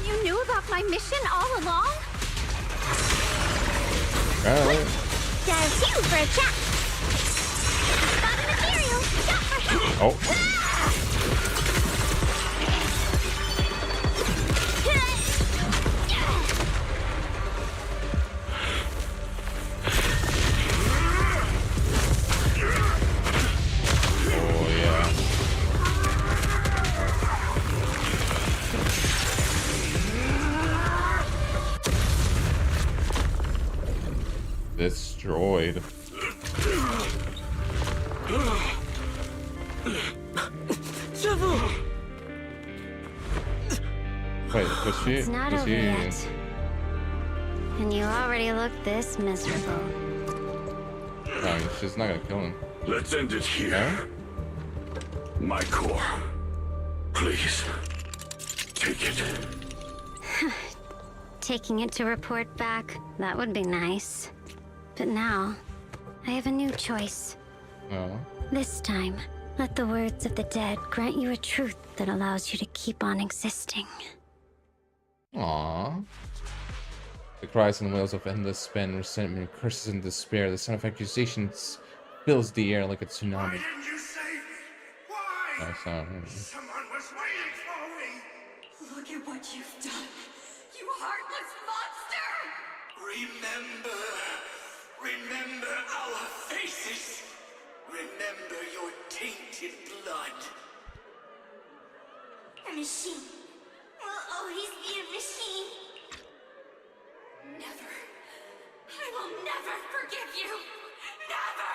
You knew about my mission all along? There's you for a chat. Spotted material, shot for help. Oh. Destroyed. Wait, was she? It's not over yet. And you already look this miserable. No, she's not gonna kill him. Let's end it here. My core. Please. Take it. Taking it to report back, that would be nice. But now, I have a new choice. Oh. This time, let the words of the dead grant you a truth that allows you to keep on existing. Aww. The cries and wails of endless pain, resentment, curses and despair, the sound of accusations fills the air like a tsunami. Why didn't you save me? Why? Oh, sorry. Someone was waiting for me. Look at what you've done, you heartless monster! Remember our faces. Remember your tainted blood. A machine will always be a machine. Never. I will never forgive you. Never!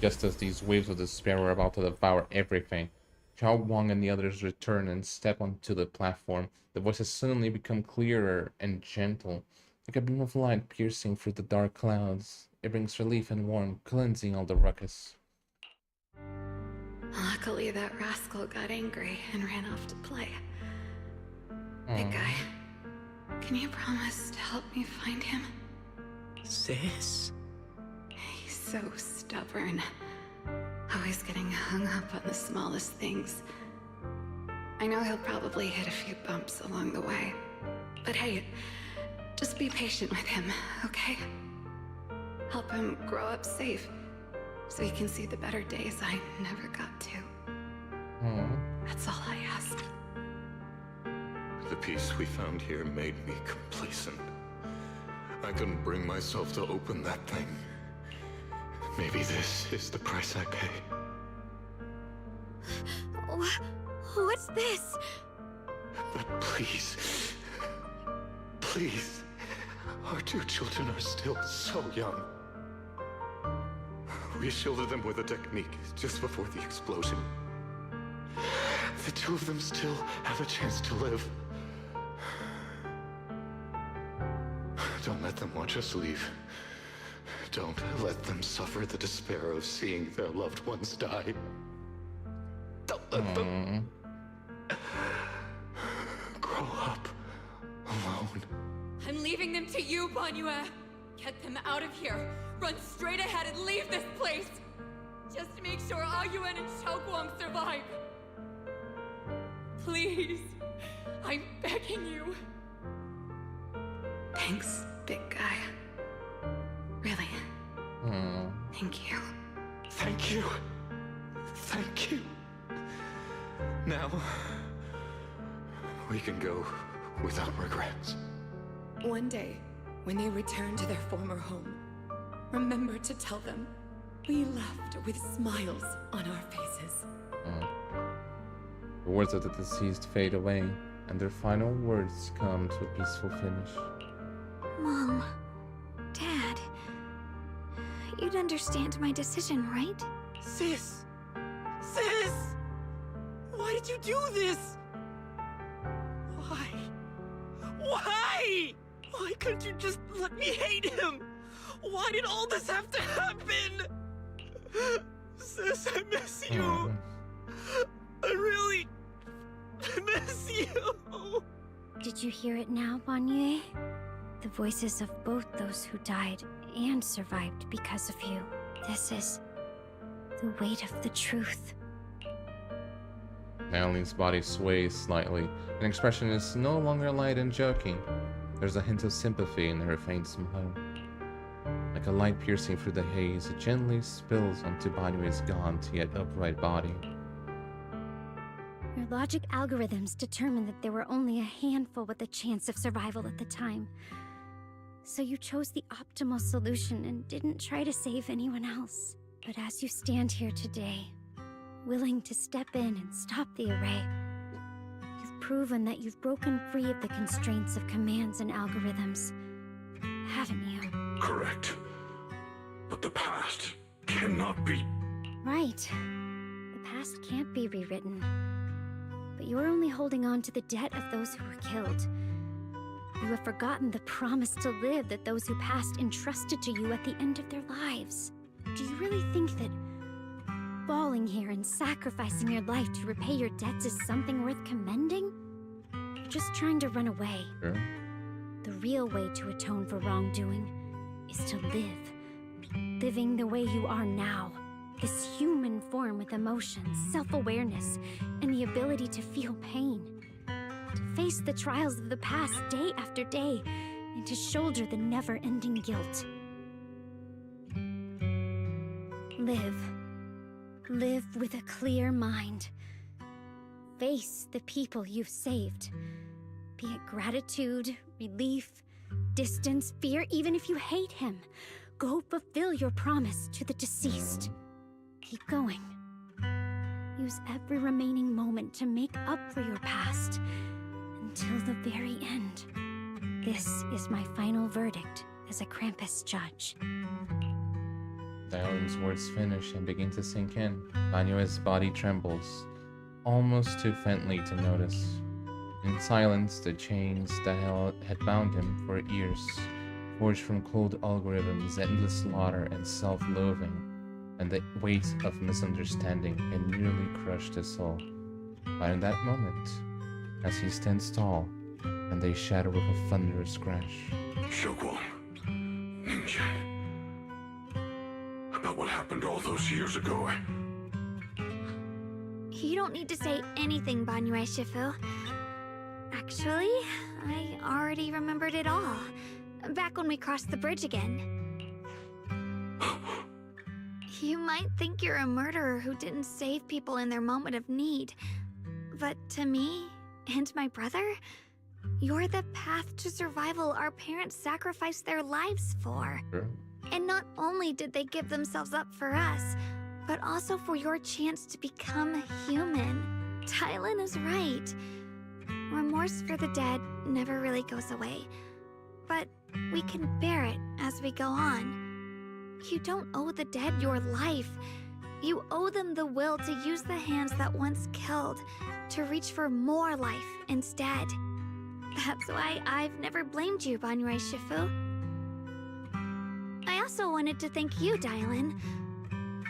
Just as these waves of despair were about to devour everything, Chao Wang and the others return and step onto the platform. The voices suddenly become clearer and gentle, like a beam of light piercing through the dark clouds. It brings relief and warmth, cleansing all the ruckus. Luckily, that rascal got angry and ran off to play. Big guy, can you promise to help me find him? Sis? He's so stubborn. Always getting hung up on the smallest things. I know he'll probably hit a few bumps along the way. But hey, just be patient with him, okay? Help him grow up safe, so he can see the better days I never got to. That's all I ask. The peace we found here made me complacent. I couldn't bring myself to open that thing. Maybe this is the price I pay. What's this? But please, please, our two children are still so young. We shielded them with a technique just before the explosion. The two of them still have a chance to live. Don't let them watch us leave. Don't let them suffer the despair of seeing their loved ones die. Don't let them grow up alone. I'm leaving them to you, Banyue. Get them out of here. Run straight ahead and leave this place. Just to make sure Ayuan and Xiaoguang survive. Please. I'm begging you. Thanks, big guy. Really. Thank you. Thank you. Thank you. Now, we can go without regrets. One day, when they return to their former home, remember to tell them we left with smiles on our faces. The words of the deceased fade away, and their final words come to a peaceful finish. Mom, Dad, you'd understand my decision, right? Sis! Sis! Why did you do this? Why? Why? Why couldn't you just let me hate him? Why did all this have to happen? Sis, I miss you. I really miss you. Did you hear it now, Banyue? The voices of both those who died and survived because of you. This is the weight of the truth. Naolin's body sways slightly. An expression is no longer light and joking. There's a hint of sympathy in her faint smile. Like a light piercing through the haze, it gently spills onto Banyue's gaunt yet upright body. Your logic algorithms determined that there were only a handful with a chance of survival at the time. So you chose the optimal solution and didn't try to save anyone else. But as you stand here today, willing to step in and stop the array, you've proven that you've broken free of the constraints of commands and algorithms, haven't you? Correct. But the past cannot be... Right. The past can't be rewritten. But you're only holding on to the debt of those who were killed. You have forgotten the promise to live that those who passed entrusted to you at the end of their lives. Do you really think that falling here and sacrificing your life to repay your debts is something worth commending? You're just trying to run away. Sure. The real way to atone for wrongdoing is to live. Living the way you are now. This human form with emotions, self-awareness, and the ability to feel pain. To face the trials of the past day after day, and to shoulder the never-ending guilt. Live. Live with a clear mind. Face the people you've saved. Be it gratitude, relief, distance, fear, even if you hate him. Go fulfill your promise to the deceased. Keep going. Use every remaining moment to make up for your past. Until the very end. This is my final verdict as a Krampus judge. Naolin's words finish and begin to sink in. Banyue's body trembles, almost too faintly to notice. In silence, the chains that had bound him for years, forged from cold algorithms, endless slaughter, and self-loathing, and the weight of misunderstanding had nearly crushed his soul. But in that moment, as he stands tall, and they shatter with a thunderous crash. Xiaoguang, Ninja. About what happened all those years ago. You don't need to say anything, Banyue Shifu. Actually, I already remembered it all. Back when we crossed the bridge again. You might think you're a murderer who didn't save people in their moment of need. But to me, and my brother, you're the path to survival our parents sacrificed their lives for. Sure. And not only did they give themselves up for us, but also for your chance to become human. Dylan is right. Remorse for the dead never really goes away. But we can bear it as we go on. You don't owe the dead your life. You owe them the will to use the hands that once killed to reach for more life instead. That's why I've never blamed you, Banyue Shifu. I also wanted to thank you, Dylan,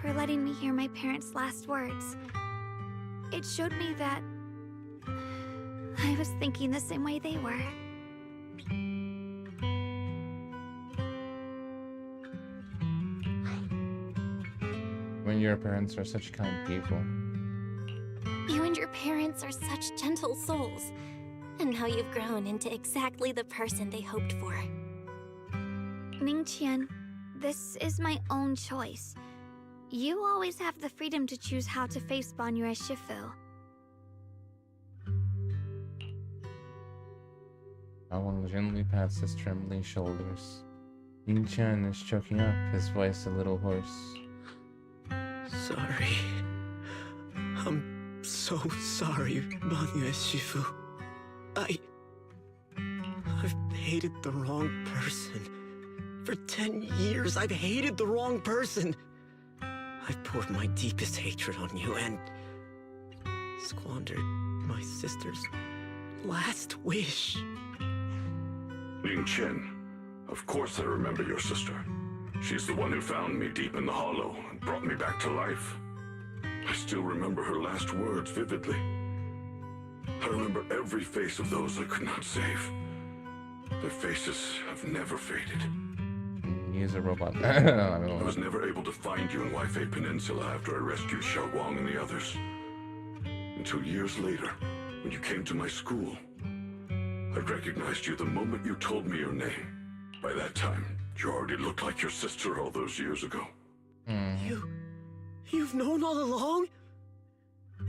for letting me hear my parents' last words. It showed me that I was thinking the same way they were. When your parents are such kind people. You and your parents are such gentle souls. And now you've grown into exactly the person they hoped for. Ningqian, this is my own choice. You always have the freedom to choose how to face Banyue Shifu. Xiaoguang gently pats his trembling shoulders. Ningqian is choking up, his voice a little hoarse. Sorry. I'm so sorry, Banyue Shifu. I've hated the wrong person. For 10 years, I've hated the wrong person. I've poured my deepest hatred on you and squandered my sister's last wish. Ningqian, of course I remember your sister. She's the one who found me deep in the hollow and brought me back to life. I still remember her last words vividly. I remember every face of those I could not save. Their faces have never faded. He is a robot. I was never able to find you in Waifei Peninsula after I rescued Xiaoguang and the others. Until years later, when you came to my school, I recognized you the moment you told me your name. By that time, you already looked like your sister all those years ago. You've known all along?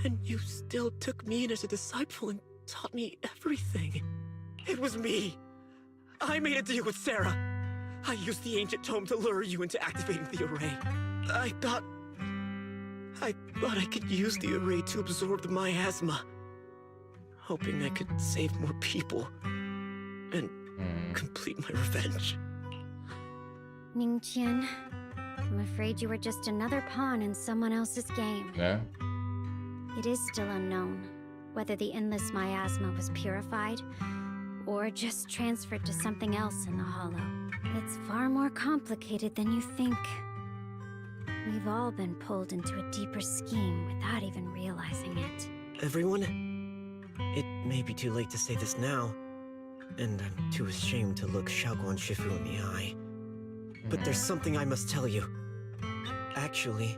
And you still took me in as a disciple and taught me everything. It was me. I made a deal with Sarah. I used the ancient tome to lure you into activating the array. I thought I could use the array to absorb the miasma, hoping I could save more people and complete my revenge. Ningqian, I'm afraid you were just another pawn in someone else's game. Yeah? It is still unknown whether the endless miasma was purified or just transferred to something else in the hollow. It's far more complicated than you think. We've all been pulled into a deeper scheme without even realizing it. Everyone, it may be too late to say this now, and I'm too ashamed to look Xiaoguang Shifu in the eye. But there's something I must tell you. Actually,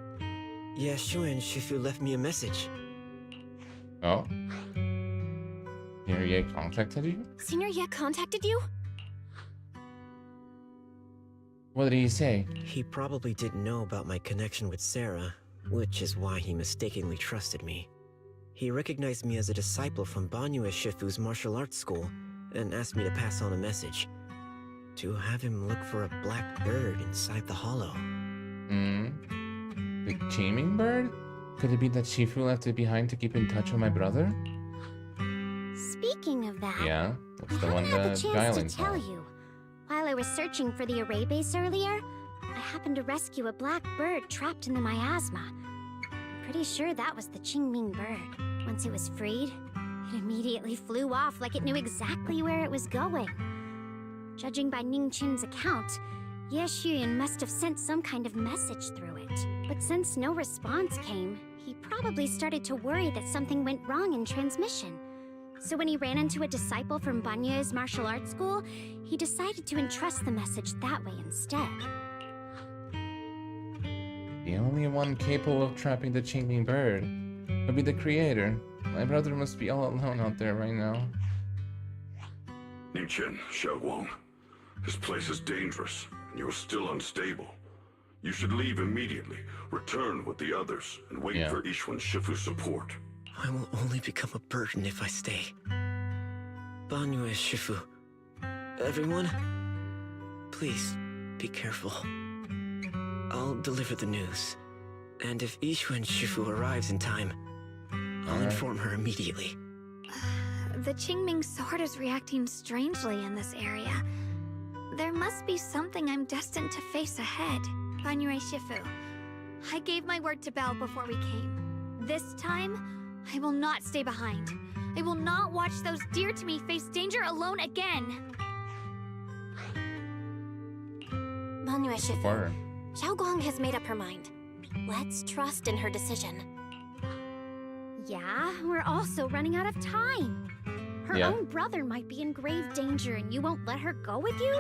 Xuan Shifu left me a message. Oh? Senior Ye contacted you? Senior Ye contacted you? What did he say? He probably didn't know about my connection with Sarah, which is why he mistakenly trusted me. He recognized me as a disciple from Banyue Shifu's martial arts school and asked me to pass on a message. To have him look for a black bird inside the hollow. The teaming bird? Could it be that Shifu left it behind to keep in touch with my brother? Speaking of that, Yeah, that's the one I had that the chance Dylan to tell found. you. While I was searching for the array base earlier, I happened to rescue a black bird trapped in the miasma. I'm pretty sure that was the Qingming bird. Once it was freed, it immediately flew off like it knew exactly where it was going. Judging by Ningqian's account, Ye Xuan must have sent some kind of message through it. But since no response came, he probably started to worry that something went wrong in transmission. So when he ran into a disciple from Banyue's martial arts school, he decided to entrust the message that way instead. The only one capable of trapping the Qingming bird would be the creator. My brother must be all alone out there right now. Ningqian, Xiaoguang, this place is dangerous, and you are still unstable. You should leave immediately, return with the others, and wait for Yixuan Shifu's support. I will only become a burden if I stay. Banyue Shifu, everyone, please be careful. I'll deliver the news, and if Yixuan Shifu arrives in time, I'll inform her immediately. The Qingming sword is reacting strangely in this area. There must be something I'm destined to face ahead. Banyue Shifu, I gave my word to Belle before we came. This time, I will not stay behind. I will not watch those dear to me face danger alone again. Banyue Shifu, Xiaoguang has made up her mind. Let's trust in her decision. Yeah, we're also running out of time. Her own brother might be in grave danger and you won't let her go with you?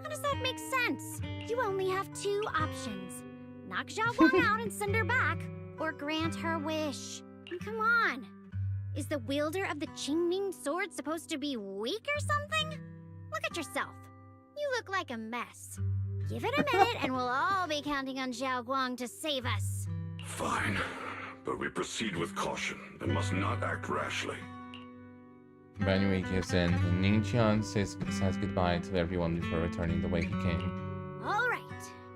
How does that make sense? You only have two options. Knock Xiaoguang out and send her back, or grant her wish. Come on. Is the wielder of the Qingming sword supposed to be weak or something? Look at yourself. You look like a mess. Give it a minute and we'll all be counting on Xiaoguang to save us. Fine, but we proceed with caution and must not act rashly. Banyue gives in, and Ningqian says goodbye to everyone before returning the way he came. All right.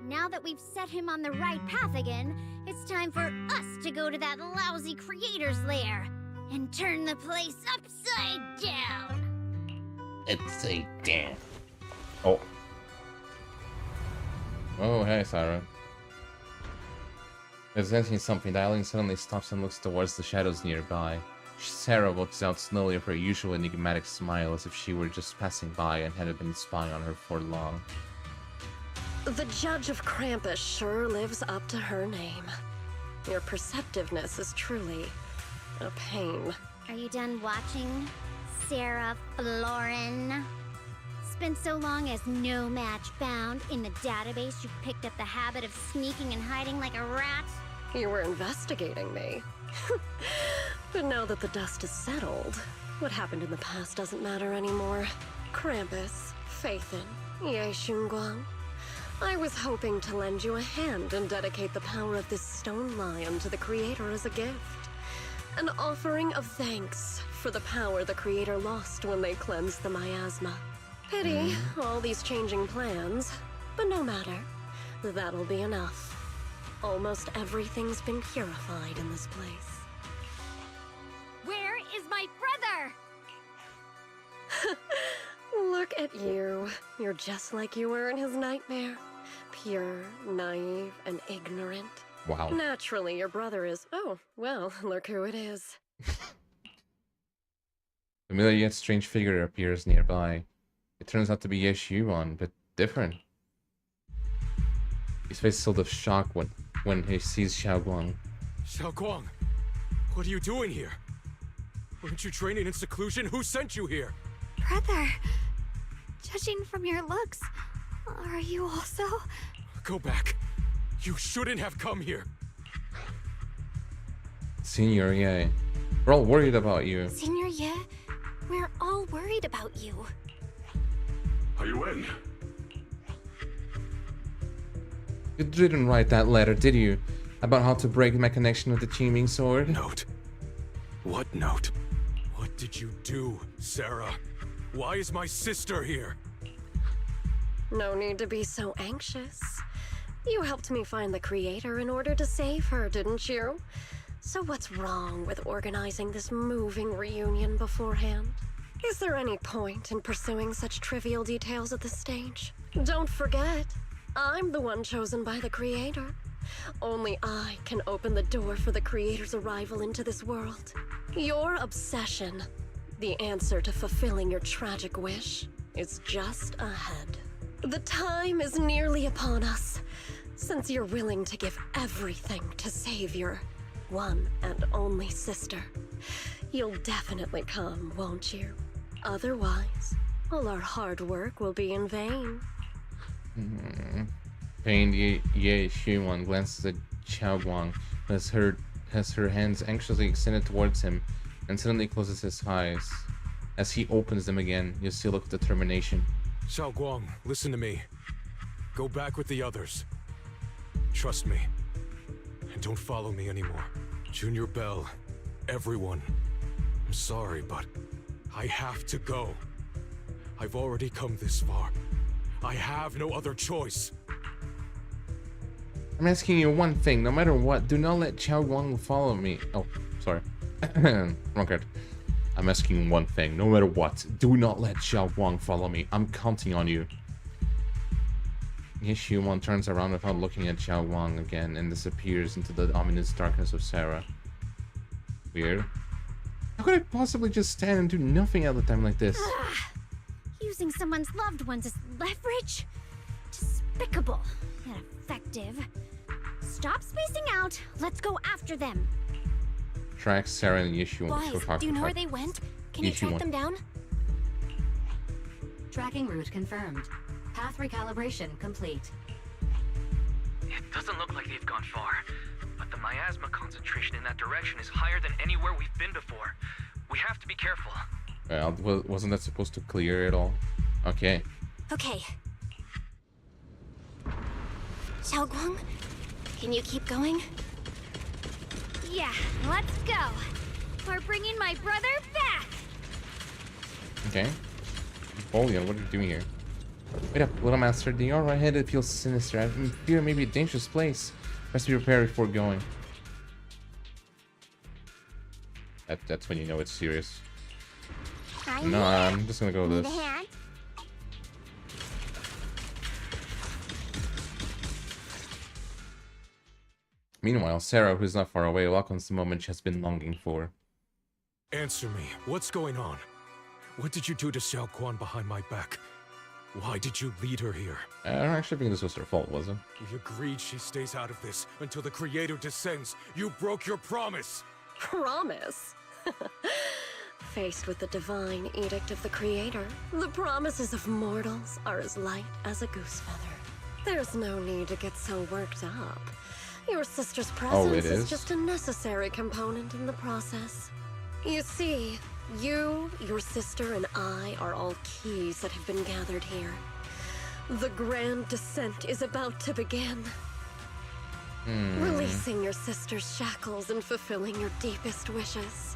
Now that we've set him on the right path again, it's time for us to go to that lousy creator's lair and turn the place upside down. Upside down. Oh. Oh, hey, Sarah. As sensing something, Dialing suddenly stops and looks towards the shadows nearby. Sarah walks out slowly with her usual enigmatic smile, as if she were just passing by and hadn't been spying on her for long. The Judge of Krampus sure lives up to her name. Your perceptiveness is truly a pain. Are you done watching, Sarah Florin? It's been so long as no match found. In the database, you picked up the habit of sneaking and hiding like a rat. You were investigating me. But now that the dust is settled, what happened in the past doesn't matter anymore. Krampus, Phaethon, Ye Xunguang. I was hoping to lend you a hand and dedicate the power of this stone lion to the Creator as a gift. An offering of thanks for the power the Creator lost when they cleansed the miasma. Pity, all these changing plans, but no matter. That'll be enough. Almost everything's been purified in this place. Where is my brother? Look at you. You're just like you were in his nightmare. Pure, naive, and ignorant. Wow. Naturally, your brother is... Oh, well, look who it is. Familiar yet strange figure appears nearby. It turns out to be Ye Xuan, but different. His face is filled with shock when he sees Xiaoguang. Xiaoguang, what are you doing here? Weren't you training in seclusion? Who sent you here? Brother, judging from your looks, are you also? Go back. You shouldn't have come here. Senior Ye, we're all worried about you. Senior Ye, we're all worried about you. Are you in? You didn't write that letter, did you? About how to break my connection with the Qingming sword? Note? What note? What did you do, Sarah? Why is my sister here? No need to be so anxious. You helped me find the Creator in order to save her, didn't you? So what's wrong with organizing this moving reunion beforehand? Is there any point in pursuing such trivial details at this stage? Don't forget, I'm the one chosen by the Creator. Only I can open the door for the Creator's arrival into this world. Your obsession, the answer to fulfilling your tragic wish, is just ahead. The time is nearly upon us. Since you're willing to give everything to save your one and only sister, you'll definitely come, won't you? Otherwise, all our hard work will be in vain. Pained Ye Xuan glances at Xiaoguang, who has her hands anxiously extended towards him, and suddenly closes his eyes. As he opens them again, you see a look of determination. Xiaoguang, listen to me. Go back with the others. Trust me. And don't follow me anymore. Junior Bell, everyone. I'm sorry, but I have to go. I've already come this far. I have no other choice. I'm asking you one thing, no matter what, do not let Xiaoguang follow me. Oh, sorry. Drunkard. I'm asking one thing, no matter what. Do not let Xiao Guang follow me. I'm counting on you. Yeshuan turns around without looking at Xiao Guang again and disappears into the ominous darkness of Sarah. Weird. How could I possibly just stand and do nothing at a time like this? Using someone's loved ones as leverage? Despicable and effective. Stop spacing out. Let's go after them. Track Sarah and Yeshuan. Wise, do you know where they went? Can you track them down? Tracking route confirmed. Path recalibration complete. It doesn't look like they've gone far, but the miasma concentration in that direction is higher than anywhere we've been before. We have to be careful. Well, wasn't that supposed to clear it all? Okay. Okay. Xiao Guang, can you keep going? Yeah, let's go. We're bringing my brother back. Okay. Napoleon, what are you doing here? Wait up, little master. The aura ahead, it feels sinister. I fear it may be a dangerous place. Best be prepared before going. That's when you know it's serious. No, I'm just gonna go with this. Meanwhile, Sarah, who's not far away, welcomes the moment she has been longing for. Answer me. What's going on? What did you do to Xiao Guan behind my back? Why did you lead her here? I don't actually think this was her fault, was it? We agreed she stays out of this until the Creator descends. You broke your promise! Promise? Faced with the divine edict of the Creator, the promises of mortals are as light as a goose feather. There's no need to get so worked up. Your sister's presence is just a necessary component in the process. You see, you, your sister, and I are all keys that have been gathered here. The grand descent is about to begin. Releasing your sister's shackles and fulfilling your deepest wishes.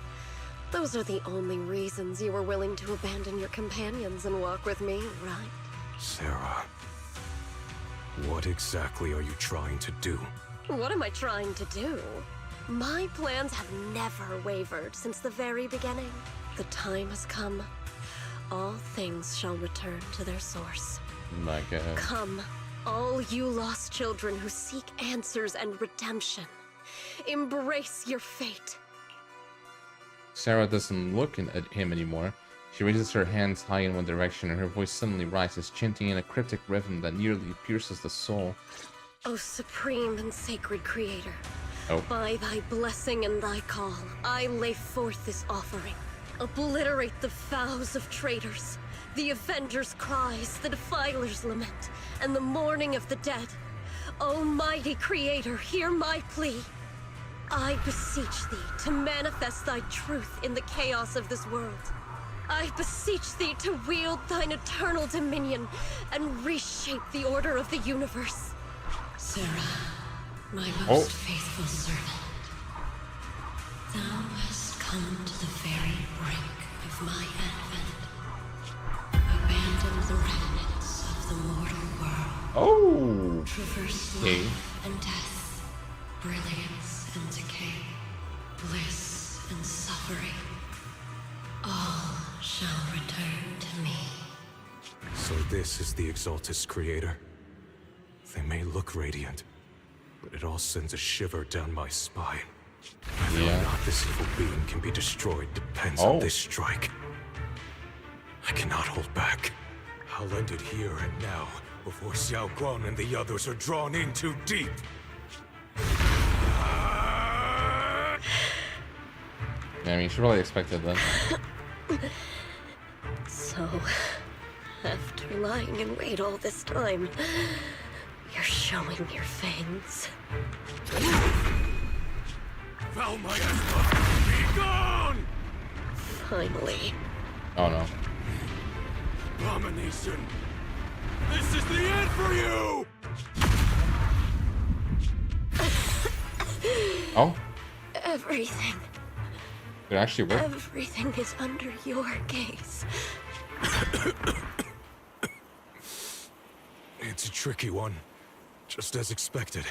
Those are the only reasons you were willing to abandon your companions and walk with me, right? Sarah, what exactly are you trying to do? What am I trying to do? My plans have never wavered since the very beginning. The time has come. All things shall return to their source. My God. Come, all you lost children who seek answers and redemption. Embrace your fate. Sarah doesn't look at him anymore. She raises her hands high in one direction and her voice suddenly rises, chanting in a cryptic rhythm that nearly pierces the soul. O supreme and sacred Creator, Oh. by thy blessing and thy call, I lay forth this offering. Obliterate the vows of traitors, the avengers' cries, the defilers' lament, and the mourning of the dead. Almighty Creator, hear my plea. I beseech thee to manifest thy truth in the chaos of this world. I beseech thee to wield thine eternal dominion and reshape the order of the universe. Sarah, my most faithful servant, thou hast come to the very brink of my advent. Abandon the remnants of the mortal world. Oh! Traverse life and death, brilliance and decay, bliss and suffering. All shall return to me. So this is the Exaltus Creator. They may look radiant, but it all sends a shiver down my spine. Whether or not this evil being can be destroyed depends on this strike. I cannot hold back. I'll end it here and now, before Xiao Guan and the others are drawn in too deep. Yeah, I mean, you should probably expect it then. So, after lying in wait all this time, you're showing your fangs. Valmiasma, be gone! Finally. Oh no. Abomination! This is the end for you! Oh? Everything. It actually worked. Everything is under your gaze. It's a tricky one. Just as expected.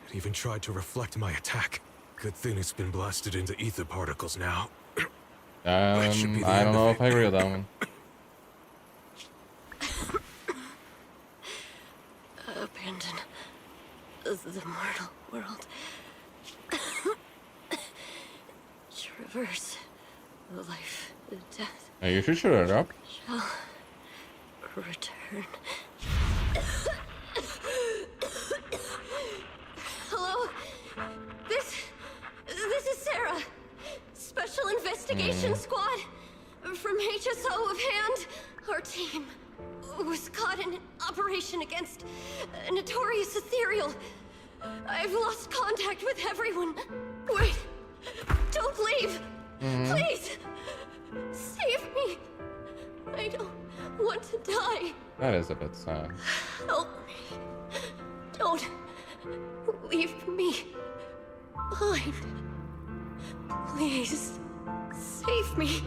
It even tried to reflect my attack. Good thing it's been blasted into ether particles now. I don't know if I agree with that one. Abandon the mortal world. Traverse life, death. Hey, you should shut it up. Shall return. Hello? This is Sarah. Special Investigation Squad from HSO of Hand. Our team was caught in an operation against a notorious ethereal. I've lost contact with everyone. Wait, don't leave. Please, save me. I don't want to die. That is a bit sad. Help me. Don't leave me behind. Please, save me.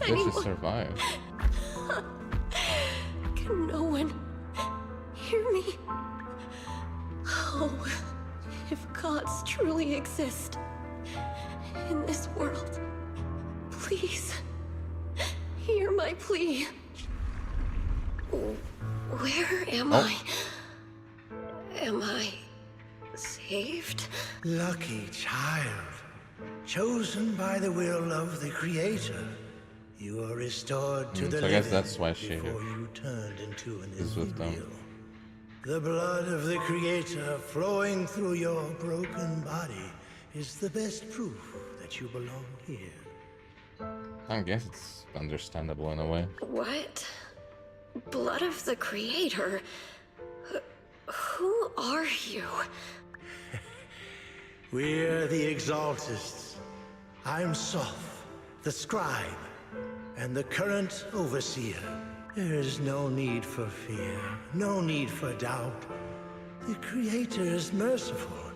How did she survive? Can no one hear me? Oh, if gods truly exist in this world, please hear my plea. Where am I? Am I saved? Lucky child, chosen by the will of the Creator. You are restored to the so I guess that's why she before you turned into an is with them. The blood of the Creator flowing through your broken body is the best proof that you belong here. I guess it's understandable in a way. What? Blood of the Creator? Who are you? We're the Exaltists. I'm Soph, the scribe, and the current overseer. There is no need for fear, no need for doubt. The Creator is merciful.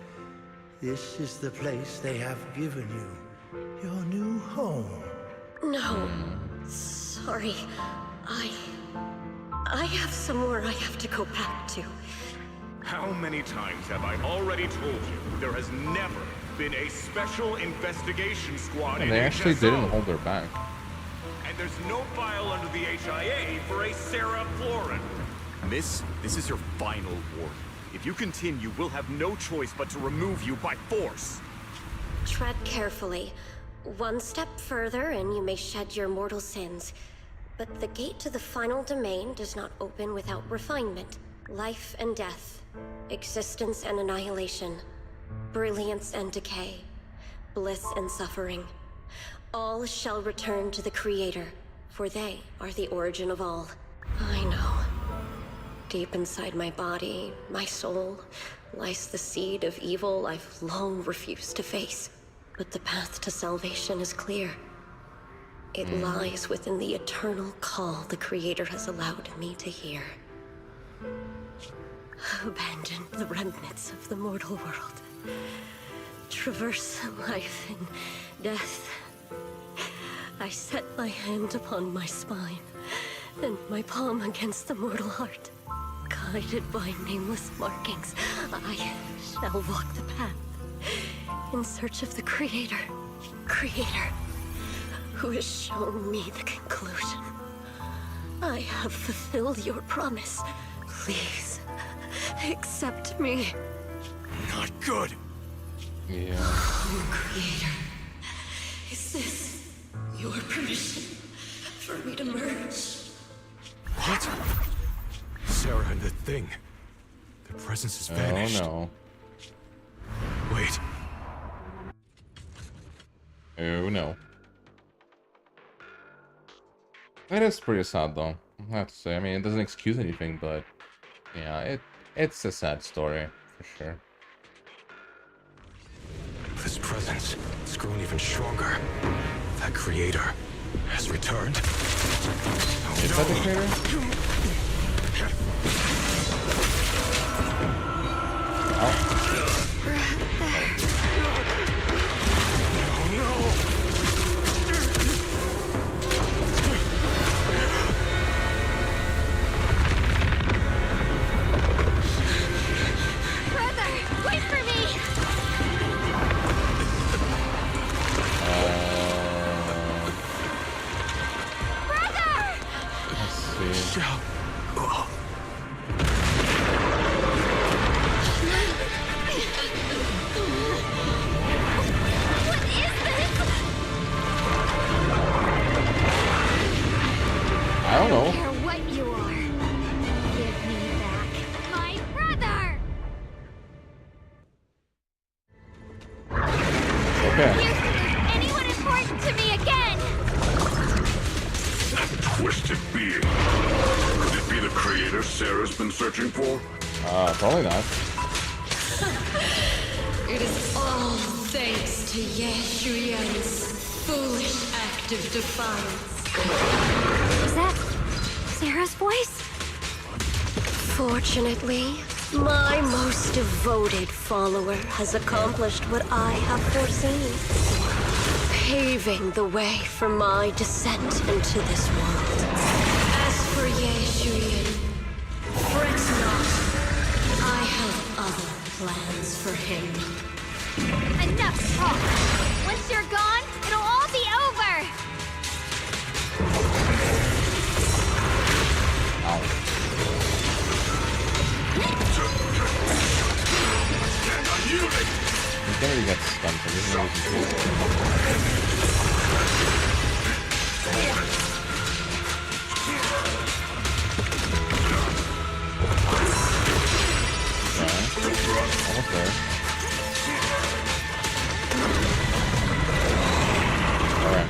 This is the place they have given you, your new home. No, sorry. I have somewhere I have to go back to. How many times have I already told you there has never been a special investigation squad in They actually HSO? didn't hold her back. And there's no file under the HIA for a Sarah Florin. Miss, this is your final warning. If you continue, we'll have no choice but to remove you by force. Tread carefully. One step further and you may shed your mortal sins. But the gate to the final domain does not open without refinement. Life and death. Existence and annihilation. Brilliance and decay. Bliss and suffering. All shall return to the Creator, for they are the origin of all. I know. Deep inside my body, my soul, lies the seed of evil I've long refused to face. But the path to salvation is clear. It lies within the eternal call the Creator has allowed me to hear. Abandon the remnants of the mortal world. Traverse life and death. I set my hand upon my spine, and my palm against the mortal heart. Guided by nameless markings, I shall walk the path, in search of the Creator. Creator, who has shown me the conclusion. I have fulfilled your promise. Please, accept me. Not good. Yeah. Oh, Creator, is this your permission for me to merge? What? Sarah and the thing. Their presence has vanished. Oh no. Wait. Oh no. It is pretty sad though, I have to say. I mean, it doesn't excuse anything, but yeah, it's a sad story for sure. This presence, it's grown even stronger. That Creator has returned. Is that the Creator? Brother, wait for me! shell. I don't know. I don't care what you are. Give me back my brother! Okay. Anyone important to me again? That twisted being. Could it be the creator Sarah's been searching for? Probably not. It is all thanks to Ye Shuyan's foolish act of defiance. Is that Sarah's voice? Fortunately, my most devoted follower has accomplished what I have foreseen, paving the way for my descent into this world. As for Ye Shuyan, fret not. I have other plans for him. Enough talk! Once you're gone, it'll all be over! He's gonna get stunned for this reason. Almost there. Alright.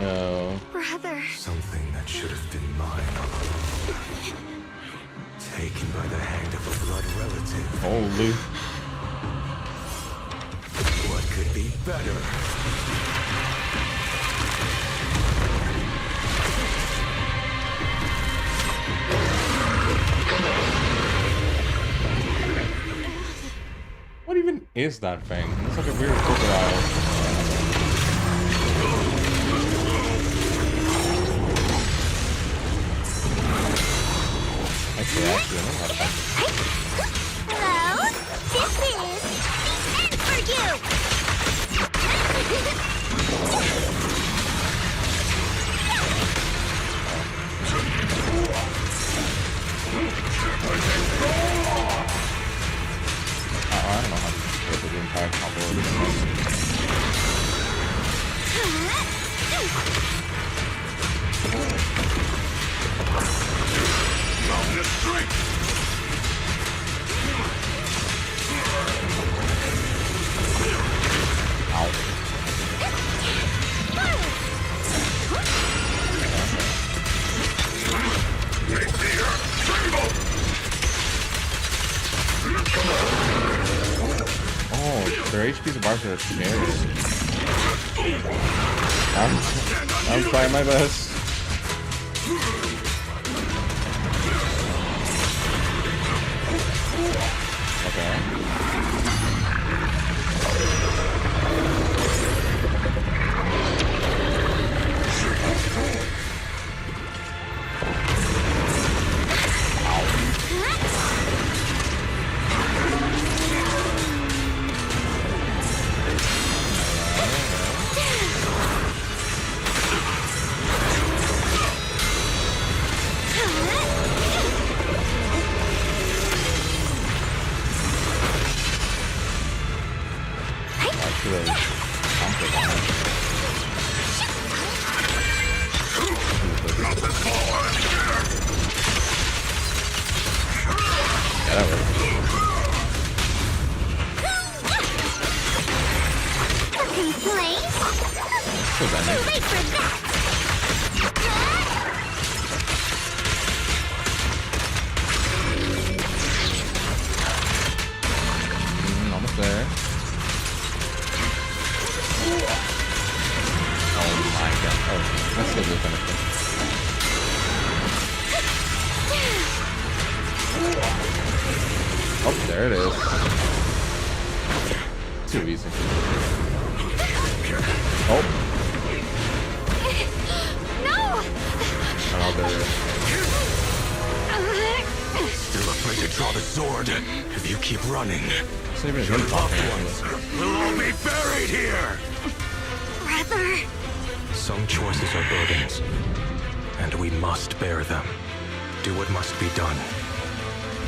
No. Brother. Something that should have been mine. Taken by the hand of a blood relative. Holy. What could be better? What even is that thing? It's like a weird crocodile. Actually, I don't know how to find Hello? This is the end for you! I don't know how to go through the entire combo of this. Mountain strength. Oh, their HP's bars are scary. I'm trying my best. Okay. Almost there. Oh my god. Oh, let's go to the finish. Oh, there it is. Too easy. Oh. No! Oh, there it is. Still a fighter. to draw the sword if you keep running. Your loved ones will all be buried here! Brother! Some choices are burdens, and we must bear them. Do what must be done.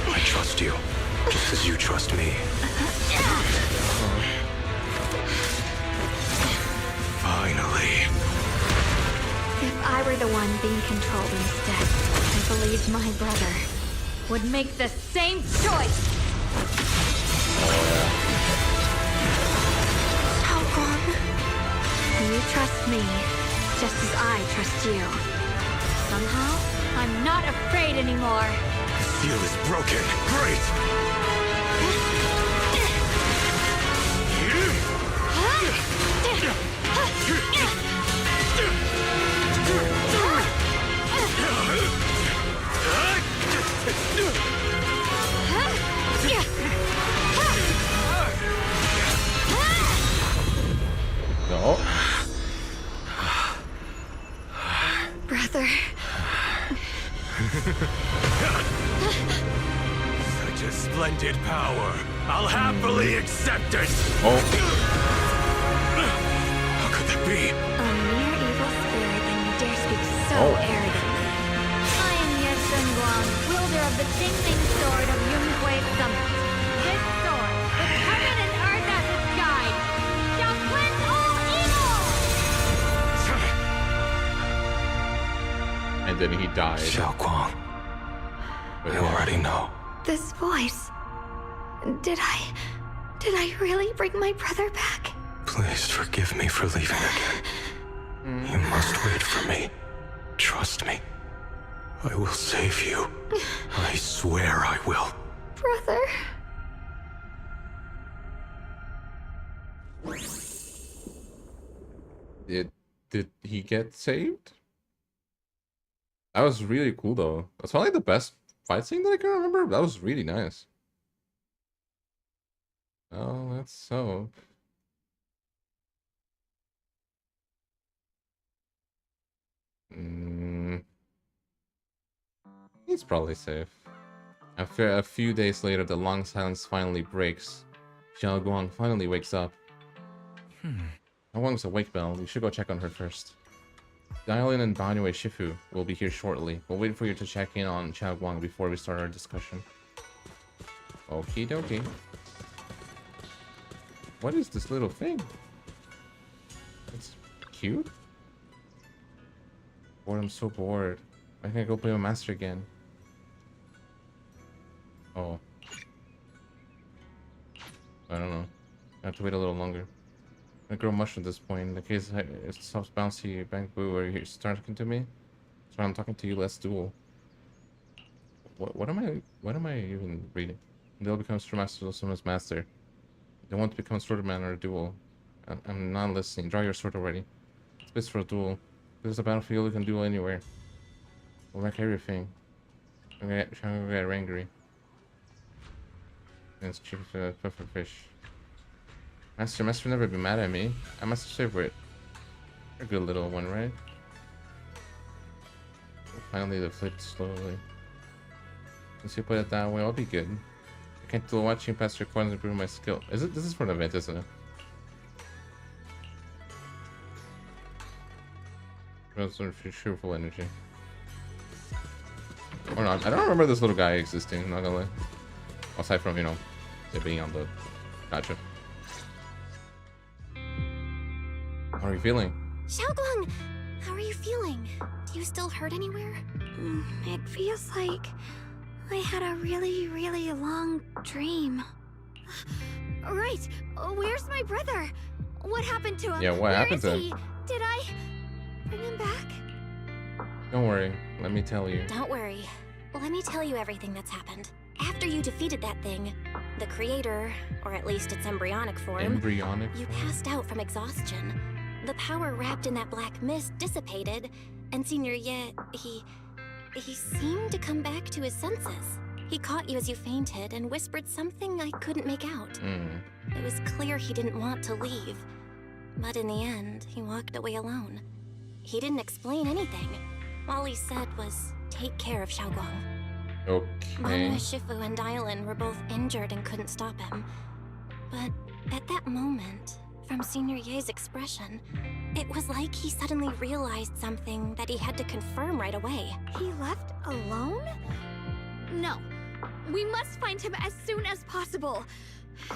I trust you, just as you trust me. Finally. If I were the one being controlled instead, I believe my brother would make the same choice! Xiaoguang, you trust me, just as I trust you. Somehow, I'm not afraid anymore. The seal is broken. Great! No. Brother. Such a splendid power. I'll happily accept it. Oh. How could that be? A mere evil spirit, and you dare speak so arrogantly. I am Ye Zhenguang, wielder of the Jingling Sword of Yunhui Summit. This sword, with heaven and earth as its guide, shall cleanse all evil! And then he died. Xiaoguang, you already know. This voice... Did I really bring my brother back? Please forgive me for leaving again. You must wait for me. Trust me. I will save you. I swear I will. Brother... Did he get saved? That was really cool though. That's probably the best fight scene that I can remember. That was really nice. Oh, that's so. He's probably safe. After a few days later, the long silence finally breaks. Xiaoguang finally wakes up. Xiaoguang's awake, Belle. You should go check on her first. Dylan and Banyue Shifu will be here shortly. We'll wait for you to check in on Xiaoguang before we start our discussion. Okie dokie. What is this little thing? It's cute. Bored, I'm so bored. I can't go play with Master again. Oh. I don't know. I have to wait a little longer. I grow mushroom at this point. In the case it stops bouncy bamboo or you start talking to me. So I'm talking to you, let's duel. What am I even reading? They'll become Sword Master as soon as Master. They want to become Sword Man or a duel. I'm not listening. Draw your sword already. Space for a duel. There's a battlefield you can duel anywhere. We'll wreck everything. I'm gonna get angry. And it's cheap for fish. Master never be mad at me. I'm Master's favorite. You're a good little one, right? Finally, they flipped slowly. Once you put it that way, I'll be good. I can't do watching past recordings improve my skill. This is for an event, isn't it? Some cheerful energy. Or not. I don't remember this little guy existing, I'm not gonna lie. Aside from, you know, it being on the... Gotcha. How are you feeling? Xiaoguang, how are you feeling? Do you still hurt anywhere? It feels like I had a really, really long dream. Right, where's my brother? What happened to him? Yeah, what happened to him? Did I bring him back? Don't worry, let me tell you. Don't worry. Let me tell you everything that's happened. After you defeated that thing, the creator, or at least its embryonic form, you passed out from exhaustion. The power wrapped in that black mist dissipated, and Senior Ye, he seemed to come back to his senses. He caught you as you fainted and whispered something I couldn't make out. It was clear he didn't want to leave, but in the end, he walked away alone. He didn't explain anything. All he said was, take care of Xiaoguang. Banyu, Shifu, and Dylan were both injured and couldn't stop him. But at that moment, from Senior Ye's expression, it was like he suddenly realized something that he had to confirm right away. He left alone? No. We must find him as soon as possible.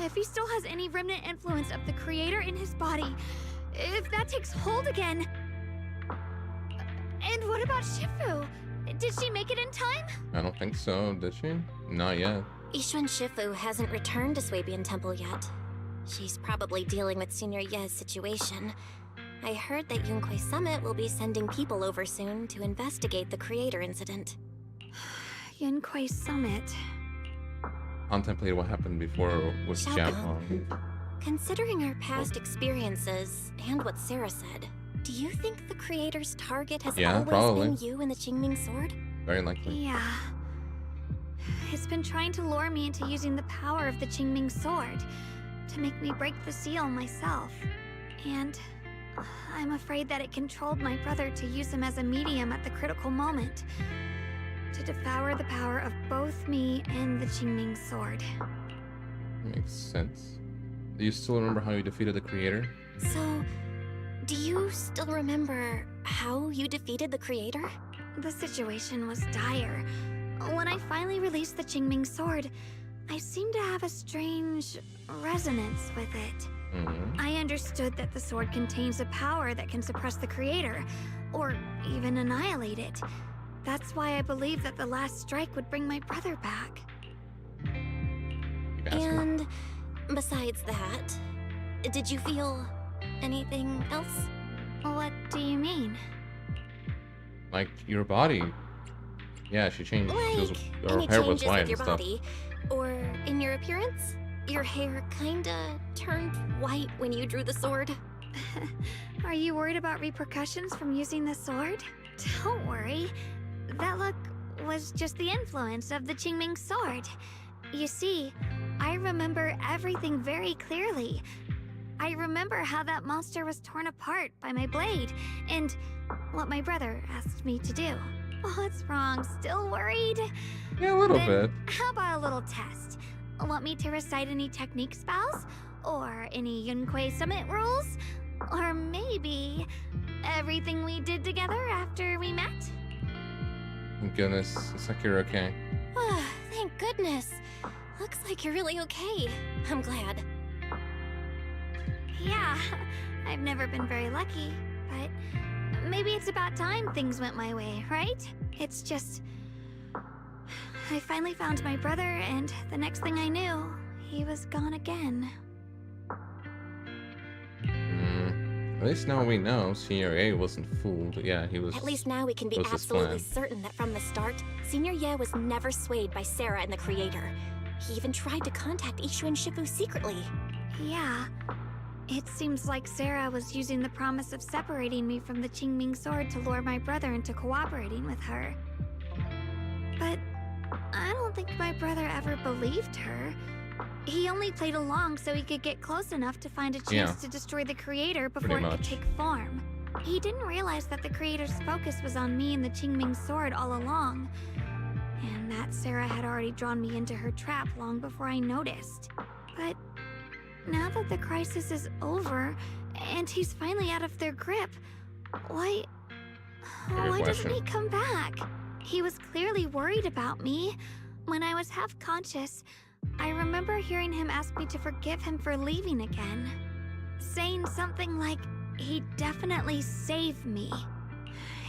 If he still has any remnant influence of the creator in his body, if that takes hold again... And what about Shifu? Did she make it in time? I don't think so, did she? Not yet. Ishun Shifu hasn't returned to Swabian Temple yet. She's probably dealing with Senior Ye's situation. I heard that Yunquei Summit will be sending people over soon to investigate the creator incident. Yunquei Summit. Contemplate what happened before with Xiaopeng. Considering our past experiences and what Sarah said, do you think the creator's target has always been you and the Qingming Sword? Very likely. Yeah. It's been trying to lure me into using the power of the Qingming Sword to make me break the seal myself. And I'm afraid that it controlled my brother to use him as a medium at the critical moment, to devour the power of both me and the Qingming Sword. Makes sense. Do you still remember how you defeated the creator? So, do you still remember how you defeated the creator? The situation was dire. When I finally released the Qingming Sword, I seemed to have a strange resonance with it. I understood that the sword contains a power that can suppress the creator, or even annihilate it. That's why I believe that the last strike would bring my brother back. And besides that, did you feel anything else? What do you mean? Like your body. Yeah, she changed. Like her any hair was changes white with your and stuff. body, or in your appearance? Your hair kinda turned white when you drew the sword. Are you worried about repercussions from using the sword? Don't worry. That look was just the influence of the Qingming Sword. You see, I remember everything very clearly. I remember how that monster was torn apart by my blade, and what my brother asked me to do. What's wrong? Still worried? Yeah, a little bit. How about a little test? Want me to recite any technique spells? Or any Yunquei Summit rules? Or maybe everything we did together after we met? Thank goodness. It's like you're okay. Thank goodness. Looks like you're really okay. I'm glad. Yeah, I've never been very lucky, but maybe it's about time things went my way, right? It's just... I finally found my brother, and the next thing I knew, he was gone again. At least now we know Senior A wasn't fooled. Yeah, he was. At least now we can be absolutely certain that from the start, Senior Ye was never swayed by Sarah and the creator. He even tried to contact Ishu and Shifu secretly. Yeah. It seems like Sarah was using the promise of separating me from the Qingming Sword to lure my brother into cooperating with her. But I don't think my brother ever believed her. He only played along so he could get close enough to find a chance to destroy the creator before it could take form. He didn't realize that the creator's focus was on me and the Qingming Sword all along, and that Sarah had already drawn me into her trap long before I noticed. But now that the crisis is over, and he's finally out of their grip, why doesn't he come back? He was clearly worried about me. When I was half conscious, I remember hearing him ask me to forgive him for leaving again, saying something like he'd definitely save me.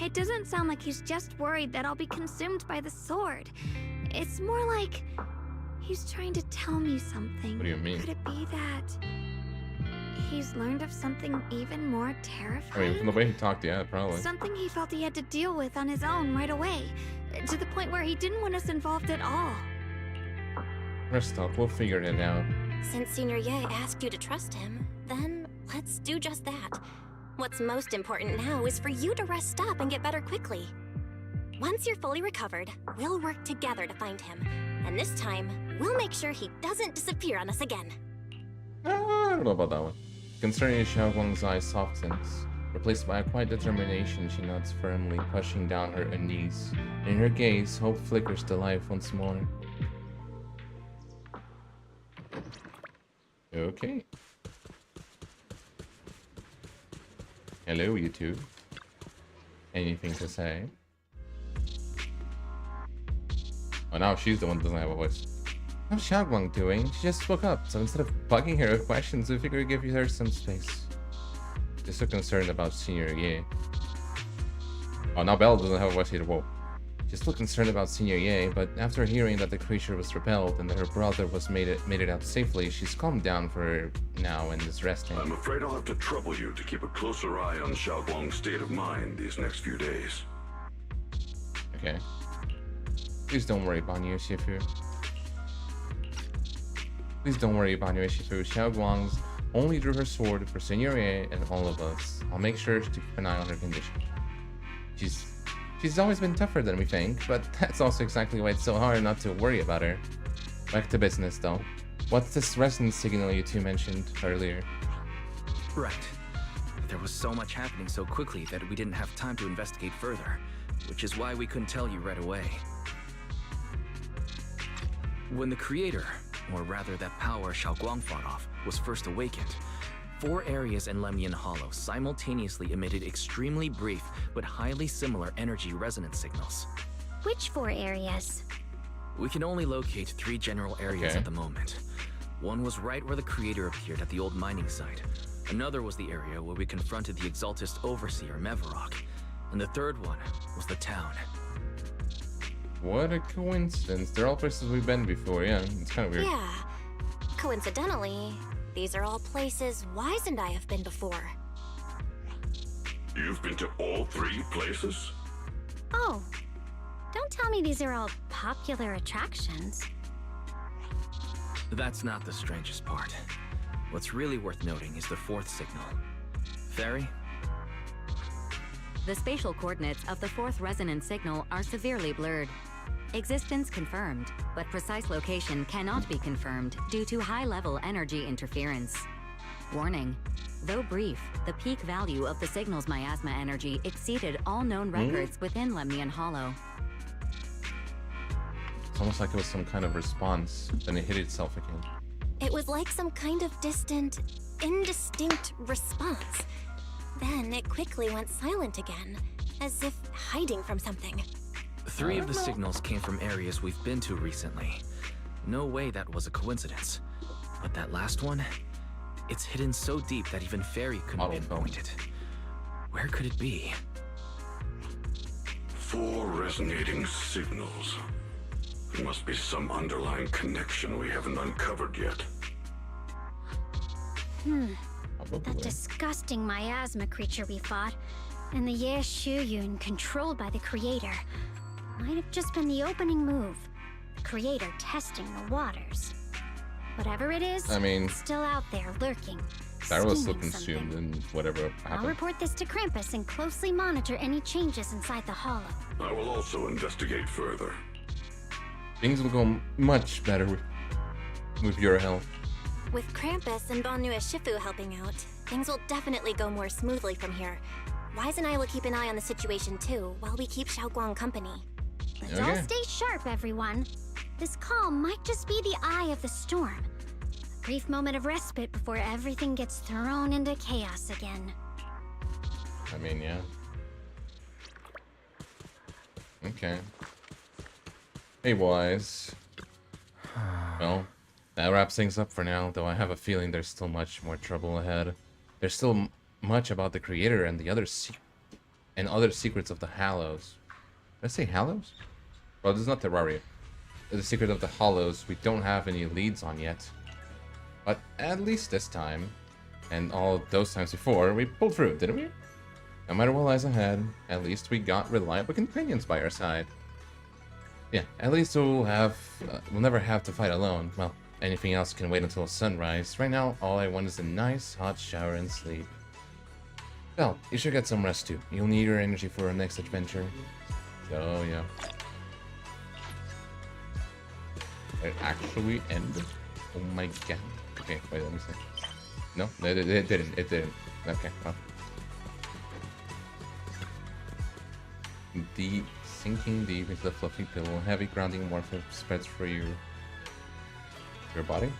It doesn't sound like he's just worried that I'll be consumed by the sword. It's more like he's trying to tell me something. What do you mean? Could it be that he's learned of something even more terrifying? I mean, from the way he talked, yeah, probably. Something he felt he had to deal with on his own right away, to the point where he didn't want us involved at all. Rest up, we'll figure it out. Since Senior Ye asked you to trust him, then let's do just that. What's most important now is for you to rest up and get better quickly. Once you're fully recovered, we'll work together to find him. And this time, we'll make sure he doesn't disappear on us again. I don't know about that one. Concerning Xiao Guang's eye softens, replaced by a quiet determination. She nods firmly, pushing down her knees. In her gaze, hope flickers to life once more. Okay. Hello, YouTube. Anything to say? Oh, now she's the one that doesn't have a voice. How's Xiaoguang doing? She just woke up, so instead of bugging her with questions, we figured we'd give her some space. Just so concerned about Senior Ye. Oh, now Belle doesn't have a voice either. Whoa. She's still concerned about Senior Ye, but after hearing that the creature was repelled and that her brother was made it out safely, she's calmed down for now and is resting. I'm afraid I'll have to trouble you to keep a closer eye on Xiaoguang's state of mind these next few days. Okay. Please don't worry, Banyu Shifu. Please don't worry, Banyu Shifu. Xiaoguang's only drew her sword for Senior Ye and all of us. I'll make sure to keep an eye on her condition. She's always been tougher than we think, but that's also exactly why it's so hard not to worry about her. Back to business, though. What's this resonance signal you two mentioned earlier? Right. There was so much happening so quickly that we didn't have time to investigate further, which is why we couldn't tell you right away. When the creator, or rather that power Xiaoguang fought off, was first awakened, 4 areas in Lemnian Hollow simultaneously emitted extremely brief but highly similar energy resonance signals. Which 4 areas? We can only locate 3 general areas at the moment. One was right where the creator appeared at the old mining site. Another was the area where we confronted the Exaltist Overseer Mevarok. And the third one was the town. What a coincidence. They're all places we've been before, yeah. It's kind of weird. Yeah. Coincidentally, these are all places Wise and I have been before. You've been to all 3 places? Oh. Don't tell me these are all popular attractions. That's not the strangest part. What's really worth noting is the 4th signal. Fairy? The spatial coordinates of the 4th resonance signal are severely blurred. Existence confirmed, but precise location cannot be confirmed due to high-level energy interference. Warning. Though brief, the peak value of the signal's miasma energy exceeded all known records within Lemnian Hollow. It's almost like it was some kind of response, then it hit itself again. It was like some kind of distant, indistinct response. Then it quickly went silent again, as if hiding from something. 3 of the signals came from areas we've been to recently. No way that was a coincidence. But that last one, it's hidden so deep that even Fairy couldn't pinpoint it. Where could it be? 4 resonating signals. There must be some underlying connection we haven't uncovered yet. That disgusting miasma creature we fought, and the Ye Shuyun controlled by the creator, might have just been the opening move. The creator testing the waters. Whatever it is, I mean, it's still out there lurking. That was still scheming consumed something. in whatever I'll happened. report this to Krampus and closely monitor any changes inside the hollow. I will also investigate further. Things will go much better with your help. With Krampus and Banyu Shifu helping out, things will definitely go more smoothly from here. Wise and I will keep an eye on the situation too, while we keep Xiaoguang company. Let's all stay sharp, everyone. This calm might just be the eye of the storm. A brief moment of respite before everything gets thrown into chaos again. I mean, yeah. Okay. Hey, Wise. Well, that wraps things up for now, though I have a feeling there's still much more trouble ahead. There's still much about the creator and the other secrets of the Hallows. Did I say Hallows? Well, this is not Terraria. The secret of the Hollows we don't have any leads on yet. But at least this time, and all those times before, we pulled through, didn't we? No matter what lies ahead, at least we got reliable companions by our side. Yeah, at least we'll never have to fight alone. Well, anything else can wait until sunrise. Right now, all I want is a nice hot shower and sleep. Well, you should get some rest too. You'll need your energy for our next adventure. So, yeah. It actually ended? Oh my god. Okay, wait, let me see. No, it didn't. It didn't. Okay, well. sinking deep into the fluffy pillow. Heavy grounding warmth spreads through your body.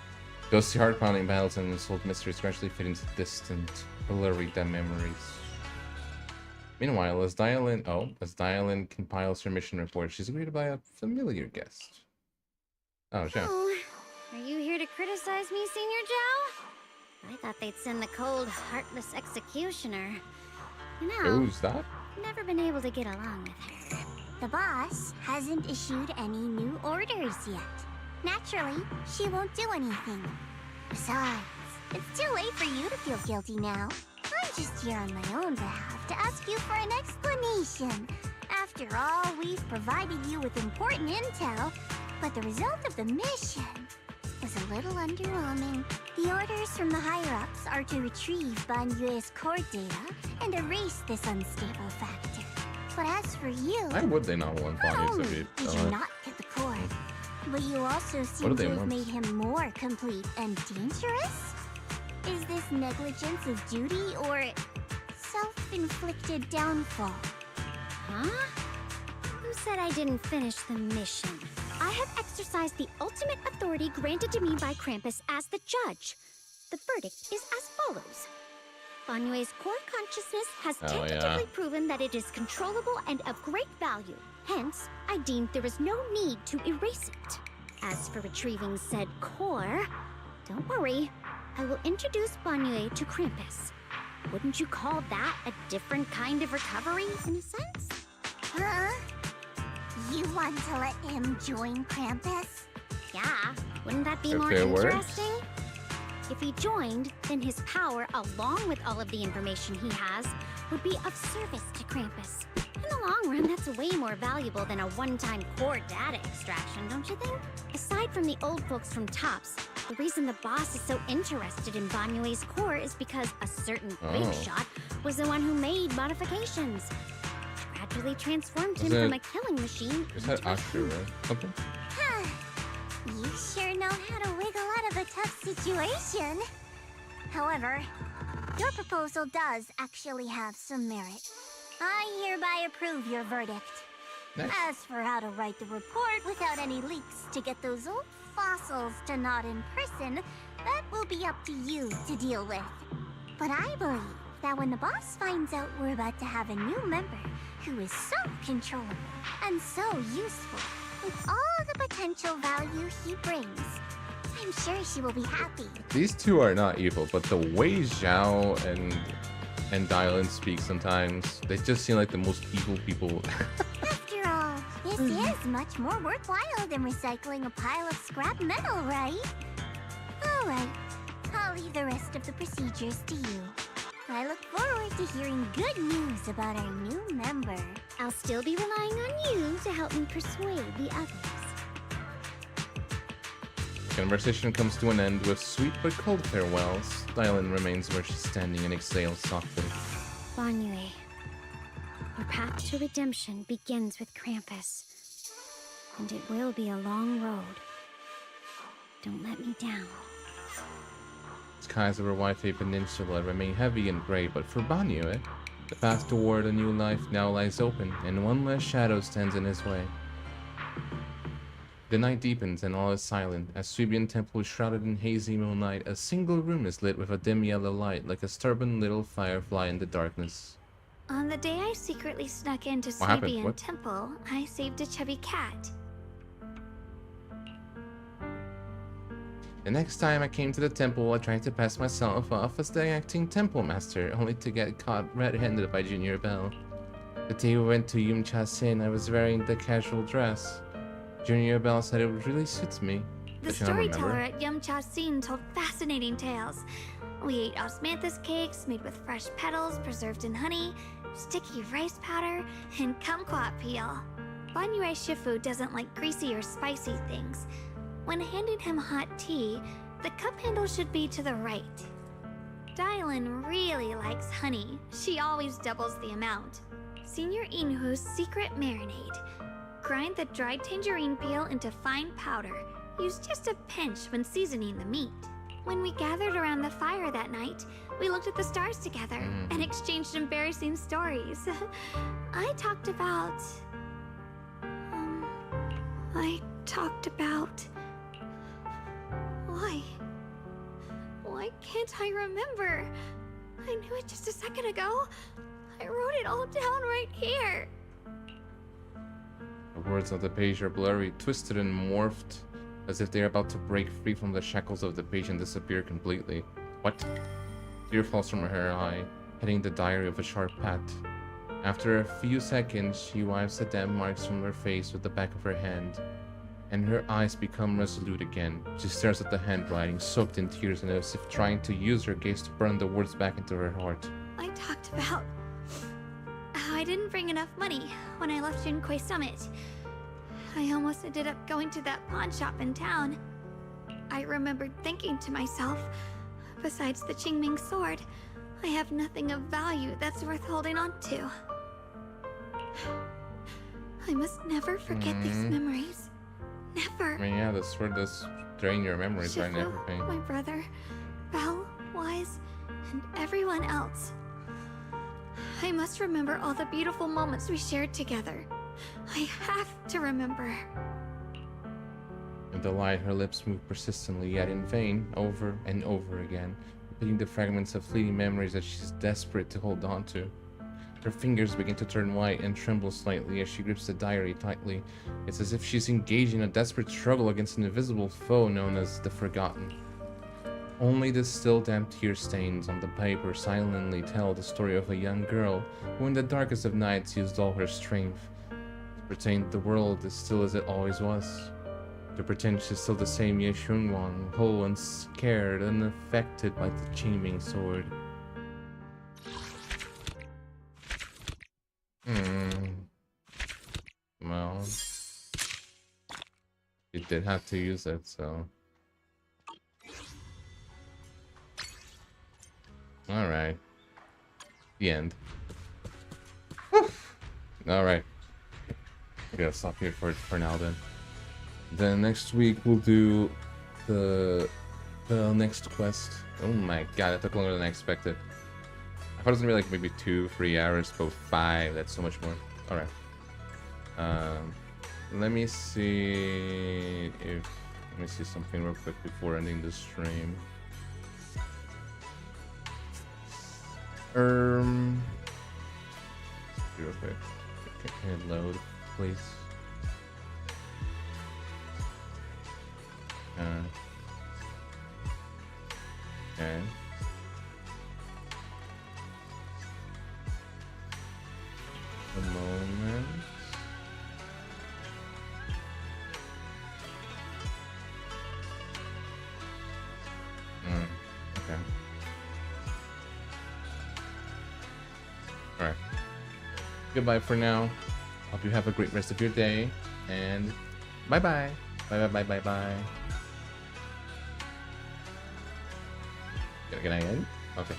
Ghostly heart-pounding battles and unsolved mysteries gradually fade into distant, blurry dead memories. Meanwhile, as Dialyn compiles her mission report, she's greeted by a familiar guest. Oh, sure. Oh, are you here to criticize me, Senior Joe? I thought they'd send the cold, heartless executioner. You know, Who's that? never been able to get along with her. The boss hasn't issued any new orders yet. Naturally, she won't do anything. Besides, it's too late for you to feel guilty now. I'm just here on my own behalf to ask you for an explanation. After all, we've provided you with important intel, but the result of the mission was a little underwhelming. The orders from the higher-ups are to retrieve Banyue's core data and erase this unstable factor. But as for you... Why would they not want Banyue to be did you not get the core, but you also seem to have made him more complete and dangerous? Is this negligence of duty or self-inflicted downfall? Huh? Who said I didn't finish the mission? I have exercised the ultimate authority granted to me by Krampus as the judge. The verdict is as follows. Banyue's core consciousness has tentatively proven that it is controllable and of great value. Hence, I deemed there is no need to erase it. As for retrieving said core, don't worry. I will introduce Banyue to Krampus. Wouldn't you call that a different kind of recovery, in a sense? Huh? You want to let him join Krampus? Yeah, wouldn't that be more interesting? If he joined, then his power, along with all of the information he has, would be of service to Krampus. In the long run, that's way more valuable than a one-time core data extraction, don't you think? Aside from the old folks from TOPS, the reason the boss is so interested in Banyue's core is because a certain big shot was the one who made modifications. Gradually transformed him from a killing machine into a human. Huh. You sure know how to wiggle out of a tough situation. However, your proposal does actually have some merit. I hereby approve your verdict. Nice. As for how to write the report without any leaks to get those old fossils to nod in person, that will be up to you to deal with. But I believe that when the boss finds out we're about to have a new member who is so controllable and so useful, with all the potential value he brings, I'm sure she will be happy. These two are not evil, but the way Zhao and Dialyn speak sometimes, they just seem like the most evil people. After all, this is much more worthwhile than recycling a pile of scrap metal, right? Alright, I'll leave the rest of the procedures to you. I look forward to hearing good news about our new member. I'll still be relying on you to help me persuade the others. Conversation comes to an end with sweet but cold farewells. Dialyn remains where she's standing and exhales softly. Banyue, your path to redemption begins with Krampus. And it will be a long road. Don't let me down. Skies over Waifei Peninsula remain heavy and gray, but for Banyue, the path toward a new life now lies open, and one less shadow stands in his way. The night deepens and all is silent. As Suibian Temple is shrouded in hazy moonlight, a single room is lit with a dim yellow light, like a stubborn little firefly in the darkness. On the day I secretly snuck into What happened? Suibian What? Temple, I saved a chubby cat. The next time I came to the temple, I tried to pass myself off as the acting temple master, only to get caught red-handed by Junior Bell. The day we went to Yumcha-Sin, I was wearing the casual dress. Junior Bell said it would really suit me. The But you don't remember? storyteller at Yumcha-Sin told fascinating tales. We ate osmanthus cakes made with fresh petals preserved in honey, sticky rice powder, and kumquat peel. Banyue Shifu doesn't like greasy or spicy things. When handing him hot tea, the cup handle should be to the right. Dialyn really likes honey. She always doubles the amount. Senior Inhu's secret marinade. Grind the dried tangerine peel into fine powder. Use just a pinch when seasoning the meat. When we gathered around the fire that night, we looked at the stars together and exchanged embarrassing stories. I talked about... Why can't I remember? I knew it just a second ago. I wrote it all down right here. The words on the page are blurry, twisted and morphed, as if they are about to break free from the shackles of the page and disappear completely. What? Tear falls from her eye, hitting the diary of a sharp pat. After a few seconds, she wipes the damp marks from her face with the back of her hand, and her eyes become resolute again. She stares at the handwriting, soaked in tears, and as if trying to use her gaze to burn the words back into her heart. I talked about how I didn't bring enough money when I left Junkoi Summit. I almost ended up going to that pawn shop in town. I remembered thinking to myself, besides the Qingming sword, I have nothing of value that's worth holding on to. I must never forget these memories. Never. I mean, yeah, the sword does drain your memories right now. My brother, Belle, Wise, and everyone else. I must remember all the beautiful moments we shared together. I have to remember. In the light, her lips move persistently, yet in vain, over and over again, repeating the fragments of fleeting memories that she's desperate to hold on to. Her fingers begin to turn white and tremble slightly as she grips the diary tightly. It's as if she's engaged in a desperate struggle against an invisible foe known as the Forgotten. Only the still damp tear stains on the paper silently tell the story of a young girl who in the darkest of nights used all her strength to pretend the world is still as it always was. To pretend she's still the same Ye Shunwang, whole and scared and unaffected by the Qingming sword. Well, you did have to use it, so. Alright. The end. Alright. I'm gonna stop here for now then. Then next week we'll do the next quest. Oh my god, it took longer than I expected. I thought it was gonna be like maybe 2-3 hours, but 5, that's so much more. Alright. Let me see something real quick before ending the stream. Real quick. Okay, load, please. Okay. A moment. Okay. Alright. Goodbye for now. Hope you have a great rest of your day. And bye-bye. Bye-bye. Can I end? Okay.